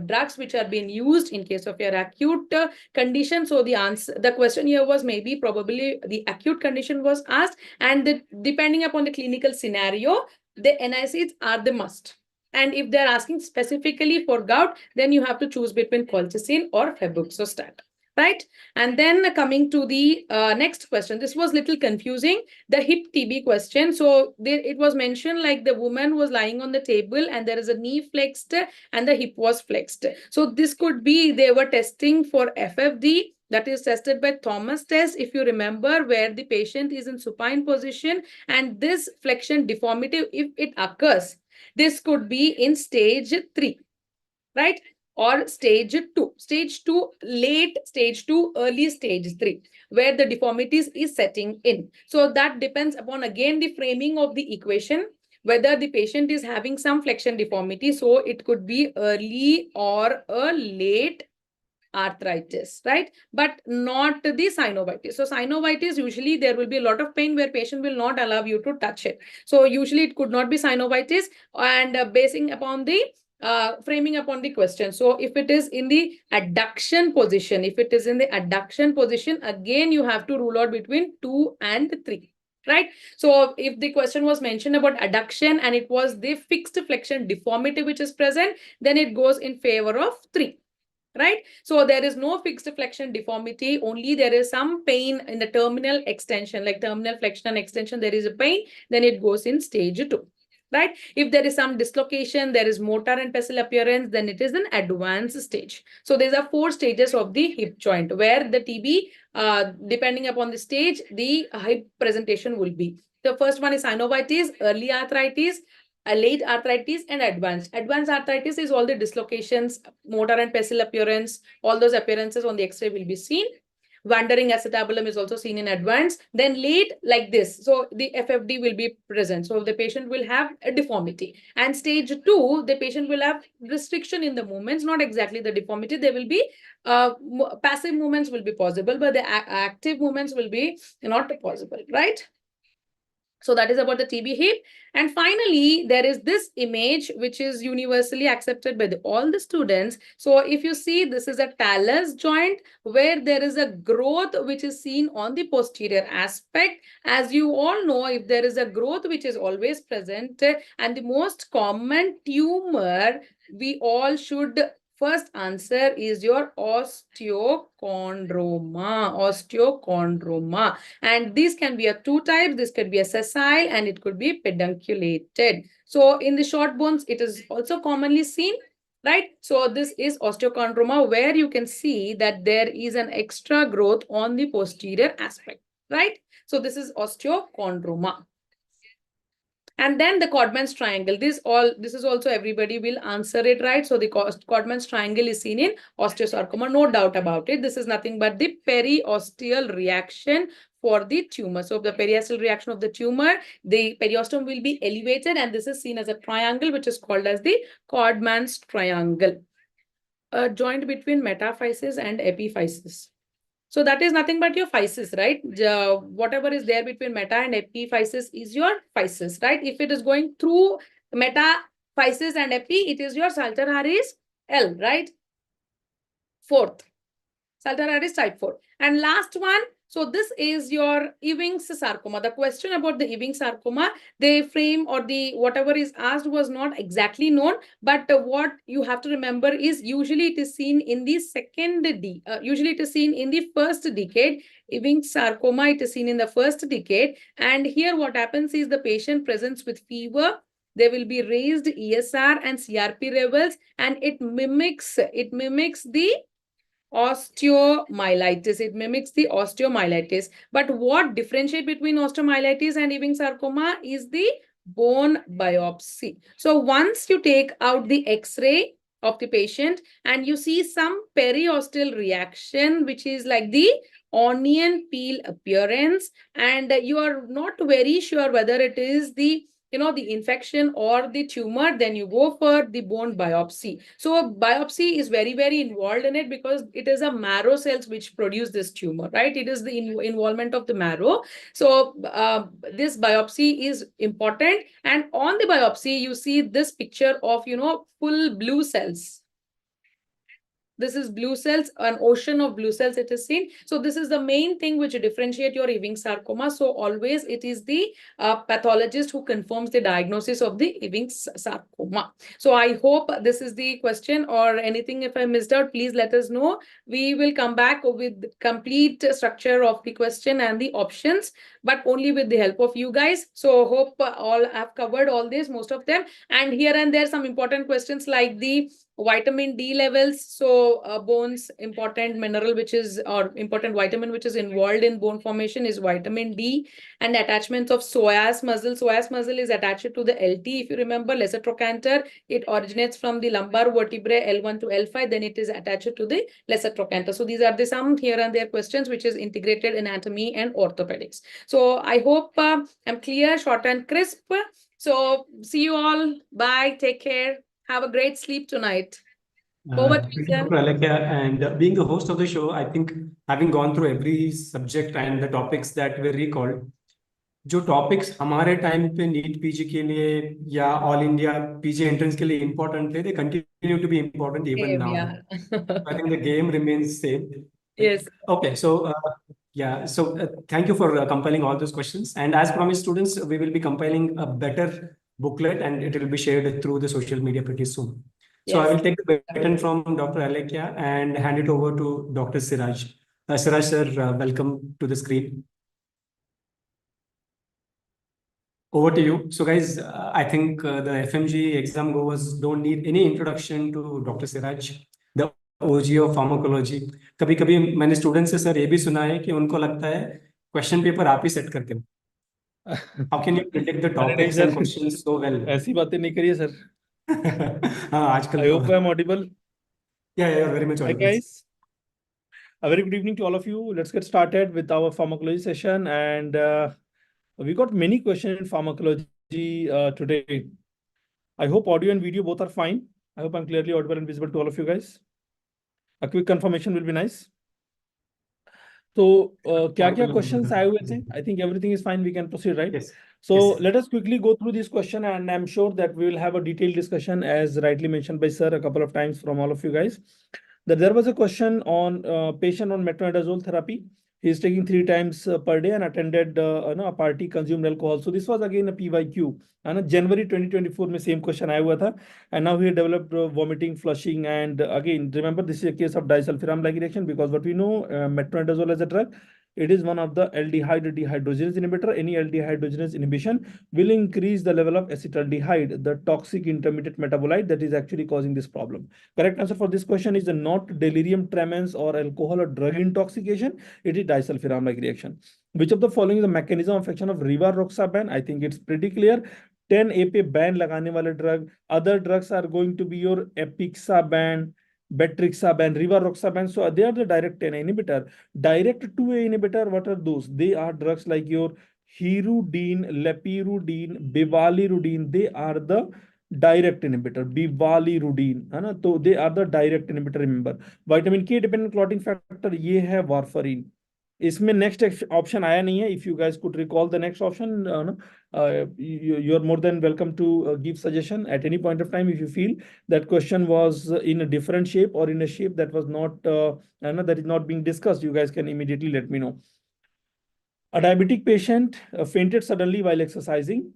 drugs which are being used in case of your acute condition. So the question here was probably the acute condition was asked, and depending upon the clinical scenario, the NSAIDs are the must. And if they're asking specifically for gout, then you have to choose between colchicine or febuxostat, right? And then coming to the next question, this was little confusing, the hip TB question. So it was mentioned like the woman was lying on the table and there is a knee flexed and the hip was flexed. So this could be they were testing for FFD, that is tested by Thomas test, if you remember, where the patient is in supine position and this flexion deformity, if it occurs, this could be in stage 3, right? Or stage 2, late stage 2, early stage 3, where the deformities is setting in. So that depends upon, again, the framing of the equation, whether the patient is having some flexion deformity. So it could be early or a late arthritis, right? But not the synovitis. So synovitis, usually there will be a lot of pain where patient will not allow you to touch it. So usually it could not be synovitis, and basing upon the framing upon the question. So if it is in the adduction position, again, you have to rule out between 2 and 3. Right? So if the question was mentioned about adduction and it was the fixed flexion deformity which is present, then it goes in favor of 3. Right? So there is no fixed flexion deformity, only there is some pain in the terminal extension, like terminal flexion and extension, there is a pain, then it goes in stage 2. right? If there is some dislocation, there is motor and pestle appearance, then it is an advanced stage. So these are 4 stages of the hip joint where the TB, depending upon the stage, the hip presentation will be. The first one is synovitis, early arthritis, late arthritis, and advanced. Advanced arthritis is all the dislocations, motor and pestle appearance, all those appearances on the X-ray will be seen. Wandering acetabulum is also seen in advance. Then late, like this. So the FFD will be present. So the patient will have a deformity. And stage 2, the patient will have restriction in the movements, not exactly the deformity. There will be passive movements will be possible, but the active movements will be not possible, right? So that is about the TB hip. And finally, there is this image, which is universally accepted by all the students. So if you see, this is a talus joint where there is a growth which is seen on the posterior aspect. As you all know, if there is a growth which is always present, and the most common tumor, we all should first answer is your osteochondroma. And these can be a 2 types. This could be a sessile and it could be pedunculated. So in the short bones, it is also commonly seen, right? So this is osteochondroma where you can see that there is an extra growth on the posterior aspect, right? So this is osteochondroma. And then the Codman's triangle. This is also everybody will answer it, right? So the Codman's triangle is seen in osteosarcoma, no doubt about it. This is nothing but the periosteal reaction for the tumor. So the periosteal reaction of the tumor, the periosteum will be elevated, and this is seen as a triangle, which is called as the Codman's triangle. A joint between metaphysis and epiphysis. So that is nothing but your physis, right? Whatever is there between meta and epiphysis is your physis, right? If it is going through metaphysis and epi, it is your Salter Harris L, right? 4th. Salter Harris type 4. And last one, so this is your Ewing's sarcoma. The question about the Ewing's sarcoma, the frame or the whatever is asked was not exactly known, but what you have to remember is usually it is seen in the usually it is seen in the first decade. Ewing's sarcoma, it is seen in the first decade. And here what happens is the patient presents with fever. There will be raised ESR and CRP levels, and it mimics the osteomyelitis. It mimics the osteomyelitis. But what differentiates between osteomyelitis and Ewing sarcoma is the bone biopsy. So once you take out the X-ray of the patient and you see some periosteal reaction, which is like the onion peel appearance, and you are not very sure whether it is the the infection or the tumor, then you go for the bone biopsy. So biopsy is very, very involved in it because it is a marrow cells which produce this tumor, right? It is the involvement of the marrow. So this biopsy is important. And on the biopsy, you see this picture of, full blue cells. This is blue cells, an ocean of blue cells it is seen. So this is the main thing which differentiate your Ewing sarcoma. So always it is the pathologist who confirms the diagnosis of the Ewing sarcoma. So I hope this is the question, or anything if I missed out, please let us know. We will come back with complete structure of the question and the options, but only with the help of you guys. So hope all have covered all this, most of them. And here and there some important questions like the vitamin D levels. So bones, important mineral which is, or important vitamin which is involved in bone formation is vitamin D. And attachments of psoas muscle. Psoas muscle is attached to the LT. If you remember, lesser trochanter, it originates from the lumbar vertebrae L1 to L5, then it is attached to the lesser trochanter. So these are the some here and there questions which is integrated anatomy and orthopedics. So I hope I'm clear, short and crisp. So see you all. Bye. Take care. Have a great sleep tonight. Over to you, sir. Dr. Alekia, and being the host of the show, I think having gone through every subject and the topics that were recalled, जो topics हमारे time पे NEET PG के लिए या all India PG entrance के लिए important थे, they continue to be important even now. I think the game remains same. Yes. Okay, so thank you for compiling all those questions. And as promised, students, we will be compiling a better booklet and it will be shared through the social media pretty soon. So I will take the baton from Dr. Alekia and hand it over to Dr. Siraj. Siraj sir, welcome to the screen. Over to you. So guys, I think the FMGE exam goers don't need any introduction to Dr. Siraj, the OG of pharmacology. कभी कभी मैंने student से sir ये भी सुना है कि उनको लगता है क्वेश्चन पेपर आप ही सेट करते हो. How can you predict the अरे नहीं topics and sir, questions so well? ऐसी बातें नहीं करिए सर. हाँ आजकल I तो. hope I am audible. Yeah, very much Hi audible. guys. A very good evening to all of you. Let's get started with our pharmacology session, and we got many questions in pharmacology today. I hope audio and video both are fine. I hope I'm clearly audible and visible to all of you guys. A quick confirmation will be nice. So, क्या questions आए हुए थे? I think everything is fine. We can proceed, right? Yes. So Yes. let us quickly go through this question, and I'm sure that we will have a detailed discussion, as rightly mentioned by sir a couple of times from all of you guys. That there was a question on patient on metronidazole therapy. He is taking 3 times per day and attended a party, consumed alcohol. So this was again a PYQ. And January 2024 में same question आया हुआ था. And now he developed vomiting, flushing, and again, remember this is a case of disulfiram-like reaction, because what we know, metronidazole as a drug, it is one of the aldehyde dehydrogenase inhibitor. Any aldehyde dehydrogenase inhibition will increase the level of acetaldehyde, the toxic intermediate metabolite that is actually causing this problem. Correct answer for this question is not delirium tremens or alcohol or drug intoxication. It is disulfiram-like reaction. Which of the following is the mechanism of action of rivaroxaban? I think it's pretty clear. 10A पे ban लगाने वाले drug. Other drugs are going to be your apixaban, betrixaban, rivaroxaban. So they are the direct 10A inhibitor. Direct 2A inhibitor, what are those? They are drugs like your hirudine, lepirudine, bivalirudine. They are the direct inhibitor. Bivalirudine, है ना? तो they are the direct inhibitor. Remember, vitamin K dependent clotting factor ये है warfarin. इसमें next option आया नहीं है. If you guys could recall the next option, you are more than welcome to give suggestion at any point of time if you feel that question was in a different shape or in a shape that was not that is not being discussed. You guys can immediately let me know. A diabetic patient fainted suddenly while exercising.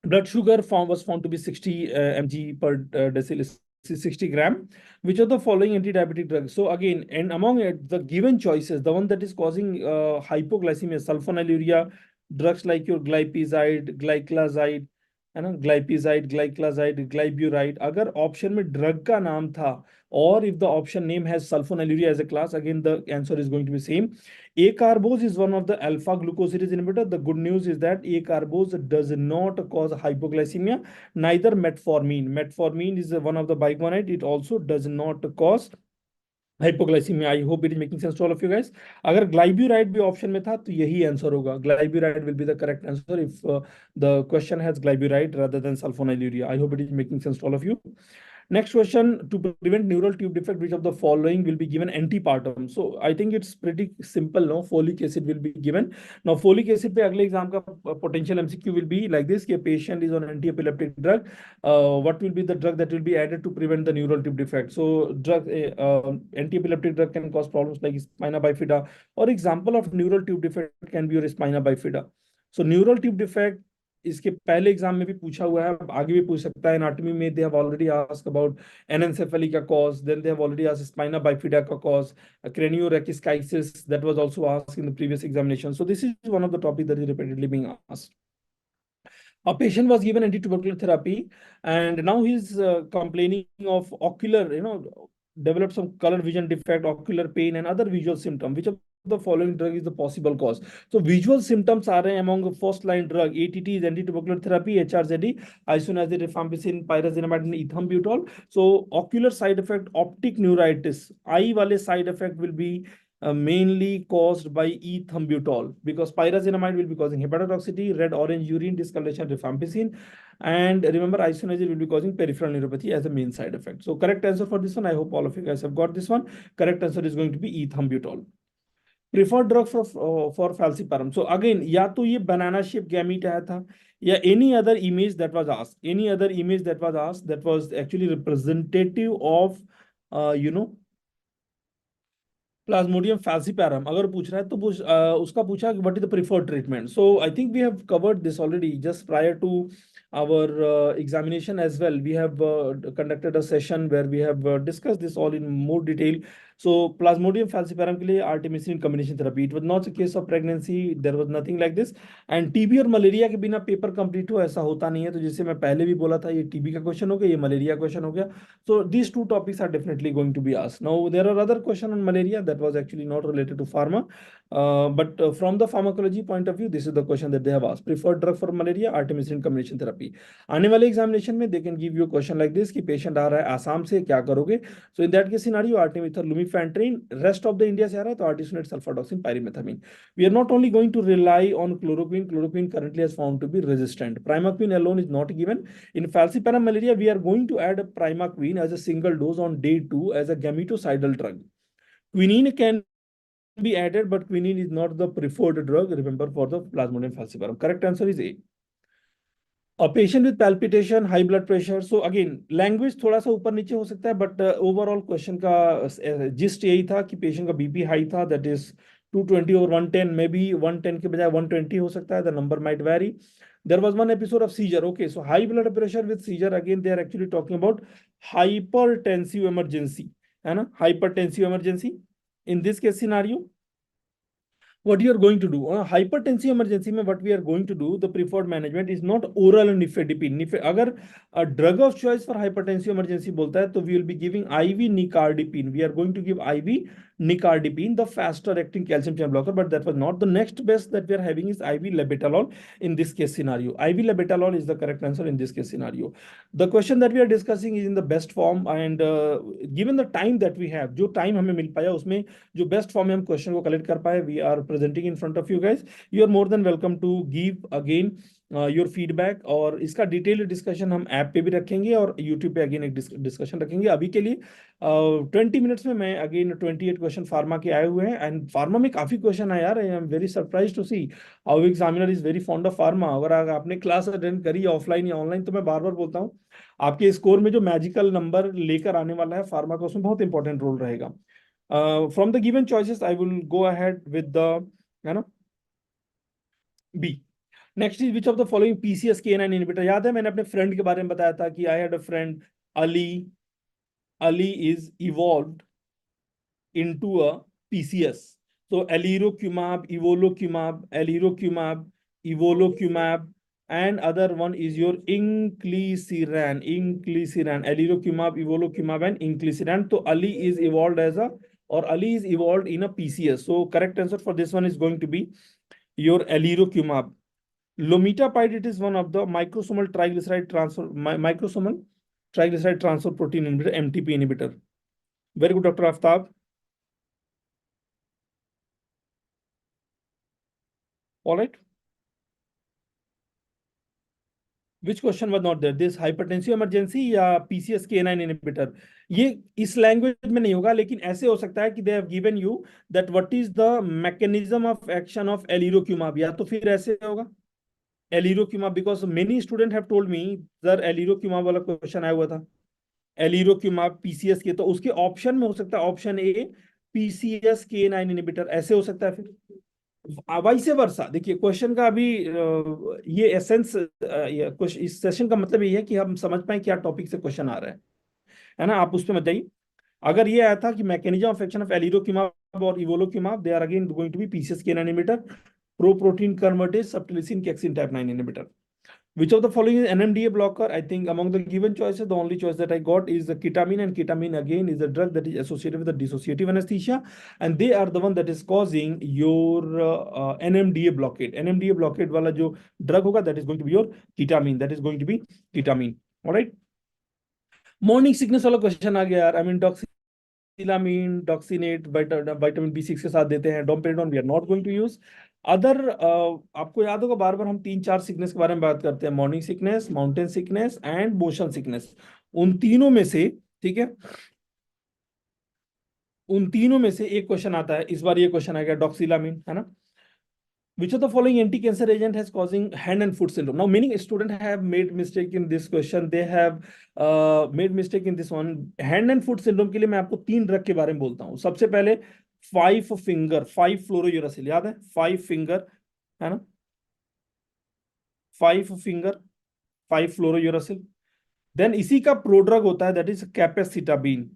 Blood sugar was found to be 60 mg per deciliter, 60 gram. Which of the following anti-diabetic drugs? So again, and among the given choices, the one that is causing hypoglycemia, sulfonylurea, drugs like your glipizide, glyclazide, है ना, glipizide, glyclazide, glyburide. अगर option में drug का नाम था, or if the option name has sulfonylurea as a class, again the answer is going to be same. Acarbose is one of the alpha glucosidase inhibitor. The good news is that acarbose does not cause hypoglycemia. Neither metformin. Metformin is one of the bicarbonate. It also does not cause hypoglycemia. I hope it is making sense to all of you guys. अगर glyburide भी option में था तो यही answer होगा. Glyburide will be the correct answer if the question has glyburide rather than sulfonylurea. I hope it is making sense to all of you. Next question, to prevent neural tube defect, which of the following will be given antepartum? So I think it's pretty simple, no? Folic acid will be given. Now folic acid पे अगले exam का potential MCQ will be like this: कि patient is on anti-epileptic drug. What will be the drug that will be added to prevent the neural tube defect? So drug anti-epileptic drug can cause problems like spina bifida, or example of neural tube defect can be your spina bifida. So neural tube defect इसके पहले exam में भी पूछा हुआ है, आगे भी पूछ सकता है. एनाटॉमी में they have already asked about anencephaly का cause, then they have already asked spina bifida का cause, craniorachischisis, that was also asked in the previous examination. So this is one of the topic that is repeatedly being asked. A patient was given anti-tubercular therapy, and now he's complaining of ocular, developed some color vision defect, ocular pain, and other visual symptom. Which of the following drug is the possible cause? So visual symptoms are among the first line drug. ATT is anti-tubercular therapy, HRZD, isoniazid, rifampicin, pyrazinamide, and ethambutol. So ocular side effect, optic neuritis, eye wale side effect will be mainly caused by ethambutol, because pyrazinamide will be causing hepatotoxicity, red orange urine discoloration, rifampicin, and remember isoniazid will be causing peripheral neuropathy as a main side effect. So correct answer for this one, I hope all of you guys have got this one. Correct answer is going to be ethambutol. Preferred drug for falciparum. So again, या तो ये banana shaped gamete आया था, या any other image that was asked, that was actually representative of Plasmodium falciparum. अगर पूछ रहा है तो उसका पूछा what is the preferred treatment. So I think we have covered this already just prior to our examination as well. We have conducted a session where we have discussed this all in more detail. So Plasmodium falciparum के लिए artemisinin combination therapy. It was not a case of pregnancy. There was nothing like this. And TB और malaria के बिना paper complete हो ऐसा होता नहीं है. तो जैसे मैं पहले भी बोला था, ये TB का क्वेश्चन हो गया, ये मलेरिया क्वेश्चन हो गया. So these two topics are definitely going to be asked. Now there are other question on malaria that was actually not related to pharma, but from the pharmacology point of view, this is the question that they have asked. Preferred drug for malaria, artemisinin combination therapy. आने वाले examination में they can give you a question like this कि patient आ रहा है आसाम से, क्या करोगे? So in that case scenario, artemether lumefantrine. Rest of the India से आ रहा है तो artesunate sulfadoxine pyrimethamine. We are not only going to rely on chloroquine. Chloroquine currently has found to be resistant. Primaquine alone is not given. In falciparum malaria, we are going to add a primaquine as a single dose on day 2 as a gametocidal drug. Quinine can be added, but quinine is not the preferred drug, remember, for the Plasmodium falciparum. Correct answer is A. A patient with palpitation, high blood pressure. So again, language थोड़ा सा ऊपर नीचे हो सकता है, but overall question का gist यही था कि patient का BP high था, that is 220 over 110, maybe 110 के बजाय 120 हो सकता है. The number might vary. There was one episode of seizure. Okay, so high blood pressure with seizure. Again, they are actually talking about hypertensive emergency, है ना? Hypertensive emergency. In this case scenario, what you are going to do hypertensive emergency में what we are going to do, the preferred management is not oral nifedipine. अगर a drug of choice for hypertensive emergency बोलता है तो we will be giving IV nicardipine. We are going to give IV nicardipine, the faster acting calcium channel blocker, but that was not the next best that we are having is IV labetalol in this case scenario. IV labetalol is the correct answer in this case scenario. The question that we are discussing is in the best form, and given the time that we have, जो time हमें मिल पाया उसमें जो best form में हम question को collect कर पाए, we are presenting in front of you guys. You are more than welcome to give again your feedback, और इसका detailed discussion हम ऐप पे भी रखेंगे और YouTube पे again एक discussion रखेंगे. अभी के लिए 20 minutes में मैं again 28 question pharma के आए हुए हैं, and pharma में काफी question आए यार. I am very surprised to see how examiner is very fond of pharma. अगर आपने क्लास अटेंड करी ऑफलाइन या ऑनलाइन, तो मैं बार बार बोलता हूँ आपके स्कोर में जो मैजिकल नंबर लेकर आने वाला है फार्मा का, उसमें बहुत इंपॉर्टेंट रोल रहेगा. From the given choices, I will go ahead with the B. Next is which of the following PCSK9 inhibitor? याद है मैंने अपने फ्रेंड के बारे में बताया था कि I had a friend Ali. Ali is evolved into a PCS. So alirocumab, evolocumab, and other one is your inclisiran, alirocumab, evolocumab, and inclisiran. So Ali is evolved as a, or Ali is evolved in a PCS. So correct answer for this one is going to be your alirocumab. Lomitapide, it is one of the microsomal triglyceride transfer protein inhibitor, MTP inhibitor. Very good, Dr. Aftab. All right. Which question was not there? This hypertensive emergency या PCSK9 inhibitor? ये इस language में नहीं होगा, लेकिन ऐसे हो सकता है कि they have given you that what is the mechanism of action of alirocumab, या तो फिर ऐसे होगा alirocumab, because many students have told me sir alirocumab वाला क्वेश्चन आया हुआ था, alirocumab PCS के, तो उसके ऑप्शन में हो सकता है ऑप्शन ए PCSK9 inhibitor, ऐसे हो सकता है. फिर वाइस वर्सा. देखिए क्वेश्चन का अभी ये एसेंस, इस सेशन का मतलब ये है कि हम समझ पाए क्या टॉपिक से क्वेश्चन आ रहा है ना. आप उस पर मत जाइए. अगर ये आया था कि mechanism of action of alirocumab और evolocumab, they are again going to be PCSK9 inhibitor, pro-protein convertase subtilisin kexin type 9 inhibitor. Which of the following is NMDA blocker? I think among the given choices, the only choice that I got is the ketamine, and ketamine again is a drug that is associated with the dissociative anesthesia, and they are the one that is causing your NMDA blockade. NMDA blockade वाला जो drug होगा, that is going to be your ketamine. That is going to be ketamine. All right. Morning sickness वाला question आ गया यार. I mean doxylamine, doxinate, vitamin B6 के साथ देते हैं. Domperidone we are not going to use. Other आपको याद होगा बार बार हम 3-4 सिकनेस के बारे में बात करते हैं, morning sickness, mountain sickness and motion sickness. उन तीनों में से, ठीक है, उन तीनों में से एक क्वेश्चन आता है. इस बार ये क्वेश्चन आएगा डॉक्सिलामिन, है ना. Which of the following anti-cancer agent has causing hand and foot syndrome? Now, many students have made mistake in this question. They have made mistake in this one. Hand and foot syndrome के लिए मैं आपको 3 drug के बारे में बोलता हूँ. सबसे पहले 5-fluorouracil, याद है 5 फिंगर, है ना, 5-fluorouracil. देन इसी का प्रोड्रग होता है, that is capecitabine.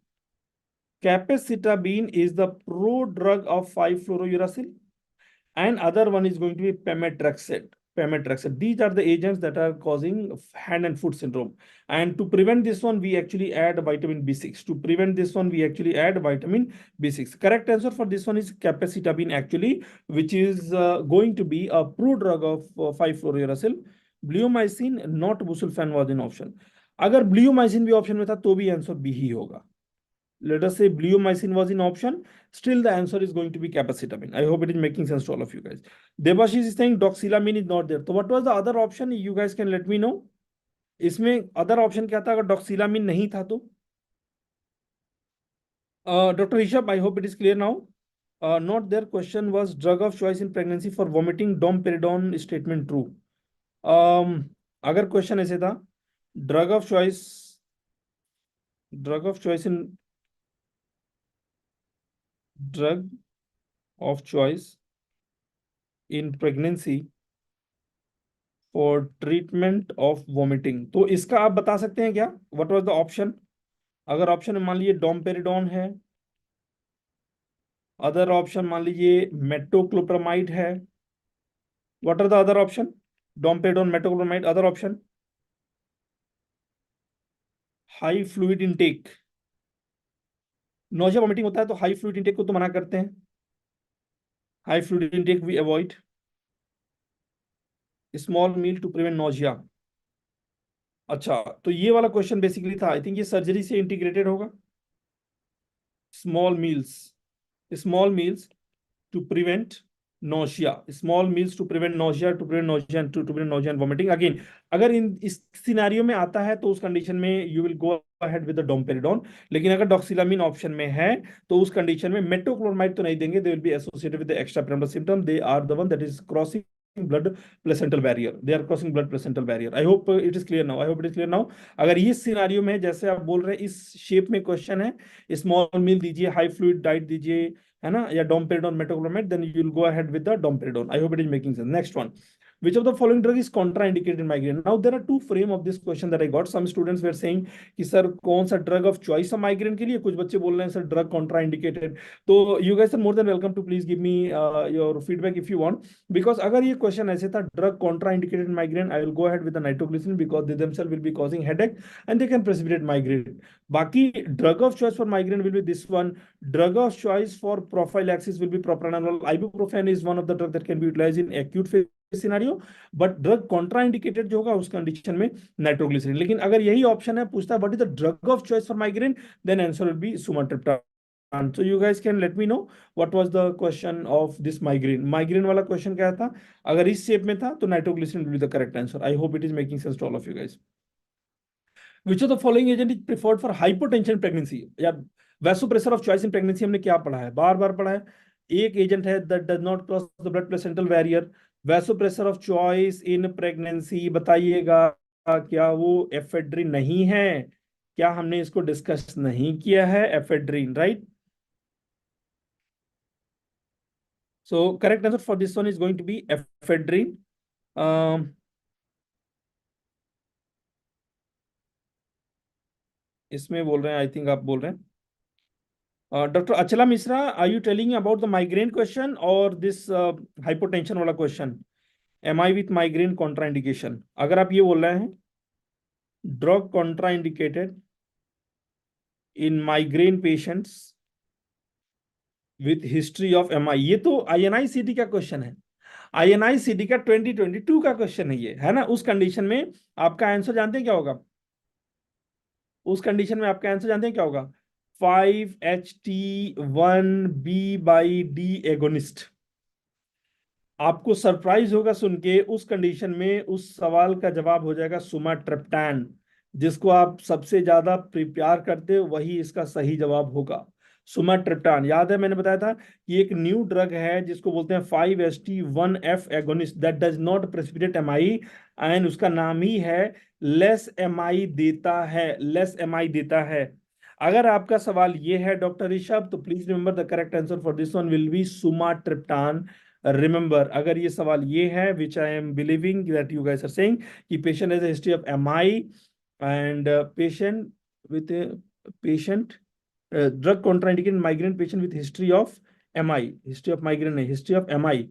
Capecitabine is the prodrug of 5-fluorouracil, and other one is going to be pemetrexed. These are the agents that are causing hand and foot syndrome. And to prevent this one, we actually add vitamin B6. To prevent this one, we actually add vitamin B6. Correct answer for this one is capecitabine actually, which is going to be a prodrug of 5-fluorouracil. Bleomycin, not busulfan was in option. अगर bleomycin भी option में था तो भी answer B ही होगा. Let us say bleomycin was in option, still the answer is going to be capecitabine. I hope it is making sense to all of you guys. Debashish is saying doxylamine is not there. So what was the other option? You guys can let me know. इसमें other option क्या था अगर doxylamine नहीं था तो? Dr. Rishabh, I hope it is clear now. Not there. Question was drug of choice in pregnancy for vomiting, domperidone statement true. अगर question ऐसे था, drug of choice in drug of choice in pregnancy for treatment of vomiting. तो इसका आप बता सकते हैं क्या? What was the option? अगर ऑप्शन मान लीजिए डोमपेरिडोन है, अदर ऑप्शन मान लीजिए मेटोक्लोप्रामाइड है. What are the other option? Domperidone, metoclopramide. Other option high fluid intake. Nausea vomiting होता है तो हाई फ्लूइड इनटेक को तो मना करते हैं. High fluid intake we avoid. Small meal to prevent nausea. अच्छा, तो ये वाला क्वेश्चन बेसिकली था. आई थिंक ये सर्जरी से इंटीग्रेटेड होगा. Small meals to prevent nausea, small meals to prevent nausea, to prevent nausea and vomiting. Again, अगर इस सिनेरियो में आता है तो उस कंडीशन में you will go ahead with the domperidone. लेकिन अगर डॉक्सिलामिन ऑप्शन में है तो उस कंडीशन में मेटोक्लोप्रामाइड तो नहीं देंगे. They will be associated with the extrapyramidal symptom. They are the one that is crossing blood placental barrier. They are crossing blood placental barrier. I hope it is clear now. अगर ये scenario में जैसे आप बोल रहे हैं इस shape में क्वेश्चन है, स्मॉल मील दीजिए, हाई फ्लूइड डाइट दीजिए, है ना, या domperidone metoclopramide, then you will go ahead with the domperidone. I hope it is making sense. Next one. Which of the following drug is contraindicated in migraine? Now there are two frame of this question that I got. Some students were saying कि sir कौन सा drug of choice है migraine के लिए. कुछ बच्चे बोल रहे हैं सर drug contraindicated. तो you guys are more than welcome to please give me your feedback if you want. Because अगर ये question ऐसे था drug contraindicated in migraine, I will go ahead with the nitroglycerin because they themselves will be causing headache and they can precipitate migraine. बाकी drug of choice for migraine will be this one. Drug of choice for prophylaxis will be propranolol. Ibuprofen is one of the drugs that can be utilized in acute phase scenario, but drug contraindicated जो होगा उस condition में nitroglycerine. लेकिन अगर यही option है, पूछता है what is the drug of choice for migraine, then answer will be sumatriptan. So you guys can let me know what was the question of this migraine वाला क्वेश्चन क्या था. अगर इस शेप में था तो nitroglycerin will be the correct answer. I hope it is making sense to all of you guys. Which of the following agent is preferred for hypotension in pregnancy? या vasopressor of choice in pregnancy हमने क्या पढ़ा है, बार बार पढ़ा है. एक agent है that does not cross the blood placental barrier. vasopressor of choice in pregnancy बताइएगा क्या वो एफेड्रिन नहीं है? क्या हमने इसको डिस्कस नहीं किया है? Ephedrine, right? So correct answer for this one is going to be ephedrine. इसमें बोल रहे हैं, आई थिंक आप बोल रहे हैं doctor Achala Mishra, are you telling about the migraine question और दिस हाइपोटेंशन वाला question? M I with migraine contraindication? अगर आप ये बोल रहे हैं drug contraindicated in migraine patients with history of M I, ये तो INI-CD का क्वेश्चन है. INI-CD का 2022 का क्वेश्चन है ये, है ना. उस कंडीशन में आपका आंसर जानते हैं क्या होगा? उस कंडीशन में आपका आंसर जानते हैं क्या होगा? 5-HT1B/D agonist. आपको सरप्राइज होगा सुन के, उस कंडीशन में उस सवाल का जवाब हो जाएगा सुमाट्रिप्टान. जिसको आप सबसे ज्यादा प्रिपेयर करते हो वही इसका सही जवाब होगा. सुमाट्रिप्टान, याद है मैंने बताया था कि एक न्यू ड्रग है जिसको बोलते हैं 5-HT1F agonist that does not precipitate MI and उसका नाम ही है लेस MI देता है. अगर आपका सवाल ये है डॉक्टर ऋषभ, तो please remember the correct answer for this one will be sumatriptan. Remember, अगर ये सवाल ये है which I am believing that you guys are saying कि patient has a history of MI and patient drug contraindicated in migraine patient with history of MI, history of migraine नहीं, history of MI.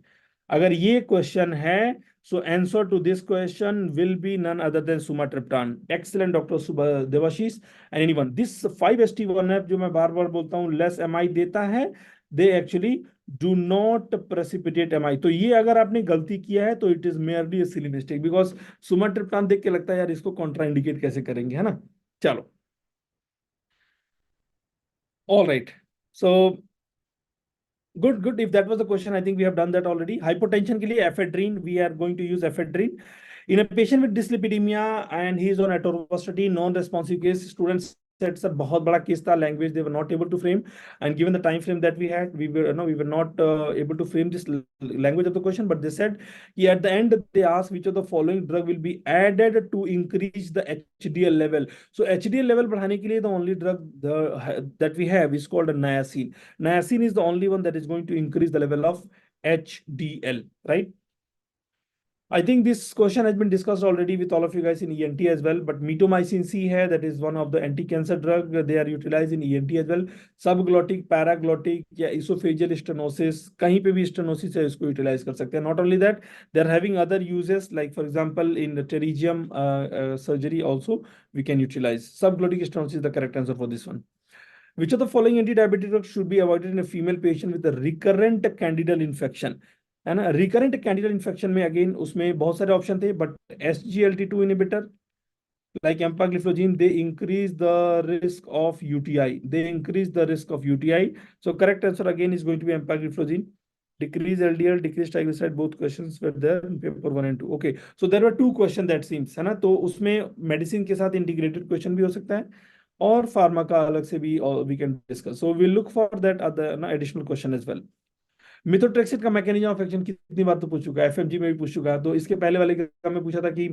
अगर ये question है, so answer to this question will be none other than sumatriptan. Excellent, Dr. Devashish and anyone. This 5-HT1F जो मैं बार बार बोलता हूँ less MI देता है, they actually do not precipitate MI. तो ये अगर आपने गलती किया है तो it is merely a silly mistake because sumatriptan देख के लगता है यार इसको contraindicate कैसे करेंगे, है ना? चलो. All right. So good. If that was the question, I think we have done that already. Hypotension के लिए ephedrine, we are going to use ephedrine. In a patient with dyslipidemia and he is on atorvastatin, non-responsive case, students said sir बहुत बड़ा case था, language they were not able to frame, and given the time frame that we had, we were not able to frame this language of the question, but they said at the end they asked which of the following drug will be added to increase the HDL level. So HDL level बढ़ाने के लिए the only drug that we have is called a niacin. Niacin is the only one that is going to increase the level of HDL, right? I think this question has been discussed already with all of you guys in ENT as well, but mitomycin C है, that is one of the anti-cancer drug. They are utilized in ENT as well. Subglottic, paraglottic या esophageal stenosis, कहीं पे भी stenosis है इसको utilize कर सकते हैं. Not only that, they are having other uses like for example in the pterygium surgery also we can utilize. Subglottic stenosis is the correct answer for this one. Which of the following anti-diabetic drugs should be avoided in a female patient with a recurrent candidal infection? है ना, recurrent candidal infection में again उसमें बहुत सारे option थे, but SGLT2 inhibitor like empagliflozin, they increase the risk of UTI. So correct answer again is going to be empagliflozin. Decrease LDL, decrease triglyceride, both questions were there in paper 1 and 2. Okay, so there were 2 questions that seems, है ना, तो उसमें medicine के साथ integrated question भी हो सकता है और फार्मा का अलग से भी we can discuss. So we'll look for that other additional question as well. मिथोट्रेक्सिड का मैकेनिज्म ऑफ एक्शन कितनी बार तो पूछ चुका है, FMG में भी पूछ चुका है, तो इसके पहले वाले एग्जाम में पूछा था कि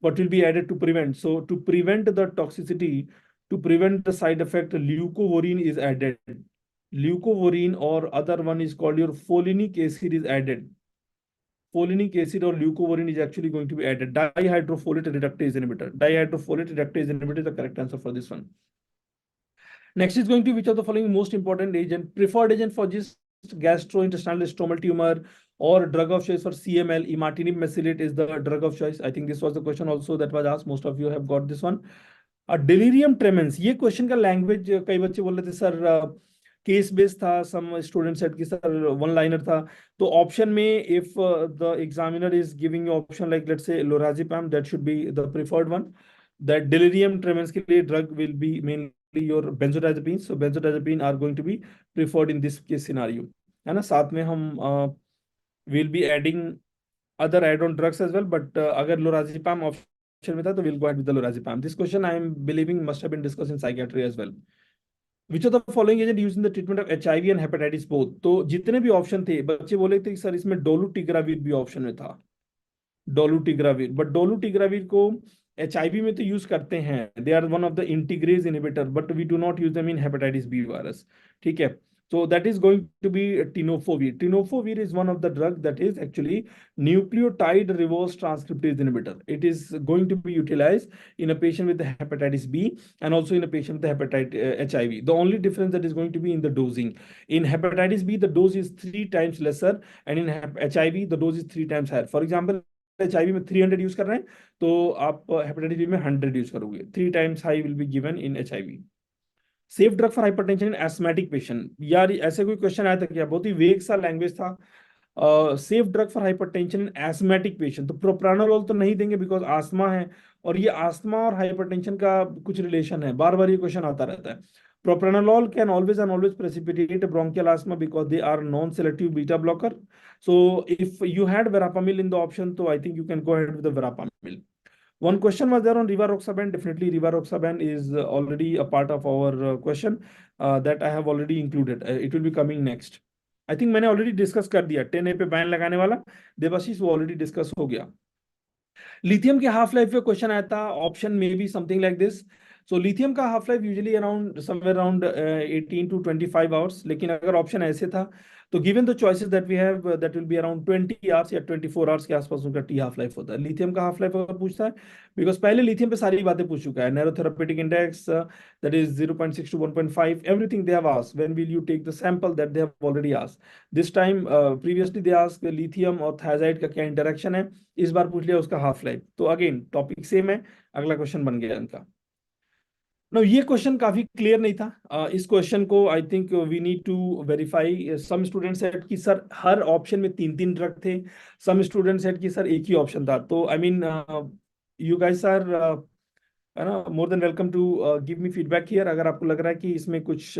what will be added to prevent. So to prevent the toxicity, to prevent the side effect, leucovorin is added. Leucovorin और other one is called your folinic acid is added. Folinic acid or leucovorin is actually going to be added. Dihydrofolate reductase inhibitor. Dihydrofolate reductase inhibitor is the correct answer for this one. Next is going to be which of the following most important agent, preferred agent for this gastrointestinal stromal tumor or drug of choice for CML. Imatinib mesylate is the drug of choice. I think this was the question also that was asked. Most of you have got this one. Delirium tremens. ये question का language कई बच्चे बोल रहे थे sir case based था, some student set की sir one liner था, तो ऑप्शन में if the examiner is giving you option like let's say lorazepam, that should be the preferred one. That delirium tremens के लिए drug will be mainly your benzodiazepine. So benzodiazepine are going to be preferred in this case scenario, है ना. साथ में हम will be adding other add on drugs as well, but अगर लोराजिपैम option में था तो will go ahead with the lorazepam. This question I am believing must have been discussed in psychiatry as well. Which of the following agent used in the treatment of HIV and hepatitis both? तो जितने भी option थे बच्चे बोले थे कि sir इसमें डोलूटिग्राविर भी ऑप्शन में था, डोलूटिग्राविर, बट डोलूटिग्राविर को HIV में तो यूज करते हैं, they are one of the integrase inhibitor, but we do not use them in hepatitis B virus. ठीक है, so that is going to be tenofovir. Tenofovir is one of the drug that is actually nucleotide reverse transcriptase inhibitor. It is going to be utilized in a patient with the hepatitis B and also in a patient with the hepatitis HIV. The only difference that is going to be in the dosing. In hepatitis B, the dose is 3 times lesser, and in HIV, the dose is 3 times higher. For example, HIV में 300 use कर रहे हैं तो आप hepatitis B में 100 use करोगे. 3 times high will be given in HIV. Safe drug for hypertension in asthmatic patient. यार ऐसे कोई क्वेश्चन आया था क्या, बहुत ही वेग सा लैंग्वेज था. Safe drug for hypertension in asthmatic patient, तो प्रोप्रानोलोल तो नहीं देंगे बिकॉज आस्थमा है, और ये आस्थमा और हाइपरटेंशन का कुछ रिलेशन है, बार बार ये क्वेश्चन आता रहता है. Propranolol can always and always precipitate bronchial asthma because they are non-selective beta blocker. So if you had verapamil in the option, so I think you can go ahead with the verapamil. One question was there on rivaroxaban. Definitely rivaroxaban is already a part of our question that I have already included. It will be coming next. I think मैंने already discuss कर दिया. 10A पे ban लगाने वाला देवाशीष वो already discuss हो गया. Lithium के हाफ लाइफ पे क्वेश्चन आया था, ऑप्शन में भी something like this. So lithium का half life usually around somewhere around 18 to 25 hours, लेकिन अगर ऑप्शन ऐसे था तो given the choices that we have that will be around 20 hours या 24 आवर्स के आसपास उनका टी हाफ लाइफ होता है। लिथियम का हाफ लाइफ अगर पूछता है, बिकॉज पहले लिथियम पे सारी बातें पूछ चुका है, narrow therapeutic index that is 0.6 to 1.5, everything they have asked. When will you take the sample, that they have already asked. This time previously they asked lithium और थायराइड का क्या इंटरेक्शन है, इस बार पूछ लिया उसका हाफ लाइफ। तो again topic same है, अगला क्वेश्चन बन गया इनका। Now ये क्वेश्चन काफी क्लियर नहीं था। इस क्वेश्चन को I think we need to verify. Some student said कि सर हर ऑप्शन में 3-3 ड्रग थे, सम स्टूडेंट सेड कि सर एक ही ऑप्शन था। तो I mean you guys are है ना more than welcome to give me feedback here. अगर आपको लग रहा है कि इसमें कुछ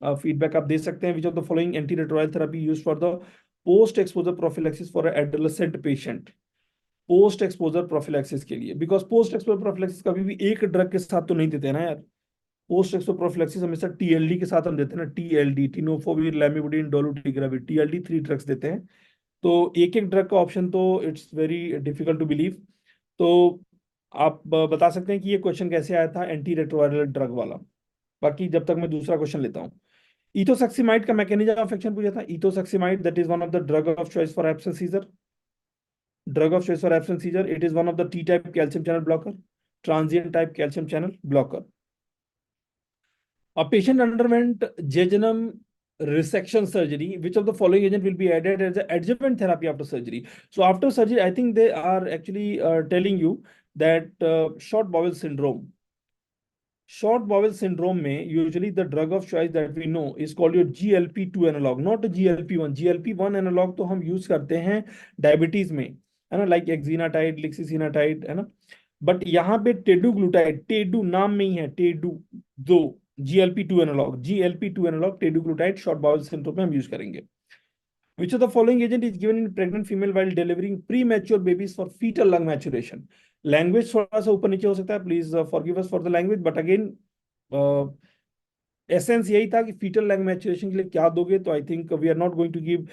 फीडबैक आप दे सकते हैं। Which of the following anti retroviral therapy used for the post exposure prophylaxis for adolescent patient. Post exposure prophylaxis के लिए, बिकॉज पोस्ट एक्सपोजर प्रोफिलैक्सिस कभी भी एक ड्रग के साथ तो नहीं देते ना यार। पोस्ट एक्सपोजर प्रोफिलैक्सिस हमेशा टीएलडी के साथ हम देते हैं ना, TLD tenofovir, lamivudine, dolutegravir, TLD 3 drugs देते हैं। तो एक एक ड्रग का ऑप्शन तो it's very difficult to believe. तो आप बता सकते हैं कि ये क्वेश्चन कैसे आया था एंटी रेट्रोवायरल ड्रग वाला। बाकी जब तक मैं दूसरा क्वेश्चन लेता हूँ। इथोसक्सीमाइड का मैकेनिज्म ऑफ एक्शन पूछा था। Ethosuximide that is one of the drug of choice for absence seizure. Drug of choice for absence seizure, it is one of the T type calcium channel blocker, transient type calcium channel blocker. A patient underwent jejunum resection surgery. Which of the following agent will be added as an adjuvant therapy after surgery? So after surgery, I think they are actually telling you that short bowel syndrome. Short bowel syndrome में usually the drug of choice that we know is called your GLP-2 analog, not GLP-1. GLP-1 analog तो हम use करते हैं diabetes में, है ना, like एक्जीनाटाइड, लिक्सिसिनाटाइड, है ना। बट यहाँ पे टेडुग्लूटाइड, टेडू नाम में ही है, टेडू दो GLP-2 analogue, GLP-2 analogue teduglutide short bowel syndrome में हम यूज करेंगे। Which of the following agent is given in pregnant female while delivering premature babies for fetal lung maturation? Language थोड़ा सा ऊपर नीचे हो सकता है, please forgive us for the language, but again essence यही था कि फीटल लंग मैचुरेशन के लिए क्या दोगे। तो I think we are not going to give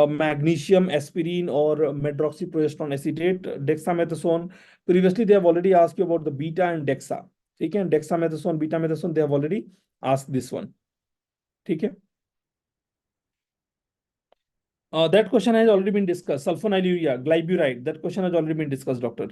magnesium, aspirin और medroxyprogesterone acetate, dexamethasone. Previously they have already asked you about the beta and dexa, ठीक है, dexamethasone, betamethasone, they have already asked this one, ठीक है। That question has already been discussed. Sulfonylurea, glyburide, that question has already been discussed, doctor.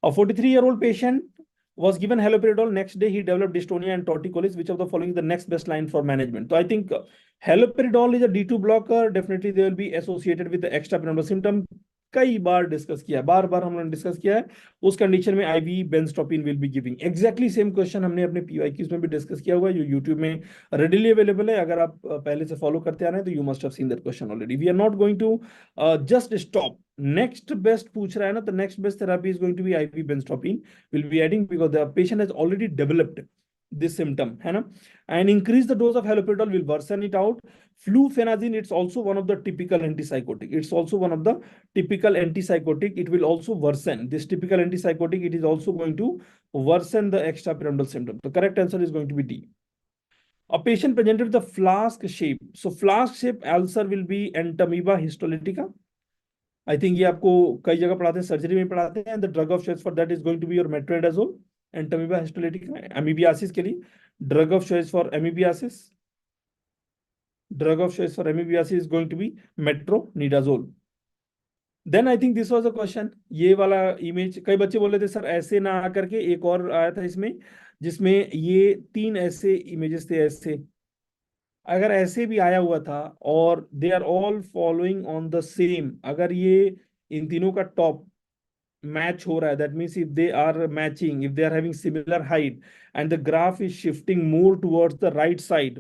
A 43-year-old patient was given haloperidol. Next day, he developed dystonia and torticollis. Which of the following is the next best line for management? So I think haloperidol is a D2 blocker. Definitely, they will be associated with the extrapyramidal symptom. कई बार discuss किया है, बार बार हम लोगों ने discuss किया है। उस condition में IV benztropine will be giving. Exactly same question हमने अपने PYQs में भी डिस्कस किया हुआ है, जो यूट्यूब में रेडिली अवेलेबल है। अगर आप पहले से फॉलो करते आ रहे हैं तो you must have seen that question already. We are not going to just stop. Next best पूछ रहा है ना, तो next best therapy is going to be IV benztropine will be adding, because the patient has already developed this symptom, है ना, and increase the dose of haloperidol will worsen it out. Flufenazine, it's also one of the typical antipsychotic. It's also one of the typical antipsychotic. It will also worsen this typical antipsychotic. It is also going to worsen the extrapyramidal symptom. The correct answer is going to be D. A patient presented with a flask shape. So flask shape ulcer will be entamoeba histolytica. I think ये आपको कई जगह पढ़ाते हैं, surgery में पढ़ाते हैं। The drug of choice for that is going to be your metronidazole. Entamoeba histolytica, amoebiasis के लिए drug of choice for amoebiasis, drug of choice for amoebiasis is going to be metronidazole. Then I think this was a question, ये वाला image कई बच्चे बोल रहे थे sir ऐसे ना आकर के एक और आया था इसमें, जिसमें ये 3 ऐसे इमेजेस थे ऐसे। अगर ऐसे भी आया हुआ था और they are all following on the same, अगर ये इन तीनों का टॉप match हो रहा है, that means if they are matching, if they are having similar height and the graph is shifting more towards the right side,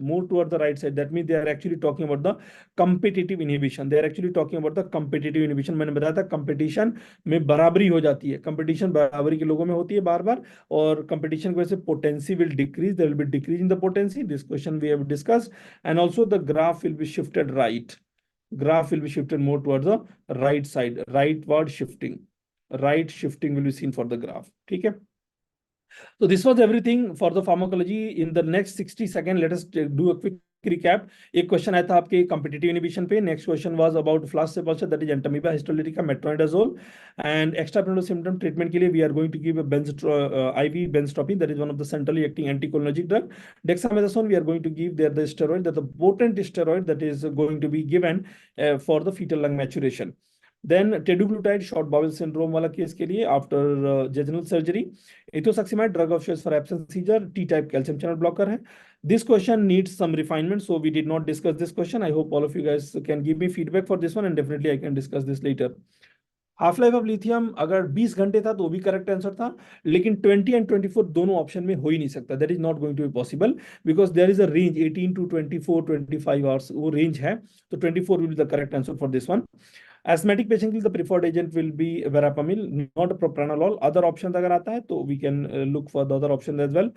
that means they are actually talking about the competitive inhibition. They are actually talking about the competitive inhibition. मैंने बताया था competition में बराबरी हो जाती है, competition बराबरी के लोगों में होती है बार बार, और competition की वजह से potency will decrease, there will be decrease in the potency. This question we have discussed, and also the graph will be shifted right. Graph will be shifted more towards the right side, rightward shifting. Right shifting will be seen for the graph, ठीक है। So this was everything for the pharmacology. In the next 60 seconds, let us do a quick recap. एक question आया था आपके competitive inhibition पे. Next question was about flask shaped ulcer, that is Entamoeba histolytica metronidazole. And extra symptom treatment के लिए we are going to give IV benzotripine, that is one of the centrally acting anticholinergic drug. Dexamethasone we are going to give there the steroid, that the potent steroid that is going to be given for the fetal lung maturation. Then teduglutide short bowel syndrome वाला case के लिए after jejunal surgery. Ethosuximide drug of choice for absence seizure, T-type calcium channel blocker है. This question needs some refinement, so we did not discuss this question. I hope all of you guys can give me feedback for this one, and definitely I can discuss this later. Half life of lithium अगर 20 घंटे था तो भी correct answer था, लेकिन 20 and 24 दोनों option में हो ही नहीं सकता. That is not going to be possible because there is a range 18 to 24 25 hours, वो रेंज है. तो 24 will be the correct answer for this one. Asthmatic patient के लिए the preferred agent will be verapamil, not propranolol. Other options अगर आता है तो we can look for the other options as well.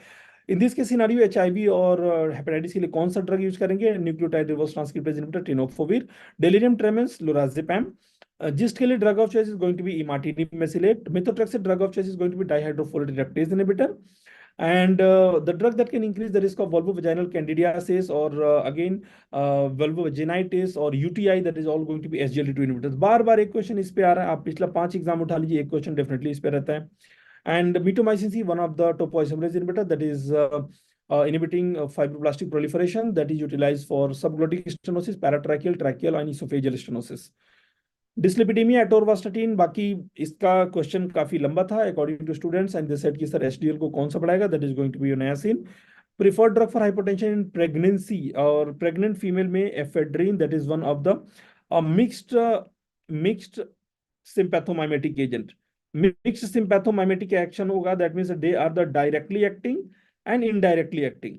In this case scenario HIV और hepatitis के लिए कौन सा ड्रग यूज करेंगे? Nucleotide reverse transcriptase inhibitor tenofovir. Delirium tremens lorazepam. GIST के लिए drug of choice is going to be imatinib mesylate. Methotrexate drug of choice is going to be dihydrofolate reductase inhibitor. And the drug that can increase the risk of vulvovaginal candidiasis or again vulvovaginitis or UTI, that is all going to be SGLT2 inhibitors. बार बार एक question इस पे आ रहा है, आप पिछला 5 exam उठा लीजिए, एक क्वेश्चन डेफिनेटली इस पे रहता है. And mitomycin C, one of the topoisomerase inhibitor, that is inhibiting fibroblastic proliferation, that is utilized for subglottic stenosis, paratracheal, tracheal and esophageal stenosis. Dyslipidaemia atorvastatin, बाकी इसका क्वेश्चन काफी लंबा था according to students and they said कि sir HDL को कौन सा पढ़ाएगा? That is going to be niacin. Preferred drug for hypertension in pregnancy और प्रेग्नेंट फीमेल में ephedrine, that is one of the mixed sympathomimetic agent. Mixed sympathomimetic action होगा, that means they are the directly acting and indirectly acting.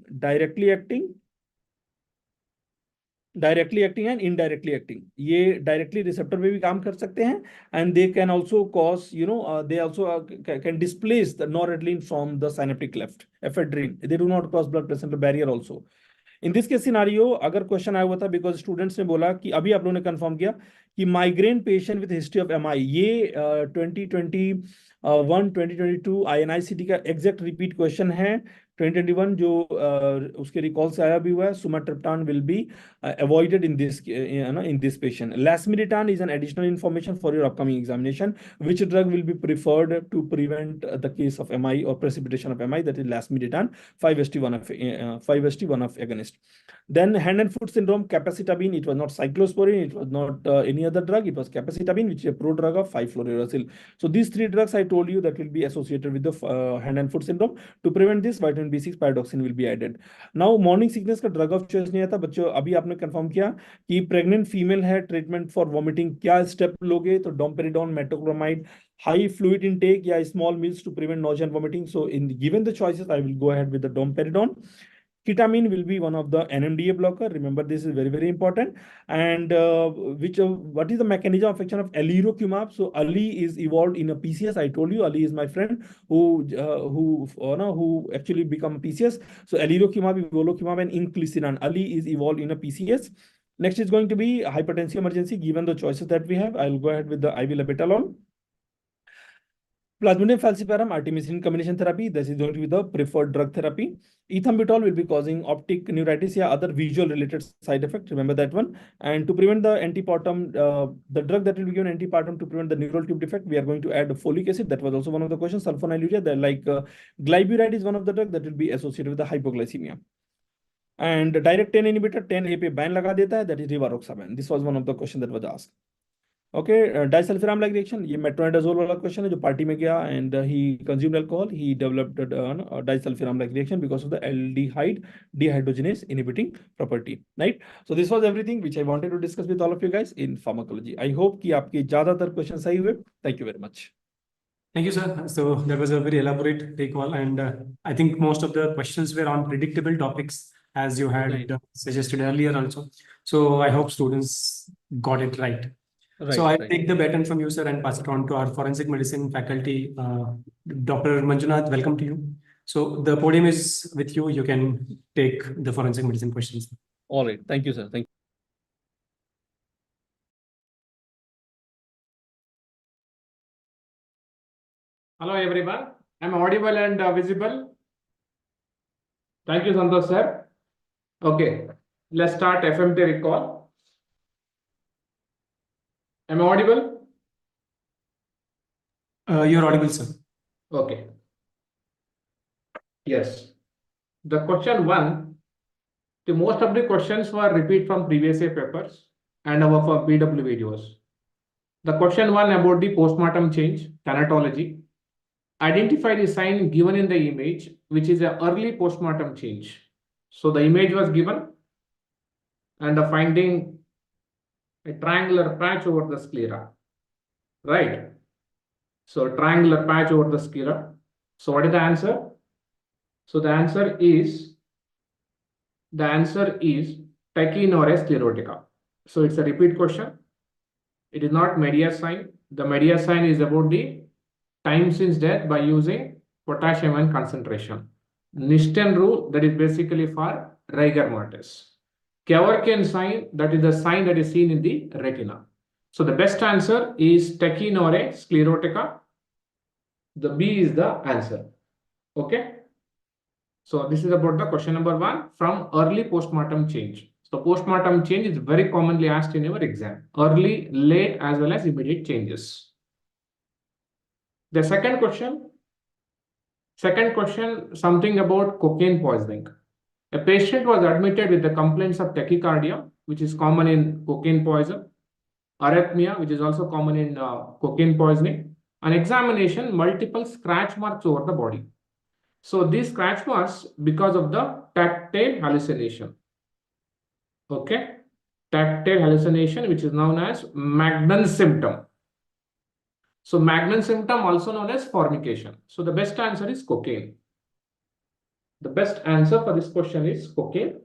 Directly acting and indirectly acting, ये directly receptor में भी काम कर सकते हैं and they can also cause they also can displace the noradrenaline from the synaptic cleft. Ephedrine, they do not cross blood placenta barrier also. In this case scenario अगर question आया हुआ था बिकॉज स्टूडेंट्स ने बोला कि अभी आप लोगों ने कंफर्म किया कि migraine patient with history of MI, ये 2021 2022 INICT का एग्जैक्ट रिपीट क्वेश्चन है. 2021 जो उसके रिकॉल से आया भी हुआ है. Sumatriptan will be avoided in this patient. Lasmiditan is an additional information for your upcoming examination. Which drug will be preferred to prevent the case of MI और precipitation of MI? That is lasmiditan 5:1 of agonist. Then hand and foot syndrome, capecitabine, it was not cyclosporine, it was not any other drug, it was capecitabine, which is a prodrug of 5-fluorouracil. So these 3 drugs I told you that will be associated with the hand and foot syndrome. To prevent this, vitamin B6 pyridoxine will be added. Now morning sickness का drug of choice नहीं आता बच्चों. अभी आपने confirm किया कि pregnant female है, treatment for vomiting क्या स्टेप लोगे? तो डोम्पेरिडोन, मेटोक्लोमाइड, high fluid intake या small meals to prevent nausea and vomiting. So in given the choices, I will go ahead with the domperidone. Ketamine will be one of the NMDA blocker. Remember, this is very, very important. And what is the mechanism of action of 𝐒𝐿-𝐿 So Ali is evolved in a PCS. I told you, Ali is my friend who actually become PCS. So 𝐒𝐿-𝐿, evolocumab, and inclisiran. Ali is evolved in a PCS. Next is going to be hypertensive emergency. Given the choices that we have, I'll go ahead with the IV labetalol. Plasmodium falciparum, artemisinin combination therapy. This is going to be the preferred drug therapy. Ethambutol will be causing optic neuritis or other visual related side effect. Remember that one. And to prevent the antepartum, the drug that will be given antepartum to prevent the neural tube defect, we are going to add folic acid. That was also one of the questions. Sulfonylurea, that like glyburide is one of the drug that will be associated with the hypoglycemia. And direct 10 inhibitor 10A पे ban लगा देता है, that is rivaroxaban. This was one of the question that was asked. Okay, disulfiram like reaction, ये metronidazole वाला question है जो party में गया and he consumed alcohol, he developed a disulfiram like reaction because of the aldehyde dehydrogenase inhibiting property, right? So this was everything which I wanted to discuss with all of you guys in pharmacology. I hope कि आपके ज़्यादातर questions सही हुए. Thank you very much. Thank you, sir. So that was a very elaborate take all, and I think most of the questions were on predictable topics as you had suggested earlier also. So I hope students got it right. So I take the baton from you, sir, and pass it on to our forensic medicine faculty. Dr. Manjunath, welcome to you. So the podium is with you. You can take the forensic medicine questions. All right. Thank you, sir. Thank you. Hello, everyone. I'm audible and visible. Thank you, Santosh, sir. Okay. let's start FMT recall. Am I audible? You're audible, sir. Okay. Yes. The question 1, the most of the questions were repeat from previous year papers and our PW videos. The question 1 about the postmortem change, thanatology. Identify the sign given in the image, which is an early postmortem change. So the image was given and the finding a triangular patch over the sclera, right? So triangular patch over the sclera. So what is the answer? So the answer is Tachynorea sclerotica. So it's a repeat question. It is not media sign. The media sign is about the time since death by using potassium ion concentration. Nisten rule, that is basically for rigor mortis. 𝐒𝐿 sign, that is the sign that is seen in the retina. So the best answer is Tachynorea sclerotica. The B is the answer. Okay. So this is about the question number 1 from early postmortem change. So postmortem change is very commonly asked in your exam. Early, late, as well as immediate changes. The second question, something about cocaine poisoning. A patient was admitted with the complaints of tachycardia, which is common in cocaine poison, arrhythmia, which is also common in cocaine poisoning, on examination, multiple scratch marks over the body. So these scratch marks because of the tactile hallucination. Okay, tactile hallucination, which is known as Magnan symptom. So Magnan symptom also known as formication. So the best answer is cocaine. The best answer for this question is cocaine.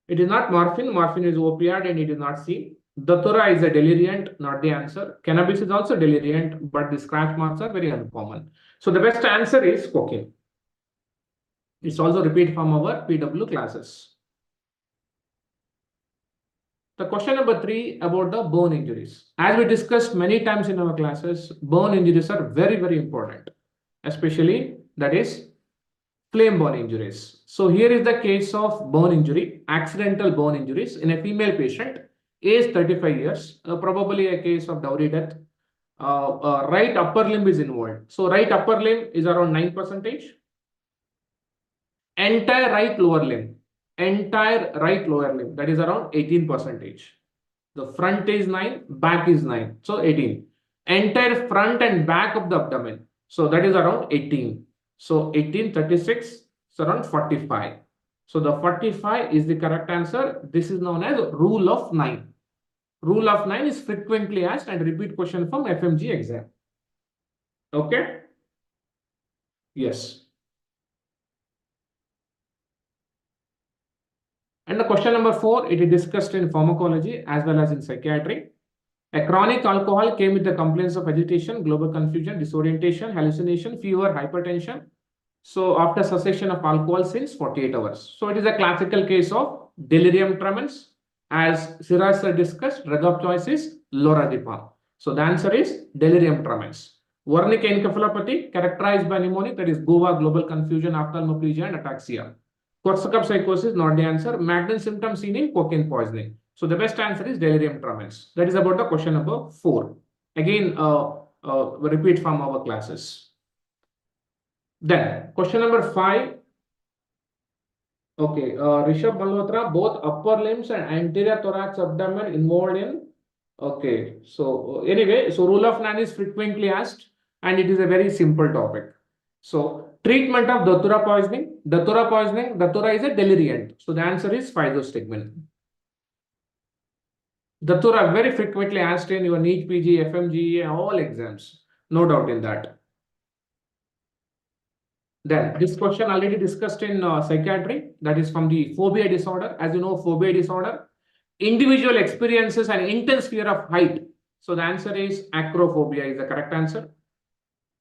It is not morphine. Morphine is opioid and it is not seen. Datura is a deliriant, not the answer. Cannabis is also deliriant, but the scratch marks are very uncommon. So the best answer is cocaine. It's also repeat from our PW classes. The question number 3 about the bone injuries. As we discussed many times in our classes, bone injuries are very, very important, especially that is flame bone injuries. So here is the case of bone injury, accidental bone injuries in a female patient, age 35 years, probably a case of dowry death. Right upper limb is involved. So right upper limb is around 9%. Entire right lower limb, that is around 18%. The front is 9, back is 9, so 18. Entire front and back of the abdomen, so that is around 18. So 18, 36, it's around 45. So the 45 is the correct answer. This is known as rule of 9. Rule of 9 is frequently asked and repeat question from FMGE exam. Okay? Yes. And the question number 4, it is discussed in pharmacology as well as in psychiatry. A chronic alcohol came with the complaints of agitation, global confusion, disorientation, hallucination, fever, hypertension. So after cessation of alcohol since 48 hours. So it is a classical case of delirium tremens. As Siraj sir discussed, drug of choice is lorazepam. So the answer is delirium tremens. Wernicke encephalopathy characterized by pneumonia, that is GOA, global confusion, ophthalmoplegia, and ataxia. Korsakoff psychosis, not the answer. Magnan symptom seen in cocaine poisoning. So the best answer is delirium tremens. That is about the question number 4. Again, repeat from our classes. Then question number 5. Okay, Rishabh Malhotra, both upper limbs and anterior thorax abdomen involved in. Okay, so anyway, so rule of 9 is frequently asked and it is a very simple topic. So treatment of datura poisoning. Datura is a deliriant. So the answer is physostigmine. Datura very frequently asked in your NEET PG, FMGE, all exams. No doubt in that. Then this question already discussed in psychiatry, that is from the phobia disorder. As you know, phobia disorder, individual experiences an intense fear of height. So the answer is acrophobia is the correct answer.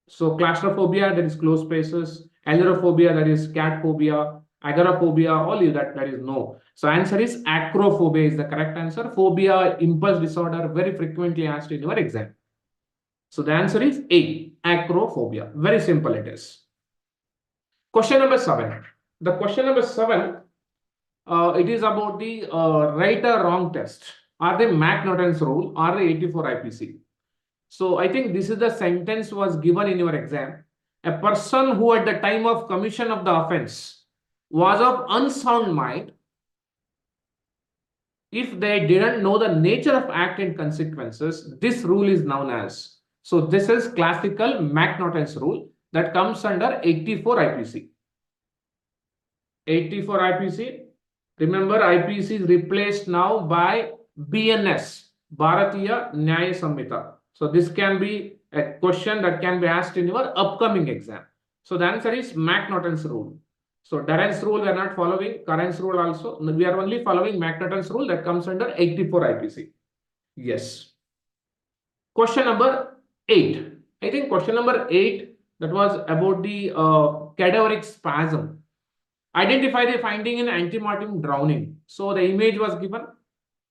So claustrophobia, that is closed spaces. Ailurophobia, that is cat phobia. Agoraphobia, all is that is no. So answer is acrophobia is the correct answer. Phobia, impulse disorder, very frequently asked in your exam. So the answer is A, acrophobia. Very simple it is. Question number 7. the question number 7, it is about the right or wrong test. Are they McNaughton's rule? Are they 84 IPC? So I think this is the sentence was given in your exam. A person who at the time of commission of the offense was of unsound mind, if they didn't know the nature of act and consequences, this rule is known as. So this is classical McNaughton's rule that comes under 84 IPC. 84 IPC. Remember, IPC is replaced now by BNS, Bharatiya Nyaya Samhita. So this can be a question that can be asked in your upcoming exam. So the answer is McNaughton's rule. So Darren's rule we are not following, Curran's rule also. We are only following McNaughton's rule that comes under 84 IPC. Yes. Question number 8. I think question number 8, that was about the cadaveric spasm. Identify the finding in antemortem drowning. So the image was given,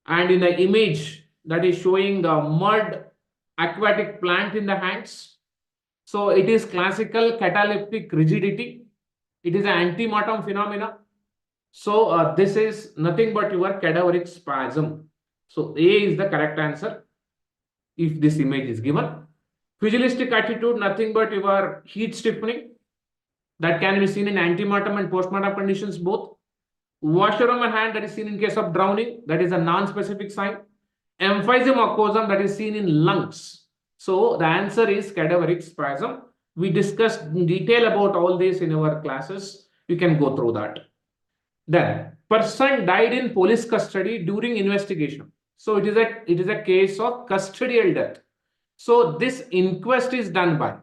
and in the image that is showing the mud aquatic plant in the hands. So it is classical cataleptic rigidity. It is an antemortem phenomena. So this is nothing but your cadaveric spasm. So A is the correct answer if this image is given. Pugilistic attitude, nothing but your heat stiffening. That can be seen in antemortem and postmortem conditions both. Washerwoman hand, that is seen in case of drowning, that is a non-specific sign. Emphysema mucosum, that is seen in lungs. So the answer is cadaveric spasm. We discussed in detail about all this in our classes. You can go through that. Then, person died in police custody during investigation. So it is a case of custodial death. So this inquest is done by.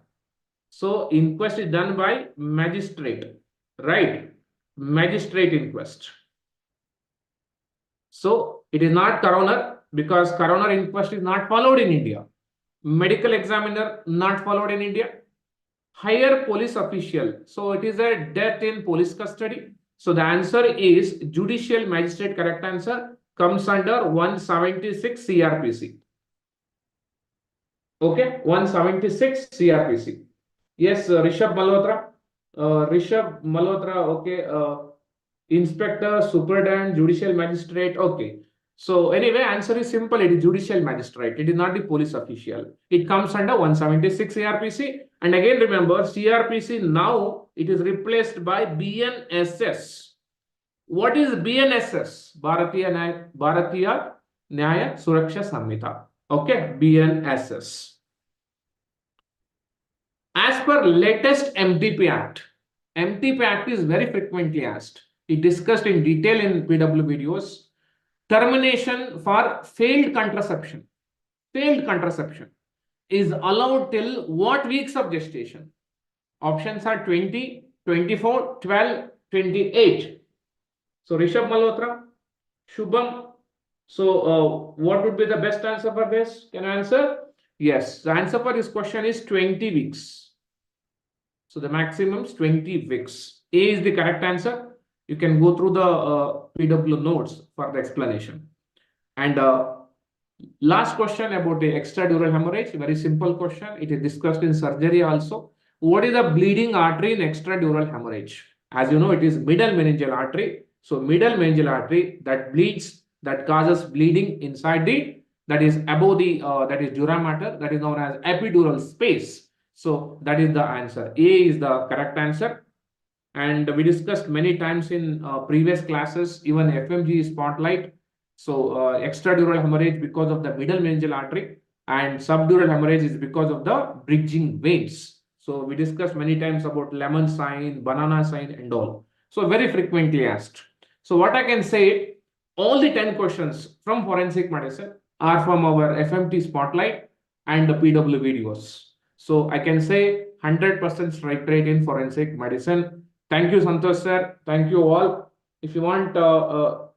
So inquest is done by magistrate, right? Magistrate inquest. So it is not coroner, because coroner inquest is not followed in India. Medical examiner not followed in India. Higher police official. So it is a death in police custody. So the answer is judicial magistrate. Correct answer comes under 176 CRPC. Okay, 176 CRPC. Yes, Rishabh Malhotra. Rishabh Malhotra, okay. Inspector, superintendent, judicial magistrate, okay. So anyway, answer is simple. It is judicial magistrate. It is not the police official. It comes under 176 CRPC. And again, remember, CRPC now, it is replaced by BNSS. What is BNSS? Bharatiya Nyaya Suraksha Samhita. Okay, BNSS. As per latest MTP Act, MTP Act is very frequently asked. It discussed in detail in PW videos. Termination for failed contraception. Failed contraception is allowed till what weeks of gestation? Options are 20, 24, 12, 28. So Rishabh Malhotra, Shubham. So what would be the best answer for this? Can you answer? Yes, the answer for this question is 20 weeks. So the maximum is 20 weeks. A is the correct answer. You can go through the PW notes for the explanation. And last question about the extradural hemorrhage. Very simple question. It is discussed in surgery also. What is the bleeding artery in extradural hemorrhage? As you know, it is middle meningeal artery. So middle meningeal artery that bleeds, that causes bleeding inside the, that is above the, that is dura mater, that is known as epidural space. So that is the answer. A is the correct answer. And we discussed many times in previous classes, even FMGE spotlight. So extradural hemorrhage because of the middle meningeal artery, and subdural hemorrhage is because of the bridging veins. So we discussed many times about lemon sign, banana sign and all. So very frequently asked. So what I can say, all the 10 questions from forensic medicine are from our FMT spotlight and the PW videos. So I can say 100% strike rate in forensic medicine. Thank you, Santosh sir. Thank you all. If you want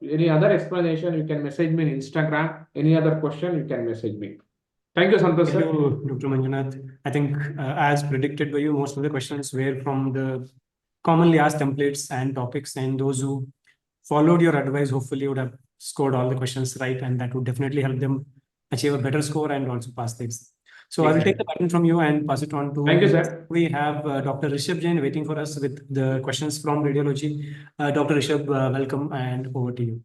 any other explanation, you can message me in Instagram. Any other question, you can message me. Thank you, Santosh sir. Thank you, Dr. Manjunath. I think as predicted by you, most of the questions were from the commonly asked templates and topics, and those who followed your advice hopefully would have scored all the questions right, and that would definitely help them achieve a better score and also pass the exam. So I will take the button from you and pass it on to. Thank you, sir. We have Dr. Rishabh Jain waiting for us with the questions from radiology. Dr. Rishabh, welcome and over to you.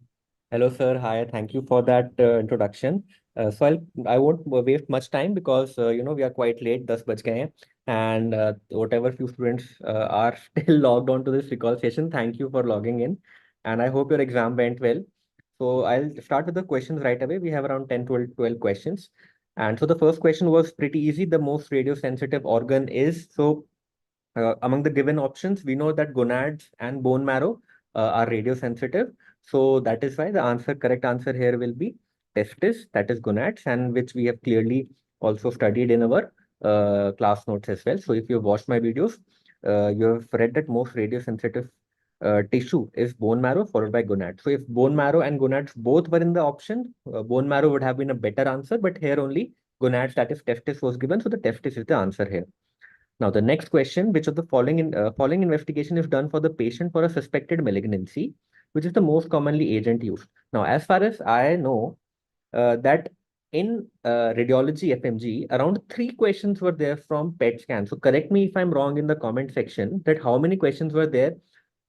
Hello, sir. Hi. Thank you for that introduction. I won't waste much time because we are quite late, 10 baj gaye hain, and whatever few students are still logged on to this recall session, thank you for logging in, and I hope your exam went well. So I'll start with the questions right away. We have around 10, 12 questions. And so the first question was pretty easy. The most radiosensitive organ is, among the given options, we know that gonads and bone marrow are radiosensitive. So that is why the correct answer here will be testis, that is gonads, and which we have clearly also studied in our class notes as well. So if you've watched my videos, you have read that most radiosensitive tissue is bone marrow followed by gonads. So if bone marrow and gonads both were in the option, bone marrow would have been a better answer, but here only gonads, that is testis, was given. So the testis is the answer here. Now, the next question, which of the following investigation is done for the patient for a suspected malignancy, which is the most commonly agent used? Now, as far as I know, that in radiology FMGE, around 3 questions were there from PET scan. So correct me if I'm wrong in the comment section, that how many questions were there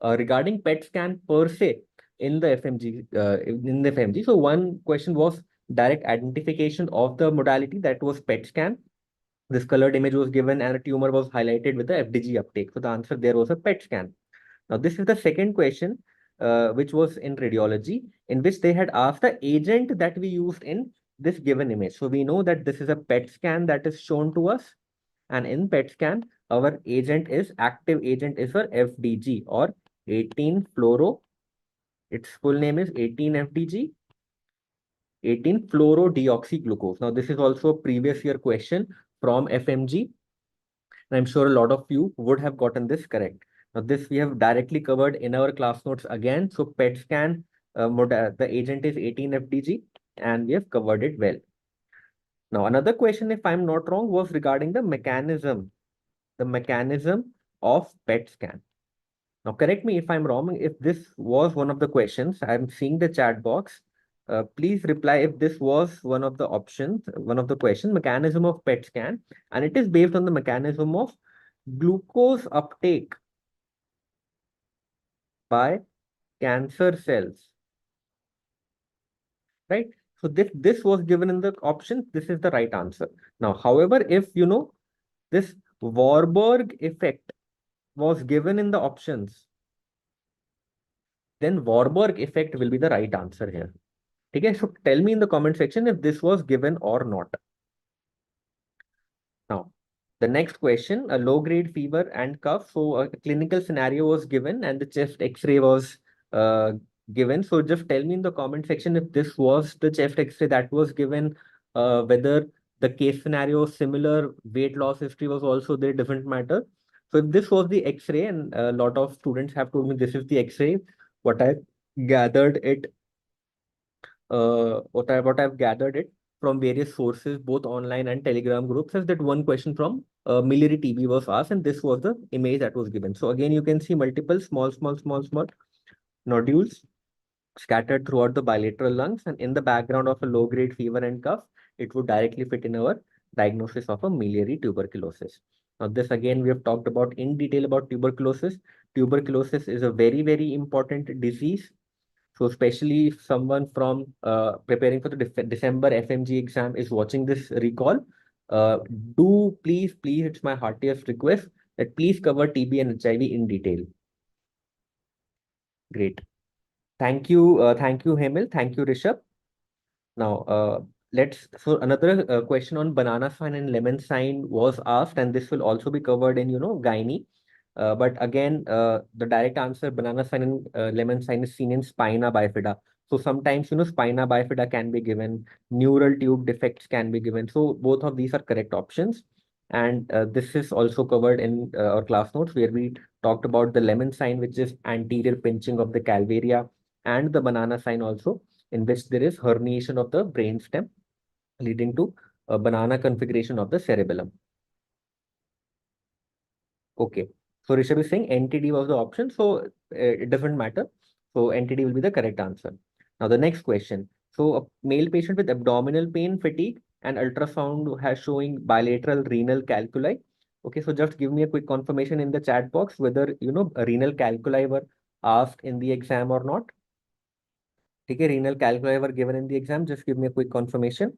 regarding PET scan per se in the FMGE. So one question was direct identification of the modality, that was PET scan. This colored image was given and a tumor was highlighted with the FDG uptake. So the answer there was a PET scan. Now, this is the second question, which was in radiology, in which they had asked the agent that we used in this given image. So we know that this is a PET scan that is shown to us. And in PET scan, our active agent is for FDG, or 18-fluoro. Its full name is 18-FDG. 18-fluorodeoxyglucose. Now, this is also a previous year question from FMG. And I'm sure a lot of you would have gotten this correct. Now, this we have directly covered in our class notes again. So PET scan, the agent is 18-FDG, and we have covered it well. Now, another question, if I'm not wrong, was regarding the mechanism of PET scan. Now, correct me if I'm wrong. If this was one of the questions, I'm seeing the chat box. Please reply if this was one of the options, one of the questions, mechanism of PET scan, and it is based on the mechanism of glucose uptake by cancer cells, right? So this was given in the option. This is the right answer. Now, however, if this Warburg effect was given in the options, then Warburg effect will be the right answer here. Okay, so tell me in the comment section if this was given or not. Now, the next question, a low-grade fever and cough. So a clinical scenario was given and the chest X-ray was given. So just tell me in the comment section if this was the chest X-ray that was given, whether the case scenario similar, weight loss history was also there, doesn't matter. So if this was the X-ray, and a lot of students have told me this is the X-ray, what I've gathered it from various sources, both online and Telegram groups, is that one question from miliary TB was asked, and this was the image that was given. So again, you can see multiple small nodules scattered throughout the bilateral lungs, and in the background of a low-grade fever and cough, it would directly fit in our diagnosis of a miliary tuberculosis. Now, this again, we have talked about in detail about tuberculosis. Tuberculosis is a very, very important disease. So especially if someone from preparing for the December FMG exam is watching this recall, do please, it's my heartiest request that please cover TB and HIV in detail. Great. Thank you, Hemil. Thank you, Rishabh. Now, so another question on banana sign and lemon sign was asked, and this will also be covered in, gynae. But again, the direct answer, banana sign and lemon sign, is seen in spina bifida. So sometimes, spina bifida can be given, neural tube defects can be given. So both of these are correct options. And this is also covered in our class notes, where we talked about the lemon sign, which is anterior pinching of the calvaria, and the banana sign also, in which there is herniation of the brainstem, leading to a banana configuration of the cerebellum. Okay. So Rishabh is saying NTD was the option, so it doesn't matter. So NTD will be the correct answer. Now the next question. So a male patient with abdominal pain, fatigue, and ultrasound has showing bilateral renal calculi. Okay, so just give me a quick confirmation in the chat box whether renal calculi were asked in the exam or not. Okay, renal calculi were given in the exam. Just give me a quick confirmation.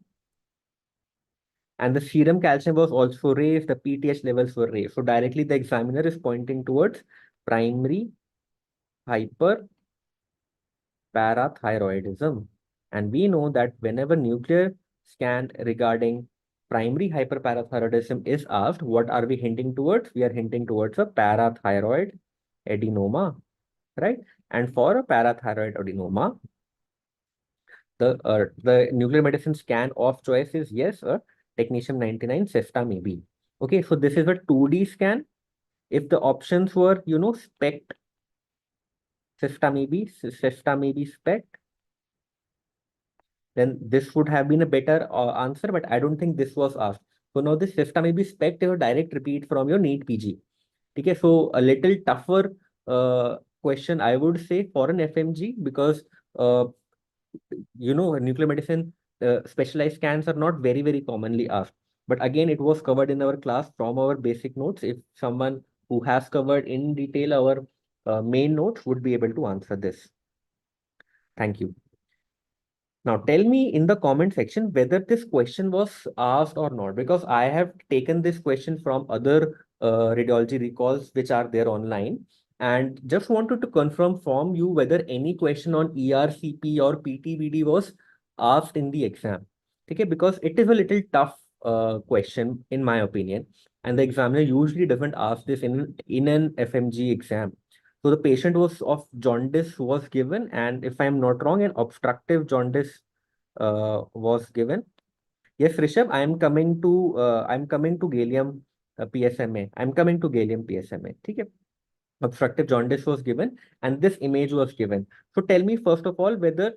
And the serum calcium was also raised. The PTH levels were raised. So directly the examiner is pointing towards primary hyperparathyroidism. And we know that whenever nuclear scan regarding primary hyperparathyroidism is asked, what are we hinting towards? We are hinting towards a parathyroid adenoma, right? And for a parathyroid adenoma, the nuclear medicine scan of choice is yes, a technetium-99 CESTA maybe. Okay, so this is a 2D scan. If the options were, SPECT, CESTA maybe SPECT, then this would have been a better answer, but I don't think this was asked. So now this CESTA maybe SPECT is a direct repeat from your NEET PG. Okay, so a little tougher question, I would say, for an FMG, because nuclear medicine specialized scans are not very, very commonly asked. But again, it was covered in our class from our basic notes. If someone who has covered in detail our main notes would be able to answer this. Thank you. Now, tell me in the comment section whether this question was asked or not, because I have taken this question from other radiology recalls which are there online, and just wanted to confirm from you whether any question on ERCP or PTBD was asked in the exam. Okay, because it is a little tough question in my opinion, and the examiner usually doesn't ask this in an FMG exam. So the patient was of jaundice was given, and if I'm not wrong, an obstructive jaundice was given. Yes, Rishabh, I'm coming to gallium PSMA. I'm coming to gallium PSMA. Okay. Obstructive jaundice was given, and this image was given. So tell me first of all whether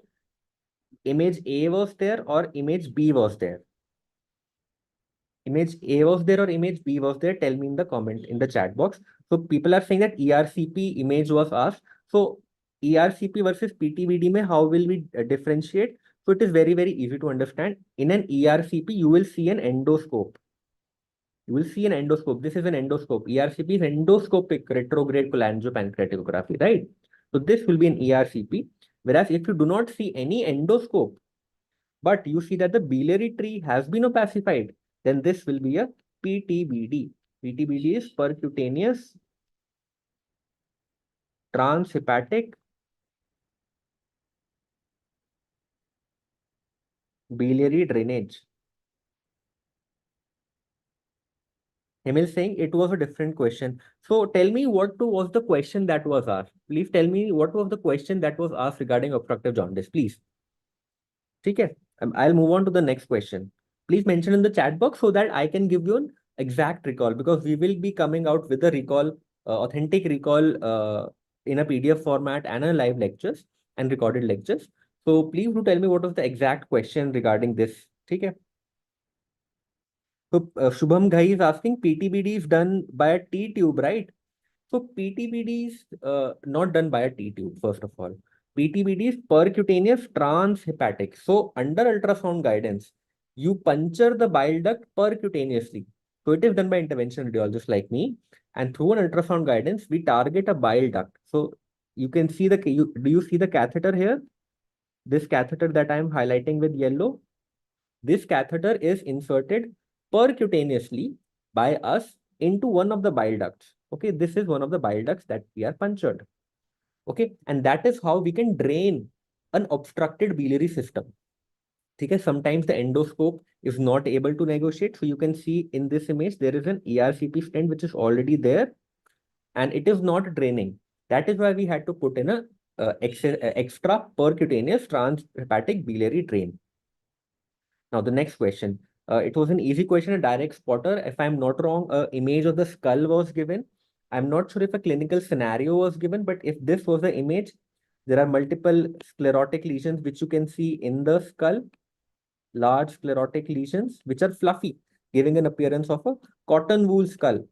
image A was there or image B was there. Image A was there or image B was there? Tell me in the comment, in the chat box. So people are saying that ERCP image was asked. So ERCP versus PTBD mein, how will we differentiate? So it is very, very easy to understand. In an ERCP, you will see an endoscope. You will see an endoscope. This is an endoscope. ERCP is endoscopic retrograde cholangiopancreatography, right? So this will be an ERCP. Whereas if you do not see any endoscope, but you see that the biliary tree has been opacified, then this will be a PTBD. PTBD is percutaneous transhepatic biliary drainage. Emil saying it was a different question. So tell me what was the question that was asked. Please tell me what was the question that was asked regarding obstructive jaundice, please. Okay, I'll move on to the next question. Please mention in the chat box so that I can give you an exact recall, because we will be coming out with a recall, authentic recall in a PDF format and a live lectures and recorded lectures. So please do tell me what was the exact question regarding this. Okay. So Shubham Ghai is asking, PTBD is done by a T-tube, right? So PTBD is not done by a T-tube, first of all. PTBD is percutaneous transhepatic. So under ultrasound guidance, you puncture the bile duct percutaneously. So it is done by interventional radiologists like me. And through an ultrasound guidance, we target a bile duct. So you can see do you see the catheter here? This catheter that I'm highlighting with yellow, this catheter is inserted percutaneously by us into one of the bile ducts. Okay, this is one of the bile ducts that we are punctured. Okay, and that is how we can drain an obstructed biliary system. Okay, sometimes the endoscope is not able to negotiate. So you can see in this image, there is an ERCP stent which is already there and it is not draining. That is why we had to put in a extra percutaneous transhepatic biliary drain. Now the next question. It was an easy question, a direct spotter. If I'm not wrong, an image of the skull was given. I'm not sure if a clinical scenario was given, but if this was the image, there are multiple sclerotic lesions which you can see in the skull, large sclerotic lesions which are fluffy, giving an appearance of a cotton wool skull.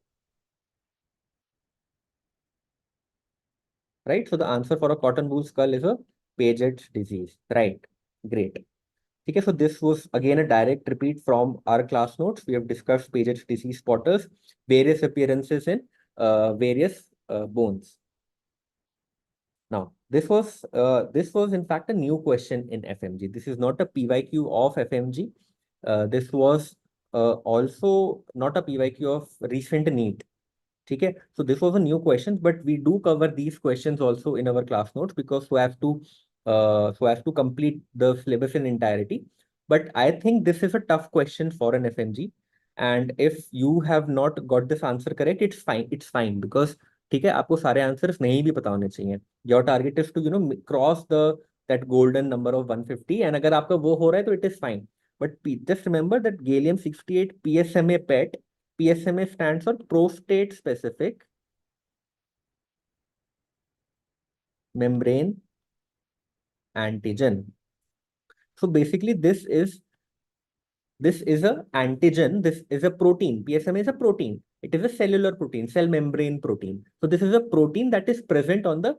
Right? So the answer for a cotton wool skull is a Paget's disease. Right. Great. Okay, so this was again a direct repeat from our class notes. We have discussed Paget's disease spotters, various appearances in various bones. Now, this was in fact a new question in FMG. This is not a PYQ of FMG. This was also not a PYQ of recent NEET. Okay, so this was a new question, but we do cover these questions also in our class notes because so as to complete the syllabus in entirety. But I think this is a tough question for an FMG, and if you have not got this answer correct, it's fine. It's fine because ठीक है आपको सारे answers नहीं भी पता होने चाहिए. Your target is to cross that golden number of 150, and अगर आपका वो हो रहा है तो it is fine. But just remember that gallium 68 PSMA PET. PSMA stands for prostate specific membrane antigen. So basically this is a antigen. This is a protein. PSMA is a protein. It is a cellular protein, cell membrane protein. So this is a protein that is present on the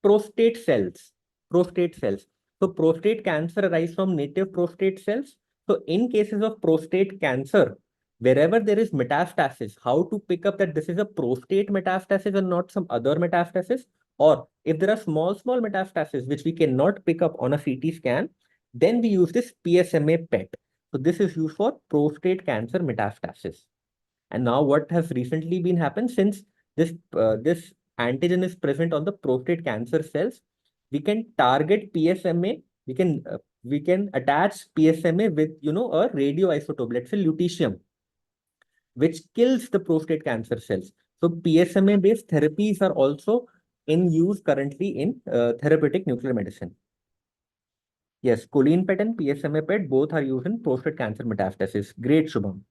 prostate cells. So prostate cancer arises from native prostate cells. So in cases of prostate cancer, wherever there is metastasis, how to pick up that this is a prostate metastasis and not some other metastasis, or if there are small metastasis which we cannot pick up on a CT scan, then we use this PSMA PET. So this is used for prostate cancer metastasis. And now what has recently been happened, since this antigen is present on the prostate cancer cells, we can target PSMA. We can attach PSMA with a radioisotope, let's say lutetium, which kills the prostate cancer cells. So PSMA based therapies are also in use currently in therapeutic nuclear medicine. Yes, choline PET and PSMA PET both are used in prostate cancer metastasis. Great, Shubham.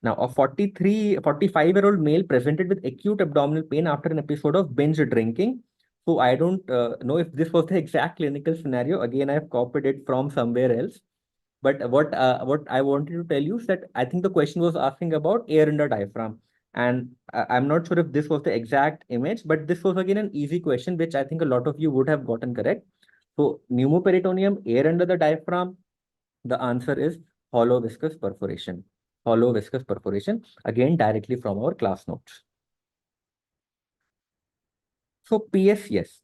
Now, a 45-year-old male presented with acute abdominal pain after an episode of binge drinking. So I don't know if this was the exact clinical scenario. Again, I've copied it from somewhere else. But what I wanted to tell you is that I think the question was asking about air in the diaphragm. And I'm not sure if this was the exact image, but this was again an easy question, which I think a lot of you would have gotten correct. So pneumoperitoneum, air under the diaphragm, the answer is hollow viscous perforation. Hollow viscous perforation, again directly from our class notes. So PS, yes.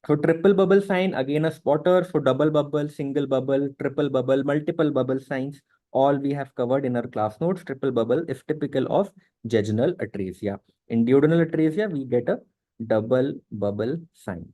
So triple bubble sign, again a spotter. So double bubble, single bubble, triple bubble, multiple bubble signs, all we have covered in our class notes. Triple bubble is typical of jejunal atresia. In duodenal atresia, we get a double bubble sign.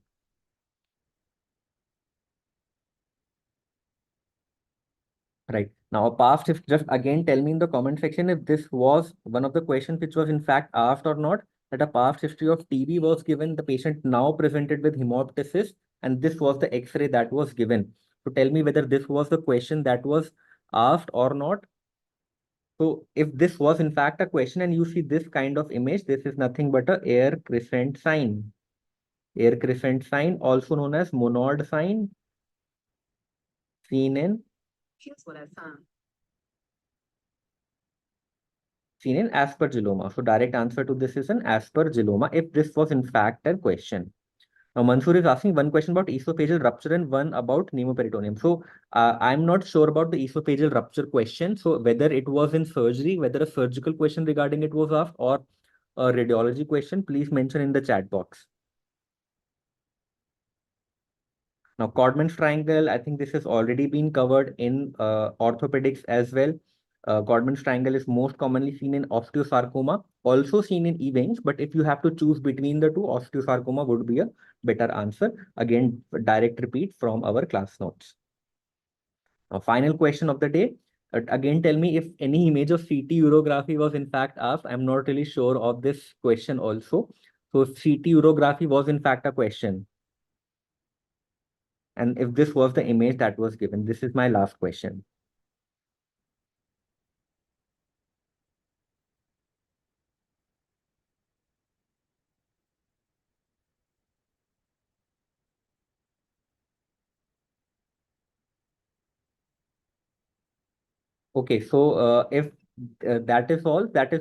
Right. Now, past, if just again tell me in the comment section if this was one of the questions which was in fact asked or not, that a past history of TB was given, the patient now presented with hemoptysis, and this was the X-ray that was given. So tell me whether this was the question that was asked or not. So if this was in fact a question and you see this kind of image, this is nothing but a air crescent sign. Air crescent sign, also known as monod sign, seen in aspergilloma. So direct answer to this is an aspergilloma if this was in fact a question. Now Mansoor is asking one question about esophageal rupture and one about pneumoperitoneum. So I'm not sure about the esophageal rupture question. So whether it was in surgery, whether a surgical question regarding it was asked or a radiology question, please mention in the chat box. Now, Codman's triangle, I think this has already been covered in orthopedics as well. Codman's triangle is most commonly seen in osteosarcoma, also seen in E-veins, but if you have to choose between the two, osteosarcoma would be a better answer. Again, direct repeat from our class notes. Now, final question of the day. Again, tell me if any image of CT urography was in fact asked. I'm not really sure of this question also. So CT urography was in fact a question. And if this was the image that was given, this is my last question. Okay, so if that is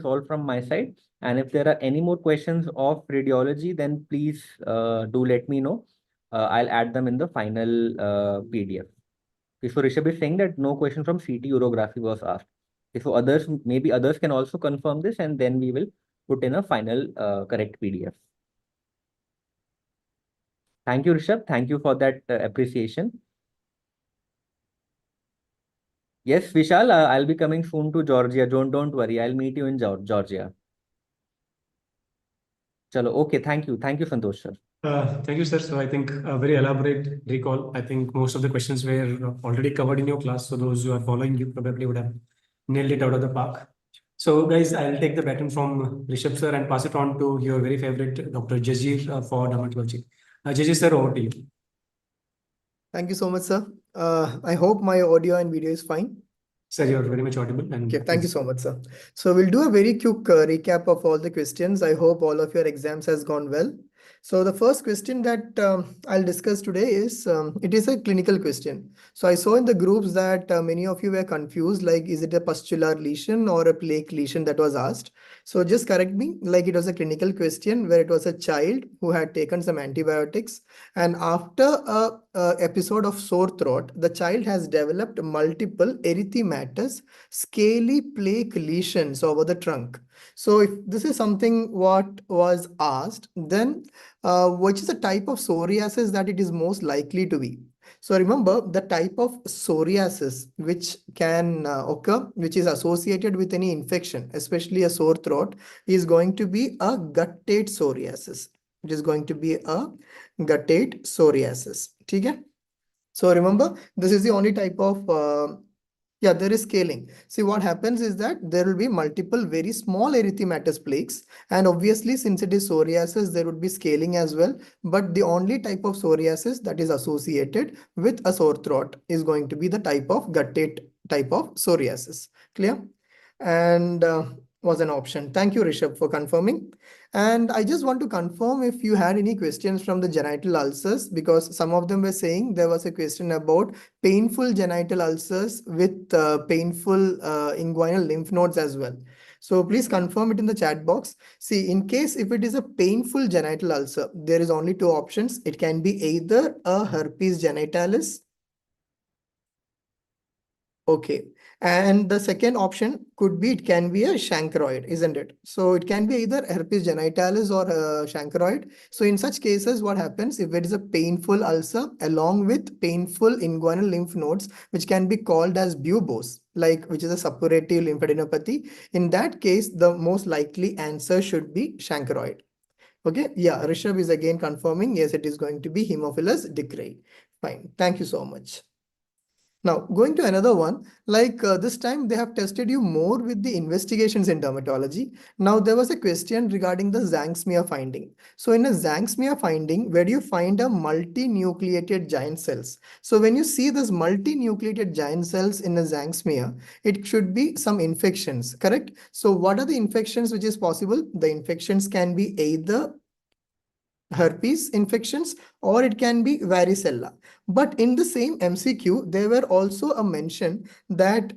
all from my side. And if there are any more questions of radiology, then please do let me know. I'll add them in the final PDF. Okay, so Rishabh is saying that no question from CT urography was asked. Okay, so others, maybe others can also confirm this, and then we will put in a final correct PDF. Thank you, Rishabh. Thank you for that appreciation. Yes, Vishal, I'll be coming soon to Georgia. Don't worry. I'll meet you in Georgia. Chalo, okay. Thank you. Thank you, Santosh sir. Thank you, sir. So I think a very elaborate recall. I think most of the questions were already covered in your class. So those who are following you probably would have nailed it out of the park. So guys, I'll take the baton from Rishabh sir and pass it on to your very favorite Dr. Jazir for dermatology. Jazir sir, over to you. Thank you so much, sir. I hope my audio and video is fine. Sir, you're very much audible. And okay, thank you so much, sir. So we'll do a very quick recap of all the questions. I hope all of your exams has gone well. So the first question that I'll discuss today is, it is a clinical question. So I saw in the groups that many of you were confused, like, is it a pustular lesion or a plaque lesion that was asked? So just correct me, like it was a clinical question where it was a child who had taken some antibiotics, and after a episode of sore throat, the child has developed multiple erythematous scaly plaque lesions over the trunk. So if this is something what was asked, then which is the type of psoriasis that it is most likely to be? So remember, the type of psoriasis which can occur, which is associated with any infection, especially a sore throat, is going to be a guttate psoriasis. It is going to be a guttate psoriasis. Okay? So remember, this is the only type of yeah, there is scaling. See, what happens is that there will be multiple very small erythematous plaques, and obviously since it is psoriasis, there would be scaling as well. But the only type of psoriasis that is associated with a sore throat is going to be the type of guttate type of psoriasis. Clear? And was an option. Thank you, Rishabh, for confirming. And I just want to confirm if you had any questions from the genital ulcers, because some of them were saying there was a question about painful genital ulcers with painful inguinal lymph nodes as well. So please confirm it in the chat box. See, in case if it is a painful genital ulcer, there is only two options. It can be either a herpes genitalis. Okay. And the second option could be, it can be a chancroid, isn't it? So it can be either herpes genitalis or a chancroid. So in such cases, what happens if it is a painful ulcer along with painful inguinal lymph nodes, which can be called as buboes, like which is a suppurative lymphadenopathy. In that case, the most likely answer should be chancroid. Okay. Yeah. Rishabh is again confirming. Yes, it is going to be Haemophilus dicrae. Fine. Thank you so much. Now, going to another one, like this time they have tested you more with the investigations in dermatology. Now, there was a question regarding the Zhang smear finding. So in a Zhang smear finding, where do you find a multinucleated giant cells? So when you see this multinucleated giant cells in a Zhang smear, it should be some infections, correct? So what are the infections which is possible? The infections can be either herpes infections or it can be varicella. But in the same MCQ, there were also a mention that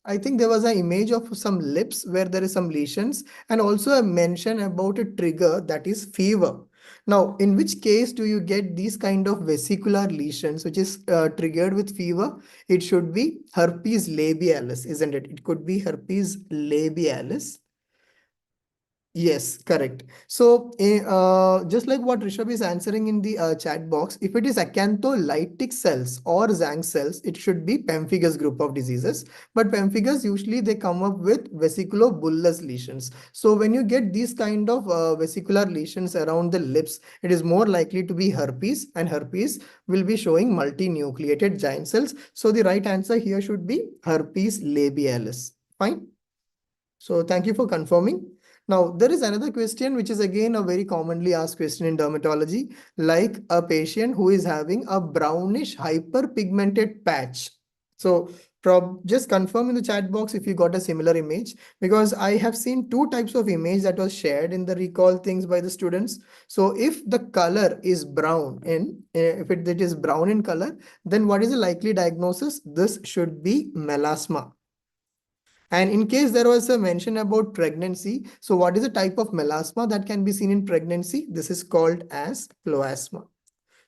I think there was an image of some lips where there is some lesions, and also a mention about a trigger, that is fever. Now, in which case do you get these kind of vesicular lesions, which is triggered with fever? It should be herpes labialis, isn't it? It could be herpes labialis. Yes, correct. So just like what Rishabh is answering in the chat box, if it is acantholytic cells or Zhang cells, it should be pemphigus group of diseases. But pemphigus, usually they come up with vesiculobullous lesions. So when you get these kind of vesicular lesions around the lips, it is more likely to be herpes, and herpes will be showing multinucleated giant cells. So the right answer here should be herpes labialis. Fine. So thank you for confirming. Now, there is another question, which is again a very commonly asked question in dermatology, like a patient who is having a brownish hyperpigmented patch. So just confirm in the chat box if you got a similar image, because I have seen two types of image that was shared in the recall things by the students. So if the color is brown if it is brown in color, then what is the likely diagnosis? This should be melasma. And in case there was a mention about pregnancy, so what is the type of melasma that can be seen in pregnancy? This is called as cloasma.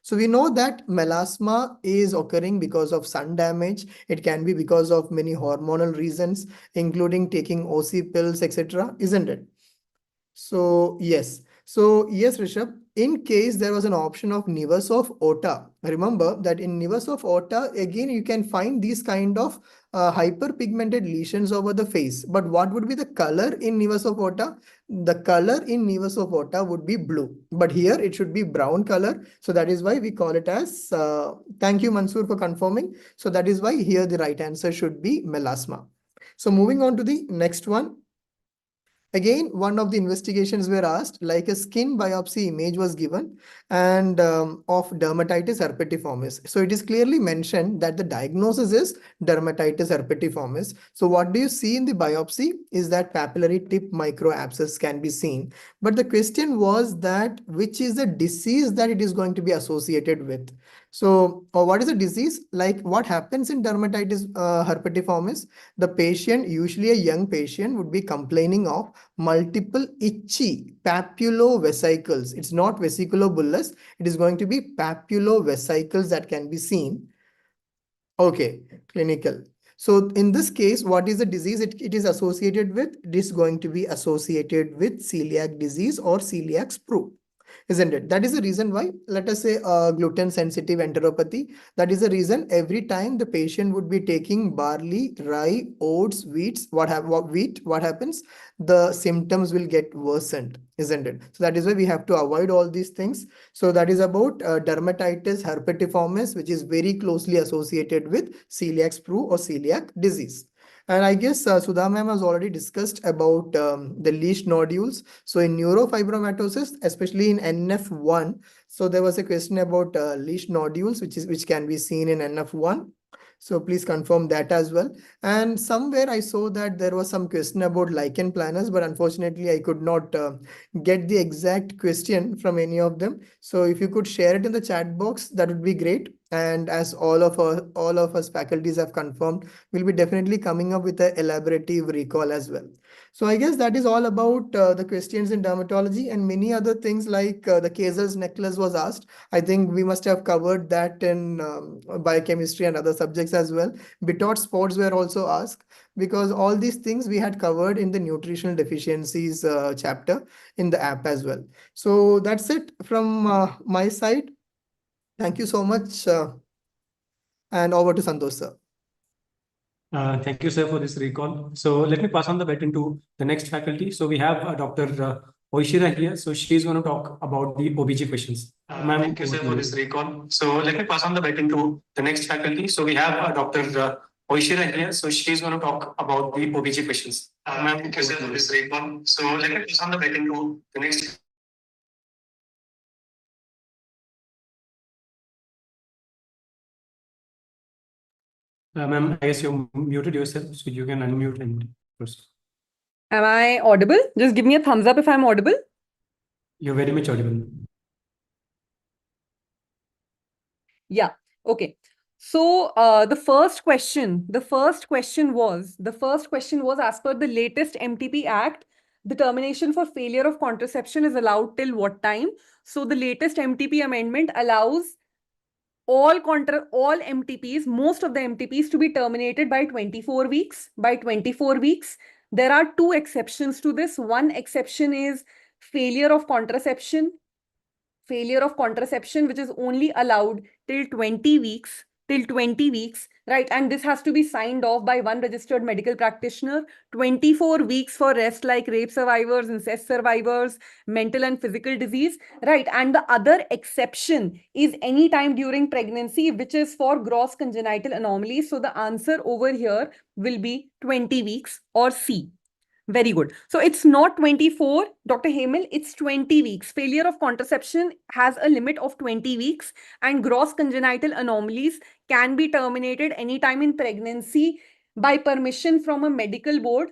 So we know that melasma is occurring because of sun damage. It can be because of many hormonal reasons, including taking OC pills, etc., isn't it? So yes. So yes, Rishabh, in case there was an option of nevus of aorta, remember that in nevus of aorta, again, you can find these kind of hyperpigmented lesions over the face. But what would be the color in nevus of aorta? The color in nevus of aorta would be blue, but here it should be brown color. So that is why we call it as, thank you, Mansoor, for confirming. So that is why here the right answer should be melasma. So moving on to the next one. Again, one of the investigations were asked, like a skin biopsy image was given and of dermatitis herpetiformis. So it is clearly mentioned that the diagnosis is dermatitis herpetiformis. So what do you see in the biopsy is that papillary tip microabscess can be seen. But the question was that which is the disease that it is going to be associated with. So what is the disease? Like what happens in dermatitis herpetiformis? The patient, usually a young patient, would be complaining of multiple itchy papulovesicles. It's not vesiculobullous. It is going to be papulovesicles that can be seen. Okay, clinical. So in this case, what is the disease it is associated with? It is going to be associated with celiac disease or celiac sprue, isn't it? That is the reason why, let us say, gluten sensitive enteropathy. That is the reason every time the patient would be taking barley, rye, oats, wheat, what happens? The symptoms will get worsened, isn't it? So that is why we have to avoid all these things. So that is about dermatitis herpetiformis, which is very closely associated with celiac sprue or celiac disease. And I guess Sudha ma'am has already discussed about the least nodules. So in neurofibromatosis, especially in NF1, so there was a question about least nodules, which can be seen in NF1. So please confirm that as well. And somewhere I saw that there was some question about lichen planus, but unfortunately I could not get the exact question from any of them. So if you could share it in the chat box, that would be great. And as all of us faculties have confirmed, we'll be definitely coming up with an elaborative recall as well. So I guess that is all about the questions in dermatology, and many other things like the Kezer's necklace was asked. I think we must have covered that in biochemistry and other subjects as well. Bitot spots were also asked, because all these things we had covered in the nutritional deficiencies chapter in the app as well. So that's it from my side. Thank you so much. And over to Santosh, sir. Thank you, sir, for this recall. So let me pass on the baton to the next faculty. So we have Dr. Oishira here. So she's going to talk about the OBG questions. Ma'am, thank you, sir, for this recall. So let me pass on the baton to the next faculty. So we have Dr. Oishira here. So she's going to talk about the OBG questions. Ma'am, thank you, sir, for this recall. So let me pass on the baton to the next. Ma'am, I guess you muted yourself, so you can unmute and proceed. Am I audible? Just give me a thumbs up if I'm audible. You're very much audible. Yeah. Okay. So the first question was as per the latest MTP Act, the termination for failure of contraception is allowed till what time? So the latest MTP amendment allows all MTPs, most of the MTPs, to be terminated by 24 weeks. By 24 weeks, there are two exceptions to this. One exception is failure of contraception, which is only allowed till 20 weeks, right? And this has to be signed off by one registered medical practitioner. 24 weeks for rest, like rape survivors, incest survivors, mental and physical disease, right? And the other exception is any time during pregnancy, which is for gross congenital anomalies. So the answer over here will be 20 weeks or C. Very good. So it's not 24, Dr. Hemel, it's 20 weeks. Failure of contraception has a limit of 20 weeks, and gross congenital anomalies can be terminated anytime in pregnancy by permission from a medical board,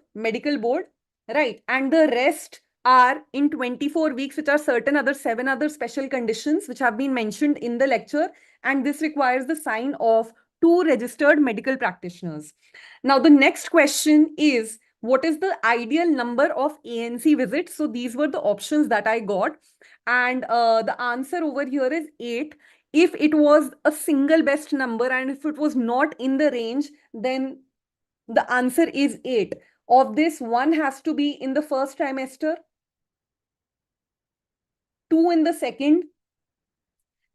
right? And the rest are in 24 weeks, which are seven other special conditions which have been mentioned in the lecture. And this requires the sign of two registered medical practitioners. Now, the next question is, what is the ideal number of ANC visits? So these were the options that I got. And the answer over here is 8. If it was a single best number and if it was not in the range, then the answer is 8. Of this, 1 has to be in the first trimester, 2 in the second,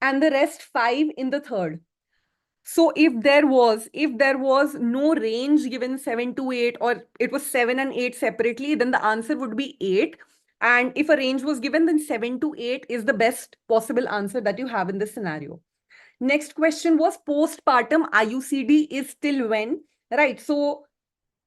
and the rest 5 in the third. So if there was no range given 7 to 8, or it was 7 and 8 separately, then the answer would be 8. And if a range was given, then 7 to 8 is the best possible answer that you have in this scenario. Next question was postpartum IUCD is till when, right? So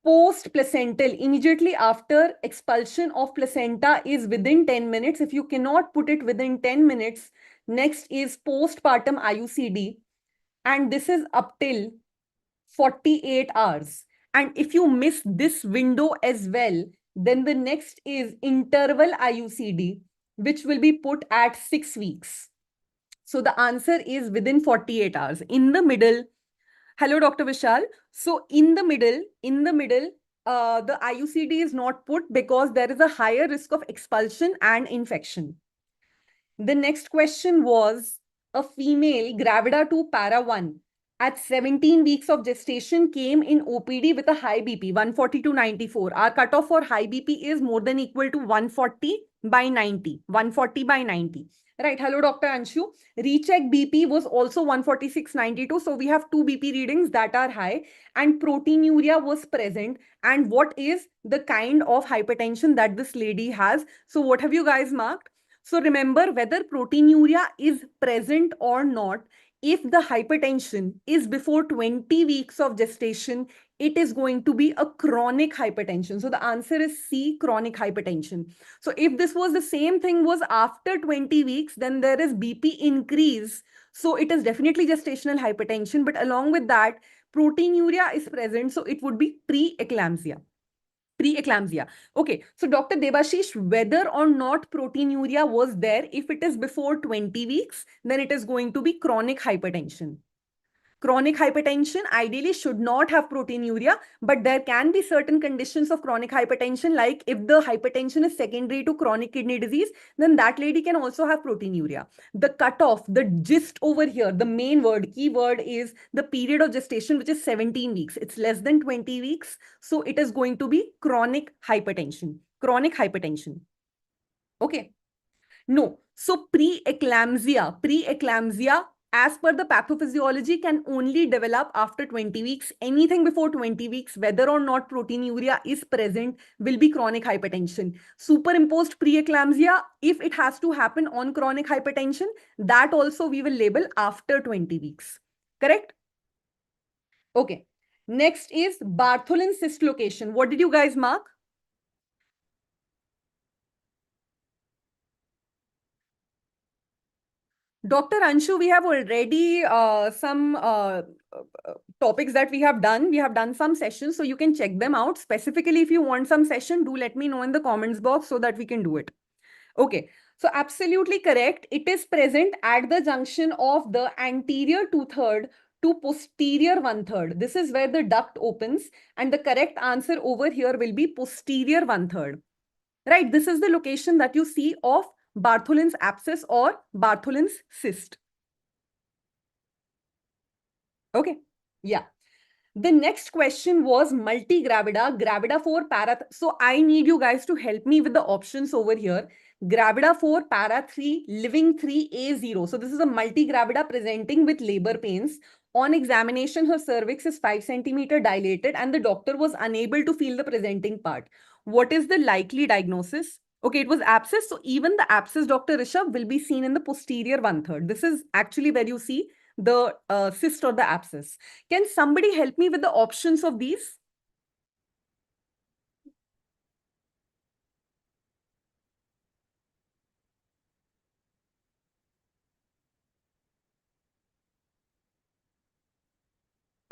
post-placental, immediately after expulsion of placenta is within 10 minutes. If you cannot put it within 10 minutes, next is postpartum IUCD. And this is up till 48 hours. And if you miss this window as well, then the next is interval IUCD, which will be put at 6 weeks. So the answer is within 48 hours. In the middle, hello, Dr. Vishal. So in the middle, the IUCD is not put because there is a higher risk of expulsion and infection. The next question was a female gravida 2 para 1 at 17 weeks of gestation came in OPD with a high BP, 140 to 94. Our cutoff for high BP is more than equal to 140 by 90, 140 by 90. Right. Hello, Dr. Anshu. Recheck BP was also 146.92. So we have 2 BP readings that are high, and proteinuria was present. And what is the kind of hypertension that this lady has? So what have you guys marked? So remember, whether proteinuria is present or not, if the hypertension is before 20 weeks of gestation, it is going to be a chronic hypertension. So the answer is C, chronic hypertension. So if this was the same thing was after 20 weeks, then there is BP increase. So it is definitely gestational hypertension, but along with that, proteinuria is present. So it would be preeclampsia. Preeclampsia. Okay, so Dr. Debashish, whether or not proteinuria was there, if it is before 20 weeks, then it is going to be chronic hypertension. Chronic hypertension ideally should not have proteinuria, but there can be certain conditions of chronic hypertension, like if the hypertension is secondary to chronic kidney disease, then that lady can also have proteinuria. The cutoff, the gist over here, the main word, key word is the period of gestation, which is 17 weeks. It's less than 20 weeks. So it is going to be chronic hypertension. Chronic hypertension. Okay. No. So preeclampsia, as per the pathophysiology, can only develop after 20 weeks. Anything before 20 weeks, whether or not proteinuria is present, will be chronic hypertension. Superimposed preeclampsia, if it has to happen on chronic hypertension, that also we will label after 20 weeks. Correct? Okay. Next is Bartholin cyst location. What did you guys mark? Dr. Anshu, we have already some topics that we have done. We have done some sessions, so you can check them out. Specifically, if you want some session, do let me know in the comments box so that we can do it. Okay, so absolutely correct. It is present at the junction of the anterior 2/3 to posterior 1/3. This is where the duct opens, and the correct answer over here will be posterior 1/3. Right, this is the location that you see of Bartholin's abscess or Bartholin's cyst. Okay, yeah. The next question was multigravida, gravida 4 para. So I need you guys to help me with the options over here. Gravida 4 para 3, living 3, A0. So this is a multigravida presenting with labor pains. On examination, her cervix is 5 centimeter dilated and the doctor was unable to feel the presenting part. What is the likely diagnosis? Okay, it was abscess. So even the abscess, Dr. Rishabh, will be seen in the posterior 1/3. This is actually where you see the cyst or the abscess. Can somebody help me with the options of these?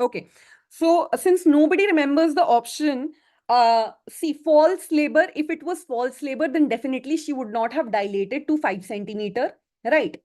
Okay, so since nobody remembers the option, see, false labor, if it was false labor, then definitely she would not have dilated to 5 centimeter, right?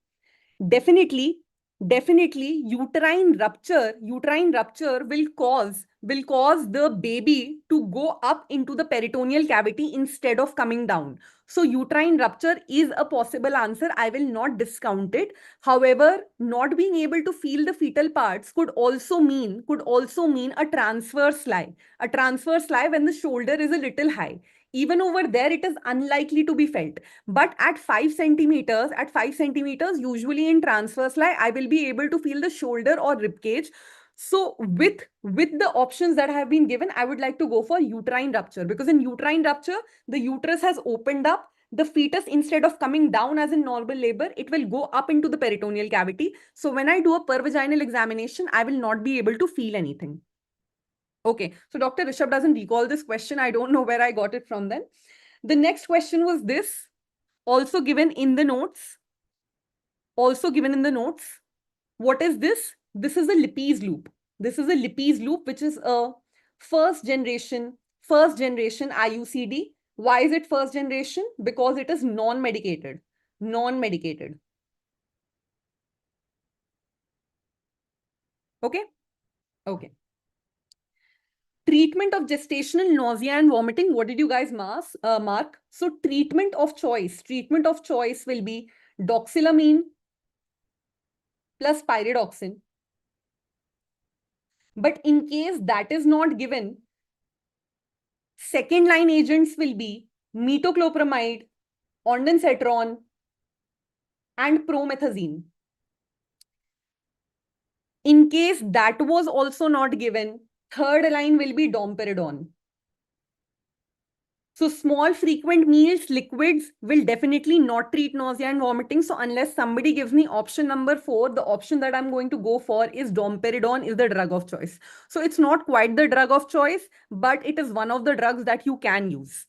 Definitely definitely uterine rupture will cause the baby to go up into the peritoneal cavity instead of coming down. So uterine rupture is a possible answer. I will not discount it. However, not being able to feel the fetal parts could also mean a transverse lie. A transverse lie when the shoulder is a little high. Even over there, it is unlikely to be felt. But at 5 centimeters, usually in transverse lie, I will be able to feel the shoulder or rib cage. So with the options that have been given, I would like to go for uterine rupture, because in uterine rupture, the uterus has opened up. The fetus, instead of coming down as in normal labor, it will go up into the peritoneal cavity. So when I do a pervaginal examination, I will not be able to feel anything. Okay, so Dr. Rishabh doesn't recall this question. I don't know where I got it from then. The next question was this, also given in the notes. What is this? This is a Lippes loop. Which is a first generation IUCD. Why is it first generation? Because it is non-medicated. Okay. Treatment of gestational nausea and vomiting. What did you guys mark? So treatment of choice will be doxylamine plus pyridoxine. But in case that is not given, second line agents will be metoclopramide, ondansetron, and promethazine. In case that was also not given, third line will be domperidone. So small frequent meals, liquids will definitely not treat nausea and vomiting. So unless somebody gives me option number 4, the option that I'm going to go for is domperidone is the drug of choice. So it's not quite the drug of choice, but it is one of the drugs that you can use.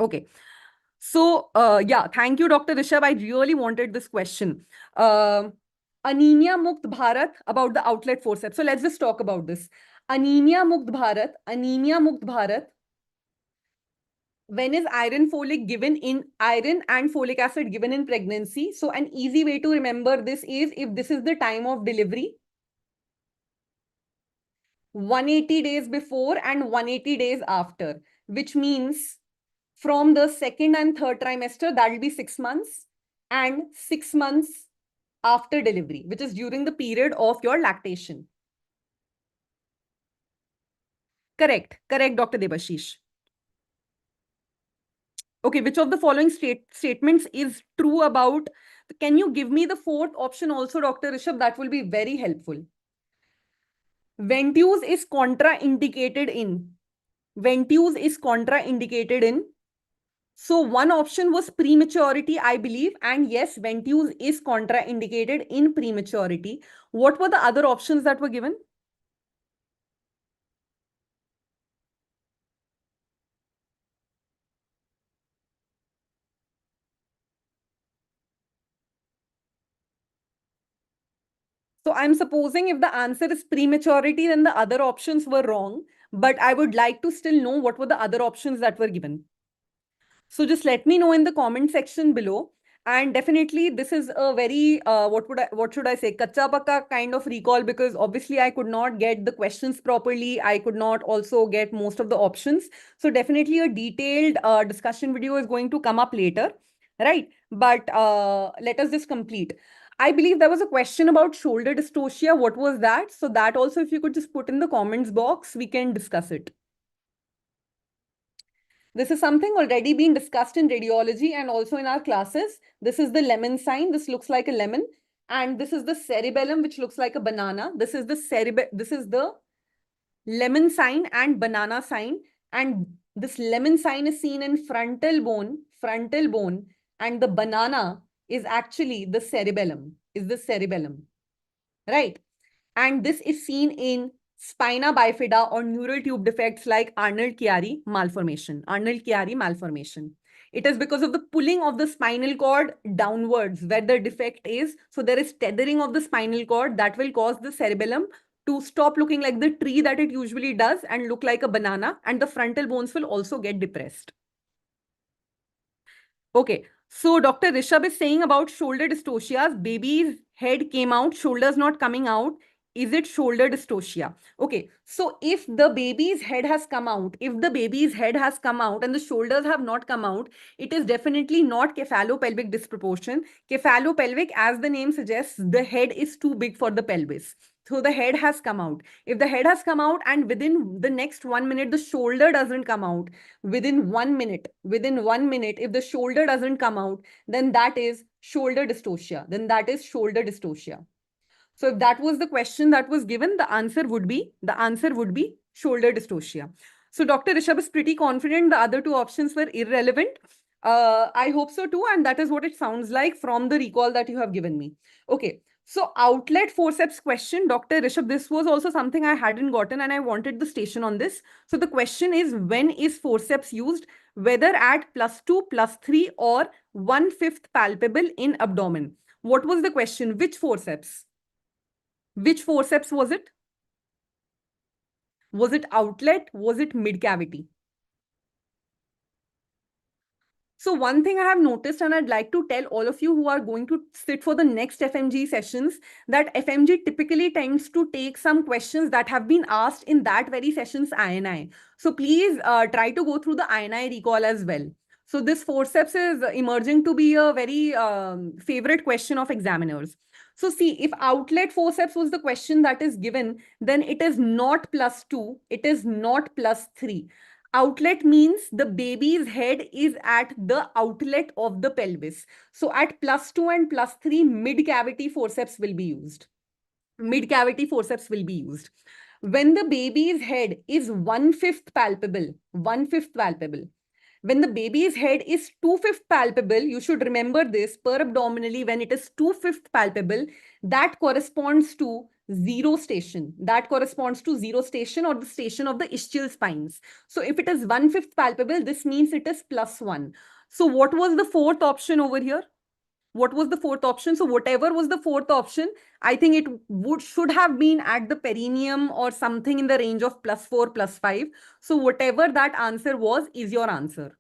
Okay. So yeah, thank you, Dr. Rishabh. I really wanted this question. Anemia Mukt Bharat, about the outlet forceps. So let's just talk about this. Anemia Mukt Bharat. When is iron and folic acid given in pregnancy? So an easy way to remember this is, if this is the time of delivery, 180 days before and 180 days after, which means from the second and third trimester, that will be 6 months, and 6 months after delivery, which is during the period of your lactation. Correct, Dr. Debashish. Okay, which of the following statements is true about? Can you give me the fourth option also, Dr. Rishabh? That will be very helpful. Ventouse is contraindicated in. So one option was prematurity, I believe. And yes, ventouse is contraindicated in prematurity. What were the other options that were given? So I'm supposing if the answer is prematurity, then the other options were wrong. But I would like to still know what were the other options that were given. So just let me know in the comment section below. And definitely this is a very, what should I say, kacha pakka kind of recall, because obviously I could not get the questions properly. I could not also get most of the options. So definitely a detailed discussion video is going to come up later, right? But let us just complete. I believe there was a question about shoulder dystocia. What was that? So that also, if you could just put in the comments box, we can discuss it. This is something already being discussed in radiology and also in our classes. This is the lemon sign. This looks like a lemon. And this is the cerebellum, which looks like a banana. This is the lemon sign and banana sign. And this lemon sign is seen in frontal bone, and the banana is actually the cerebellum, right? And this is seen in spina bifida or neural tube defects like Arnold-Chiari malformation. It is because of the pulling of the spinal cord downwards where the defect is. So there is tethering of the spinal cord that will cause the cerebellum to stop looking like the tree that it usually does and look like a banana, and the frontal bones will also get depressed. Okay, So Dr. Rishabh is saying about shoulder dystocias, baby's head came out, shoulders not coming out. Is it shoulder dystocia? Okay, so if the baby's head has come out, if the baby's head has come out and the shoulders have not come out, it is definitely not cephalopelvic disproportion. Cephalopelvic, as the name suggests, the head is too big for the pelvis. So the head has come out. If the head has come out and within the next 1 minute, the shoulder doesn't come out, within 1 minute, if the shoulder doesn't come out, then that is shoulder dystocia. So if that was the question that was given, the answer would be shoulder dystocia. So Dr. Rishabh is pretty confident the other two options were irrelevant. I hope so too, and that is what it sounds like from the recall that you have given me. Okay, so outlet forceps question, Dr. Rishabh, this was also something I hadn't gotten and I wanted the station on this. So the question is, when is forceps used? Whether at +2, +3 or 1/5 palpable in abdomen. What was the question? Which forceps? Which forceps was it? Was it outlet? Was it mid cavity? So one thing I have noticed, and I'd like to tell all of you who are going to sit for the next FMG sessions, that FMG typically tends to take some questions that have been asked in that very session's INI. So please try to go through the INI recall as well. So this forceps is emerging to be a very favorite question of examiners. So see, if outlet forceps was the question that is given, then it is not +2, it is not +3. Outlet means the baby's head is at the outlet of the pelvis. So at +2 and +3, mid-cavity forceps will be used. Mid-cavity forceps will be used. When the baby's head is 1/5 palpable, 1/5 palpable. When the baby's head is 2/5 palpable, you should remember this, per abdominally, when it is 2/5 palpable, that corresponds to zero station. That corresponds to zero station or the station of the ischial spines. So if it is 1/5 palpable, this means it is +1. So what was the fourth option over here? What was the fourth option? So whatever was the fourth option, I think it should have been at the perineum or something in the range of +4, +5. So whatever that answer was is your answer.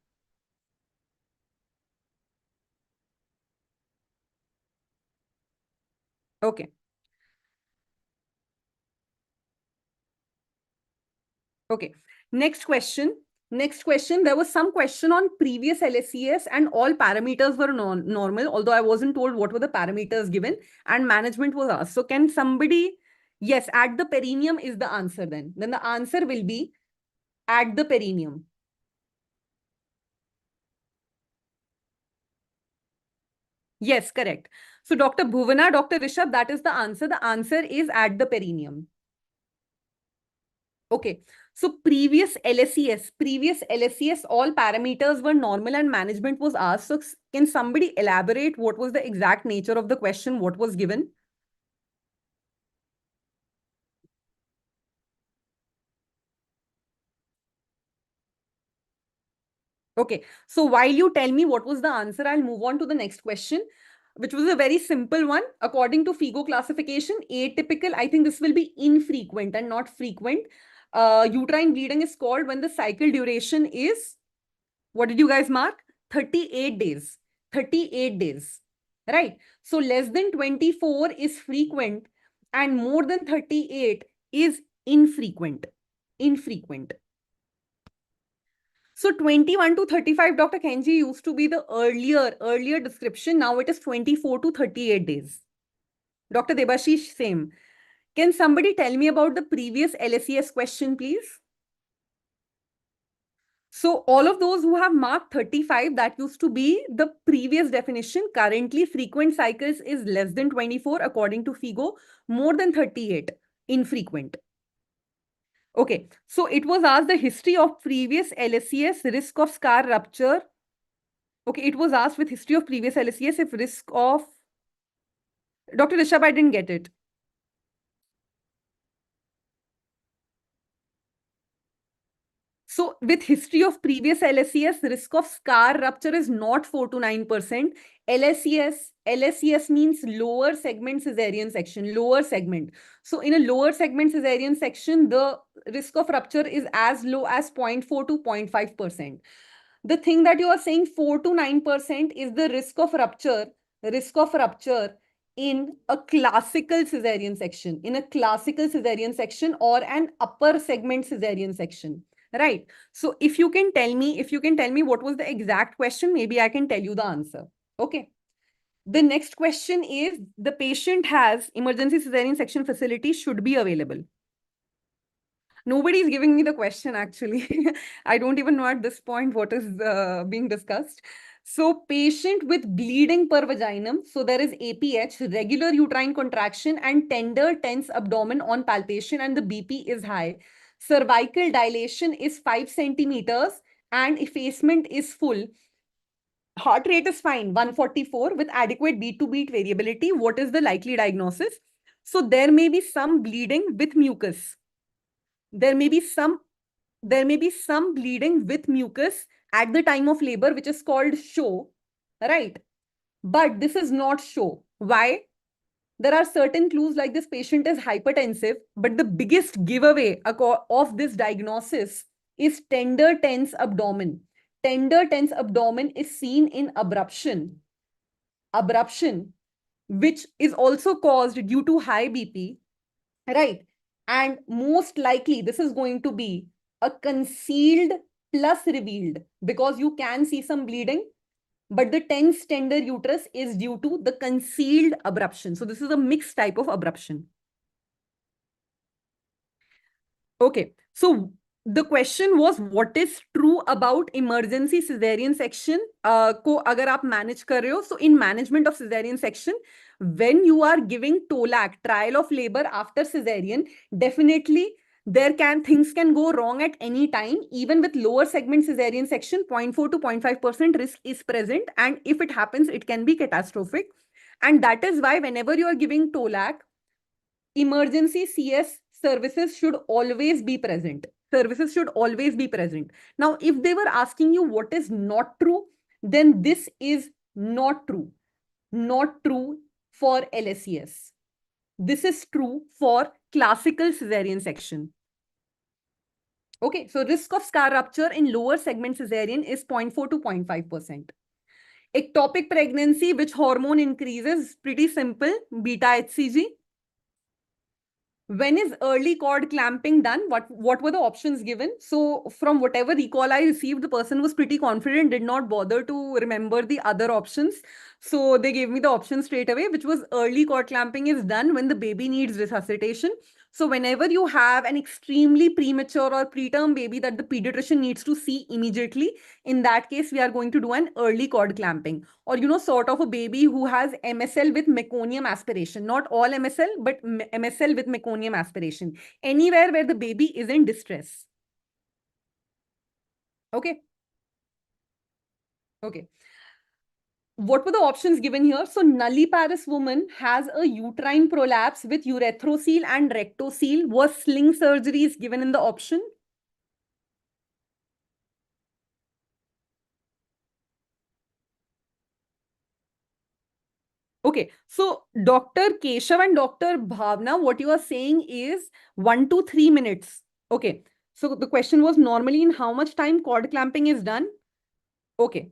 Okay. Okay. Next question. Next question. There was some question on previous LSCS and all parameters were normal, although I wasn't told what were the parameters given and management was asked. So can somebody, yes, at the perineum is the answer then. Then the answer will be at the perineum. Yes, correct. So Dr. Bhuvana, Dr. Rishabh, that is the answer. The answer is at the perineum. Okay. So previous LSCS, all parameters were normal and management was asked. So can somebody elaborate what was the exact nature of the question? What was given? Okay. So while you tell me what was the answer, I'll move on to the next question, which was a very simple one. According to FIGO classification, atypical, I think this will be infrequent and not frequent. Uterine bleeding is called when the cycle duration is, what did you guys mark? 38 days. 38 days, right? So less than 24 is frequent and more than 38 is infrequent. So 21 to 35, Dr. Kenji, used to be the earlier description. Now it is 24 to 38 days. Dr. Debashish, same. Can somebody tell me about the previous LSCS question, please? So all of those who have marked 35, that used to be the previous definition. Currently, frequent cycles is less than 24 according to FIGO, more than 38, infrequent. Okay, so it was asked the history of previous LSCS, risk of scar rupture. Okay, it was asked with history of previous LSCS if risk of... Dr. Rishabh, I didn't get it. So with history of previous LSCS, risk of scar rupture is not 4 to 9%. LSCS means lower segment cesarean section, lower segment. So in a lower segment cesarean section, the risk of rupture is as low as 0.4 to 0.5%. The thing that you are saying 4 to 9% is the risk of rupture in a classical cesarean section, or an upper segment cesarean section, right? So if you can tell me what was the exact question, maybe I can tell you the answer. Okay. The next question is, the patient has emergency cesarean section facility should be available. Nobody is giving me the question, actually. I don't even know at this point what is being discussed. So patient with bleeding per vaginum. So there is APH, regular uterine contraction and tender tense abdomen on palpation, and the BP is high. Cervical dilation is 5 centimeters and effacement is full. Heart rate is fine, 144 with adequate beat to beat variability. What is the likely diagnosis? So there may be some bleeding with mucus. There may be some bleeding with mucus at the time of labor, which is called show, right? But this is not show. Why? There are certain clues like this patient is hypertensive, but the biggest giveaway of this diagnosis is tender tense abdomen. Tender tense abdomen is seen in abruption, which is also caused due to high BP, right? And most likely this is going to be a concealed plus revealed, because you can see some bleeding, but the tense tender uterus is due to the concealed abruption. So this is a mixed type of abruption. Okay, so the question was, what is true about emergency cesarean section को अगर आप manage कर रहे हो? So in management of cesarean section, when you are giving TOLAC, trial of labor after cesarean, definitely things can go wrong at any time. Even with lower segment cesarean section, 0.4 to 0.5% risk is present, and if it happens, it can be catastrophic. And that is why whenever you are giving TOLAC, emergency CS services should always be present. Now, if they were asking you what is not true, then this is not true. Not true for LSCS. This is true for classical cesarean section. Okay, so risk of scar rupture in lower segment cesarean is 0.4 to 0.5%. Ectopic pregnancy, which hormone increases? Pretty simple, beta HCG. When is early cord clamping done? What were the options given? So from whatever recall I received, the person was pretty confident, did not bother to remember the other options. So they gave me the option straight away, which was early cord clamping is done when the baby needs resuscitation. So whenever you have an extremely premature or preterm baby that the pediatrician needs to see immediately, in that case, we are going to do an early cord clamping. Or, sort of a baby who has MSL with meconium aspiration. Not all MSL, but MSL with meconium aspiration. Anywhere where the baby is in distress. Okay. Okay. What were the options given here? So nulliparous woman has a uterine prolapse with urethrocoele and rectocoele. Was sling surgeries given in the option? Okay, so Dr. Keshav and Dr. Bhavna, what you are saying is 1 to 3 minutes. Okay, so the question was normally in how much time cord clamping is done? Okay.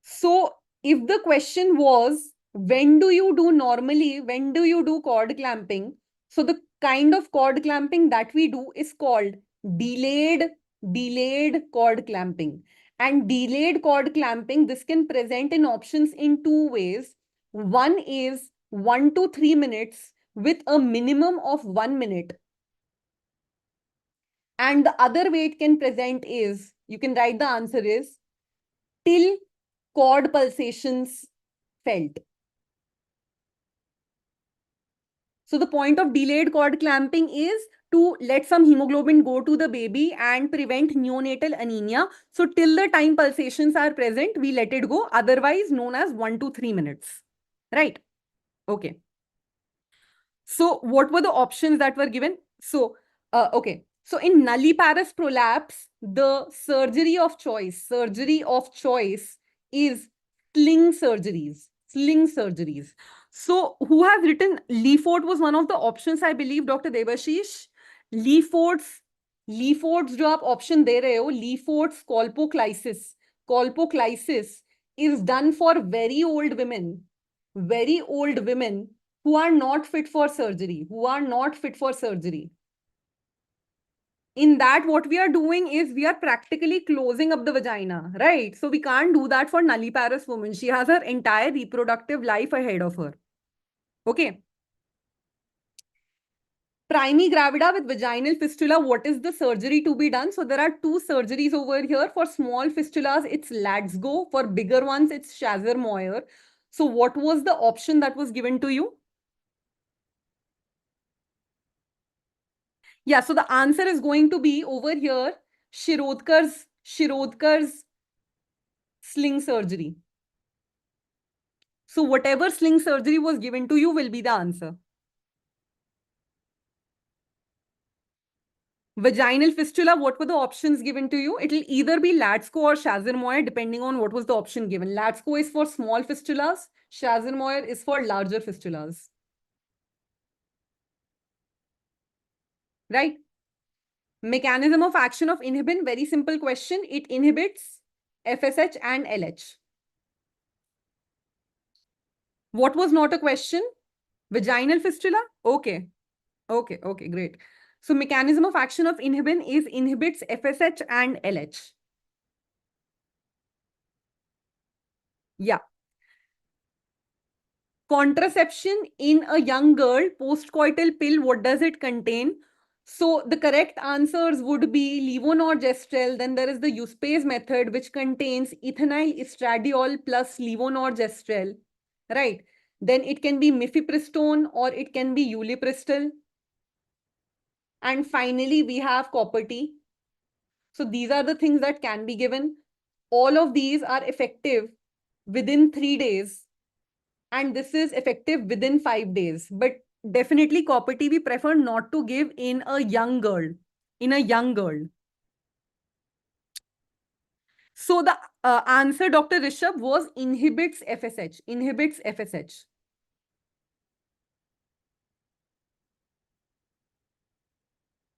So if the question was, when do you do cord clamping? So the kind of cord clamping that we do is called delayed cord clamping. And delayed cord clamping, this can present in options in 2 ways. One is 1 to 3 minutes with a minimum of 1 minute. And the other way it can present is, you can write the answer is, till cord pulsations felt. So the point of delayed cord clamping is to let some hemoglobin go to the baby and prevent neonatal anemia. So till the time pulsations are present, we let it go, otherwise known as 1 to 3 minutes. Right? Okay. So what were the options that were given? So, okay. So in nulliparous prolapse, the surgery of choice is sling surgeries. So who has written Leaford was one of the options, I believe, Dr. Debashish. Leaford's लीफोर्ड्स जो आप option दे रहे हो, लीफोर्ड्स कॉल्पोक्लाइसिस is done for very old women who are not fit for surgery, In that, what we are doing is we are practically closing up the vagina, right? So we can't do that for nulliparous woman. She has her entire reproductive life ahead of her. Okay. Primi gravida with vaginal fistula, what is the surgery to be done? So there are two surgeries over here. For small fistulas, it's Latz-Go. For bigger ones, it's Schazzer-Moyer. So what was the option that was given to you? Yeah, so the answer is going to be over here, Shirodkar's sling surgery. So whatever sling surgery was given to you will be the answer. Vaginal fistula, what were the options given to you? It will either be Latz-Go or Schazzer-Moyer, depending on what was the option given. Latz-Go is for small fistulas. Schazzer-Moyer is for larger fistulas. Right? Mechanism of action of inhibin, very simple question. It inhibits FSH and LH. What was not a question? Vaginal fistula? Okay. Okay, great. So mechanism of action of inhibin is inhibits FSH and LH. Yeah. Contraception in a young girl, postcoital pill, what does it contain? So the correct answers would be levonorgestrel. Then there is the Eustace method, which contains ethinyl estradiol plus levonorgestrel, right? Then it can be mifepristone or it can be ulipristal. And finally, we have copper T. So these are the things that can be given. All of these are effective within 3 days. And this is effective within 5 days. But definitely copper T we prefer not to give in a young girl. So the answer, Dr. Rishabh, was inhibits FSH.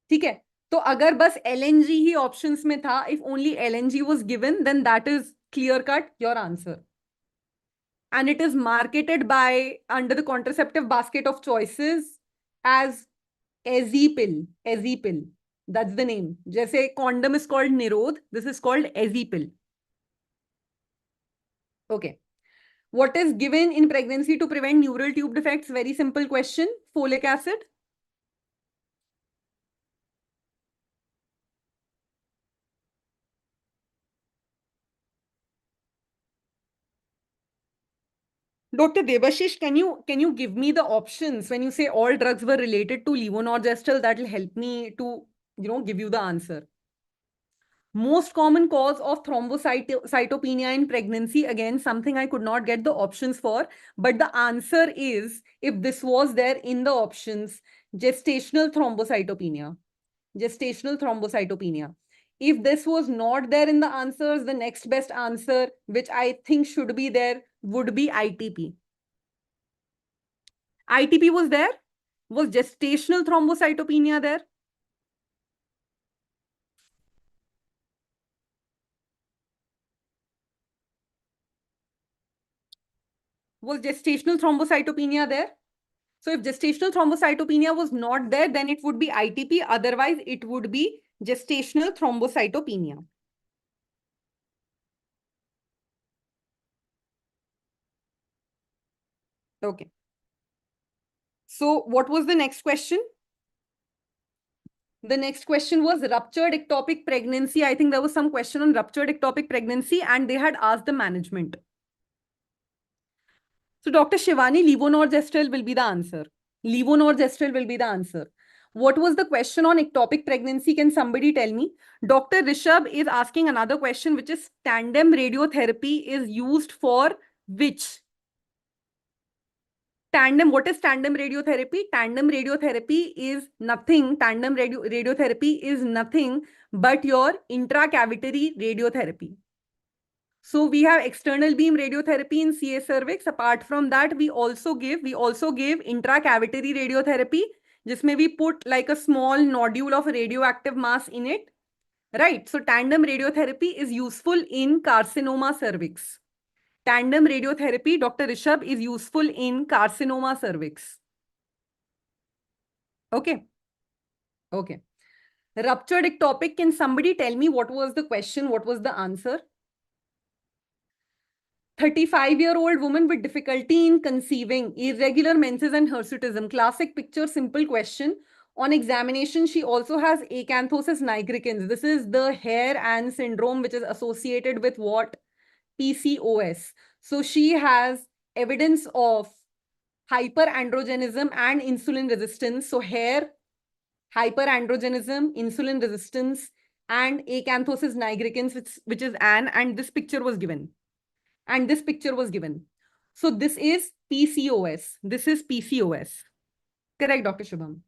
ठीक है, तो अगर बस LNG ही options में था, if only LNG was given, then that is clear cut your answer. And it is marketed by under the contraceptive basket of choices as 𝐒𝐿 pill. That's the name. जैसे condom is called Nirodh, this is called 𝐒𝐿 pill. Okay. What is given in pregnancy to prevent neural tube defects? Very simple question. Folic acid. Dr. Debashish, can you give me the options when you say all drugs were related to levonorgestrel? That will help me to give you the answer. Most common cause of thrombocytopenia in pregnancy, again something I could not get the options for, but the answer is, if this was there in the options, gestational thrombocytopenia. If this was not there in the answers, the next best answer, which I think should be there, would be ITP. ITP was there? Was gestational thrombocytopenia there? Was gestational thrombocytopenia there? So if gestational thrombocytopenia was not there, then it would be ITP. Otherwise, it would be gestational thrombocytopenia. Okay. So what was the next question? The next question was ruptured ectopic pregnancy. I think there was some question on ruptured ectopic pregnancy and they had asked the management. So Dr. Shivani, levonorgestrel will be the answer. What was the question on ectopic pregnancy? Can somebody tell me? Dr. Rishabh is asking another question, which is tandem radiotherapy is used for which? What is tandem radiotherapy? Tandem radiotherapy is nothing. Radiotherapy is nothing but your intracavitary radiotherapy. So we have external beam radiotherapy in CA cervix. Apart from that, we also give intracavitary radiotherapy. जिसमें we put like a small nodule of radioactive mass in it, right? So tandem radiotherapy is useful in carcinoma cervix. Tandem radiotherapy, Dr. Rishabh, is useful in carcinoma cervix. Okay. Okay. Ruptured ectopic, can somebody tell me what was the question? What was the answer? 35-year-old woman with difficulty in conceiving, irregular menses and hirsutism. Classic picture, simple question. On examination, she also has acanthosis nigricans. This is the hair-Ann syndrome, which is associated with what? PCOS. So she has evidence of hyperandrogenism and insulin resistance. So hair, hyperandrogenism, insulin resistance, and acanthosis nigricans, which is Ann, and this picture was given. And this picture was given. So this is PCOS. This is PCOS. Correct, Dr. Shubham.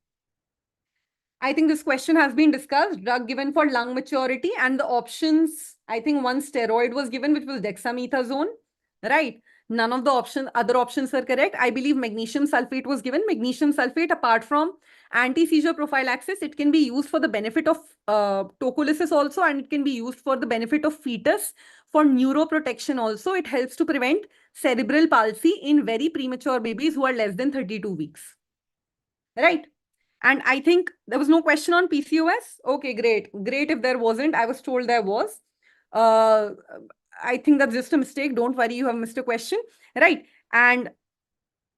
I think this question has been discussed. Drug given for lung maturity and the options. I think one steroid was given, which was dexamethasone, right? None of the other options are correct. I believe magnesium sulfate was given. Magnesium sulfate, apart from anti-seizure prophylaxis, it can be used for the benefit of tocolysis also, and it can be used for the benefit of fetus. For neuroprotection also, it helps to prevent cerebral palsy in very premature babies who are less than 32 weeks. Right? And I think there was no question on PCOS. Okay, great. Great if there wasn't. I was told there was. I think that's just a mistake. Don't worry, you have missed a question. Right? And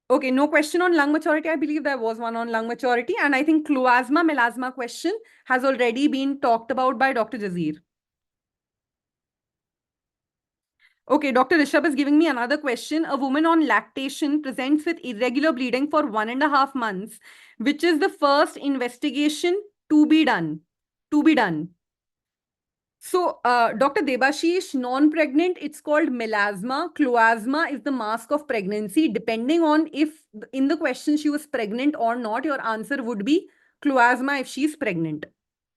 okay, no question on lung maturity. I believe there was one on lung maturity. And I think cloasma, melasma question has already been talked about by Dr. Jazir. Okay, Dr. Rishabh is giving me another question. A woman on lactation presents with irregular bleeding for 1.5 months, which is the first investigation to be done. So, Dr. Debashish, non-pregnant, it's called melasma. Cloasma is the mask of pregnancy. Depending on if in the question she was pregnant or not, your answer would be cloasma if she's pregnant.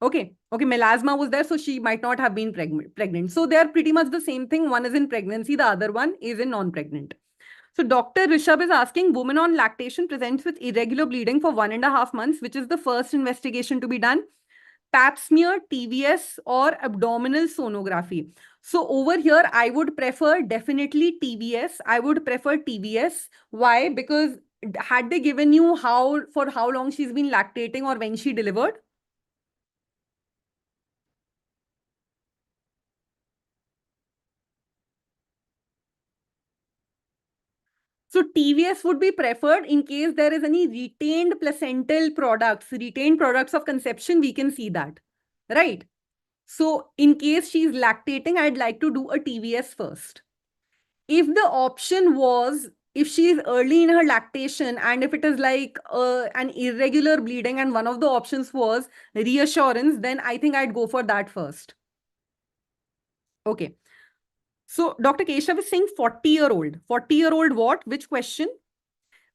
Okay. Okay, melasma was there, so she might not have been pregnant. So they are pretty much the same thing. One is in pregnancy, the other one is in non-pregnant. So Dr. Rishabh is asking, woman on lactation presents with irregular bleeding for 1.5 months, which is the first investigation to be done. Pap smear, TVS, or abdominal sonography. So over here, I would prefer definitely TVS. I would prefer TVS. Why? Because had they given you for how long she's been lactating or when she delivered? So TVS would be preferred in case there is any retained placental products, retained products of conception, we can see that, right? So in case she's lactating, I'd like to do a TVS first. If the option was, if she is early in her lactation and if it is like an irregular bleeding and one of the options was reassurance, then I think I'd go for that first. Okay. So Dr. Keshav is saying 40-year-old. 40-year-old what? Which question?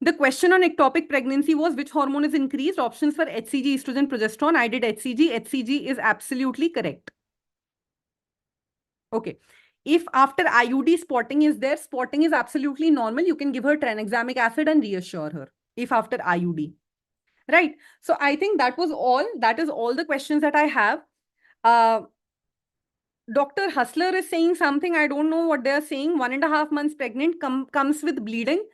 The question on ectopic pregnancy was which hormone is increased? Options for HCG, estrogen, progesterone. I did HCG. HCG is absolutely correct. Okay. If after IUD spotting is there, spotting is absolutely normal. You can give her tranexamic acid and reassure her if after IUD. Right. So I think that was all. That is all the questions that I have. Dr. Hustler is saying something. I don't know what they're saying. 1.5 months pregnant comes with bleeding.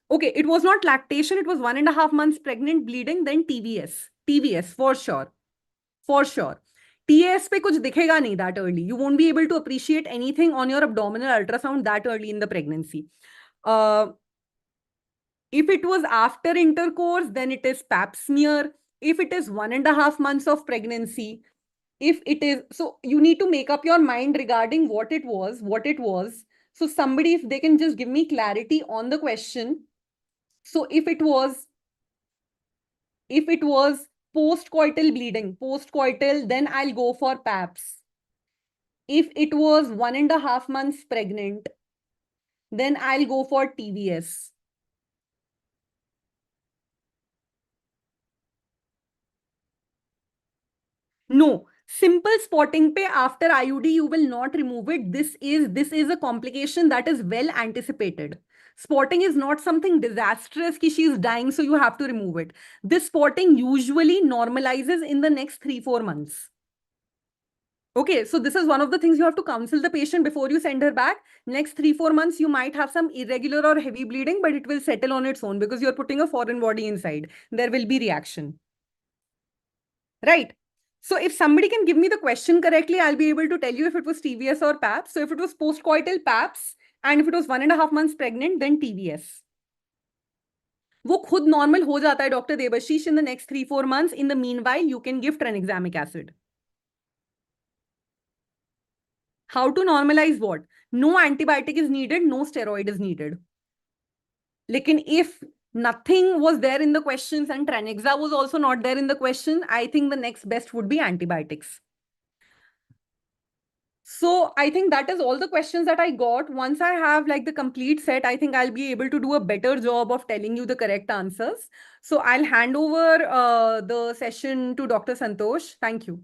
Okay, it was not lactation. It was 1.5 months pregnant bleeding, then TVS. TVS for sure. For sure. TAS pe kuch dikhega nahi that early. You won't be able to appreciate anything on your abdominal ultrasound that early in the pregnancy. If it was after intercourse, then it is pap smear. If it is 1.5 months of pregnancy, if it is, so you need to make up your mind regarding what it was. So somebody, if they can just give me clarity on the question. So if it was post-coital bleeding, then I'll go for PAPS. If it was 1.5 months pregnant, then I'll go for TVS. No, Simple spotting pe after IUD, you will not remove it. This is a complication that is well anticipated. Spotting is not something disastrous ki she is dying, so you have to remove it. This spotting usually normalizes in the next 3-4 months. Okay, so this is one of the things you have to counsel the patient before you send her back. Next 3-4 months, you might have some irregular or heavy bleeding, but it will settle on its own because you're putting a foreign body inside. There will be reaction. Right. So if somebody can give me the question correctly, I'll be able to tell you if it was TVS or PAPS. So if it was postcoital PAPS, and if it was 1.5 months pregnant, then TVS. वो खुद normal हो जाता है, Dr. Debashish, in the next 3-4 months. In the meanwhile, you can give tranexamic acid. How to normalize what? No antibiotic is needed, no steroid is needed. Lekin if nothing was there in the questions and Tranexa was also not there in the question, I think the next best would be antibiotics. So I think that is all the questions that I got. Once I have like the complete set, I think I'll be able to do a better job of telling you the correct answers. So I'll hand over the session to Dr. Santosh. Thank you.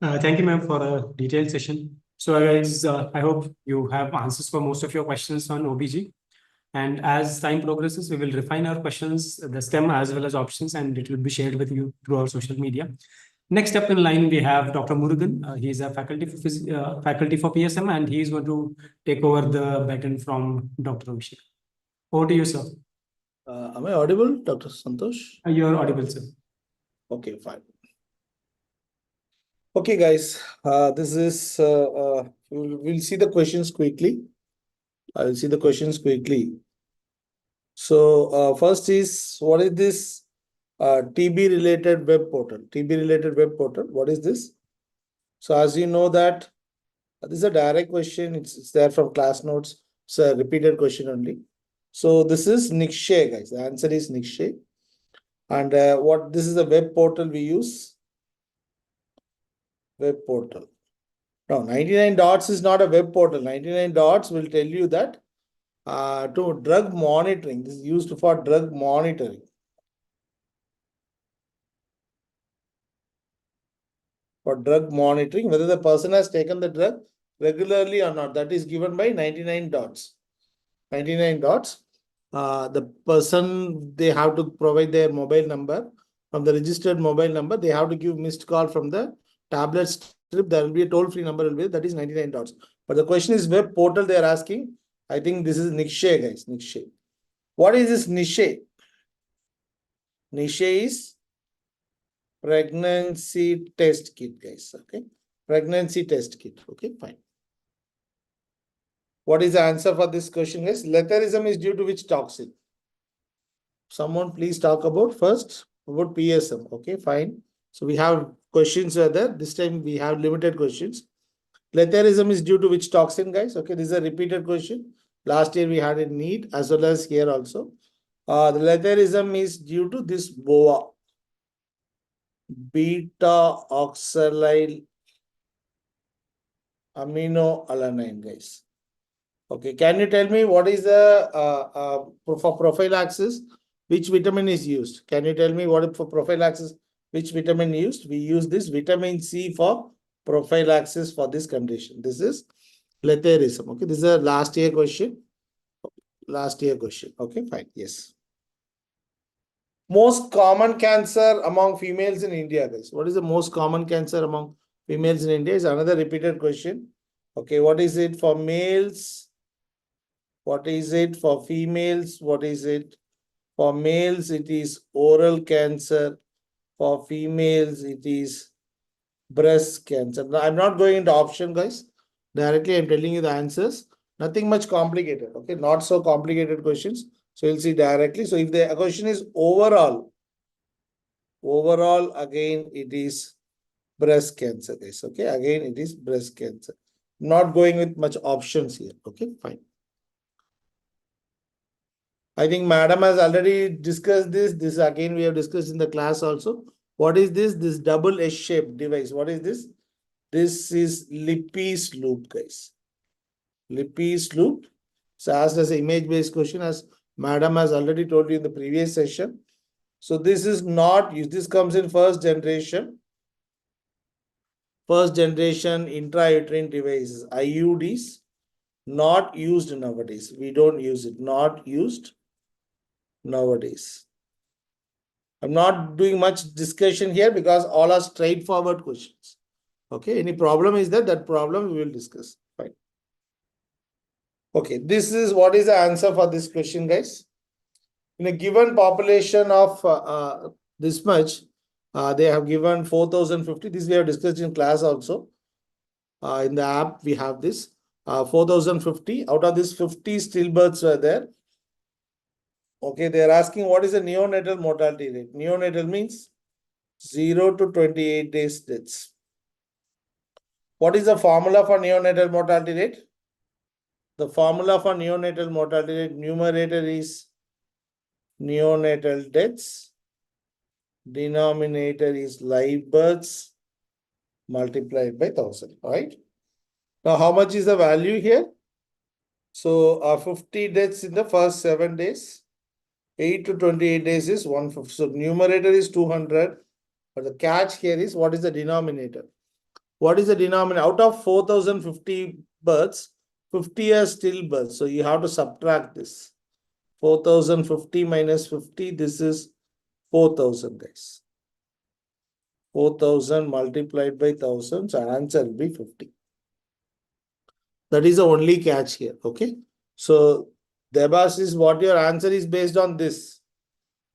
Thank you, ma'am, for a detailed session. So guys, I hope you have answers for most of your questions on OBG. And as time progresses, we will refine our questions, the STEM as well as options, and it will be shared with you through our social media. Next up in line, we have Dr. Murugan. He is a faculty for PSM, and he is going to take over the baton from Dr. Abhishek. Over to you, sir. Am I audible, Dr. Santosh? You are audible, sir. Okay, fine. Okay, guys, this is, we'll see the questions quickly. I'll see the questions quickly. So first is, what is this TB related web portal? TB related web portal, what is this? So as you know that this is a direct question. It's there from class notes. It's a repeated question only. So this is 𝐒𝐿𝐵, guys. The answer is 𝐒𝐿𝐵. And what this is a web portal we use. Web portal. No, 99 dots is not a web portal. 99 dots will tell you that to drug monitoring. This is used for drug monitoring. For drug monitoring, whether the person has taken the drug regularly or not, that is given by 99 dots. 99 dots. The person, they have to provide their mobile number. From the registered mobile number, they have to give missed call from the tablet strip. There will be a toll-free number, that is 99 dots. But the question is web portal they are asking. I think this is 𝐒𝐿𝐵, guys. 𝐒𝐿𝐵. What is this 𝐒𝐿𝐵? 𝐒𝐿𝐵 is pregnancy test kit, guys. Okay. Pregnancy test kit. Okay, fine. What is the answer for this question, guys? Letharism is due to which toxin? Someone please talk about first about PSM. Okay, fine. So we have questions there. This time we have limited questions. Letharism is due to which toxin, guys? Okay, this is a repeated question. Last year we had a NEET as well as here also. The letharism is due to this BOA. Beta oxalyl aminoalanine, guys. Okay, can you tell me what is the for prophylaxis? Which vitamin is used? Can you tell me what for prophylaxis? Which vitamin used? We use this vitamin C for prophylaxis for this condition. This is letharism. Okay, this is a last year question. Last year question. Okay, fine. Yes. Most common cancer among females in India, guys. What is the most common cancer among females in India? Is another repeated question. Okay, what is it for males? What is it for females? What is it for males? It is oral cancer. For females, it is breast cancer. Now, I'm not going into option, guys. Directly, I'm telling you the answers. Nothing much complicated. Okay, not so complicated questions. So you'll see directly. So if the question is overall, again, it is breast cancer, guys. Okay, again, it is breast cancer. Not going with much options here. Okay, fine. I think madam has already discussed this. This again, we have discussed in the class also. What is this? This double S-shaped device. What is this? This is Lippi's loop, guys. Lippi's loop. So asked as an image-based question, as madam has already told you in the previous session. So this is not used. This comes in first generation. first generation intrauterine devices, IUDs, not used nowadays. We don't use it. Not used nowadays. I'm not doing much discussion here because all are straightforward questions. Okay, any problem is there? That problem we will discuss. Fine. Okay, this is what is the answer for this question, guys. In a given population of this much, they have given 4,050. This we have discussed in class also. In the app, we have this 4,050. Out of this, 50 stillbirths were there. Okay, they are asking what is the neonatal mortality rate. Neonatal means 0 to 28 days deaths. What is the formula for neonatal mortality rate? The formula for neonatal mortality rate, numerator is neonatal deaths. Denominator is live births multiplied by 1,000, right? Now, how much is the value here? So, 50 deaths in the first 7 days. 8 to 28 days is 150. So, numerator is 200. But the catch here is what is the denominator? What is the denominator? Out of 4,050 births, 50 are stillbirths. So, you have to subtract this. 4,050 minus 50, this is 4,000, guys. 4,000 multiplied by 1,000, so answer will be 50. That is the only catch here, okay? So, Debas is what your answer is based on this.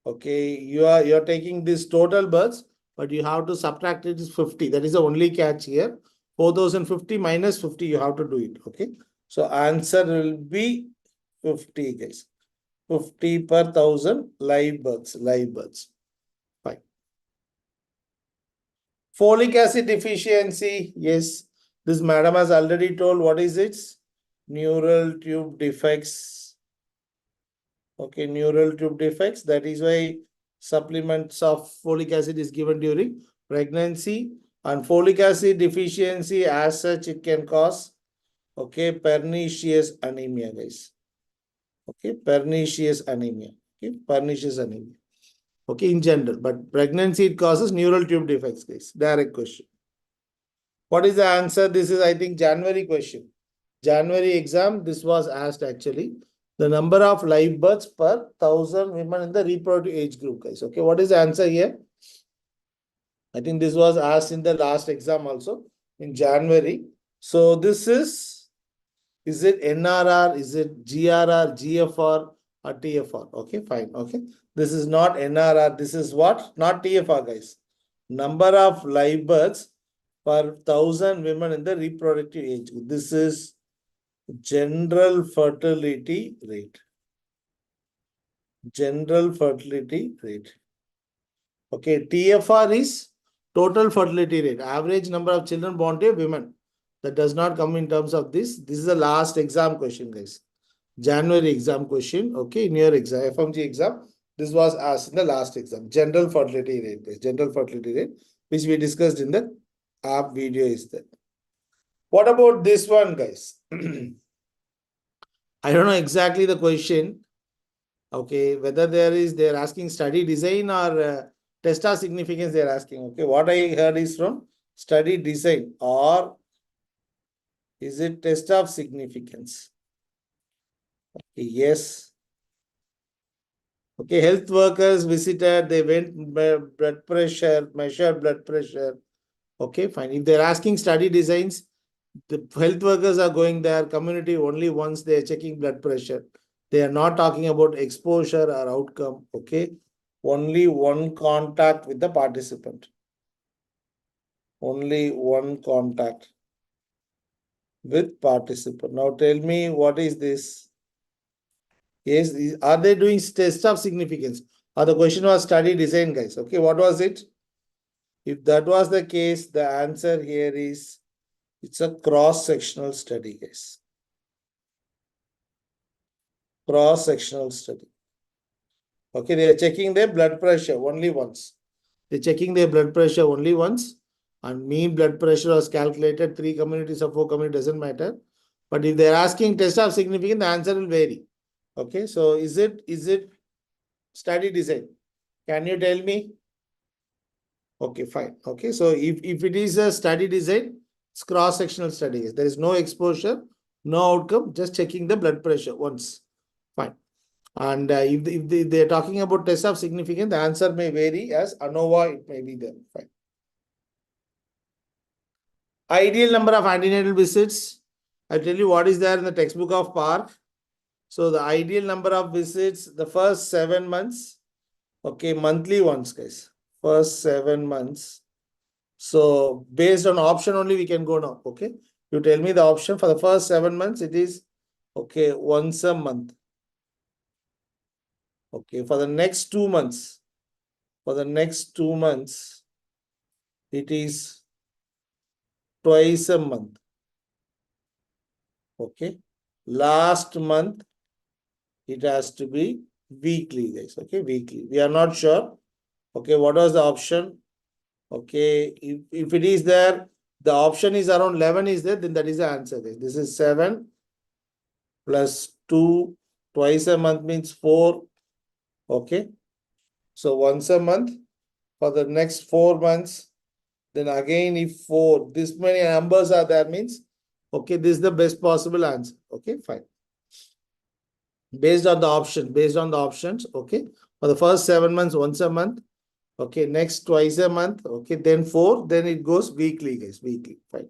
Okay, you're taking this total births, but you have to subtract it is 50. That is the only catch here. 4,050 minus 50, you have to do it, okay? So, answer will be 50, guys. 50 per 1,000 live births, Fine. Folic acid deficiency, yes. This madam has already told what is it? Neural tube defects. Okay, neural tube defects. That is why supplements of folic acid is given during pregnancy. And folic acid deficiency as such, it can cause, okay, pernicious anemia, guys. Okay, pernicious anemia. Okay, pernicious anemia. Okay, in general. But pregnancy, it causes neural tube defects, guys. Direct question. What is the answer? This is, I think, January question. January exam, this was asked actually. The number of live births per 1,000 women in the reproductive age group, guys. Okay, what is the answer here? I think this was asked in the last exam also in January. So this is it NRR, is it GRR, GFR or TFR? Okay, fine. Okay, this is not NRR. This is what? Not TFR, guys. Number of live births per 1,000 women in the reproductive age. This is general fertility rate. General fertility rate. Okay, TFR is total fertility rate. Average number of children born to a woman. That does not come in terms of this. This is the last exam question, guys. January exam question. Okay, in your exam, FMGE exam. This was asked in the last exam. General fertility rate, guys. General fertility rate, which we discussed in the app video is there. What about this one, guys? I don't know exactly the question. Okay, whether they're asking study design or test of significance they're asking. Okay, what I heard is from study design, or is it test of significance? Okay, yes. Okay, health workers visited, they went blood pressure, measured blood pressure. Okay, fine. If they're asking study designs, the health workers are going there, community only once they are checking blood pressure. They are not talking about exposure or outcome. Okay, only one contact with the participant. Only one contact with participant. Now tell me, what is this? Yes, are they doing test of significance? Or the question was study design, guys. Okay, what was it? If that was the case, the answer here is it's a cross-sectional study, guys. Cross-sectional study. Okay, they are checking their blood pressure only once. They're checking their blood pressure only once. And mean blood pressure was calculated. 3 communities or 4 communities, doesn't matter. But if they're asking test of significance, the answer will vary. Okay, so is it study design? Can you tell me? Okay, fine. Okay, so if it is a study design, it's cross-sectional study. There is no exposure, no outcome, just checking the blood pressure once. Fine. And if they're talking about test of significance, the answer may vary as ANOVA, it may be there. Fine. Ideal number of antenatal visits. I'll tell you what is there in the textbook of Park. So the ideal number of visits, the first 7 months, okay, monthly ones, guys. First 7 months. So based on option only, we can go now, okay? You tell me the option for the first 7 months, it is, okay, once a month. Okay, for the next 2 months, it is twice a month. Okay, last month, it has to be weekly, guys. Okay, weekly. We are not sure. Okay, what was the option? Okay, if it is there, the option is around 11 is there, then that is the answer. This is 7 plus 2, twice a month means 4. Okay, so once a month for the next 4 months. Then again, if 4, this many numbers are there means, okay, this is the best possible answer. Okay, fine. Based on the options, okay. For the first 7 months, once a month. Okay, next twice a month. Okay, then 4, then it goes weekly, guys, weekly. Fine.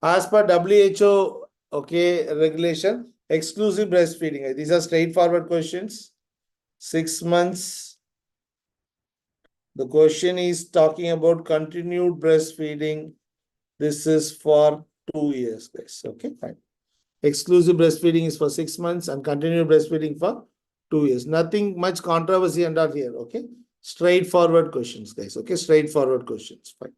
As per WHO, okay, regulation, exclusive breastfeeding. These are straightforward questions. 6 months. The question is talking about continued breastfeeding. This is for 2 years, guys. Okay, fine. Exclusive breastfeeding is for 6 months and continued breastfeeding for 2 years. Nothing much controversy and all here. Okay, straightforward questions, guys. Okay, straightforward questions. Fine.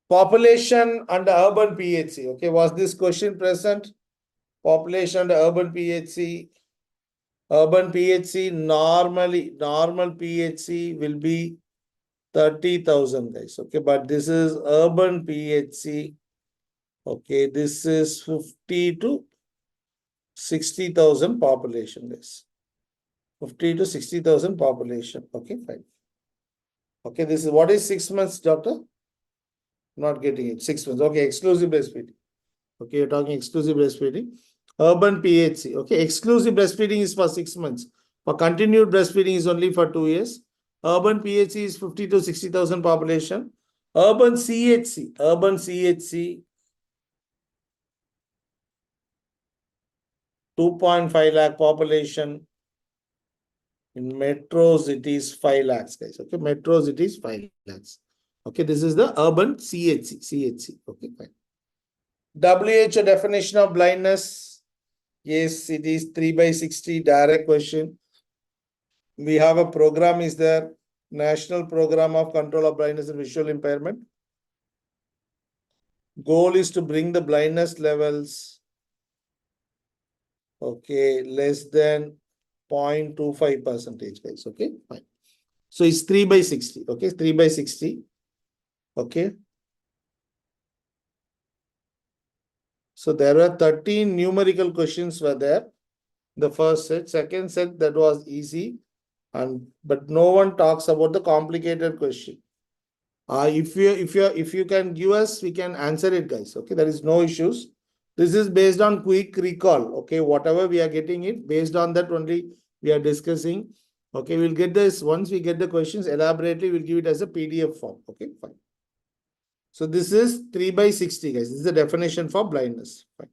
Population under urban PHC. Okay, was this question present? Population under urban PHC. Urban PHC, normally, normal PHC will be 30,000, guys. Okay, but this is urban PHC. Okay, this is 50 to 60,000 population, guys. 50 to 60,000 population. Okay, fine. Okay, this is what is 6 months, doctor? Not getting it. 6 months. Okay, exclusive breastfeeding. Okay, you're talking exclusive breastfeeding. Urban PHC. Okay, exclusive breastfeeding is for 6 months. For continued breastfeeding is only for 2 years. Urban PHC is 50 to 60,000 population. Urban CHC. Urban CHC. 2.5 lakh population. In metros, it is 5 lakhs, guys. Okay, metros, it is 5 lakhs. Okay, this is the urban CHC. CHC. Okay, fine. WHO definition of blindness. Yes, it is 3/60 direct question. We have a program is there. National Program of Control of Blindness and Visual Impairment. Goal is to bring the blindness levels, okay, less than 0.25%, guys. Okay, fine. So it's 3/60. Okay, 3/60. Okay. So there were 13 numerical questions were there. The first set, second set, that was easy. But no one talks about the complicated question. If you can give us, we can answer it, guys. Okay, there is no issues. This is based on quick recall. Okay, whatever we are getting it, based on that only we are discussing. Okay, we'll get this. Once we get the questions elaborately, we'll give it as a PDF form. Okay, fine. So this is 3/60, guys. This is the definition for blindness. Fine.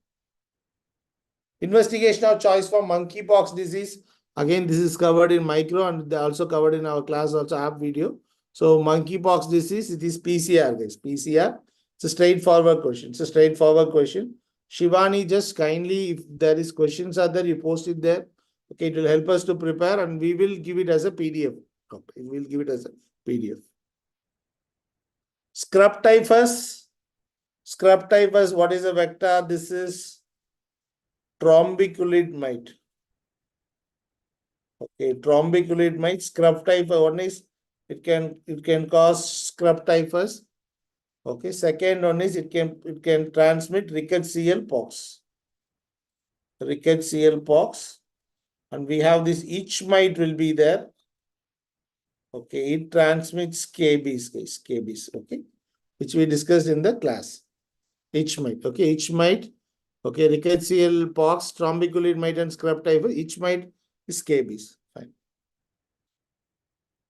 Investigation of choice for monkeypox disease. Again, this is covered in micro and they also covered in our class also app video. So monkeypox disease, it is PCR, guys. PCR. It's a straightforward question. It's a straightforward question. Shivani, just kindly, if there is questions are there, you post it there. Okay, it will help us to prepare and we will give it as a PDF. We will give it as a PDF. Scrub typhus. Scrub typhus, what is a vector? This is trombiculid mite. Okay, trombiculid mite, scrub typhus. One is it can cause scrub typhus. Okay, second one is it can transmit rickettsial pox. Rickettsial pox. And we have this itch mite will be there. Okay, it transmits scabies, guys, scabies, okay, which we discussed in the class. Itch mite, okay, itch mite, okay, rickettsial pox, trombiculid mite, and scrub typhus. Itch mite is scabies. Fine.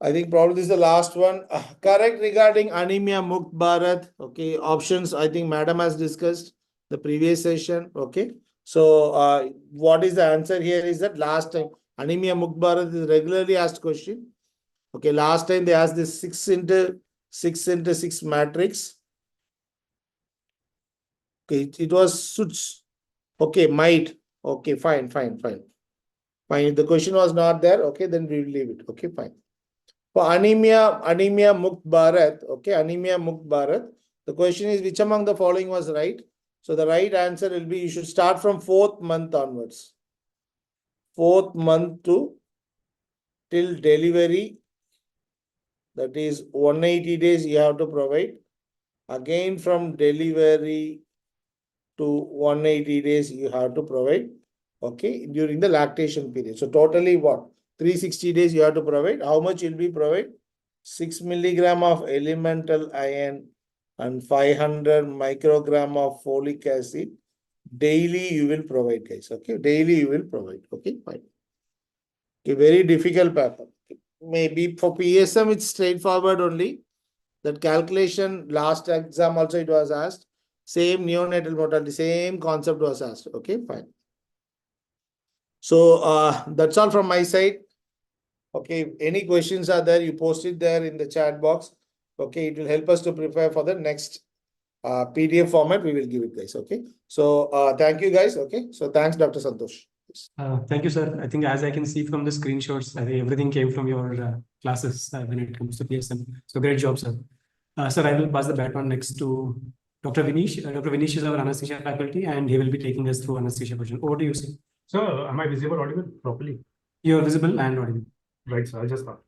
I think probably this is the last one. Correct regarding anemia Mukt Bharat. Okay, options I think madam has discussed the previous session. Okay, so what is the answer here is that last time anemia Mukt Bharat is regularly asked question. Okay, last time they asked this 6x6 matrix. Okay, it was suits. Okay, might. Okay, fine. Fine. If the question was not there, okay, then we will leave it. Okay, fine. For anemia Mukt Bharat, okay, anemia Mukt Bharat, the question is which among the following was right? So the right answer will be you should start from 4th month onwards. 4th month to till delivery. That is 180 days you have to provide. Again from delivery to 180 days you have to provide. Okay, during the lactation period. So totally what? 360 days you have to provide. How much will be provide? 6 milligram of elemental iron and 500 microgram of folic acid. Daily you will provide, guys. Okay, daily you will provide. Okay, fine. Okay, very difficult paper. Maybe for PSM it's straightforward only. That calculation last exam also it was asked. Same neonatal mortality, same concept was asked. Okay, fine. So that's all from my side. Okay, any questions are there, you post it there in the chat box. Okay, it will help us to prepare for the next PDF format. We will give it, guys. Okay, so thank you, guys. Okay, so thanks, Dr. Santosh. Thank you, sir. I think as I can see from the screenshots, I think everything came from your classes when it comes to PSM. So great job, sir. Sir, I will pass the baton next to Dr. Vinish. Dr. Vinish is our anesthesia faculty, and he will be taking us through anesthesia question. Over to you, sir. Sir, am I visible, audible properly? You are visible and audible. Right, sir. I just thought.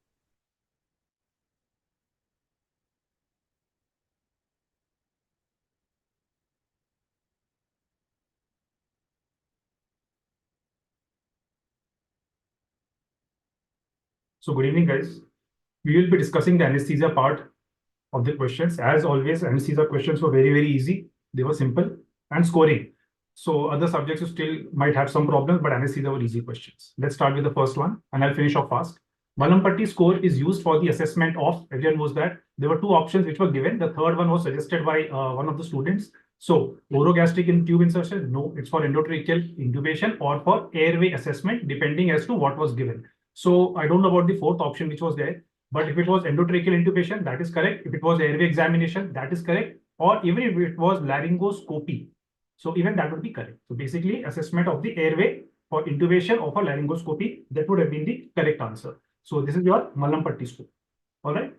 So good evening, guys. We will be discussing the anesthesia part of the questions. As always, anesthesia questions were very, very easy. They were simple and scoring. So other subjects you still might have some problems, but anesthesia were easy questions. Let's start with the first one, and I'll finish off fast. Mallampati score is used for the assessment of, everyone knows that there were two options which were given. The third one was suggested by one of the students. So orogastric in tube insertion, no, it's for endotracheal intubation or for airway assessment, depending as to what was given. So I don't know about the fourth option which was there, but if it was endotracheal intubation, that is correct. If it was airway examination, that is correct. Or even if it was laryngoscopy, so even that would be correct. So basically assessment of the airway for intubation or for laryngoscopy, that would have been the correct answer. So this is your Mallampati score. All right.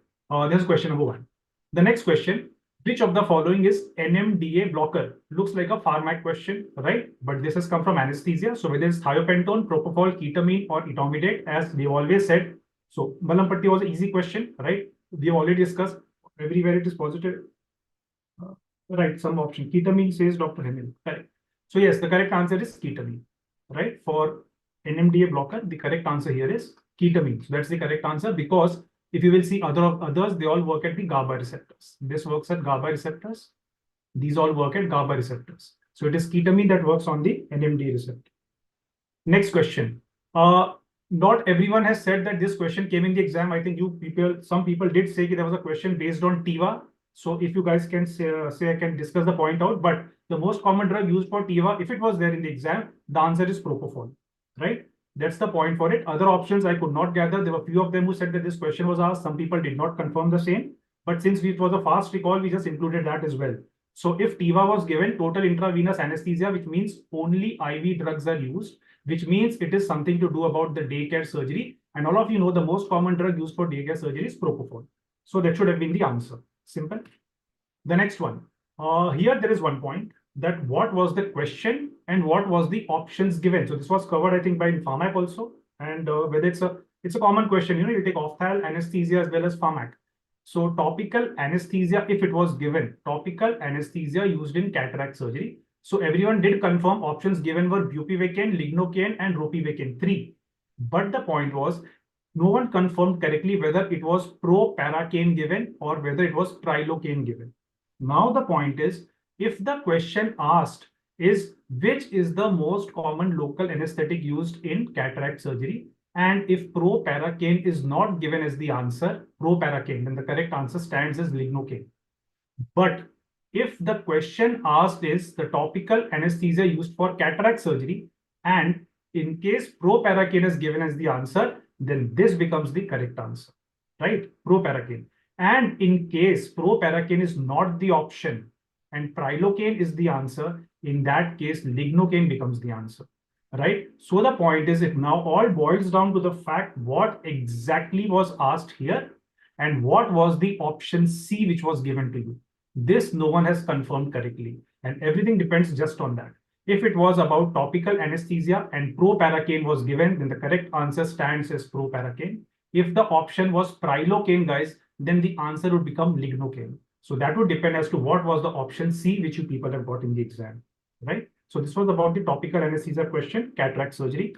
This is question number 1. The next question, which of the following is NMDA blocker? Looks like a pharmac question, right? But this has come from anesthesia. So whether it's thiopentone, propofol, ketamine, or etomidate, as we always said. So Mallampati was an easy question, right? We have already discussed everywhere it is positive. Right, some option. Ketamine says Dr. Hemil. Correct. So yes, the correct answer is ketamine, right? For NMDA blocker, the correct answer here is ketamine. So that's the correct answer, because if you will see others, they all work at the GABA receptors. This works at GABA receptors. These all work at GABA receptors. So it is ketamine that works on the NMDA receptor. Next question. Not everyone has said that this question came in the exam. I think some people did say that there was a question based on TIVA. So if you guys can say I can discuss the point out, but the most common drug used for TIVA, if it was there in the exam, the answer is propofol, right? That's the point for it. Other options I could not gather. There were a few of them who said that this question was asked. Some people did not confirm the same. But since it was a fast recall, we just included that as well. So if TIVA was given, total intravenous anesthesia, which means only IV drugs are used, which means it is something to do about the daycare surgery. And all of you know the most common drug used for daycare surgery is propofol. So that should have been the answer. Simple. The next one. Here there is one point, that what was the question and what was the options given. So this was covered, I think, by Pharmac also. And whether it's a common question, you take opthal, anesthesia as well as Pharmac. So topical anesthesia, if it was given, topical anesthesia used in cataract surgery. So everyone did confirm options given were bupivacaine, lignocaine, and ropivacaine, 3. But the point was, no one confirmed correctly whether it was proparacaine given or whether it was prilocaine given. Now the point is, if the question asked is which is the most common local anesthetic used in cataract surgery, and if proparacaine is not given as the answer, proparacaine, then the correct answer stands as lignocaine. But if the question asked is the topical anesthesia used for cataract surgery, and in case proparacaine is given as the answer, then this becomes the correct answer, right? Proparacaine. And in case proparacaine is not the option and prilocaine is the answer, in that case, lignocaine becomes the answer, right? So the point is, it now all boils down to the fact what exactly was asked here and what was the option C which was given to you. This no one has confirmed correctly, and everything depends just on that. If it was about topical anesthesia and proparacaine was given, then the correct answer stands as proparacaine. If the option was prilocaine, guys, then the answer would become lignocaine. So that would depend as to what was the option C which you people have got in the exam, right? So this was about the topical anesthesia question, cataract surgery.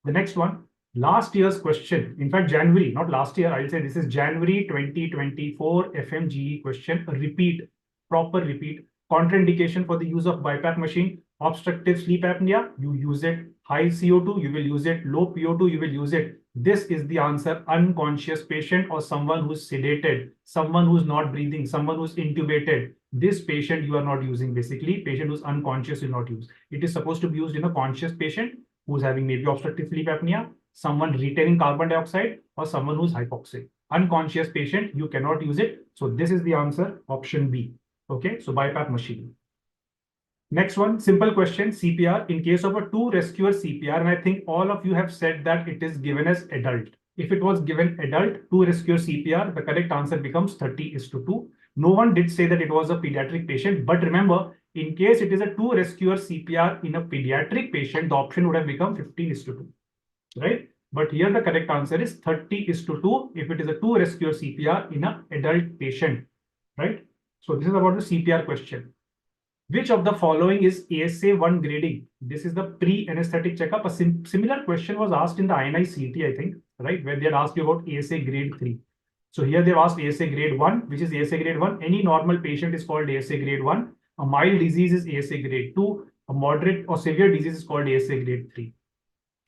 The next one, last year's question, in fact, January, not last year, I'll say this is January 2024 FMGE question, a repeat, proper repeat, contraindication for the use of BiPAP machine, obstructive sleep apnea, you use it, high CO2, you will use it, low PO2, you will use it. This is the answer, unconscious patient or someone who's sedated, someone who's not breathing, someone who's intubated. This patient you are not using basically, patient who's unconscious is not used. It is supposed to be used in a conscious patient who's having maybe obstructive sleep apnea, someone retaining carbon dioxide, or someone who's hypoxic. Unconscious patient, you cannot use it. So this is the answer, option B. Okay, so BiPAP machine. Next one, simple question, CPR. In case of a 2 rescuer CPR, and I think all of you have said that it is given as adult. If it was given adult, 2 rescuer CPR, the correct answer becomes 30:2. No one did say that it was a pediatric patient, but remember, in case it is a 2 rescuer CPR in a pediatric patient, the option would have become 15:2, right? But here the correct answer is 30:2 if it is a 2 rescuer CPR in an adult patient, right? So this is about the CPR question. Which of the following is ASA 1 grading? This is the pre-anesthetic checkup. A similar question was asked in the INI CT, I think, right? Where they had asked you about ASA grade 3. So here they've asked ASA grade 1, which is ASA grade 1. Any normal patient is called ASA grade 1. A mild disease is ASA grade 2. A moderate or severe disease is called ASA grade 3.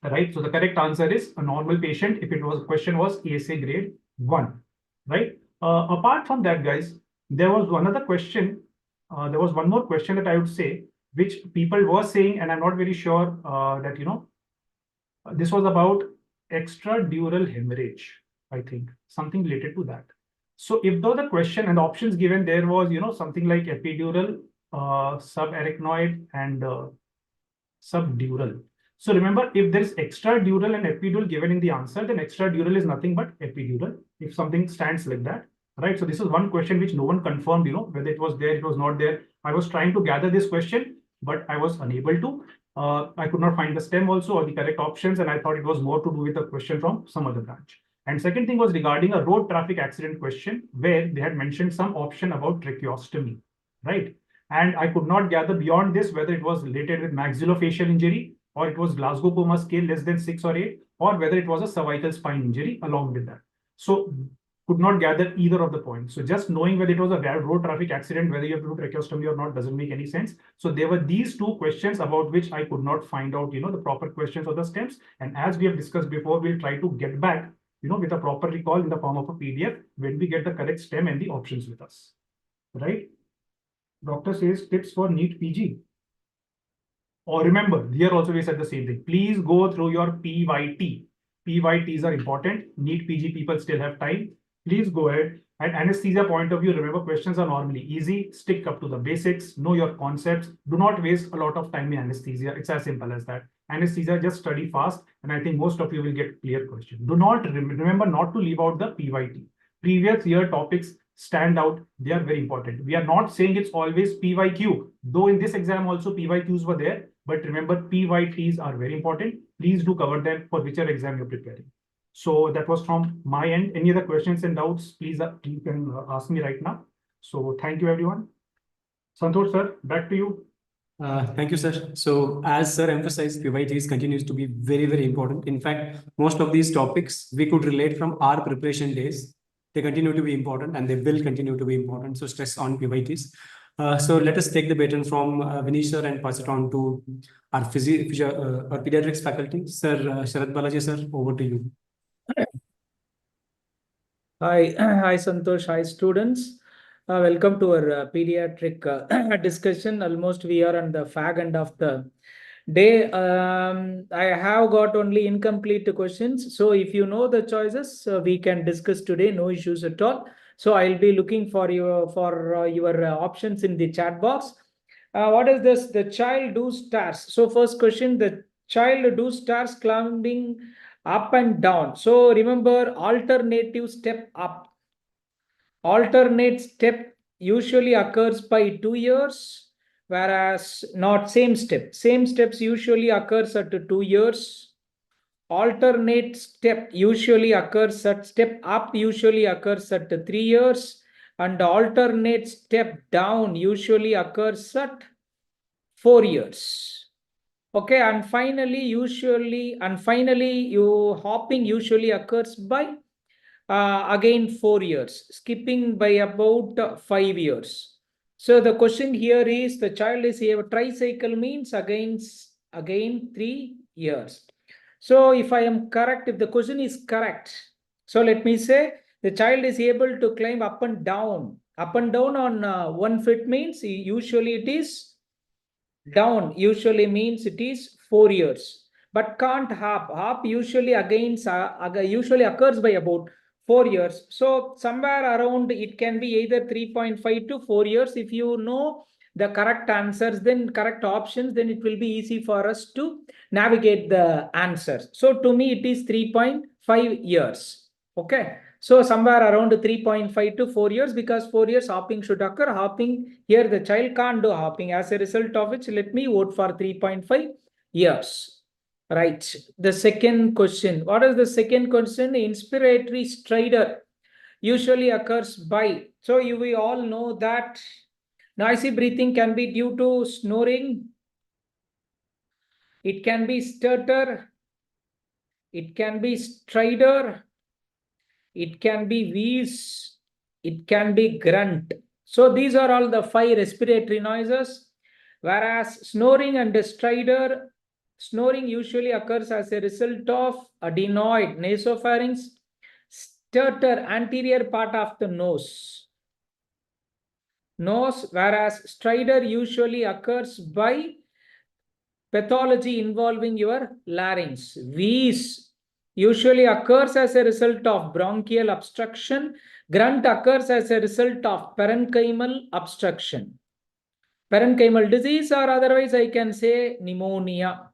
Right? So the correct answer is a normal patient if it was question was ASA grade 1. Right? Apart from that, guys, there was another question. There was one more question that I would say, which people were saying, and I'm not very sure that, this was about extradural hemorrhage, I think, something related to that. So if though the question and options given there was, something like epidural, subarachnoid, and subdural. So remember, if there is extradural and epidural given in the answer, then extradural is nothing but epidural, if something stands like that. Right. So this is one question which no one confirmed, whether it was there, it was not there. I was trying to gather this question, but I was unable to. I could not find the stem also or the correct options, and I thought it was more to do with a question from some other branch. And second thing was regarding a road traffic accident question where they had mentioned some option about tracheostomy, right? And I could not gather beyond this whether it was related with maxillofacial injury or it was Glasgow Coma scale less than 6 or 8, or whether it was a cervical spine injury along with that. So could not gather either of the points. So just knowing whether it was a road traffic accident, whether you have to do tracheostomy or not, doesn't make any sense. So there were these 2 questions about which I could not find out, the proper questions or the stems. And as we have discussed before, we'll try to get back, with a proper recall in the form of a PDF when we get the correct stem and the options with us, right? Doctor says tips for NEET PG. Or remember, here also we said the same thing. Please go through your PYT. PYTs are important. NEET PG people still have time. Please go ahead. At anesthesia point of view, remember questions are normally easy. Stick up to the basics. Know your concepts. Do not waste a lot of time in anesthesia. It's as simple as that. Anesthesia, just study fast. And I think most of you will get clear questions. Do not remember not to leave out the PYT. Previous year topics stand out. They are very important. We are not saying it's always PYQ. Though in this exam also PYQs were there. But remember, PYTs are very important. Please do cover them for whichever exam you're preparing. So that was from my end. Any other questions and doubts, please you can ask me right now. So thank you, everyone. Santosh sir, back to you. Thank you, sir. So as sir emphasized, PYTs continues to be very, very important. In fact, most of these topics we could relate from our preparation days. They continue to be important and they will continue to be important. So stress on PYTs. So let us take the baton from Vinesh sir and pass it on to our our pediatrics faculty. Sir, Sharad Balaji sir, over to you. Hi, hi Santosh, hi students. Welcome to our pediatric discussion. Almost we are on the fag end of the day. I have got only incomplete questions. So if you know the choices, we can discuss today, no issues at all. So I'll be looking for your options in the chat box. What is this? The child do stairs. So first question, the child do stairs climbing up and down. So remember alternative step up. Alternate step usually occurs by 2 years, whereas not same step. Same steps usually occurs at 2 years. Alternate step usually occurs at step up usually occurs at 3 years, and alternate step down usually occurs at 4 years. Okay, and finally you hopping usually occurs by again 4 years, skipping by about 5 years. So the question here is the child is a tricycle means again 3 years. So if I am correct, if the question is correct, so let me say the child is able to climb up and down on 1 foot means usually it is down usually means it is 4 years, but can't hop usually usually occurs by about 4 years. So somewhere around it can be either 3.5 to 4 years. If you know the correct answers, then correct options, then it will be easy for us to navigate the answers. So to me it is 3.5 years. Okay, so somewhere around 3.5 to 4 years, because 4 years hopping should occur. Hopping here the child can't do hopping, as a result of which let me vote for 3.5 years. Right. The second question. What is the second question? Inspiratory stridor usually occurs by. So we all know that noisy breathing can be due to snoring. It can be stutter. It can be stridor. It can be wheeze. It can be grunt. So these are all the 5 respiratory noises. Whereas snoring and stridor, snoring usually occurs as a result of adenoid nasopharynx, stutter anterior part of the nose, whereas stridor usually occurs by pathology involving your larynx. Wheeze usually occurs as a result of bronchial obstruction. Grunt occurs as a result of parenchymal obstruction, parenchymal disease, or otherwise I can say pneumonia.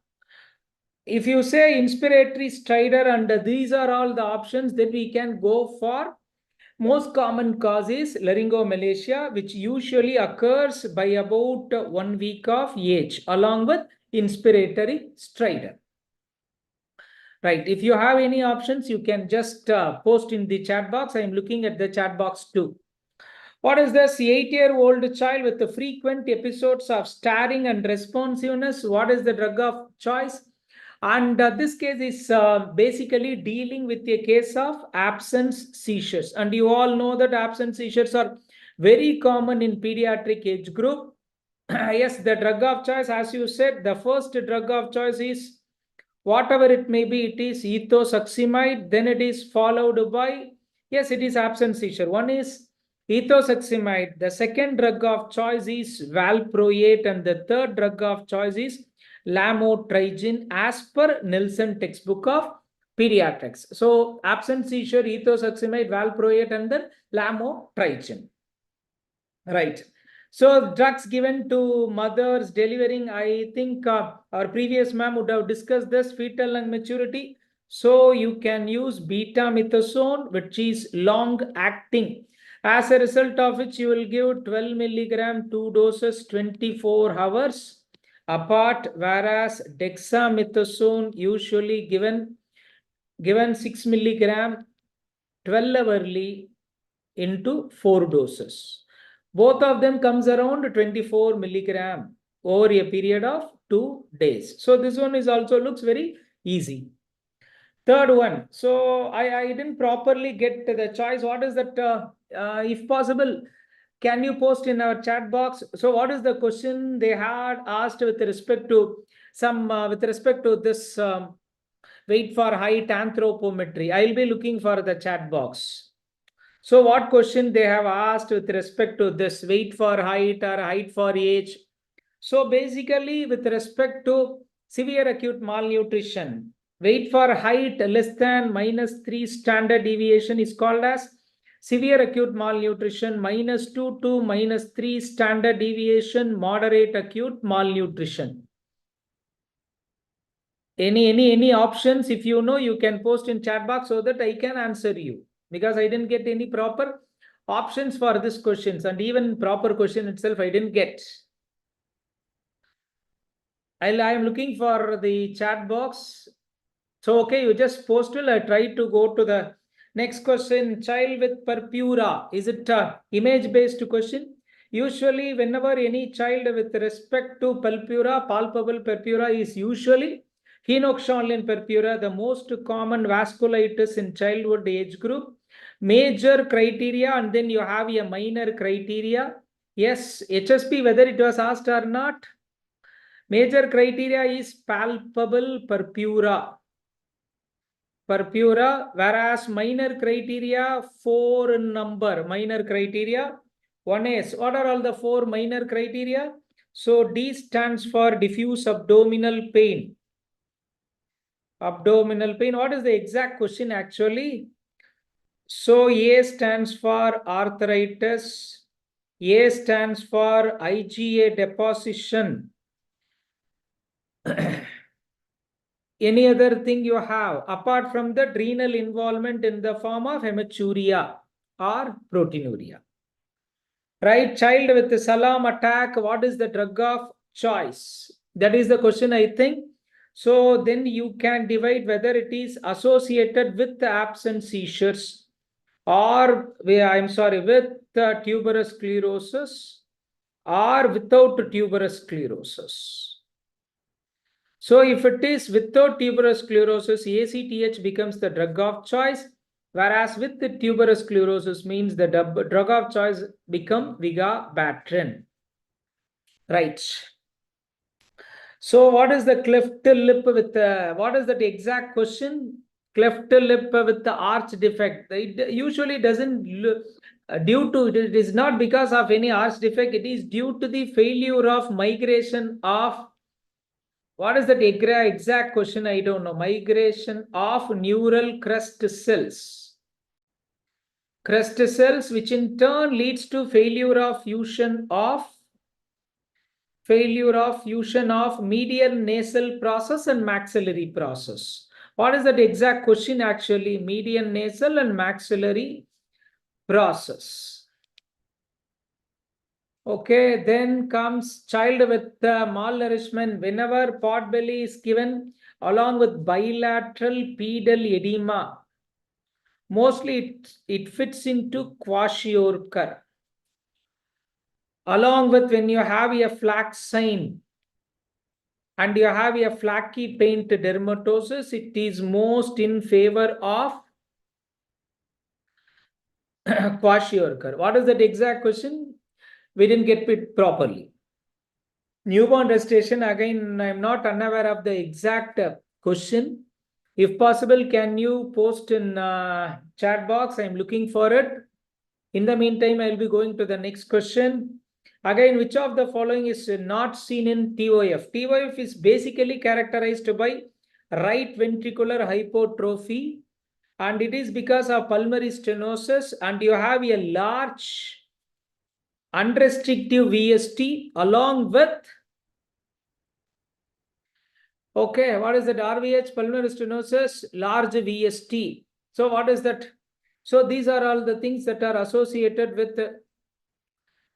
If you say inspiratory stridor and these are all the options, then we can go for most common cause is laryngomalacia, which usually occurs by about 1 week of age, along with inspiratory stridor. Right. If you have any options, you can just post in the chat box. I am looking at the chat box too. What is this? 8-year-old child with the frequent episodes of staring and responsiveness. What is the drug of choice? And this case is basically dealing with a case of absence seizures. And you all know that absence seizures are very common in pediatric age group. Yes, the drug of choice, as you said, the first drug of choice is whatever it may be, it is 𝐒𝐿-succinimide, then it is followed by, yes, it is absence seizure. One is 𝐒𝐿-succinimide. The second drug of choice is valproate, and the third drug of choice is lamotrigine, as per Nielsen textbook of Pediatrics. So absence seizure, 𝐒𝐿-succinimide, valproate, and then lamotrigine. Right. So drugs given to mothers delivering, I think our previous ma'am would have discussed this, fetal lung maturity. So you can use betamethasone, which is long acting. As a result of which you will give 12 milligram 2 doses 24 hours apart, whereas dexamethasone usually given 6 milligram 12 hourly into 4 doses. Both of them comes around 24 milligram. over a period of 2 days. So this one is also looks very easy. Third one. So I didn't properly get the choice. What is that? If possible, can you post in our chat box? So what is the question they had asked with respect to this weight for height anthropometry? I'll be looking for the chat box. So what question they have asked with respect to this weight for height or height for age? So basically with respect to severe acute malnutrition, weight for height less than -3 standard deviation is called as severe acute malnutrition. -2 to -3 standard deviation, moderate acute malnutrition. Any options? If you know, you can post in chat box so that I can answer you, because I didn't get any proper options for this questions, and even proper question itself I didn't get. I am looking for the chat box. So okay, you just posted. I try to go to the next question. Child with purpura. Is it a image-based question? Usually, whenever any child with respect to purpura, palpable purpura is usually 𝐒𝐿 purpura, the most common vasculitis in childhood age group. Major criteria, and then you have a minor criteria. Yes, HSP, whether it was asked or not. Major criteria is palpable purpura. Whereas minor criteria, 4 in number. Minor criteria, one is, what are all the 4 minor criteria? So D stands for diffuse abdominal pain. Abdominal pain. What is the exact question actually? So A stands for arthritis. A stands for IgA deposition. Any other thing you have apart from the renal involvement in the form of hematuria or proteinuria? Right? Child with the salam attack, what is the drug of choice? That is the question, I think. So then you can divide whether it is associated with the absent seizures or with tuberous sclerosis or without tuberous sclerosis. So if it is without tuberous sclerosis, ACTH becomes the drug of choice, whereas with the tuberous sclerosis means the drug of choice become vigabatrin. Right. So what is the cleft lip with what is that exact question? Cleft lip with the arch defect. It usually doesn't it is not because of any arch defect. It is due to the failure of migration of, what is that exact question? I don't know. Migration of neural crest cells. Crest cells, which in turn leads to failure of fusion of median nasal process and maxillary process. What is that exact question actually? Median nasal and maxillary process. Okay, then comes child with malnourishment. Whenever pot belly is given along with bilateral pedal edema, mostly it fits into 𝐒𝐿𝐴𝐷. Along with when you have a flax sign and you have a flaky paint dermatosis, it is most in favor of 𝐒𝐿𝐴𝐷. What is that exact question? We didn't get it properly. Newborn restoration, again, I'm not unaware of the exact question. If possible, can you post in chat box? I'm looking for it. In the meantime, I'll be going to the next question. Again, which of the following is not seen in TOF? TOF is basically characterized by right ventricular hypertrophy, and it is because of pulmonary stenosis, and you have a large unrestricted VST along with, okay, what is that? RVH, pulmonary stenosis, large VST. So what is that? So these are all the things that are associated with,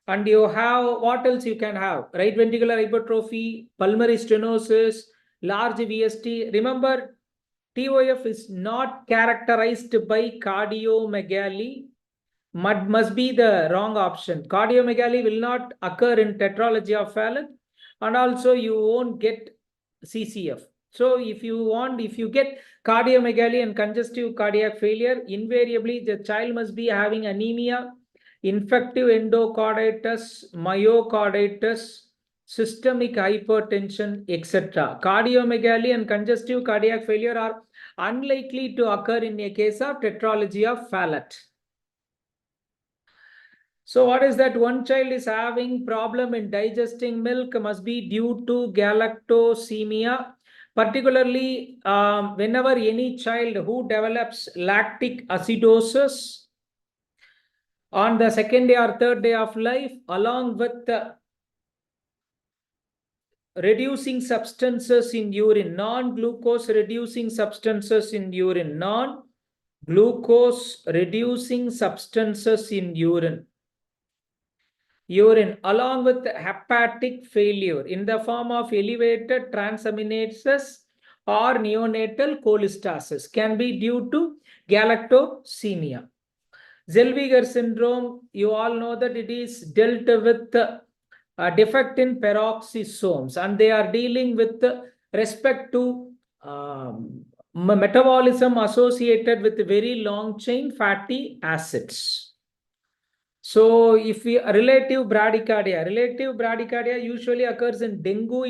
and you have, what else you can have? Right ventricular hypertrophy, pulmonary stenosis, large VST. Remember, TOF is not characterized by cardiomegaly. Must be the wrong option. Cardiomegaly will not occur in tetralogy of Fallot, and also you won't get CCF. So if you get cardiomegaly and congestive cardiac failure, invariably the child must be having anemia, infective endocarditis, myocarditis, systemic hypertension, etc. Cardiomegaly and congestive cardiac failure are unlikely to occur in a case of tetralogy of Fallot. So what is that? One child is having problem in digesting milk, must be due to galactosemia. Particularly whenever any child who develops lactic acidosis on the second day or third day of life, along with reducing substances in urine, non-glucose reducing substances in urine, non-glucose reducing substances in urine, along with hepatic failure in the form of elevated transaminases or neonatal cholestasis can be due to galactosemia. Zellweger syndrome, you all know that it is dealt with a defect in peroxisomes, and they are dealing with respect to metabolism associated with very long chain fatty acids. So if we relative bradycardia usually occurs in dengue.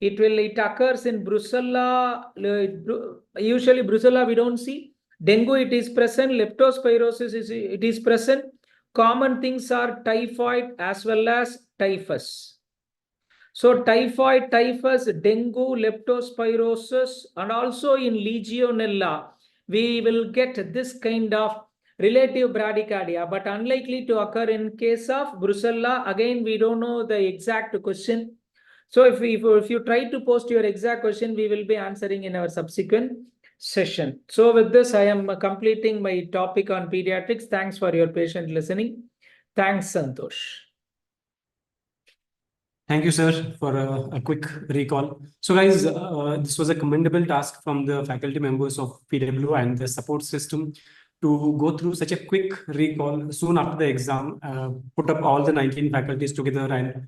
It occurs in brucella. Usually brucella we don't see. Dengue it is present. Leptospirosis it is present. Common things are typhoid as well as typhus. So typhoid, typhus, dengue, leptospirosis, and also in Legionella, we will get this kind of relative bradycardia, but unlikely to occur in case of brucella. Again, we don't know the exact question. So if you try to post your exact question, we will be answering in our subsequent session. So with this, I am completing my topic on pediatrics. Thanks for your patient listening. Thanks, Santosh. Thank you, sir, for a quick recall. So guys, this was a commendable task from the faculty members of PW and the support system to go through such a quick recall soon after the exam, put up all the 19 faculties together and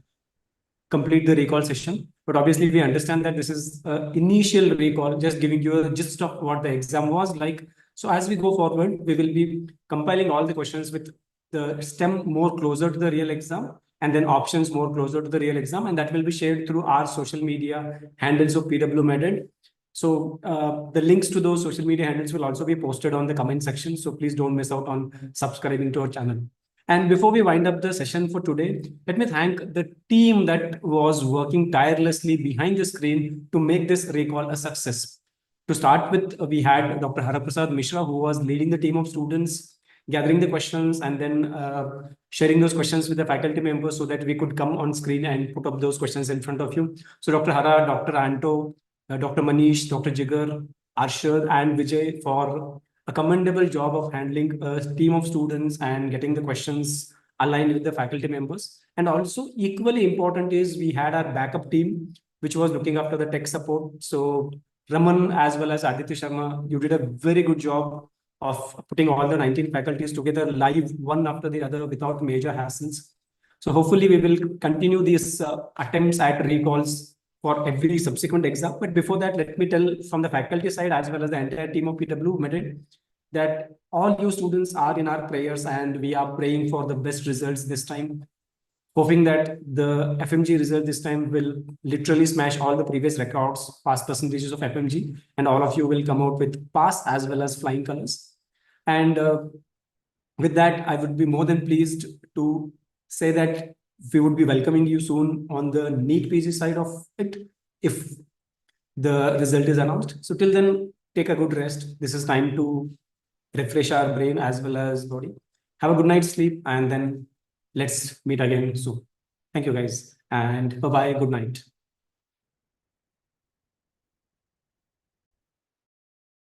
complete the recall session. But obviously we understand that this is initial recall, just giving you a gist of what the exam was like. So as we go forward, we will be compiling all the questions with the STEM more closer to the real exam, and then options more closer to the real exam, and that will be shared through our social media handles of PW MedEd. So the links to those social media handles will also be posted on the comment section. So please don't miss out on subscribing to our channel. And before we wind up the session for today, let me thank the team that was working tirelessly behind the screen to make this recall a success. To start with, we had Dr. Haraprasad Mishra, who was leading the team of students, gathering the questions and then sharing those questions with the faculty members so that we could come on screen and put up those questions in front of you. So Dr. Hara, Dr. Anto, Dr. Manish, Dr. Jigar, Arshad and Vijay for a commendable job of handling a team of students and getting the questions aligned with the faculty members. And also equally important is we had our backup team, which was looking after the tech support. So Raman as well as Aditya Sharma, you did a very good job of putting all the 19 faculties together live one after the other without major hassles. So hopefully we will continue these attempts at recalls for every subsequent exam. But before that, let me tell from the faculty side as well as the entire team of PW MedEd that all you students are in our prayers and we are praying for the best results this time, hoping that the FMG result this time will literally smash all the previous records, pass percentages of FMG, and all of you will come out with pass as well as flying colors. And with that, I would be more than pleased to say that we would be welcoming you soon on the NEET PG side of it if the result is announced. So till then, take a good rest. This is time to refresh our brain as well as body. Have a good night's sleep and then let's meet again soon. Thank you guys and bye-bye. Good night.